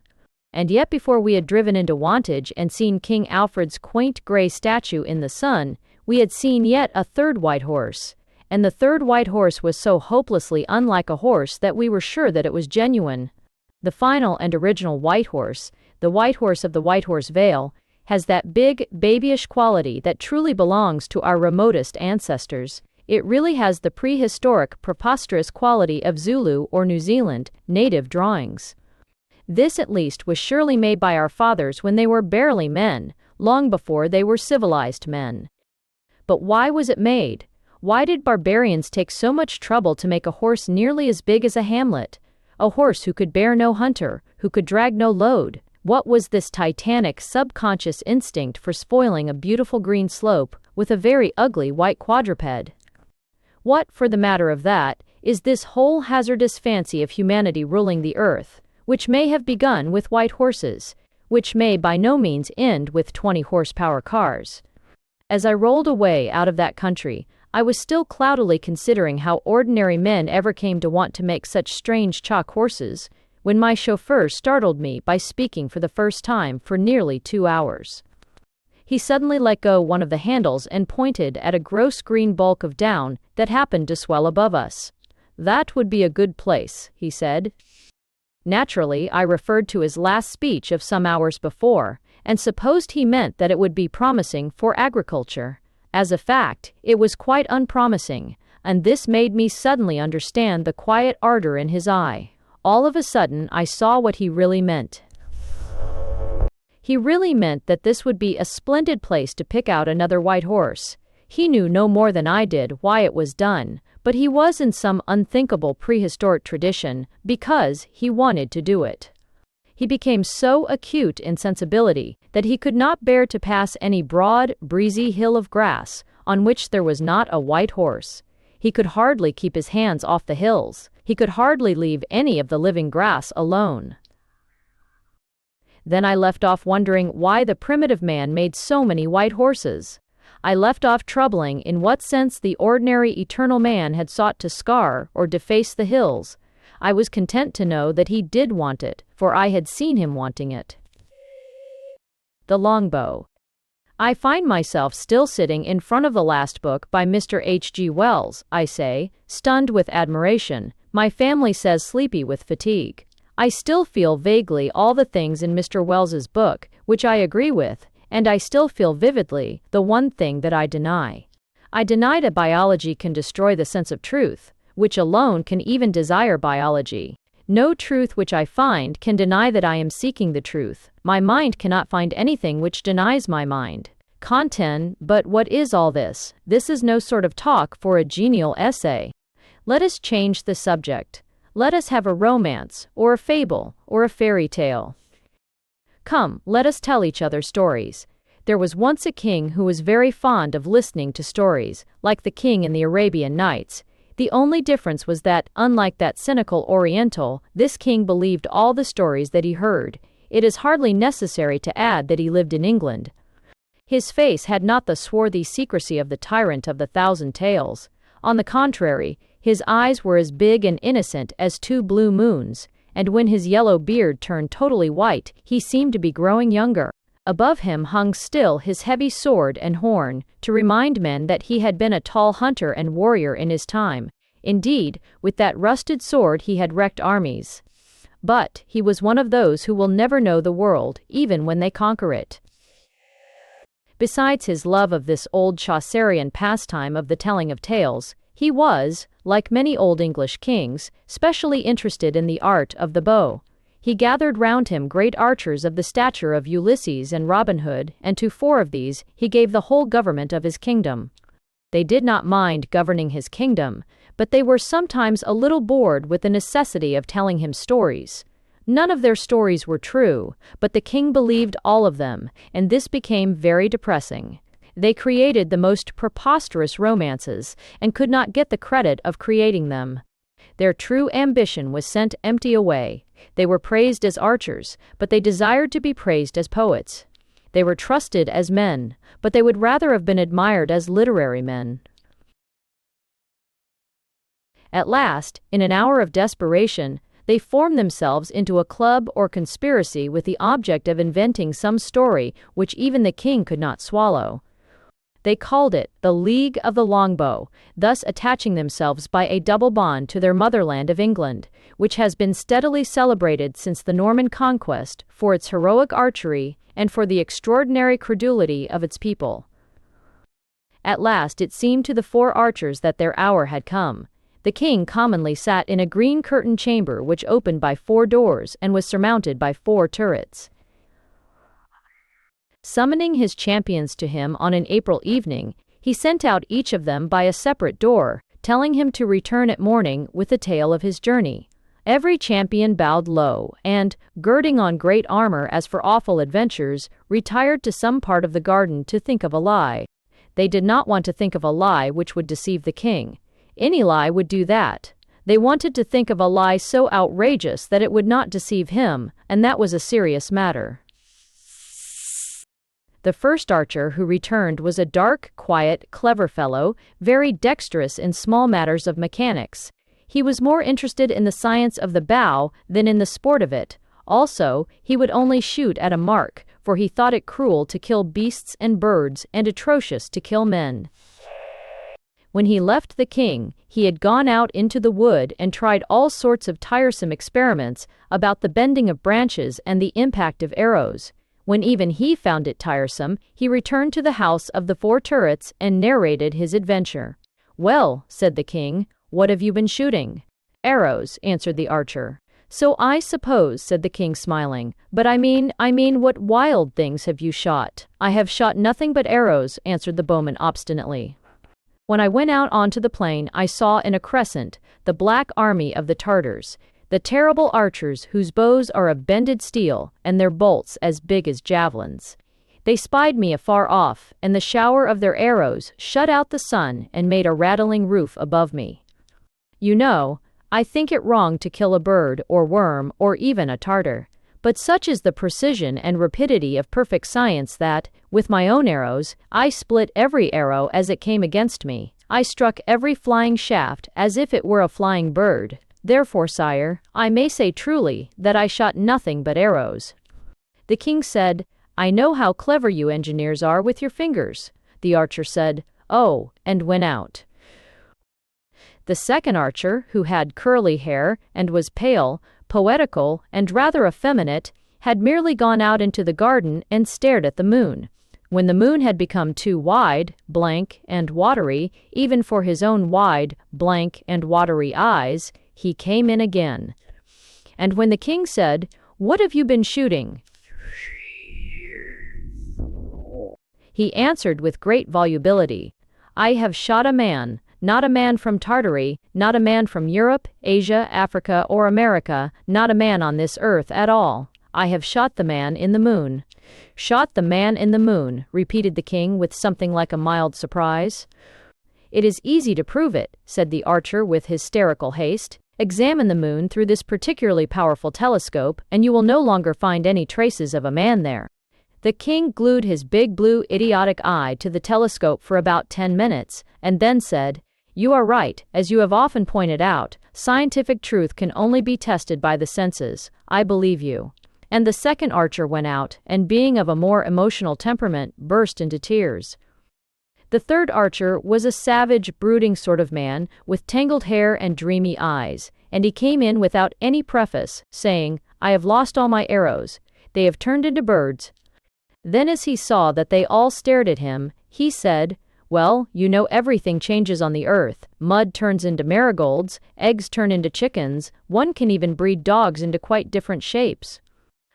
And yet before we had driven into Wantage and seen King Alfred's quaint grey statue in the sun, we had seen yet a third white horse, and the third white horse was so hopelessly unlike a horse that we were sure that it was genuine. The final and original white horse, the white horse of the White Horse Vale, has that big, babyish quality that truly belongs to our remotest ancestors. It really has the prehistoric, preposterous quality of Zulu or New Zealand native drawings. This at least was surely made by our fathers when they were barely men, long before they were civilized men. But why was it made? Why did barbarians take so much trouble to make a horse nearly as big as a hamlet? A horse who could bear no hunter, who could drag no load? What was this titanic subconscious instinct for spoiling a beautiful green slope with a very ugly white quadruped? What, for the matter of that, is this whole hazardous fancy of humanity ruling the earth, which may have begun with white horses, which may by no means end with 20-horsepower cars? As I rolled away out of that country, I was still cloudily considering how ordinary men ever came to want to make such strange chalk horses, when my chauffeur startled me by speaking for the first time for nearly 2 hours. He suddenly let go one of the handles and pointed at a gross green bulk of down that happened to swell above us. "That would be a good place," he said. Naturally, I referred to his last speech of some hours before, and supposed he meant that it would be promising for agriculture. As a fact, it was quite unpromising, and this made me suddenly understand the quiet ardor in his eye. All of a sudden, I saw what he really meant. He really meant that this would be a splendid place to pick out another white horse. He knew no more than I did why it was done, but he was in some unthinkable prehistoric tradition because he wanted to do it. He became so acute in sensibility that he could not bear to pass any broad, breezy hill of grass on which there was not a white horse. He could hardly keep his hands off the hills. He could hardly leave any of the living grass alone. Then I left off wondering why the primitive man made so many white horses. I left off troubling in what sense the ordinary eternal man had sought to scar or deface the hills. I was content to know that he did want it, for I had seen him wanting it. The longbow. I find myself still sitting in front of the last book by Mr. H.G. Wells, I say, stunned with admiration. My family says sleepy with fatigue. I still feel vaguely all the things in Mr. Wells's book, which I agree with, and I still feel vividly the one thing that I deny. I deny that biology can destroy the sense of truth, which alone can even desire biology. No truth which I find can deny that I am seeking the truth. My mind cannot find anything which denies my mind. Content, but what is all this? This is no sort of talk for a genial essay. Let us change the subject. Let us have a romance, or a fable, or a fairy tale. Come, let us tell each other stories. There was once a king who was very fond of listening to stories, like the king in the Arabian Nights. The only difference was that, unlike that cynical Oriental, this king believed all the stories that he heard. It is hardly necessary to add that he lived in England. His face had not the swarthy secrecy of the tyrant of the thousand tales. On the contrary, his eyes were as big and innocent as 2 blue moons, and when his yellow beard turned totally white, he seemed to be growing younger. Above him hung still his heavy sword and horn, to remind men that he had been a tall hunter and warrior in his time. Indeed, with that rusted sword he had wrecked armies. But he was one of those who will never know the world, even when they conquer it. Besides his love of this old Chaucerian pastime of the telling of tales, he was, like many old English kings, specially interested in the art of the bow. He gathered round him great archers of the stature of Ulysses and Robin Hood, and to 4 of these he gave the whole government of his kingdom. They did not mind governing his kingdom, but they were sometimes a little bored with the necessity of telling him stories. None of their stories were true, but the king believed all of them, and this became very depressing. They created the most preposterous romances, and could not get the credit of creating them. Their true ambition was sent empty away. They were praised as archers, but they desired to be praised as poets. They were trusted as men, but they would rather have been admired as literary men. At last, in an hour of desperation, they formed themselves into a club or conspiracy with the object of inventing some story which even the king could not swallow. They called it the League of the Longbow, thus attaching themselves by a double bond to their motherland of England, which has been steadily celebrated since the Norman conquest for its heroic archery and for the extraordinary credulity of its people. At last it seemed to the 4 archers that their hour had come. The king commonly sat in a green curtained chamber which opened by 4 doors and was surmounted by 4 turrets. Summoning his champions to him on an April evening, he sent out each of them by a separate door, telling him to return at morning with the tale of his journey. Every champion bowed low, and, girding on great armor as for awful adventures, retired to some part of the garden to think of a lie. They did not want to think of a lie which would deceive the king. Any lie would do that. They wanted to think of a lie so outrageous that it would not deceive him, and that was a serious matter. The first archer who returned was a dark, quiet, clever fellow, very dexterous in small matters of mechanics. He was more interested in the science of the bow than in the sport of it. Also, he would only shoot at a mark, for he thought it cruel to kill beasts and birds, and atrocious to kill men. When he left the king, he had gone out into the wood and tried all sorts of tiresome experiments about the bending of branches and the impact of arrows. When even he found it tiresome, he returned to the house of the 4 turrets and narrated his adventure. "Well," said the king, "what have you been shooting?" "Arrows," answered the archer. "So I suppose," said the king, smiling. "But I mean, what wild things have you shot?" "I have shot nothing but arrows," answered the bowman obstinately. "When I went out onto the plain, I saw in a crescent the black army of the Tartars, the terrible archers whose bows are of bended steel, and their bolts as big as javelins. They spied me afar off, and the shower of their arrows shut out the sun and made a rattling roof above me. You know, I think it wrong to kill a bird or worm or even a Tartar, but such is the precision and rapidity of perfect science that, with my own arrows, I split every arrow as it came against me. I struck every flying shaft as if it were a flying bird. Therefore, sire, I may say truly that I shot nothing but arrows." The king said, "I know how clever you engineers are with your fingers." The archer said, "Oh," and went out. The second archer, who had curly hair and was pale, poetical, and rather effeminate, had merely gone out into the garden and stared at the moon. When the moon had become too wide, blank, and watery, even for his own wide, blank, and watery eyes, he came in again. And when the king said, "What have you been shooting?" he answered with great volubility, "I have shot a man, not a man from Tartary, not a man from Europe, Asia, Africa, or America, not a man on this earth at all. I have shot the man in the moon." "Shot the man in the moon," repeated the king with something like a mild surprise. "It is easy to prove it," said the archer with hysterical haste. "Examine the moon through this particularly powerful telescope, and you will no longer find any traces of a man there." The king glued his big blue idiotic eye to the telescope for about 10 minutes, and then said, "You are right, as you have often pointed out, scientific truth can only be tested by the senses. I believe you." And the second archer went out, and being of a more emotional temperament, burst into tears. The third archer was a savage, brooding sort of man, with tangled hair and dreamy eyes, and he came in without any preface, saying, "I have lost all my arrows. They have turned into birds." Then as he saw that they all stared at him, he said, Well, you know everything changes on the earth. Mud turns into marigolds, eggs turn into chickens, one can even breed dogs into quite different shapes.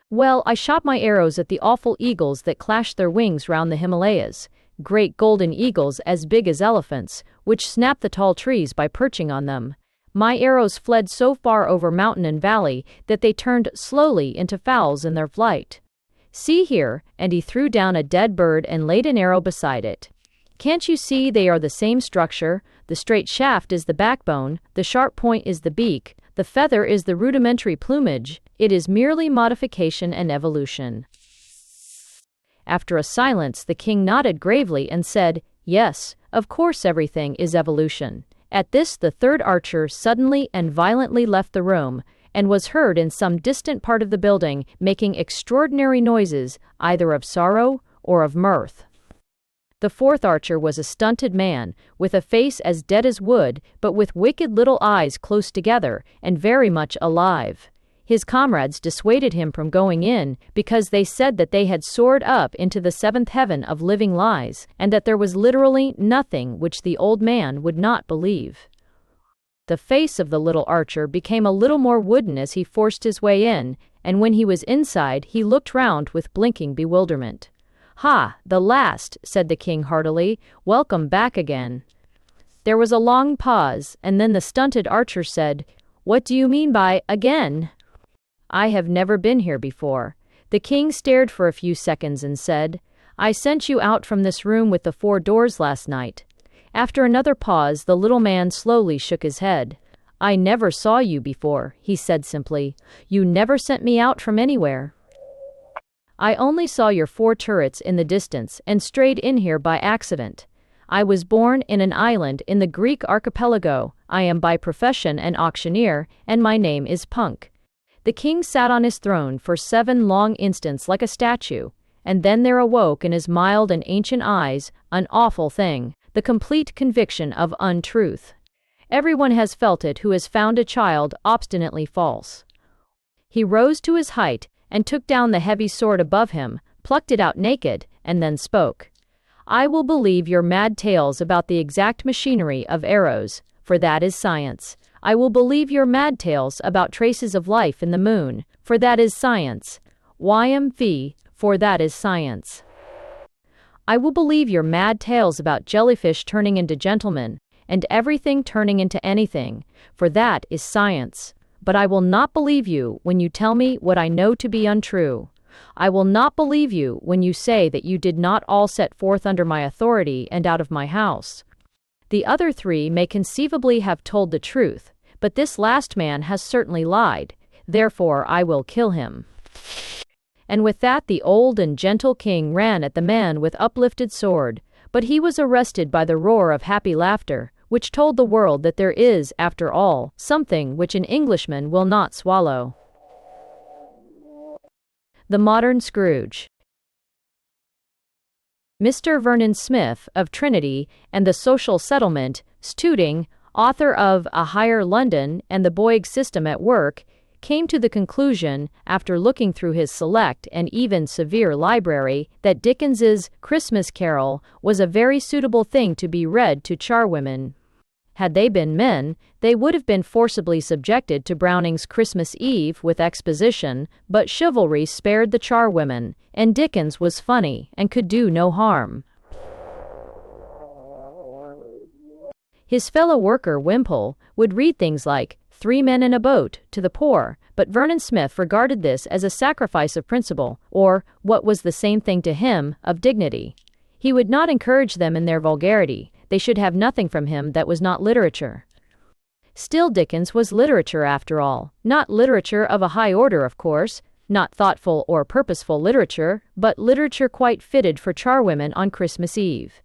Well, I shot my arrows at the awful eagles that clashed their wings round the Himalayas, great golden eagles as big as elephants, which snap the tall trees by perching on them. My arrows fled so far over mountain and valley that they turned slowly into fowls in their flight. See here, and he threw down a dead bird and laid an arrow beside it. Can't you see they are the same structure? The straight shaft is the backbone, the sharp point is the beak, the feather is the rudimentary plumage. It is merely modification and evolution. After a silence, the king nodded gravely and said, "Yes, of course everything is evolution." At this, the third archer suddenly and violently left the room, and was heard in some distant part of the building, making extraordinary noises, either of sorrow or of mirth. The fourth archer was a stunted man, with a face as dead as wood, but with wicked little eyes close together, and very much alive. His comrades dissuaded him from going in, because they said that they had soared up into the seventh heaven of living lies, and that there was literally nothing which the old man would not believe. The face of the little archer became a little more wooden as he forced his way in, and when he was inside he looked round with blinking bewilderment. "Ha, the last," said the king heartily. "Welcome back again." There was a long pause, and then the stunted archer said, "What do you mean by again?" "I have never been here before." The king stared for a few seconds and said, "I sent you out from this room with the 4 doors last night." After another pause, the little man slowly shook his head. "I never saw you before," he said simply. "You never sent me out from anywhere. I only saw your 4 turrets in the distance and strayed in here by accident. I was born in an island in the Greek archipelago. I am by profession an auctioneer, and my name is Punk." The king sat on his throne for 7 long instants like a statue, and then there awoke in his mild and ancient eyes an awful thing, the complete conviction of untruth. Everyone has felt it who has found a child obstinately false. He rose to his height and took down the heavy sword above him, plucked it out naked, and then spoke. "I will believe your mad tales about the exact machinery of arrows, for that is science. I will believe your mad tales about traces of life in the moon, for that is science. Fie, for that is science. I will believe your mad tales about jellyfish turning into gentlemen, and everything turning into anything, for that is science. But I will not believe you when you tell me what I know to be untrue. I will not believe you when you say that you did not all set forth under my authority and out of my house. The other 3 may conceivably have told the truth, but this last man has certainly lied, therefore I will kill him." And with that the old and gentle king ran at the man with uplifted sword, but he was arrested by the roar of happy laughter, which told the world that there is, after all, something which an Englishman will not swallow. The Modern Scrooge. Mr. Vernon Smith, of Trinity and the Social Settlement, Stooting, author of A Higher London and the Boyg System at Work, came to the conclusion, after looking through his select and even severe library, that Dickens's Christmas Carol was a very suitable thing to be read to charwomen. Had they been men, they would have been forcibly subjected to Browning's Christmas Eve with exposition, but chivalry spared the charwomen, and Dickens was funny and could do no harm. His fellow worker Wimpole would read things like 3 Men in a Boat to the poor, but Vernon Smith regarded this as a sacrifice of principle, or, what was the same thing to him, of dignity. He would not encourage them in their vulgarity. They should have nothing from him that was not literature. Still, Dickens was literature after all, not literature of a high order, of course, not thoughtful or purposeful literature, but literature quite fitted for charwomen on Christmas Eve.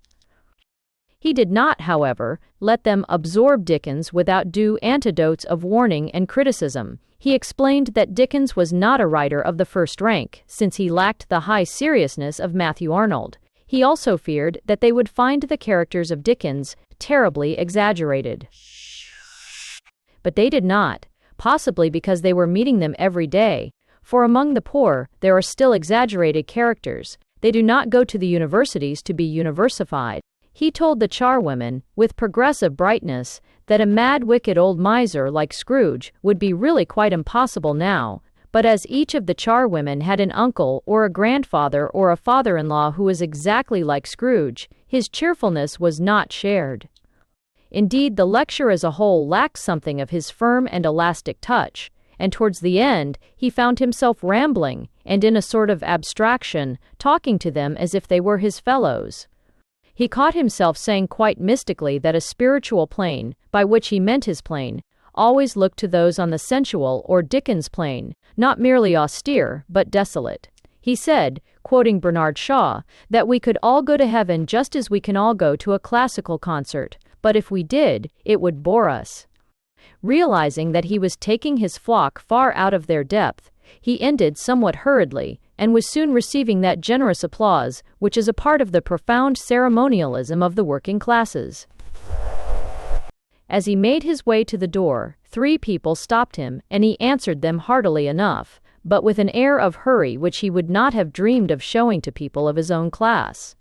He did not, however, let them absorb Dickens without due antidotes of warning and criticism. He explained that Dickens was not a writer of the first rank, since he lacked the high seriousness of Matthew Arnold. He also feared that they would find the characters of Dickens terribly exaggerated. But they did not, possibly because they were meeting them every day, for among the poor there are still exaggerated characters. They do not go to the universities to be universified. He told the charwomen, with progressive brightness, that a mad wicked old miser like Scrooge would be really quite impossible now, but as each of the charwomen had an uncle or a grandfather or a father-in-law who was exactly like Scrooge, his cheerfulness was not shared. Indeed, the lecture as a whole lacked something of his firm and elastic touch, and towards the end he found himself rambling, and in a sort of abstraction, talking to them as if they were his fellows. He caught himself saying quite mystically that a spiritual plane, by which he meant his plane, always looked to those on the sensual or Dickens plane, not merely austere, but desolate. He said, quoting Bernard Shaw, that we could all go to heaven just as we can all go to a classical concert, but if we did, it would bore us. Realizing that he was taking his flock far out of their depth, he ended somewhat hurriedly, and was soon receiving that generous applause which is a part of the profound ceremonialism of the working classes. As he made his way to the door, 3 people stopped him, and he answered them heartily enough, but with an air of hurry which he would not have dreamed of showing to people of his own class.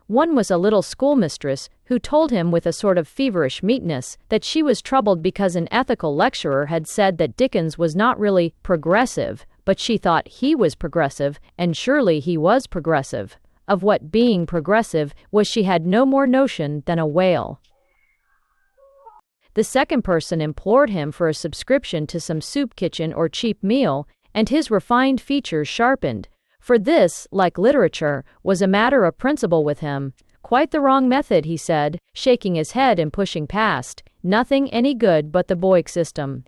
One was a little schoolmistress who told him with a sort of feverish meekness that she was troubled because an ethical lecturer had said that Dickens was not really progressive, but she thought he was progressive, and surely he was progressive. Of what being progressive was she had no more notion than a whale. The second person implored him for a subscription to some soup kitchen or cheap meal, and his refined features sharpened, for this, like literature, was a matter of principle with him. Quite the wrong method, he said, shaking his head and pushing past. Nothing any good but the Boyk system.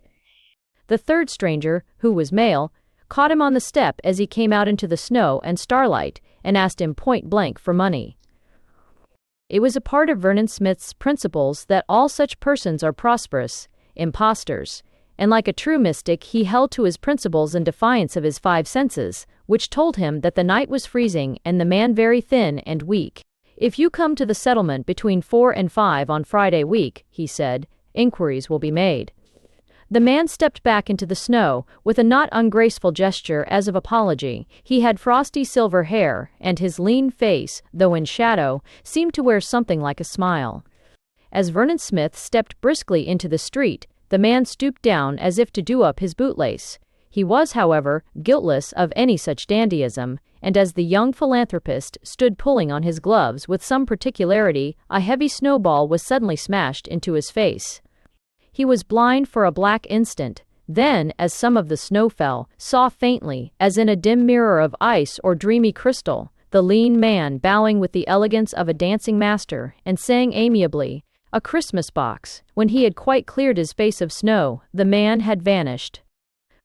The third stranger, who was male, caught him on the step as he came out into the snow and starlight, and asked him point blank for money. It was a part of Vernon Smith's principles that all such persons are prosperous impostors, and like a true mystic he held to his principles in defiance of his 5 senses, which told him that the night was freezing and the man very thin and weak. If you come to the settlement between 4 and 5 on Friday week, he said, inquiries will be made. The man stepped back into the snow, with a not ungraceful gesture as of apology. He had frosty silver hair, and his lean face, though in shadow, seemed to wear something like a smile. As Vernon Smith stepped briskly into the street, the man stooped down as if to do up his bootlace. He was, however, guiltless of any such dandyism, and as the young philanthropist stood pulling on his gloves with some particularity, a heavy snowball was suddenly smashed into his face. He was blind for a black instant, then, as some of the snow fell, saw faintly, as in a dim mirror of ice or dreamy crystal, the lean man bowing with the elegance of a dancing master, and saying amiably, "A Christmas box." When he had quite cleared his face of snow, the man had vanished.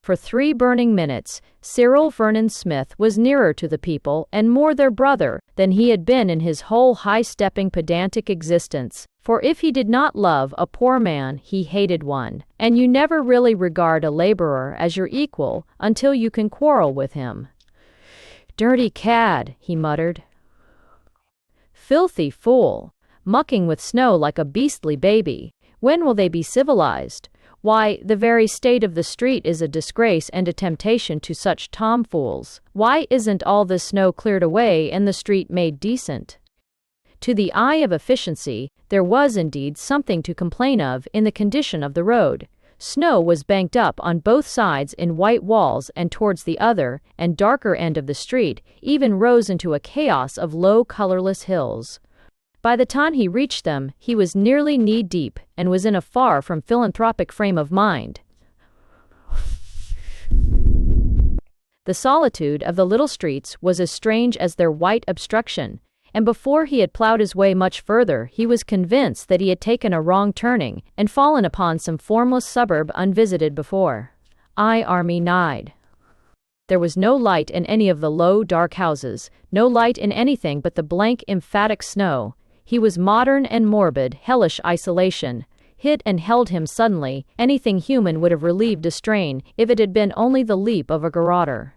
For 3 burning minutes, Cyril Vernon Smith was nearer to the people and more their brother than he had been in his whole high-stepping pedantic existence, for if he did not love a poor man, he hated one, and you never really regard a laborer as your equal until you can quarrel with him. "Dirty cad," he muttered. "Filthy fool, mucking with snow like a beastly baby. When will they be civilized? Why, the very state of the street is a disgrace and a temptation to such tomfools. Why isn't all this snow cleared away and the street made decent?" To the eye of efficiency, there was indeed something to complain of in the condition of the road. Snow was banked up on both sides in white walls, and towards the other and darker end of the street even rose into a chaos of low, colorless hills. By the time he reached them, he was nearly knee-deep, and was in a far from philanthropic frame of mind. The solitude of the little streets was as strange as their white obstruction, and before he had plowed his way much further, he was convinced that he had taken a wrong turning, and fallen upon some formless suburb unvisited before. Army nighed. There was no light in any of the low, dark houses, no light in anything but the blank, emphatic snow. He was modern and morbid, hellish isolation. Hit and held him suddenly. Anything human would have relieved a strain, if it had been only the leap of a garroter.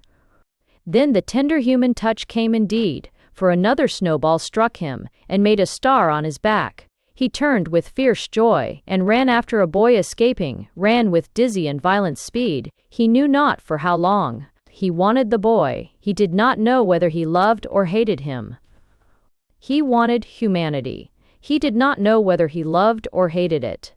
Then the tender human touch came indeed, for another snowball struck him, and made a star on his back. He turned with fierce joy, and ran after a boy escaping, ran with dizzy and violent speed, he knew not for how long. He wanted the boy. He did not know whether he loved or hated him. He wanted humanity. He did not know whether he loved or hated it.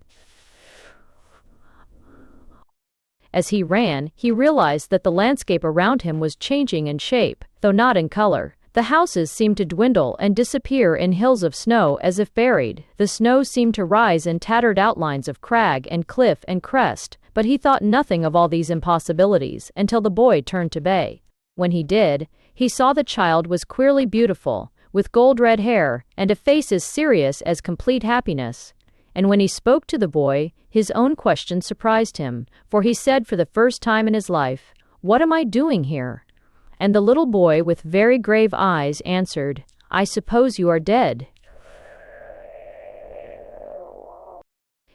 As he ran, he realized that the landscape around him was changing in shape, though not in color. The houses seemed to dwindle and disappear in hills of snow as if buried. The snow seemed to rise in tattered outlines of crag and cliff and crest, but he thought nothing of all these impossibilities until the boy turned to bay. When he did, he saw the child was queerly beautiful, with gold-red hair and a face as serious as complete happiness. And when he spoke to the boy, his own question surprised him, for he said for the first time in his life, "What am I doing here?" And the little boy with very grave eyes answered, "I suppose you are dead."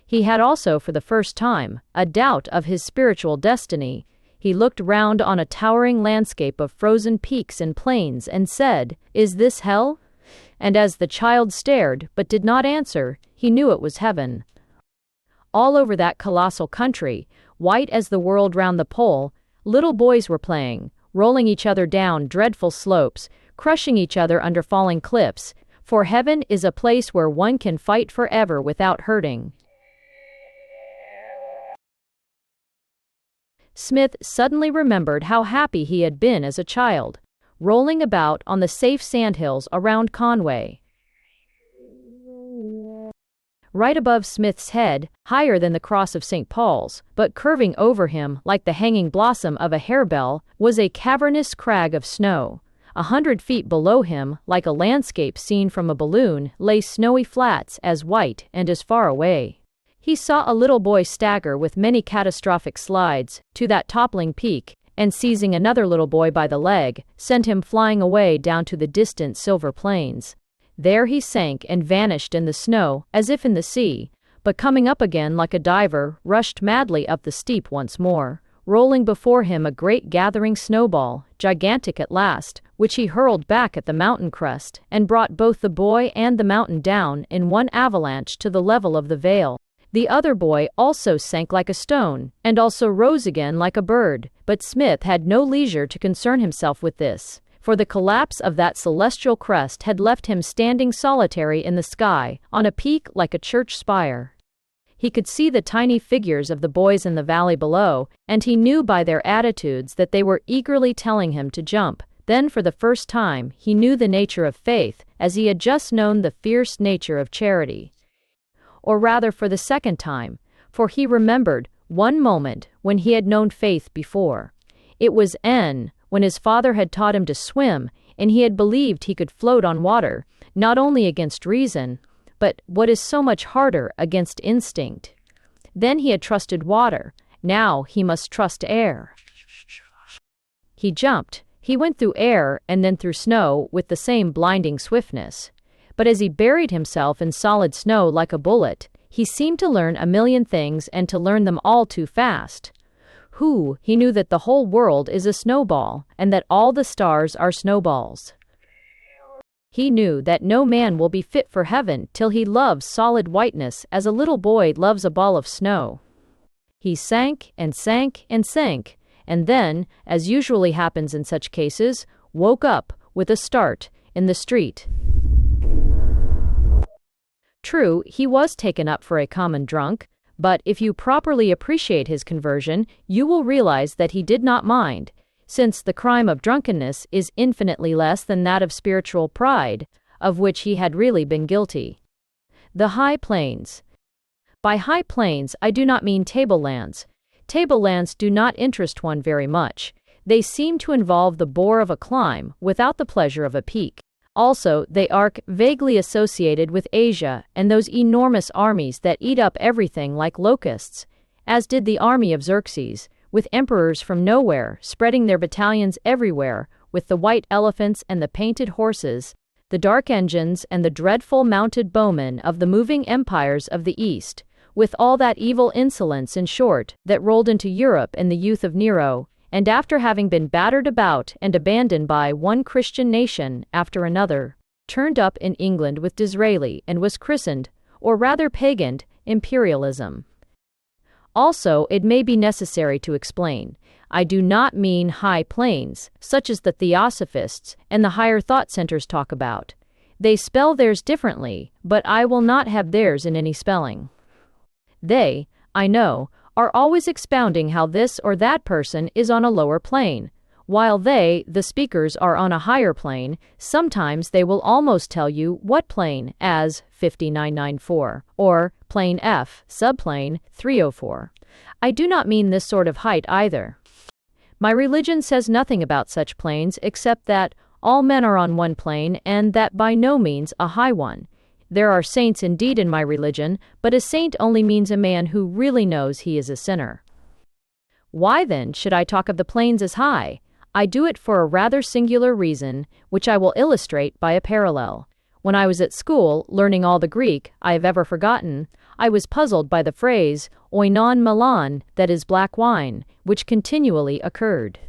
He had also for the first time a doubt of his spiritual destiny. He looked round on a towering landscape of frozen peaks and plains and said, "Is this hell?" And as the child stared but did not answer, he knew it was heaven. All over that colossal country, white as the world round the pole, little boys were playing, rolling each other down dreadful slopes, crushing each other under falling cliffs, for heaven is a place where one can fight forever without hurting. Smith suddenly remembered how happy he had been as a child, rolling about on the safe sandhills around Conway. Right above Smith's head, higher than the cross of St. Paul's, but curving over him like the hanging blossom of a harebell, was a cavernous crag of snow. 100 feet below him, like a landscape seen from a balloon, lay snowy flats as white and as far away. He saw a little boy stagger with many catastrophic slides to that toppling peak, and seizing another little boy by the leg, sent him flying away down to the distant silver plains. There he sank and vanished in the snow, as if in the sea, but coming up again like a diver, rushed madly up the steep once more, rolling before him a great gathering snowball, gigantic at last, which he hurled back at the mountain crest, and brought both the boy and the mountain down in one avalanche to the level of the vale. The other boy also sank like a stone, and also rose again like a bird, but Smith had no leisure to concern himself with this, for the collapse of that celestial crest had left him standing solitary in the sky, on a peak like a church spire. He could see the tiny figures of the boys in the valley below, and he knew by their attitudes that they were eagerly telling him to jump. Then for the first time he knew the nature of faith, as he had just known the fierce nature of charity. Or rather for the second time, for he remembered one moment when he had known faith before. It was when his father had taught him to swim, and he had believed he could float on water, not only against reason, but, what is so much harder, against instinct. Then he had trusted water, now he must trust air. He jumped, he went through air and then through snow with the same blinding swiftness. But as he buried himself in solid snow like a bullet, he seemed to learn a million things and to learn them all too fast. He knew that the whole world is a snowball, and that all the stars are snowballs. He knew that no man will be fit for heaven till he loves solid whiteness as a little boy loves a ball of snow. He sank and sank and sank, and then, as usually happens in such cases, woke up, with a start, in the street. True, he was taken up for a common drunk, but if you properly appreciate his conversion, you will realize that he did not mind, since the crime of drunkenness is infinitely less than that of spiritual pride, of which he had really been guilty. The high plains. By high plains I do not mean tablelands. Tablelands do not interest one very much. They seem to involve the bore of a climb, without the pleasure of a peak. Also, they are vaguely associated with Asia and those enormous armies that eat up everything like locusts, as did the army of Xerxes, with emperors from nowhere spreading their battalions everywhere, with the white elephants and the painted horses, the dark engines and the dreadful mounted bowmen of the moving empires of the East, with all that evil insolence, in short, that rolled into Europe in the youth of Nero, and after having been battered about and abandoned by one Christian nation after another, turned up in England with Disraeli and was christened, or rather paganed, imperialism. Also, it may be necessary to explain, I do not mean high plains, such as the Theosophists and the higher thought centers talk about. They spell theirs differently, but I will not have theirs in any spelling. They, I know, are always expounding how this or that person is on a lower plane. While they, the speakers, are on a higher plane, sometimes they will almost tell you what plane, as 5994, or plane F, subplane 304. I do not mean this sort of height either. My religion says nothing about such planes except that all men are on one plane and that by no means a high one. There are saints indeed in my religion, but a saint only means a man who really knows he is a sinner. Why then should I talk of the planes as high? I do it for a rather singular reason, which I will illustrate by a parallel. When I was at school, learning all the Greek I have ever forgotten, I was puzzled by the phrase oinon melan, that is black wine, which continually occurred.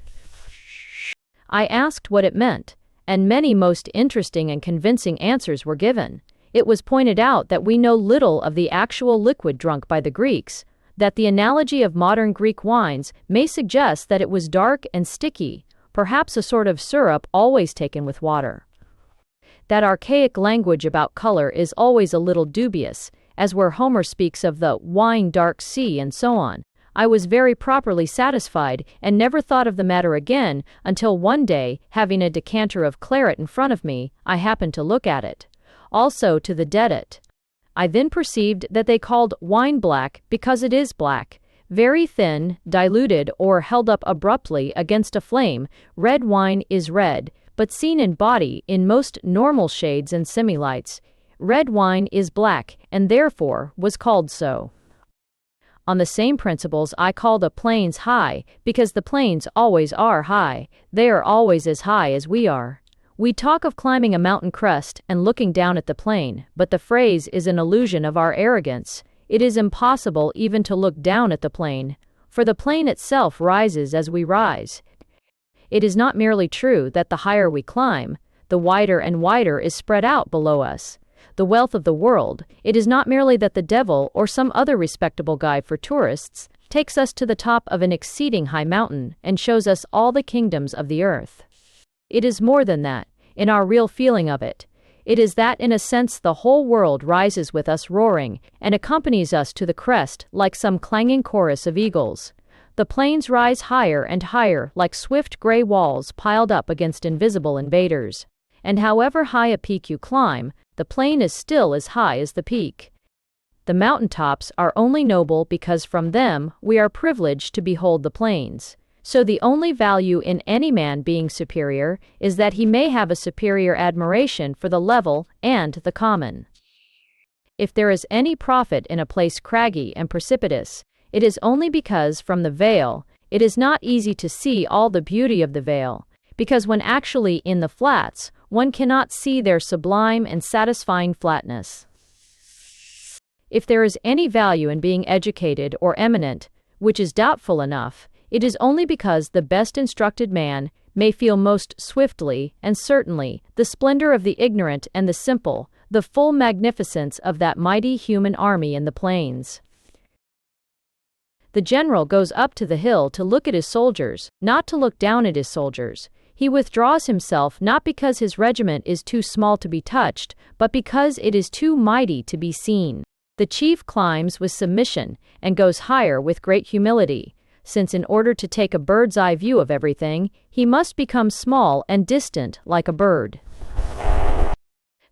I asked what it meant, and many most interesting and convincing answers were given. It was pointed out that we know little of the actual liquid drunk by the Greeks, that the analogy of modern Greek wines may suggest that it was dark and sticky, perhaps a sort of syrup always taken with water. That archaic language about color is always a little dubious, as where Homer speaks of the wine dark sea and so on. I was very properly satisfied and never thought of the matter again until one day, having a decanter of claret in front of me, I happened to look at it. Also to the dedet. I then perceived that they called wine black because it is black. Very thin, diluted, or held up abruptly against a flame, red wine is red, but seen in body in most normal shades and semilights, red wine is black, and therefore was called so. On the same principles I call the plains high, because the plains always are high, they are always as high as we are. We talk of climbing a mountain crest and looking down at the plain, but the phrase is an illusion of our arrogance. It is impossible even to look down at the plain, for the plain itself rises as we rise. It is not merely true that the higher we climb, the wider and wider is spread out below us the wealth of the world. It is not merely that the devil or some other respectable guide for tourists takes us to the top of an exceeding high mountain and shows us all the kingdoms of the earth. It is more than that, in our real feeling of it. It is that in a sense the whole world rises with us roaring, and accompanies us to the crest like some clanging chorus of eagles. The plains rise higher and higher like swift gray walls piled up against invisible invaders. And however high a peak you climb, the plain is still as high as the peak. The mountain tops are only noble because from them we are privileged to behold the plains. So the only value in any man being superior is that he may have a superior admiration for the level and the common. If there is any profit in a place craggy and precipitous, it is only because from the vale, it is not easy to see all the beauty of the vale, because when actually in the flats, one cannot see their sublime and satisfying flatness. If there is any value in being educated or eminent, which is doubtful enough, it is only because the best instructed man may feel most swiftly and certainly the splendor of the ignorant and the simple, the full magnificence of that mighty human army in the plains. The general goes up to the hill to look at his soldiers, not to look down at his soldiers. He withdraws himself not because his regiment is too small to be touched, but because it is too mighty to be seen. The chief climbs with submission and goes higher with great humility, since in order to take a bird's-eye view of everything, he must become small and distant like a bird.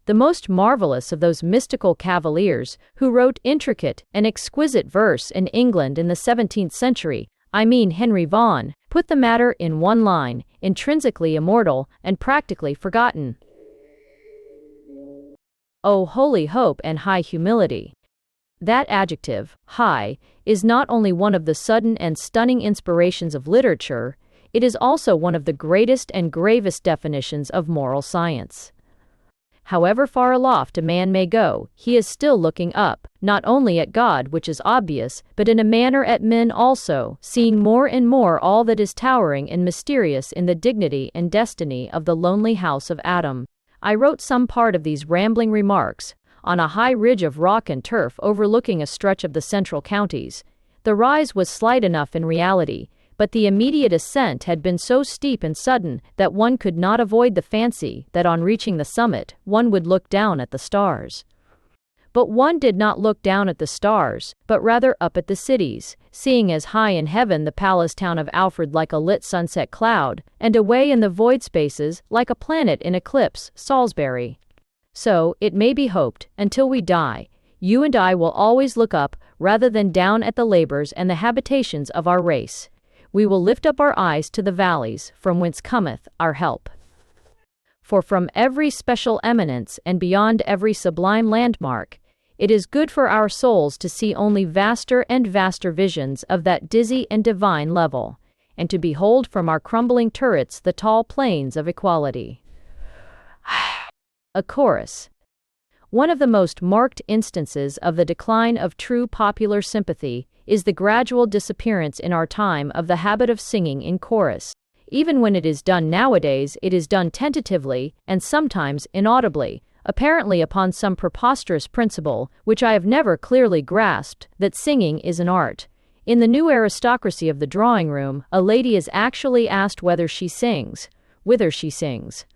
The most marvelous of those mystical cavaliers who wrote intricate and exquisite verse in England in the 17th century, I mean Henry Vaughan, put the matter in one line, intrinsically immortal and practically forgotten. O holy hope and high humility! That adjective, high, is not only one of the sudden and stunning inspirations of literature, it is also one of the greatest and gravest definitions of moral science. However far aloft a man may go, he is still looking up, not only at God, which is obvious, but in a manner at men also, seeing more and more all that is towering and mysterious in the dignity and destiny of the lonely house of Adam. I wrote some part of these rambling remarks on a high ridge of rock and turf overlooking a stretch of the central counties. The rise was slight enough in reality, but the immediate ascent had been so steep and sudden that one could not avoid the fancy that on reaching the summit one would look down at the stars. But one did not look down at the stars, but rather up at the cities, seeing as high in heaven the palace town of Alfred like a lit sunset cloud, and away in the void spaces, like a planet in eclipse, Salisbury. So, it may be hoped, until we die, you and I will always look up, rather than down at the labors and the habitations of our race. We will lift up our eyes to the valleys, from whence cometh our help. For from every special eminence and beyond every sublime landmark, it is good for our souls to see only vaster and vaster visions of that dizzy and divine level, and to behold from our crumbling turrets the tall plains of equality. A chorus. One of the most marked instances of the decline of true popular sympathy is the gradual disappearance in our time of the habit of singing in chorus. Even when it is done nowadays, it is done tentatively and sometimes inaudibly, apparently upon some preposterous principle, which I have never clearly grasped, that singing is an art. In the new aristocracy of the drawing room, a lady is actually asked whether she sings, whither she sings.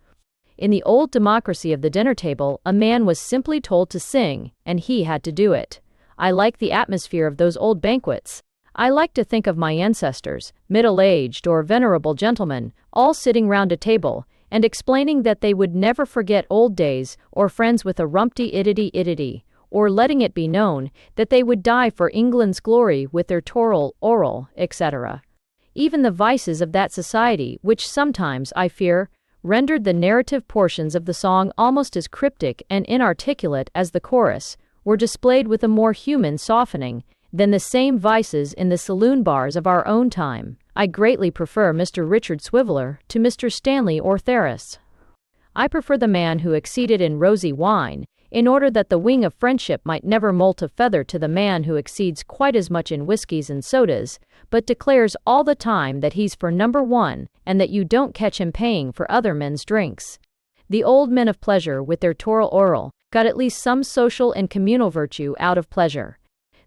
In the old democracy of the dinner table, a man was simply told to sing, and he had to do it. I like the atmosphere of those old banquets. I like to think of my ancestors, middle-aged or venerable gentlemen, all sitting round a table, and explaining that they would never forget old days, or friends with a rumpty-iddity-iddity, or letting it be known that they would die for England's glory with their toral, oral, etc. Even the vices of that society, which sometimes, I fear, rendered the narrative portions of the song almost as cryptic and inarticulate as the chorus, were displayed with a more human softening than the same vices in the saloon bars of our own time. I greatly prefer Mr. Richard Swiveller to Mr. Stanley Ortheris. I prefer the man who exceeded in rosy wine, in order that the wing of friendship might never moult a feather, to the man who exceeds quite as much in whiskies and sodas, but declares all the time that he's for number one, and that you don't catch him paying for other men's drinks. The old men of pleasure, with their toral oral, got at least some social and communal virtue out of pleasure.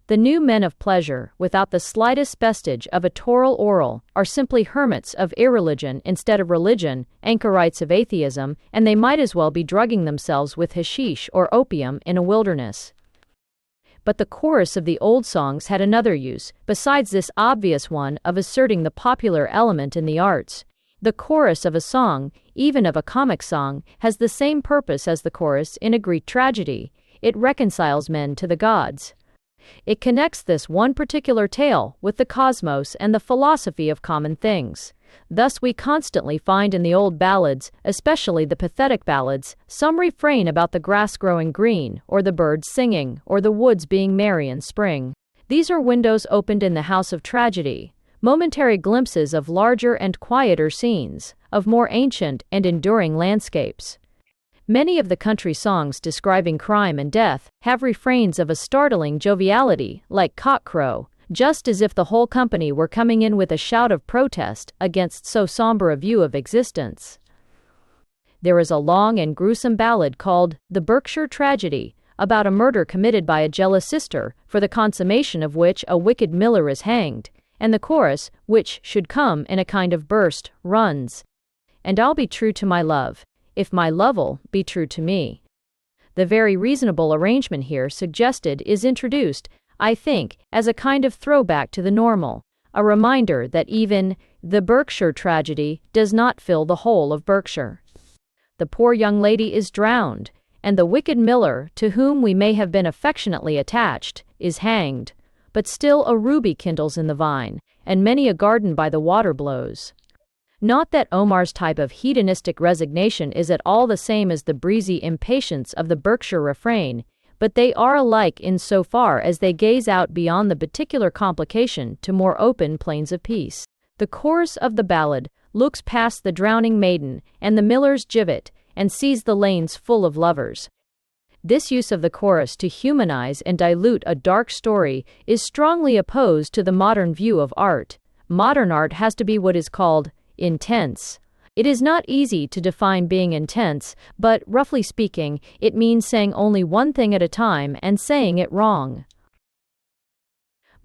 The new men of pleasure, without the slightest vestige of a toral oral, are simply hermits of irreligion instead of religion, anchorites of atheism, and they might as well be drugging themselves with hashish or opium in a wilderness. But the chorus of the old songs had another use, besides this obvious one of asserting the popular element in the arts. The chorus of a song, even of a comic song, has the same purpose as the chorus in a Greek tragedy. It reconciles men to the gods. It connects this one particular tale with the cosmos and the philosophy of common things. Thus we constantly find in the old ballads, especially the pathetic ballads, some refrain about the grass growing green, or the birds singing, or the woods being merry in spring. These are windows opened in the house of tragedy, momentary glimpses of larger and quieter scenes, of more ancient and enduring landscapes. Many of the country songs describing crime and death have refrains of a startling joviality, like cock-crow, just as if the whole company were coming in with a shout of protest against so somber a view of existence. There is a long and gruesome ballad called The Berkshire Tragedy, about a murder committed by a jealous sister, for the consummation of which a wicked miller is hanged, and the chorus, which should come in a kind of burst, runs, "And I'll be true to my love, if my love'll be true to me." The very reasonable arrangement here suggested is introduced, I think, as a kind of throwback to the normal, a reminder that even the Berkshire tragedy does not fill the whole of Berkshire. The poor young lady is drowned, and the wicked miller, to whom we may have been affectionately attached, is hanged, but still a ruby kindles in the vine, and many a garden by the water blows. Not that Omar's type of hedonistic resignation is at all the same as the breezy impatience of the Berkshire refrain, but they are alike in so far as they gaze out beyond the particular complication to more open plains of peace. The chorus of the ballad looks past the drowning maiden and the miller's gibbet, and sees the lanes full of lovers. This use of the chorus to humanize and dilute a dark story is strongly opposed to the modern view of art. Modern art has to be what is called intense. It is not easy to define being intense, but, roughly speaking, it means saying only one thing at a time and saying it wrong.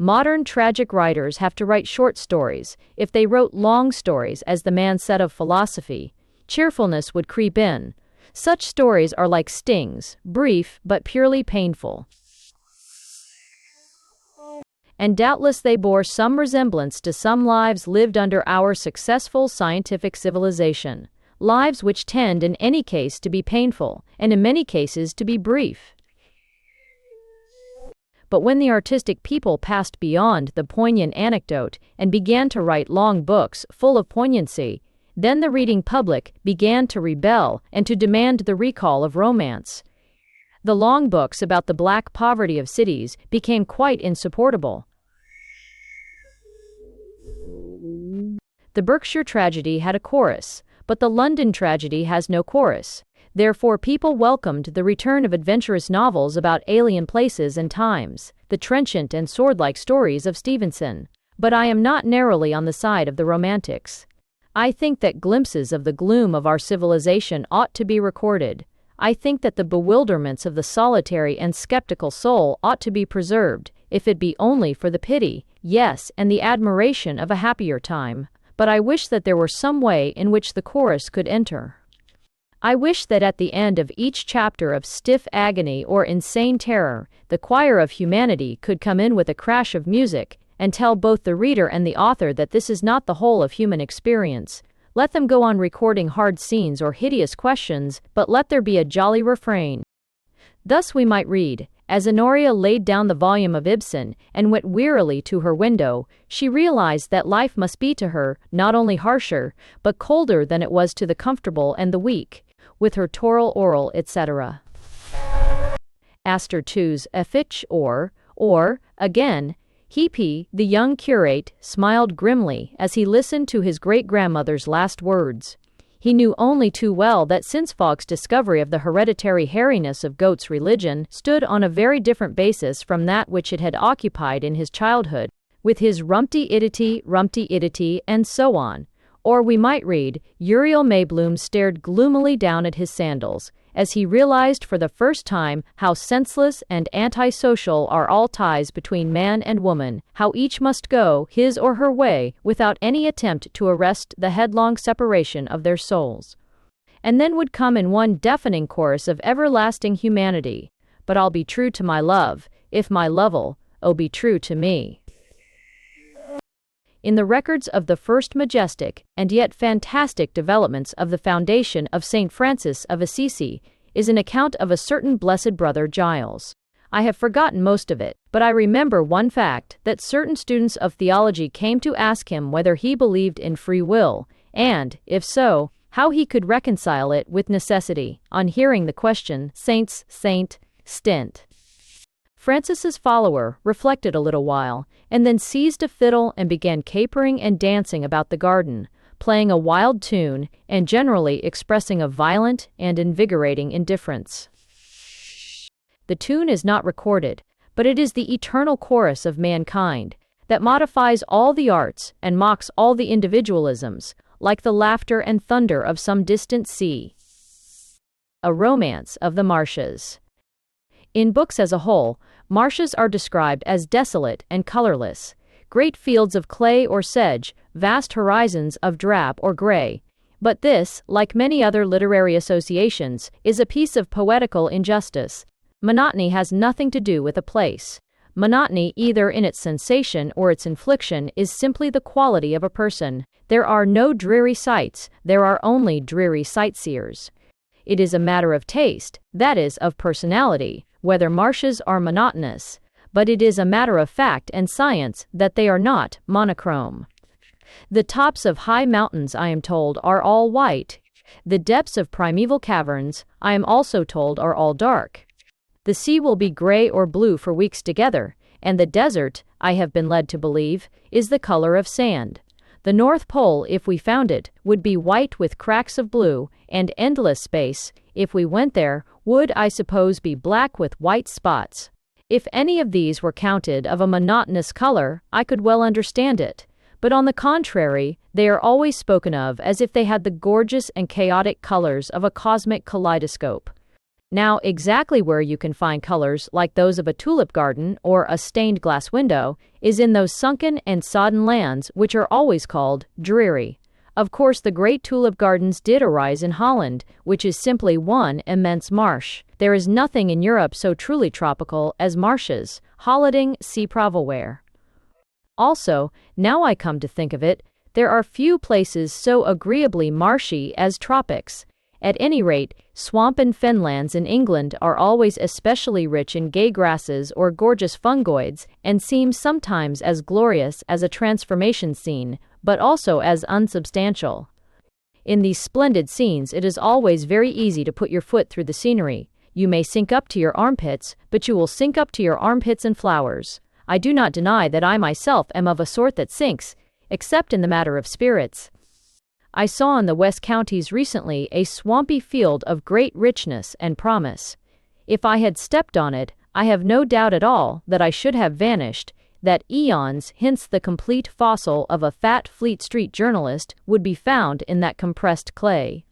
Modern tragic writers have to write short stories. If they wrote long stories, as the man said of philosophy, cheerfulness would creep in. Such stories are like stings, brief but purely painful. And doubtless they bore some resemblance to some lives lived under our successful scientific civilization, lives which tend in any case to be painful, and in many cases to be brief. But when the artistic people passed beyond the poignant anecdote and began to write long books full of poignancy, then the reading public began to rebel and to demand the recall of romance. The long books about the black poverty of cities became quite insupportable. The Berkshire tragedy had a chorus, but the London tragedy has no chorus. Therefore, people welcomed the return of adventurous novels about alien places and times, the trenchant and sword-like stories of Stevenson. But I am not narrowly on the side of the romantics. I think that glimpses of the gloom of our civilization ought to be recorded. I think that the bewilderments of the solitary and skeptical soul ought to be preserved, if it be only for the pity, yes, and the admiration of a happier time. But I wish that there were some way in which the chorus could enter. I wish that at the end of each chapter of stiff agony or insane terror, the choir of humanity could come in with a crash of music, and tell both the reader and the author that this is not the whole of human experience. Let them go on recording hard scenes or hideous questions, but let there be a jolly refrain. Thus we might read, as Honoria laid down the volume of Ibsen and went wearily to her window, she realized that life must be to her not only harsher, but colder than it was to the comfortable and the weak, with her toral oral, etc. Astor 2's Effich or, again, Heapy, the young curate, smiled grimly as he listened to his great-grandmother's last words. He knew only too well that since Fogg's discovery of the hereditary hairiness of goats' religion stood on a very different basis from that which it had occupied in his childhood, with his rumpty-iddity, and so on. Or we might read, Uriel Maybloom stared gloomily down at his sandals, as he realized for the first time how senseless and antisocial are all ties between man and woman, how each must go his or her way without any attempt to arrest the headlong separation of their souls. And then would come in one deafening chorus of everlasting humanity, but I'll be true to my love, if my love'll, oh, be true to me. In the records of the first majestic and yet fantastic developments of the foundation of St. Francis of Assisi is an account of a certain blessed brother Giles. I have forgotten most of it, but I remember one fact, that certain students of theology came to ask him whether he believed in free will, and, if so, how he could reconcile it with necessity. On hearing the question, Saint Stent. Francis's follower reflected a little while, and then seized a fiddle and began capering and dancing about the garden, playing a wild tune, and generally expressing a violent and invigorating indifference. The tune is not recorded, but it is the eternal chorus of mankind, that modifies all the arts and mocks all the individualisms, like the laughter and thunder of some distant sea. A Romance of the Marshes. In books as a whole, marshes are described as desolate and colorless, great fields of clay or sedge, vast horizons of drab or gray. But this, like many other literary associations, is a piece of poetical injustice. Monotony has nothing to do with a place. Monotony, either in its sensation or its infliction, is simply the quality of a person. There are no dreary sights, there are only dreary sightseers. It is a matter of taste, that is, of personality, whether marshes are monotonous, but it is a matter of fact and science that they are not monochrome. The tops of high mountains, I am told, are all white. The depths of primeval caverns, I am also told, are all dark. The sea will be gray or blue for weeks together, and the desert, I have been led to believe, is the color of sand. The North Pole, if we found it, would be white with cracks of blue, and endless space, if we went there, would, I suppose, be black with white spots. If any of these were counted of a monotonous color, I could well understand it. But on the contrary, they are always spoken of as if they had the gorgeous and chaotic colors of a cosmic kaleidoscope. Now, exactly where you can find colors like those of a tulip garden or a stained glass window is in those sunken and sodden lands which are always called dreary. Of course, the great tulip gardens did arise in Holland, which is simply one immense marsh. There is nothing in Europe so truly tropical as marshes. Hollending, see Pravelware. Also, now I come to think of it, there are few places so agreeably marshy as tropics. At any rate, swamp and fenlands in England are always especially rich in gay grasses or gorgeous fungoids, and seem sometimes as glorious as a transformation scene, but also as unsubstantial. In these splendid scenes it is always very easy to put your foot through the scenery. You may sink up to your armpits, but you will sink up to your armpits in flowers. I do not deny that I myself am of a sort that sinks, except in the matter of spirits. I saw in the West Counties recently a swampy field of great richness and promise. If I had stepped on it, I have no doubt at all that I should have vanished, that eons hence the complete fossil of a fat Fleet Street journalist would be found in that compressed clay.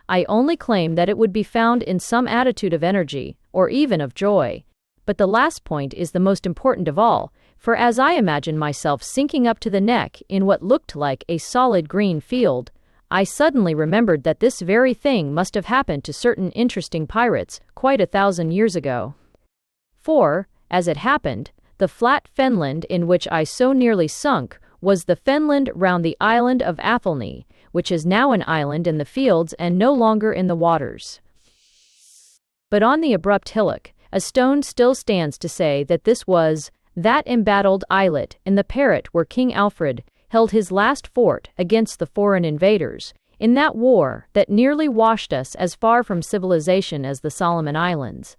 I only claim that it would be found in some attitude of energy, or even of joy. But the last point is the most important of all, for as I imagined myself sinking up to the neck in what looked like a solid green field, I suddenly remembered that this very thing must have happened to certain interesting pirates quite 1,000 years ago. For, as it happened, the flat fenland in which I so nearly sunk was the fenland round the island of Athelney, which is now an island in the fields and no longer in the waters. But on the abrupt hillock, a stone still stands to say that this was that embattled islet in the Parrot where King Alfred held his last fort against the foreign invaders, in that war that nearly washed us as far from civilization as the Solomon Islands.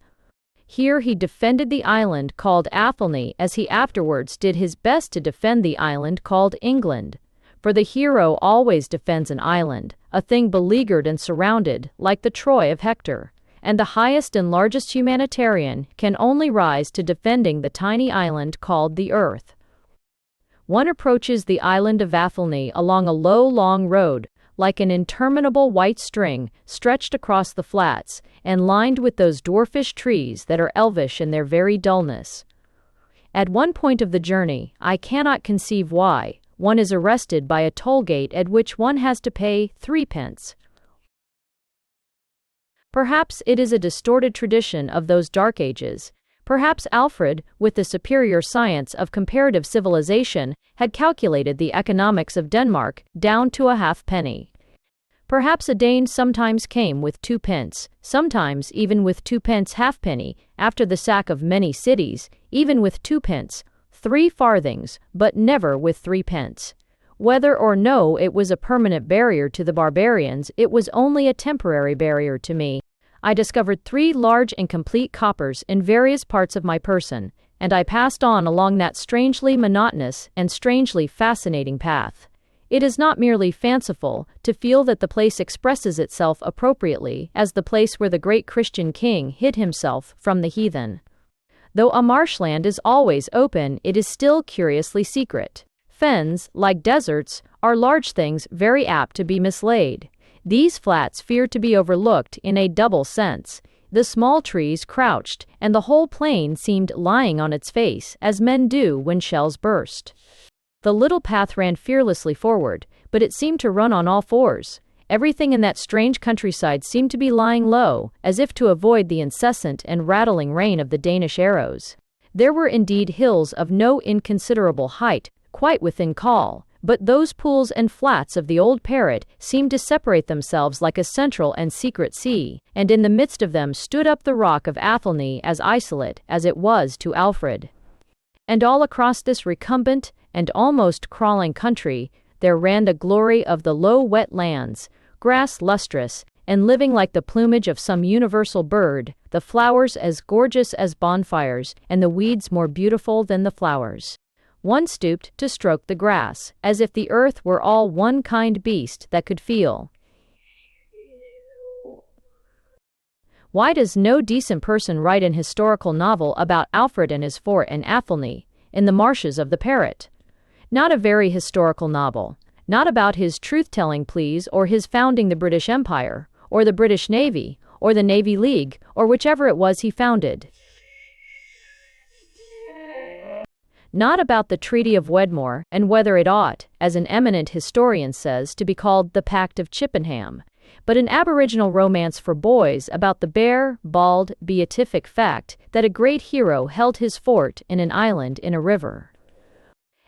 Here he defended the island called Athelney as he afterwards did his best to defend the island called England. For the hero always defends an island, a thing beleaguered and surrounded, like the Troy of Hector, and the highest and largest humanitarian can only rise to defending the tiny island called the earth. One approaches the island of Athelney along a low, long road, like an interminable white string stretched across the flats, and lined with those dwarfish trees that are elvish in their very dullness. At one point of the journey, I cannot conceive why, one is arrested by a toll gate at which one has to pay 3d. Perhaps it is a distorted tradition of those dark ages. Perhaps Alfred, with the superior science of comparative civilization, had calculated the economics of Denmark down to a halfpenny. Perhaps a Dane sometimes came with 2d, sometimes even with 2d halfpenny, after the sack of many cities, even with 2d, 3 farthings, but never with 3d. Whether or no it was a permanent barrier to the barbarians, it was only a temporary barrier to me. I discovered 3 large and complete coppers in various parts of my person, and I passed on along that strangely monotonous and strangely fascinating path. It is not merely fanciful to feel that the place expresses itself appropriately as the place where the great Christian king hid himself from the heathen. Though a marshland is always open, it is still curiously secret. Fens, like deserts, are large things very apt to be mislaid. These flats feared to be overlooked in a double sense. The small trees crouched, and the whole plain seemed lying on its face, as men do when shells burst. The little path ran fearlessly forward, but it seemed to run on all fours. Everything in that strange countryside seemed to be lying low, as if to avoid the incessant and rattling rain of the Danish arrows. There were indeed hills of no inconsiderable height, quite within call, but those pools and flats of the old Parrot seemed to separate themselves like a central and secret sea, and in the midst of them stood up the rock of Athelney as isolate as it was to Alfred. And all across this recumbent and almost crawling country there ran the glory of the low wet lands, grass lustrous, and living like the plumage of some universal bird, the flowers as gorgeous as bonfires, and the weeds more beautiful than the flowers. One stooped to stroke the grass, as if the earth were all one kind beast that could feel. Why does no decent person write an historical novel about Alfred and his fort in Athelney, in the marshes of the Parrot? Not a very historical novel. Not about his truth-telling, please, or his founding the British Empire, or the British Navy, or the Navy League, or whichever it was he founded. Not about the Treaty of Wedmore, and whether it ought, as an eminent historian says, to be called the Pact of Chippenham, but an aboriginal romance for boys about the bare, bald, beatific fact that a great hero held his fort in an island in a river.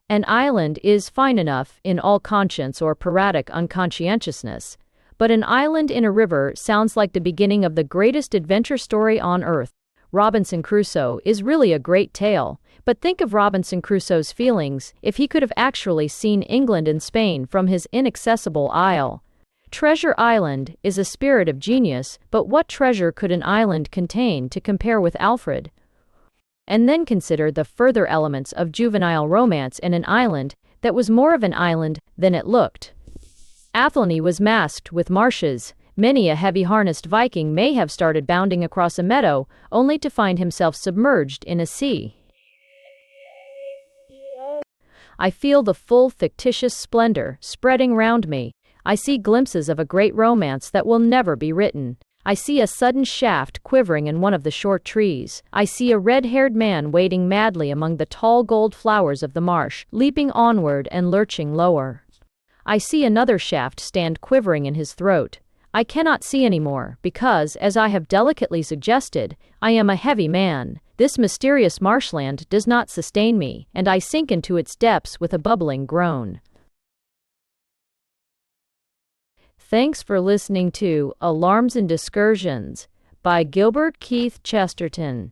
An island is fine enough in all conscience or piratic unconscientiousness, but an island in a river sounds like the beginning of the greatest adventure story on earth. Robinson Crusoe is really a great tale, but think of Robinson Crusoe's feelings if he could have actually seen England and Spain from his inaccessible isle. Treasure Island is a spirit of genius, but what treasure could an island contain to compare with Alfred? And then consider the further elements of juvenile romance in an island that was more of an island than it looked. Athelney was masked with marshes. Many a heavy-harnessed Viking may have started bounding across a meadow, only to find himself submerged in a sea. I feel the full fictitious splendor spreading round me. I see glimpses of a great romance that will never be written. I see a sudden shaft quivering in one of the short trees. I see a red-haired man wading madly among the tall gold flowers of the marsh, leaping onward and lurching lower. I see another shaft stand quivering in his throat. I cannot see any more, because, as I have delicately suggested, I am a heavy man. This mysterious marshland does not sustain me, and I sink into its depths with a bubbling groan. Thanks for listening to Alarms and Discursions by Gilbert Keith Chesterton.